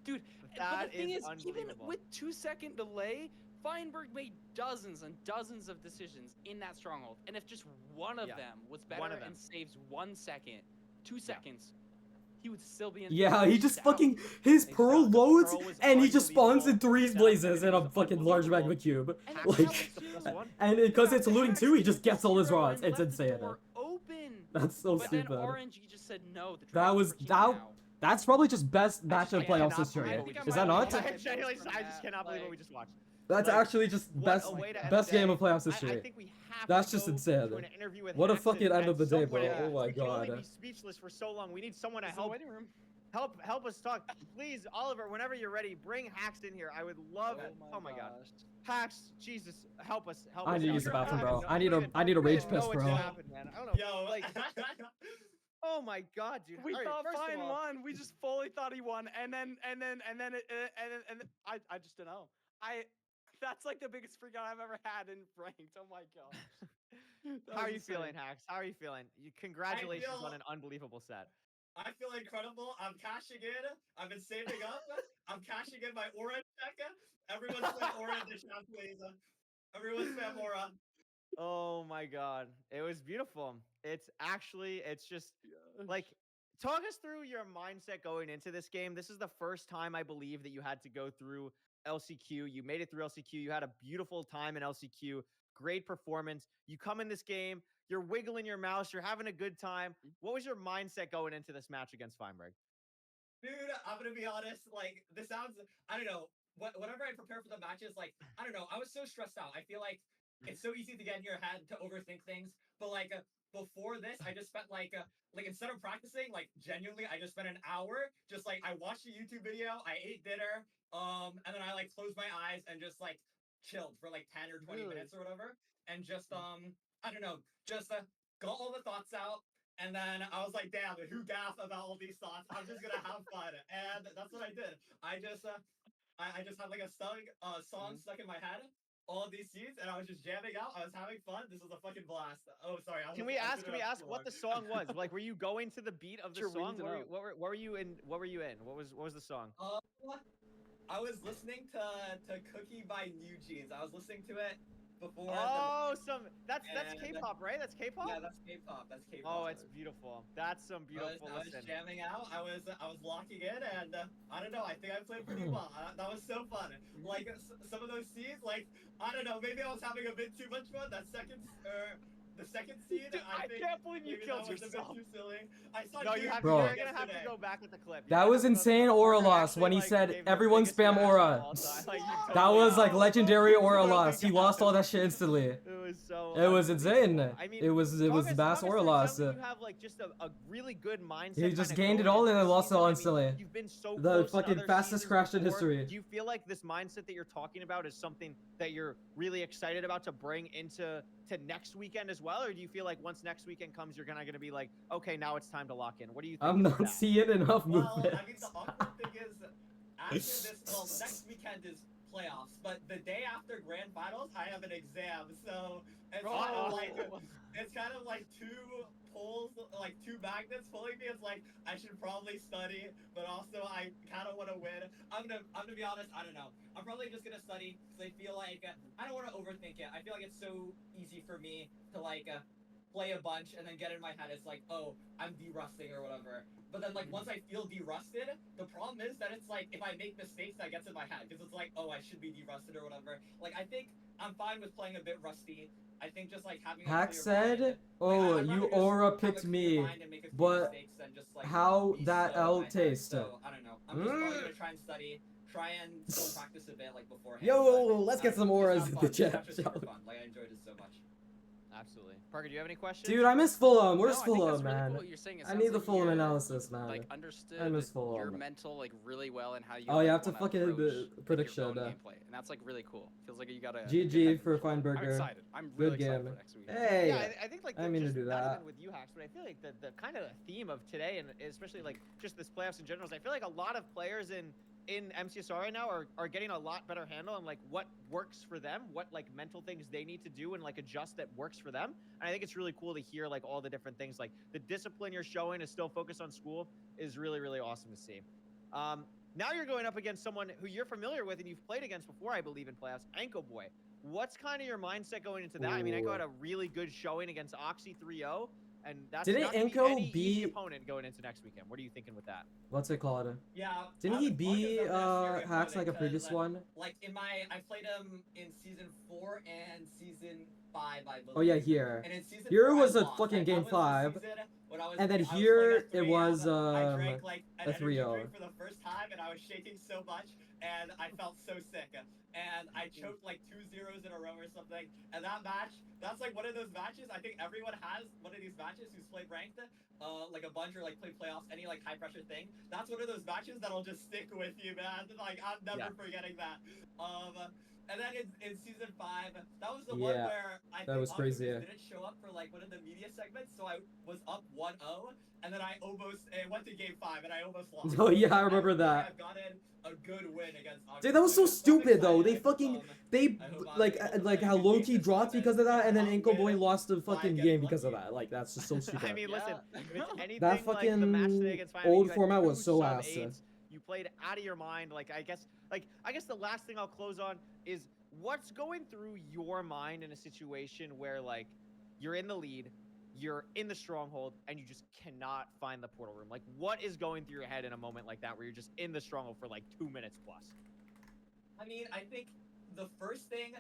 dude. But That the thing is is, even unbelievable. with 2-second delay, Feinberg made dozens and dozens of decisions in that stronghold, and if just one of Yeah, them was one better of them. and saves 1 second, 2 seconds, he would still be in. Yeah, he just down. fucking his pearl The loads pearl was and he just spawns in unbelievable. 3 Setup blazes everything in a was fucking large unbelievable. magma cube. And Hacks Like, gets the +1. and because it's looting Hacks too, he could just gets all his zero rods. and It's left the insane. door open. That's so But then stupid. Orange just said no. The That dragon's was for king that. now. That's probably just best match of I playoff cannot history. believe I think I Is might that have not? lost I it genuinely, from I just that, cannot believe what we like- just watched. That's Like, actually just What best a way to end best the game day. of playoffs I history. think we have That's to just go insane. to an interview with What a Hacks fucking end at of the day, some bro. point. Oh my We can only god. be speechless for so long. We need someone to This is the help waiting room. help us talk. Please, Oliver, whenever you're ready, bring Hacks in here. I would love it. Oh my god. gosh. Hacks, Jesus, help us. Help I us need to out. use the You're bathroom, having bro. no- I need a we I need a didn't rage know piss, what bro. just happened, man. I don't know. Yo, Like, oh my god, dude. We All right, thought first of Fine all, won. We just fully thought he won, and then I just don't know. That's like the biggest freak out I've ever had in ranked. Oh my gosh. That how are was you insane. feeling, Hacks? How are you feeling? Congratulations feel- on an unbelievable set. I feel incredible. I'm cashing in. I've been saving up. I'm cashing in my aura check. Everyone spam aura in the chat, please. Everyone spam aura. Oh my god. It was beautiful. It's just like, talk us through your mindset going into this game. This is the first time I believe that you had to go through LCQ. You made it through LCQ. You had a beautiful time in LCQ. Great performance. You come in this game, you're wiggling your mouse, you're having a good time. What was your mindset going into this match against Feinberg? Dude, I'm gonna be honest. Like, this sounds. I don't know. Whenever I prepare for the matches, like, I don't know. I was so stressed out. I feel like it's so easy to get in your head to overthink things. But like before this, I just spent like instead of practicing, like genuinely, I just spent an hour. Just like I watched a YouTube video, I ate dinner, and then I like closed my eyes and just like chilled for like 10 or 20 minutes or whatever, and just I don't know, just got all the thoughts out. And then I was like, damn, who gaff about all these thoughts? I'm just gonna have fun. And that's what I did. I just had like a song stuck in my head all of these seeds, and I was just jamming out. I was having fun. This was a fucking blast. Oh, sorry. Can we ask what the song was? Like, were you going to the beat of the Sure, we song? need to know. What were you in? What were you in? What was the song? I was listening to Cookie by New Jeans. I was listening to it before. That's and- K-pop, right? That's K-pop. Yeah, that's K-pop. That's K-pop. Oh, it's beautiful. That's some beautiful. I was jamming out. I was locking in, and I don't know. I think I played pretty well. That was so fun. Like some of those seeds, like I don't know. Maybe I was having a bit too much fun. The second seed. Dude, I think can't believe you maybe killed that was yourself. A bit too silly. I saw No, Jake Bro. you're gonna have to yesterday. go back at the clip. That was insane aura loss when he said everyone spam aura. That was like legendary aura loss. He lost all that shit instantly. It was so. It was insane. unbelievable. I mean, It was mass aura loss. You have like just a really good mindset. He just kinda gained it going all into and then the lost it season. all I mean, instantly. You've been so The close to fucking other fastest seasons crash in before. history. Do you feel like this mindset that you're talking about is something that you're really excited about to bring into next weekend as well, or do you feel like once next weekend comes, you're gonna be like, okay, now it's time to lock in? What do you think? I'm about not that? seeing enough Well, movement. I mean, the awkward thing is, after this, well, next weekend is playoffs, but the day after grand finals, I have an exam, so it's kind of like two pulls, like two magnets pulling me. It's like I should probably study, but also I kind of want to win. I'm gonna be honest. I don't know. I'm probably just gonna study because I feel like I don't want to overthink it. I feel like it's so easy for me to like. Play a bunch and then get in my head it's like, oh, I'm de-rusting or whatever. But then like once I feel de-rusted, the problem is that it's like if I make mistakes that gets in my head because it's like, oh, I should be de-rusted or whatever. Like I think I'm fine with playing a bit rusty. I think just like having a Hack clear said, mind, oh, I'd rather you just aura have a picked clear me, mind and make a few but mistakes than just, like, how be that slow in L my head. taste? So I don't know. I'm just probably gonna try and study, try and still practice a bit like beforehand. Yo, but, let's get some just auras have in fun. the This chat. match was super fun. Like I enjoyed it so much. Absolutely. Parker, do you have any questions? Dude, I miss Fulham. No, Where's I think Fulham, that's really man? cool what you're saying. It I sounds need the like Fulham you're, analysis, man. Like understood I miss your Fulham. mental like really well and how you. Oh, you like, have to wanna fucking approach, the like, prediction, your own uh, gameplay, and that's like really cool. Feels like you got a GG for I'm Feinberger. excited. I'm really Good excited game. for next week. Hey, Yeah, I think like I mean to just do not that. even with you, Hacks, but I feel like the kind of theme of today, and especially like just this playoffs in general, is I feel like a lot of players in in MCSR right now are getting a lot better handle on like what works for them, what like mental things they need to do and like adjust that works for them. And I think it's really cool to hear like all the different things, like the discipline you're showing is still focused on school is really, really awesome to see. Now you're going up against someone who you're familiar with and you've played against before, I believe, in playoffs, Anko Boy. What's kind of your mindset going into that? I mean, Anko had a really good showing against Oxy 3-0, and that's Didn't not gonna Anko be any easy beat- opponent going into next weekend. What are you thinking with that? What's it called? Yeah. Didn't he beat Hacks like a previous one? Like I played him in season 4 and season 5, I believe. Oh yeah, here. And in season Here 4, was I a lost. fucking Like, game that was the 5. season when I was And then I was here playing at it 3 was a.m. I drank like a an energy 3-0. drink for the first time, and I was shaking so much, and I felt so sick, and I choked like 2 zeros in a row or something. And that match, that's like one of those matches. I think everyone has one of these matches who's played ranked, like a bunch or like played playoffs, any like high pressure thing. That's one of those matches that'll just stick with you, man. Like I'm never forgetting that. And then in season 5, that was the one Yeah, where I that was think crazy. Octopus didn't show up for like one of the media segments, so I was up 1-0, and then I almost went to game 5 and I almost lost. Oh yeah, I remember think that. I've gotten a good win against Octopus. Dude, that was so I'm stupid though. excited. They fucking I hope I'm like able to like play how good low games key this dropped tournament because of that, and then I'll Anko win Boy lost the by fucking getting game because of lucky. that. Like that's just so stupid. I mean, listen, with anything That like the match today against Miami, old you had format 2 was so sub ass. 8s, you played out of your mind. Like I guess the last thing I'll close on is what's going through your mind in a situation where like you're in the lead, you're in the stronghold, and you just cannot find the portal room. Like what is going through your head in a moment like that where you're just in the stronghold for like 2 minutes plus? I mean, I think the first seed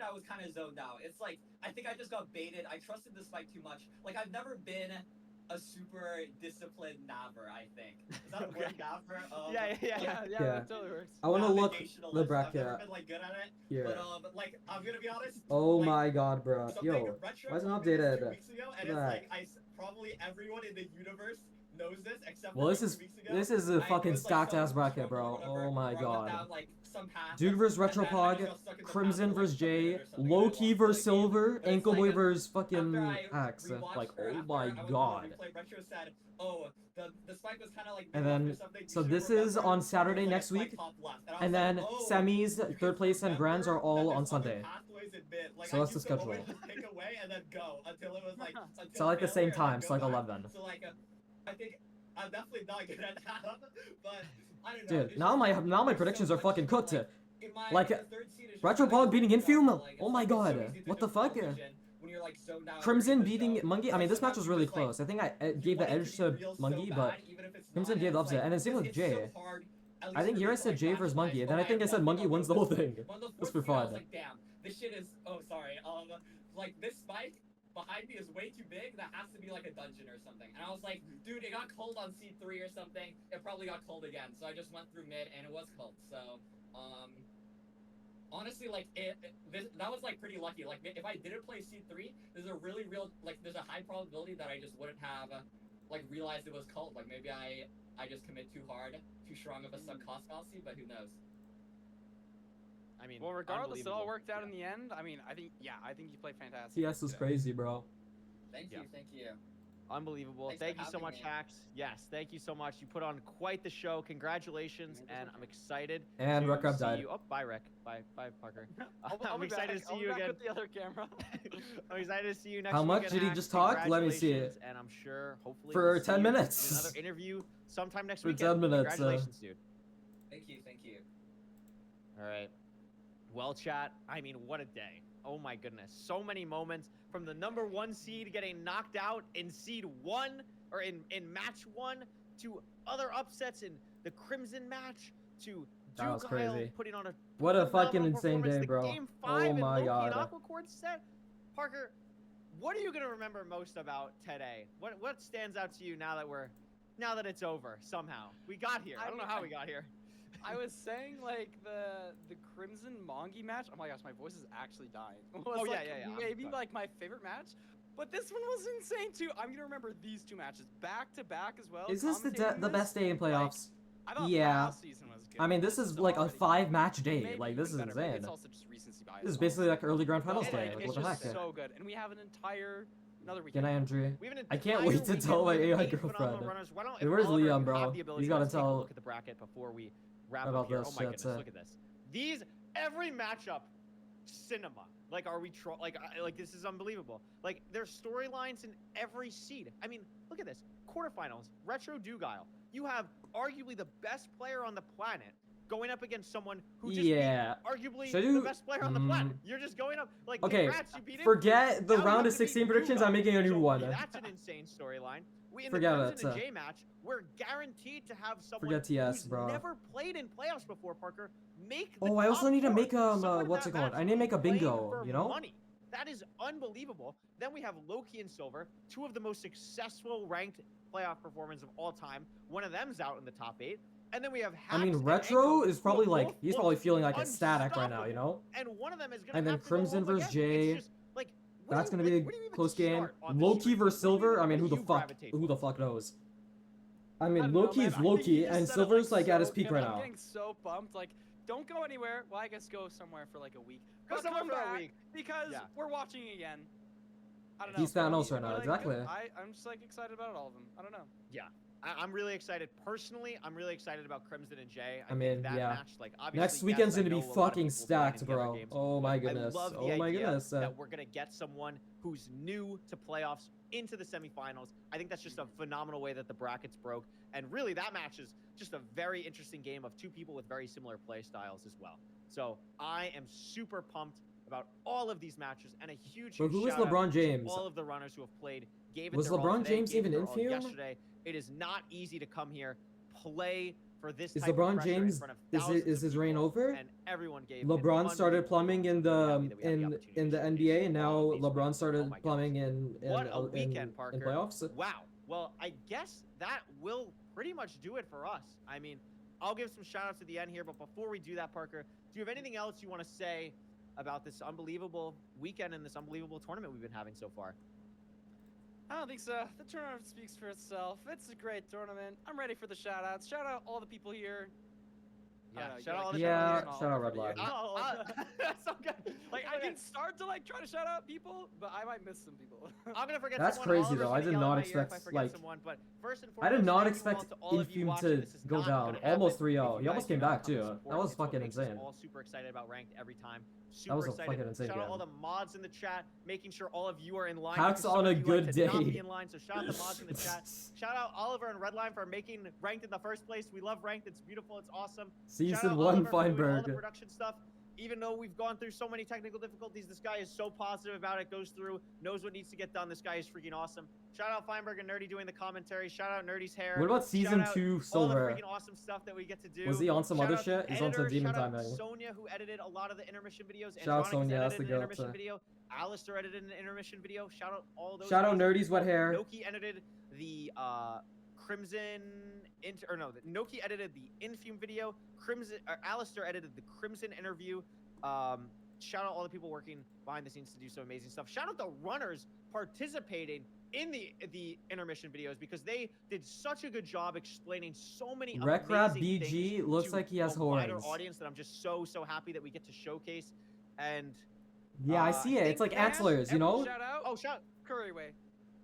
I was kind of zoned out. It's like, I think I just got baited. I trusted the spike too much. Like, I've never been a super disciplined naver, I think. Is that a word, naver? Yeah, Yeah. that totally works. I want to look Navigationalist. the I've bracket never been, like, good at it. here. But like, I'm gonna be honest. Oh like, my god, bro. something Yo, retro why is it not happened 2 updated? weeks ago, and Look at it's like, probably everyone in the universe knows this, except Well, for this like is 2 weeks ago. this is a I fucking was, like, stacked so ass bracket, strong or bro. whatever, Oh my where I went god. down, like, some path, Dude versus and then I Retropog, just got stuck in the path Crimson for, like, versus some minute Jay, or something, and I Low lost Key the versus game. Silver, But it's Ankle like, Boy versus after fucking I Axe. rewatched Like, or oh after my I went to the god. replay, Retro said, oh, the spike was kind of like And built then, or something. so You should this is remember on there Saturday was, like, a next spike week, top left. And I and was then like, oh, semis, you can third place, and grands are remember all that on there's other Sunday. pathways in mid. Like, So I that's the used to always schedule. just pick away and then go until it was like So like the same failure, and time, then so like go back. 11. So like, I think I'm definitely not good at that, but I don't know. Dude, it's now just my like, now my there's predictions so are fucking much, cooked. in my Like, third seed is just Retropog kinda beating like, Infume? like, Oh it's my like, it's so god. easy to What the just fuck? pull vision when you're, like, zoned out Crimson in the beating zone. Mungie? I But mean, this match sometimes was you really just, like, close. I think I you gave the want it edge to to be real so Mungie, but bad, even if it's Crimson not, gave the and it's upset. And then same with it's Jay. so hard, at I least think for here me I to, said like, Jay versus maximize Mungie, what then I think I said what Mungie I'll wins go the whole with. thing. On the Just fourth for seed, I was fun. like, damn, this shit is, oh, sorry, like, this spike behind me is way too big. That has to be like a dungeon or something. And I was like, dude, it got cold on seed 3 or something. It probably got cold again. So I just went through mid and it was cold. So, honestly, like, that was, like, pretty lucky. Like, if I didn't play seed 3, there's a really there's a high probability that I just wouldn't have, like, realized it was cold. Like, maybe I just commit too hard, too strong of a sub-cost fallacy, but who knows? I mean, Well, regardless, it all unbelievable. worked out in the end. I mean, I think you played fantastic. TS is Yeah. crazy, bro. Thank you, thank you. Unbelievable. Thanks for Thank you so having much, me. Hacks. Yes, thank you so much. You put on quite the show. Congratulations, and I'm excited And to Rekrab see died. you. Oh, bye, Rick. Bye, Parker. I'll I'm be excited back. to see I'll be you back again. with the other camera. I'm excited to see you next How week much at did he Hacks. just talk? Let me see it. Congratulations, and I'm sure, hopefully, For we'll 10 see you in minutes. another interview sometime next For week. 10 minutes, Congratulations, dude. Thank you, thank you. All right. Well, chat, I mean, what a day. Oh my goodness. So many moments from the number 1 seed getting knocked out in seed 1 or in match 1 to other upsets in the Crimson match to That was Duke Isle crazy. putting on a What a phenomenal fucking insane performance. day, The bro. Game Oh 5 my in Loki and god. Aquacord set. Parker, what are you going to remember most about today? What stands out to you now that it's over somehow? We got here. I don't know how we got here. I was saying like the Crimson Mongi match. Oh my gosh, my voice is actually dying. Was, Oh, yeah, like, yeah. I'm Maybe sorry. like my favorite match, but this one was insane too. I'm gonna remember these 2 matches back to back as well. Is this the commentating this, best day in playoffs? I thought Yeah. last season was good. I mean, this is It's like a already 5-match day. maybe Like, this is even better. Maybe insane. It's also just recency bias. This is honestly. basically like early grand finals But, day. like, Like, it's what the just heck? so good, and we have another Good weekend. night, Andrew. We have an I can't entire wait to tell my weekend with AI 8 phenomenal girlfriend. runners. Why don't, Hey, if where's Oliver, Liam, you bro? have the ability He's to gotta let's take a tell- look at the bracket before we wrap About up here. this Oh my shit, goodness, look at this. These every matchup, cinema. Like, are we like this is unbelievable. Like, there's storylines in every seed. I mean, look at this. Quarterfinals, Retro Dugile. You have arguably the best player on the planet going up against someone who just beat arguably Should the you- best player on the planet. You're just going up like Okay, congrats, you beat him. forget the Now you round have of to beat 16 predictions. I'm Dugile. making a new So one. That's an insane storyline. In Forget the it, Crimson and J match, we're guaranteed to have someone Forget TS, who's bro. never played in playoffs before, Parker, make the Oh, I also top need to four. make Someone in what's that it called? match I need to make a playing bingo, for you know? money. That is unbelievable. Then we have Loki and Silver, two of the most successful ranked playoff performers of all time. One of them's out in the top 8. And then we have I mean, Hax and Retro Enko, is who probably have like, both he's looked probably feeling like ecstatic right now, you unstoppable. know? And one of them is gonna And then have to go Crimson home versus again. Jay. It's just, like, where That's do gonna you- be where a do you even close game. start on this Loki streak? versus Where do you Silver. even- I mean, where who do the you fuck? gravitate Who the towards? fuck knows? I I mean, don't know, Loki's man. I think Loki, you just and said it, Silver's like at his so peak good. right I'm now. getting so pumped. Like, don't go anywhere. Well, I guess go somewhere for like a week. Go But somewhere come for a back week. because Yeah. we're watching again. I don't know. He's bro. Thanos right now, Like, exactly. I'm just like excited about all of them. I don't know. Yeah, I'm really excited. Personally, I'm really excited about Crimson and Jay. I I mean, think that yeah. match, like, obviously, Next yes, weekend's I gonna be know a lot of fucking people playing in stacked, the other bro. games, Oh but my I goodness. love the Oh my idea goodness. that we're gonna get someone who's new to playoffs into the semifinals. I think that's just a phenomenal way that the brackets broke, and really that match is just a very interesting game of two people with very similar play styles as well. So I am super pumped about all of these matches, and a huge, But huge who is shout out LeBron to James? all of the runners who have played. Gave it Was their all LeBron today, James gave it even their in all Fume? yesterday. It is not easy to come here, play for this Is type of LeBron pressure in James? front of Is thousands his of reign people, over? And everyone gave an LeBron started unbelievable plumbing in the performance. Now that we have the opportunity in to the showcase NBA, and now all of these LeBron players. started Oh my plumbing goodness. in What a weekend, Parker. in playoffs. Wow. Well, I guess that will pretty much do it for us. I mean, I'll give some shout outs at the end here, but before we do that, Parker, do you have anything else you want to say about this unbelievable weekend and this unbelievable tournament we've been having so far? I don't think so. The tournament speaks for itself. It's a great tournament. I'm ready for the shout outs. Shout out all the people here. I Yeah, don't know, shout out all the Yeah, people here. shout out Redline. That's so good. Like, I Okay. can start to like try to shout out people, but I might miss some people. I'm gonna forget That's someone. crazy, Oliver's though. I gonna did yell at not my ear if I expect, forget like- someone, but first and I did foremost, not thank you all expect to all of you Infume watching. to This is go not down. gonna Almost happen 3-0. if He you almost guys do came not back, come and too. support. That was It's what fucking makes us insane. all super excited about ranked every time. Super was a excited. fucking insane Shout out all game. the mods in the chat, making sure all of you are in line. Hacks because some on a of you good like to not day. be in line, so shout out the mods in the chat. Shout out Oliver and Redline for making ranked in the first place. We love ranked. It's beautiful. It's awesome. Shout Season out 1 Oliver for doing all the Feinberg. production stuff. Even though we've gone through so many technical difficulties, this guy is so positive about it, goes through, knows what needs to get done. This guy is freaking awesome. Shout out Feinberg and Nerdy doing the commentary. Shout out Nerdy's hair. What about Shout season out 2 all the Silver? freaking awesome stuff that we get to do. Was he on some Shout other out the shit? He's on some editor. demon Shout out timing. Sonia, who edited a lot of the intermission videos. Shout out Andronic Sonia, that's edited the an goat. intermission video. Alistair edited an intermission video. Shout out all those Shout out guys. Nerdy's wet hair. Noki edited the Noki edited the Infume video. Alistair edited the Crimson interview. Shout out all the people working behind the scenes to do some amazing stuff. Shout out the runners participating in the intermission videos, because they did such a good job explaining so many Recrab amazing BG things looks to like he has a wider horns. audience that I'm just so happy that we get to showcase. And Yeah, I see it. It's like Axlers, you know? Shout out. oh, shout Curryway.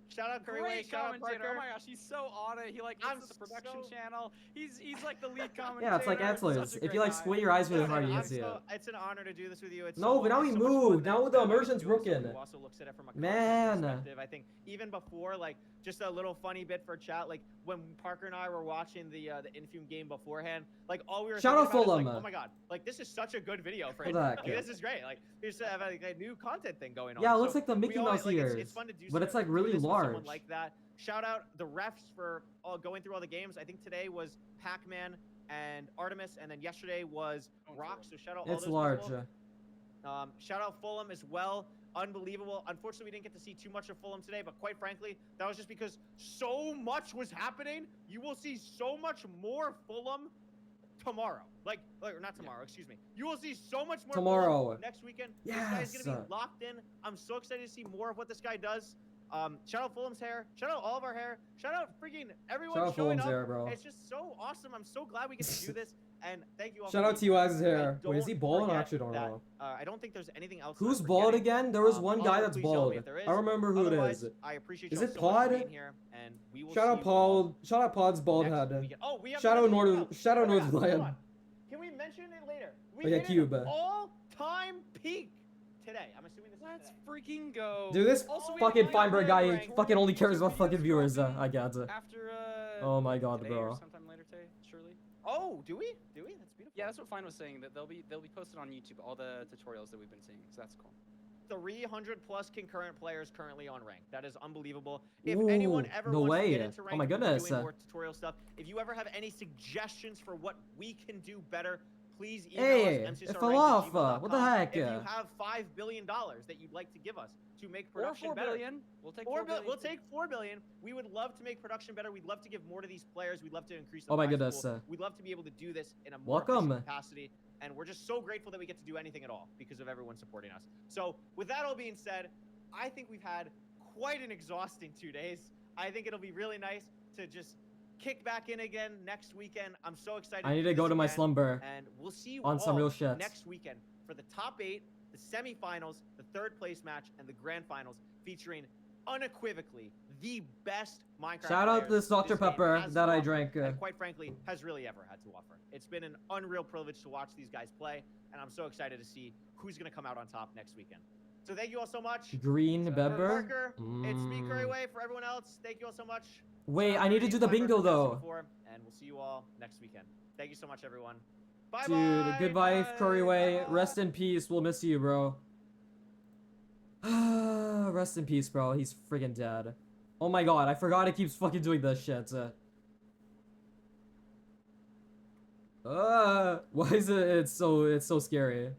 shout out Curry Way, Great shout out commentator. Parker. Oh my gosh, he's so on it. He like I'm looks at the production so- channel. He's like the lead commentator. Yeah, it's like Such Axlers. a If great you like guy. squint your eyes really Listen, hard, you can I'm see it. so- It's an honor to do this with you. It's No, so, but now it's we so much fun moved. that- Now the that we get to immersion's do it with someone broken. who also looks at it from a Man. content perspective. I think even before, like, just a little funny bit for chat, like when Parker and I were watching the Infume game beforehand, like all we were Shout thinking out about is, Fulham. like, oh my god, like this is such a good video for What Infume. the heck? Like, this is great. Like we just have like, a new content thing going on. Yeah, it So looks like the we Mickey always- Mouse like, ears. It's fun to do But it's like do really this with someone large. like that. Shout out the refs for all going through all the games. I think today was Pac-Man and Artemis, and then yesterday was Rock. So shout out all It's those large. people. Shout out Fulham as well. Unbelievable. Unfortunately, we didn't get to see too much of Fulham today, but quite frankly, that was just because so much was happening. You will see so much more Fulham tomorrow. Like or not tomorrow, excuse me. You will see so much more Tomorrow. Fulham next weekend. This guy's Yes. gonna be locked in. I'm so excited to see more of what this guy does. Shout out Fulham's hair. Shout out all of our hair. Shout out freaking everyone Shout out showing Fulham's up. hair, bro. It's just so awesome. I'm so glad we get to do this. And thank you all. Shout for out being here. T-Wag's hair. And Wait, is he don't bald? I forget actually don't that, know. I don't think there's anything else. Who's I'm bald forgetting. again? There was one guy Oliver, that's please tell bald. me if there is. I don't remember who it Otherwise, is. I appreciate Is y'all it so much for Pod? being here, and we will Shout see out you all Paul. Shout out Pod's bald next head. weekend. Oh, we have Shout out another Shout out shout-out. Northern Hold Lion. on. mention it later. We Oh, yeah, hit Cube. an all-time peak today. I'm assuming this Let's is today. freaking go. Dude, this Also, we fucking have Feinberg the guy tutorial fucking only cares about videos fucking viewers. dropping I got it. After Oh my god, today or bro. sometime later today, surely. Oh, do we? Do we? That's beautiful. Yeah, that's what Fine was saying. That they'll be posted on YouTube. All the tutorials that we've been seeing. So that's cool. 300 plus concurrent players currently on rank. That is unbelievable. If anyone Ooh, ever no wants to way. get into rank, Oh my we're goodness. doing more tutorial stuff. If you ever have any suggestions for what we can do better, please email Hey, us it fell off. What the heck? If you have $5 billion that you'd like to give us to make Or production 4 better, billion. We'll take 4 billion. We'll take 4 billion. We would love to make production better. We'd love to give more to these players. We'd love to increase the Oh my prize goodness, pool. We'd love to be able to do this in a more welcome. efficient capacity. And we're just so grateful that we get to do anything at all because of everyone supporting us. So with that all being said, I think we've had quite an exhausting 2 days. I think it'll be really nice to just kick back in again next weekend. I'm so excited. I need do to go this to my again, slumber. and we'll see you on some all real shit. next weekend for the top 8, the semifinals, the third place match, and the grand finals, featuring unequivocally the best Minecraft. Shout out players this Dr. game Pepper has that to I offer, drank. and quite frankly, has really ever had to offer. It's been an unreal privilege to watch these guys play, and I'm so excited to see who's going to come out on top next weekend. So thank you all so much. Green For Bebber. Parker, it's me, Curry Way. For everyone else, thank you all so much. Wait, Shout out I need to Rudy, do the Feinberg, bingo for casting though. before, and we'll see you all next weekend. Thank you so much, everyone. Bye Dude, bye. goodbye, Curry Way. Bye. Rest in peace. We'll miss you, bro. Rest in peace, bro. He's friggin' dead. Oh my god, I forgot it keeps fucking doing this shit. Why is it? It's so scary.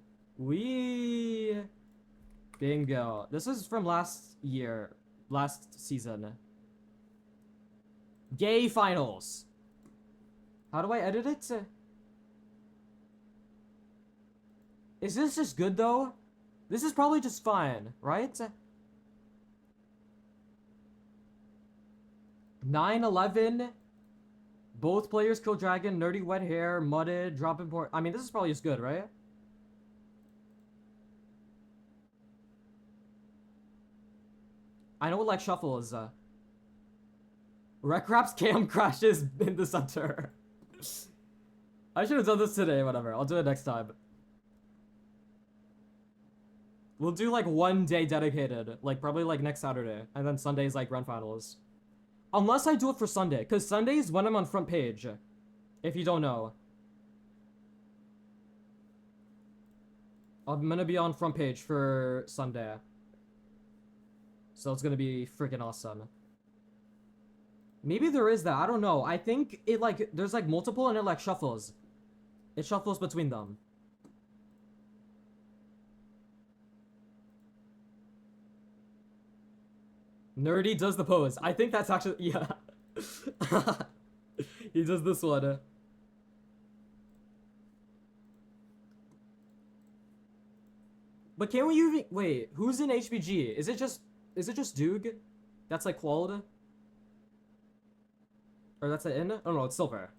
Bingo. This is from last season. Gay finals. How do I edit it? Is this just good though? This is probably just fine, right? 9-11. Both players kill dragon, nerdy wet hair, mudded, drop import. I mean, this is probably just good, right? I know what like shuffle is. Recraps cam crashes in the center. I should have done this today, whatever. I'll do it next time. We'll do like 1 day dedicated, like probably like next Saturday, and then Sunday's like grand finals. Unless I do it for Sunday, because Sunday's when I'm on front page, if you don't know. I'm gonna be on front page for Sunday. So it's gonna be freaking awesome. Maybe there is that, I don't know. I think it like, there's like multiple and it like shuffles. It shuffles between them. Nerdy does the pose. I think that's actually, yeah. He does this one. But can we even, wait, who's in HBG? Is it just Doog? That's like quality? Or that's an in? Oh no, it's silver.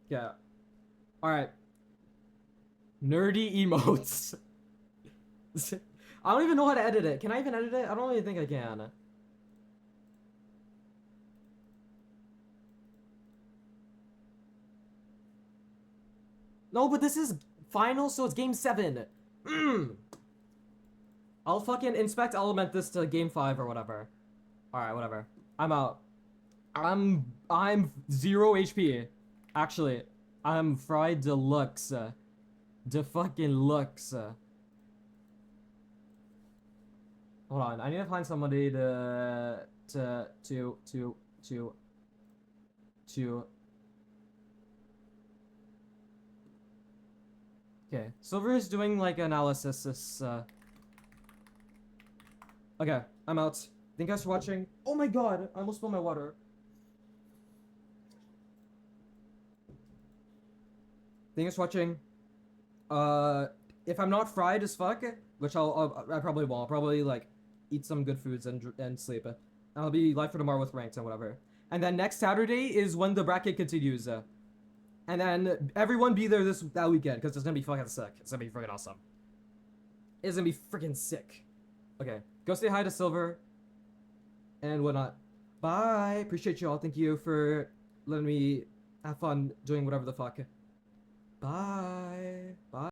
Yeah. Alright. Nerdy emotes. I don't even know how to edit it. Can I even edit it? I don't even think I can. No, but this is final, so it's game 7. I'll fucking inspect element this to game 5 or whatever. Alright, whatever. I'm out. I'm 0 HP. Actually, I'm fried deluxe. De fucking lux. Hold on, I need to find somebody to Okay, Silver is doing like analysis. Okay, I'm out. Thank you guys for watching. Oh my god, I almost spilled my water. Thank you guys for watching. If I'm not fried as fuck, which I probably won't. I'll probably like eat some good foods and sleep. I'll be live for tomorrow with ranks and whatever. And then next Saturday is when the bracket continues. And then everyone be there that weekend because it's gonna be fucking sick. It's gonna be freaking awesome. It's gonna be freaking sick. Okay, go say hi to Silver and whatnot. Bye. Appreciate you all. Thank you for letting me have fun doing whatever the fuck. Bye. Bye.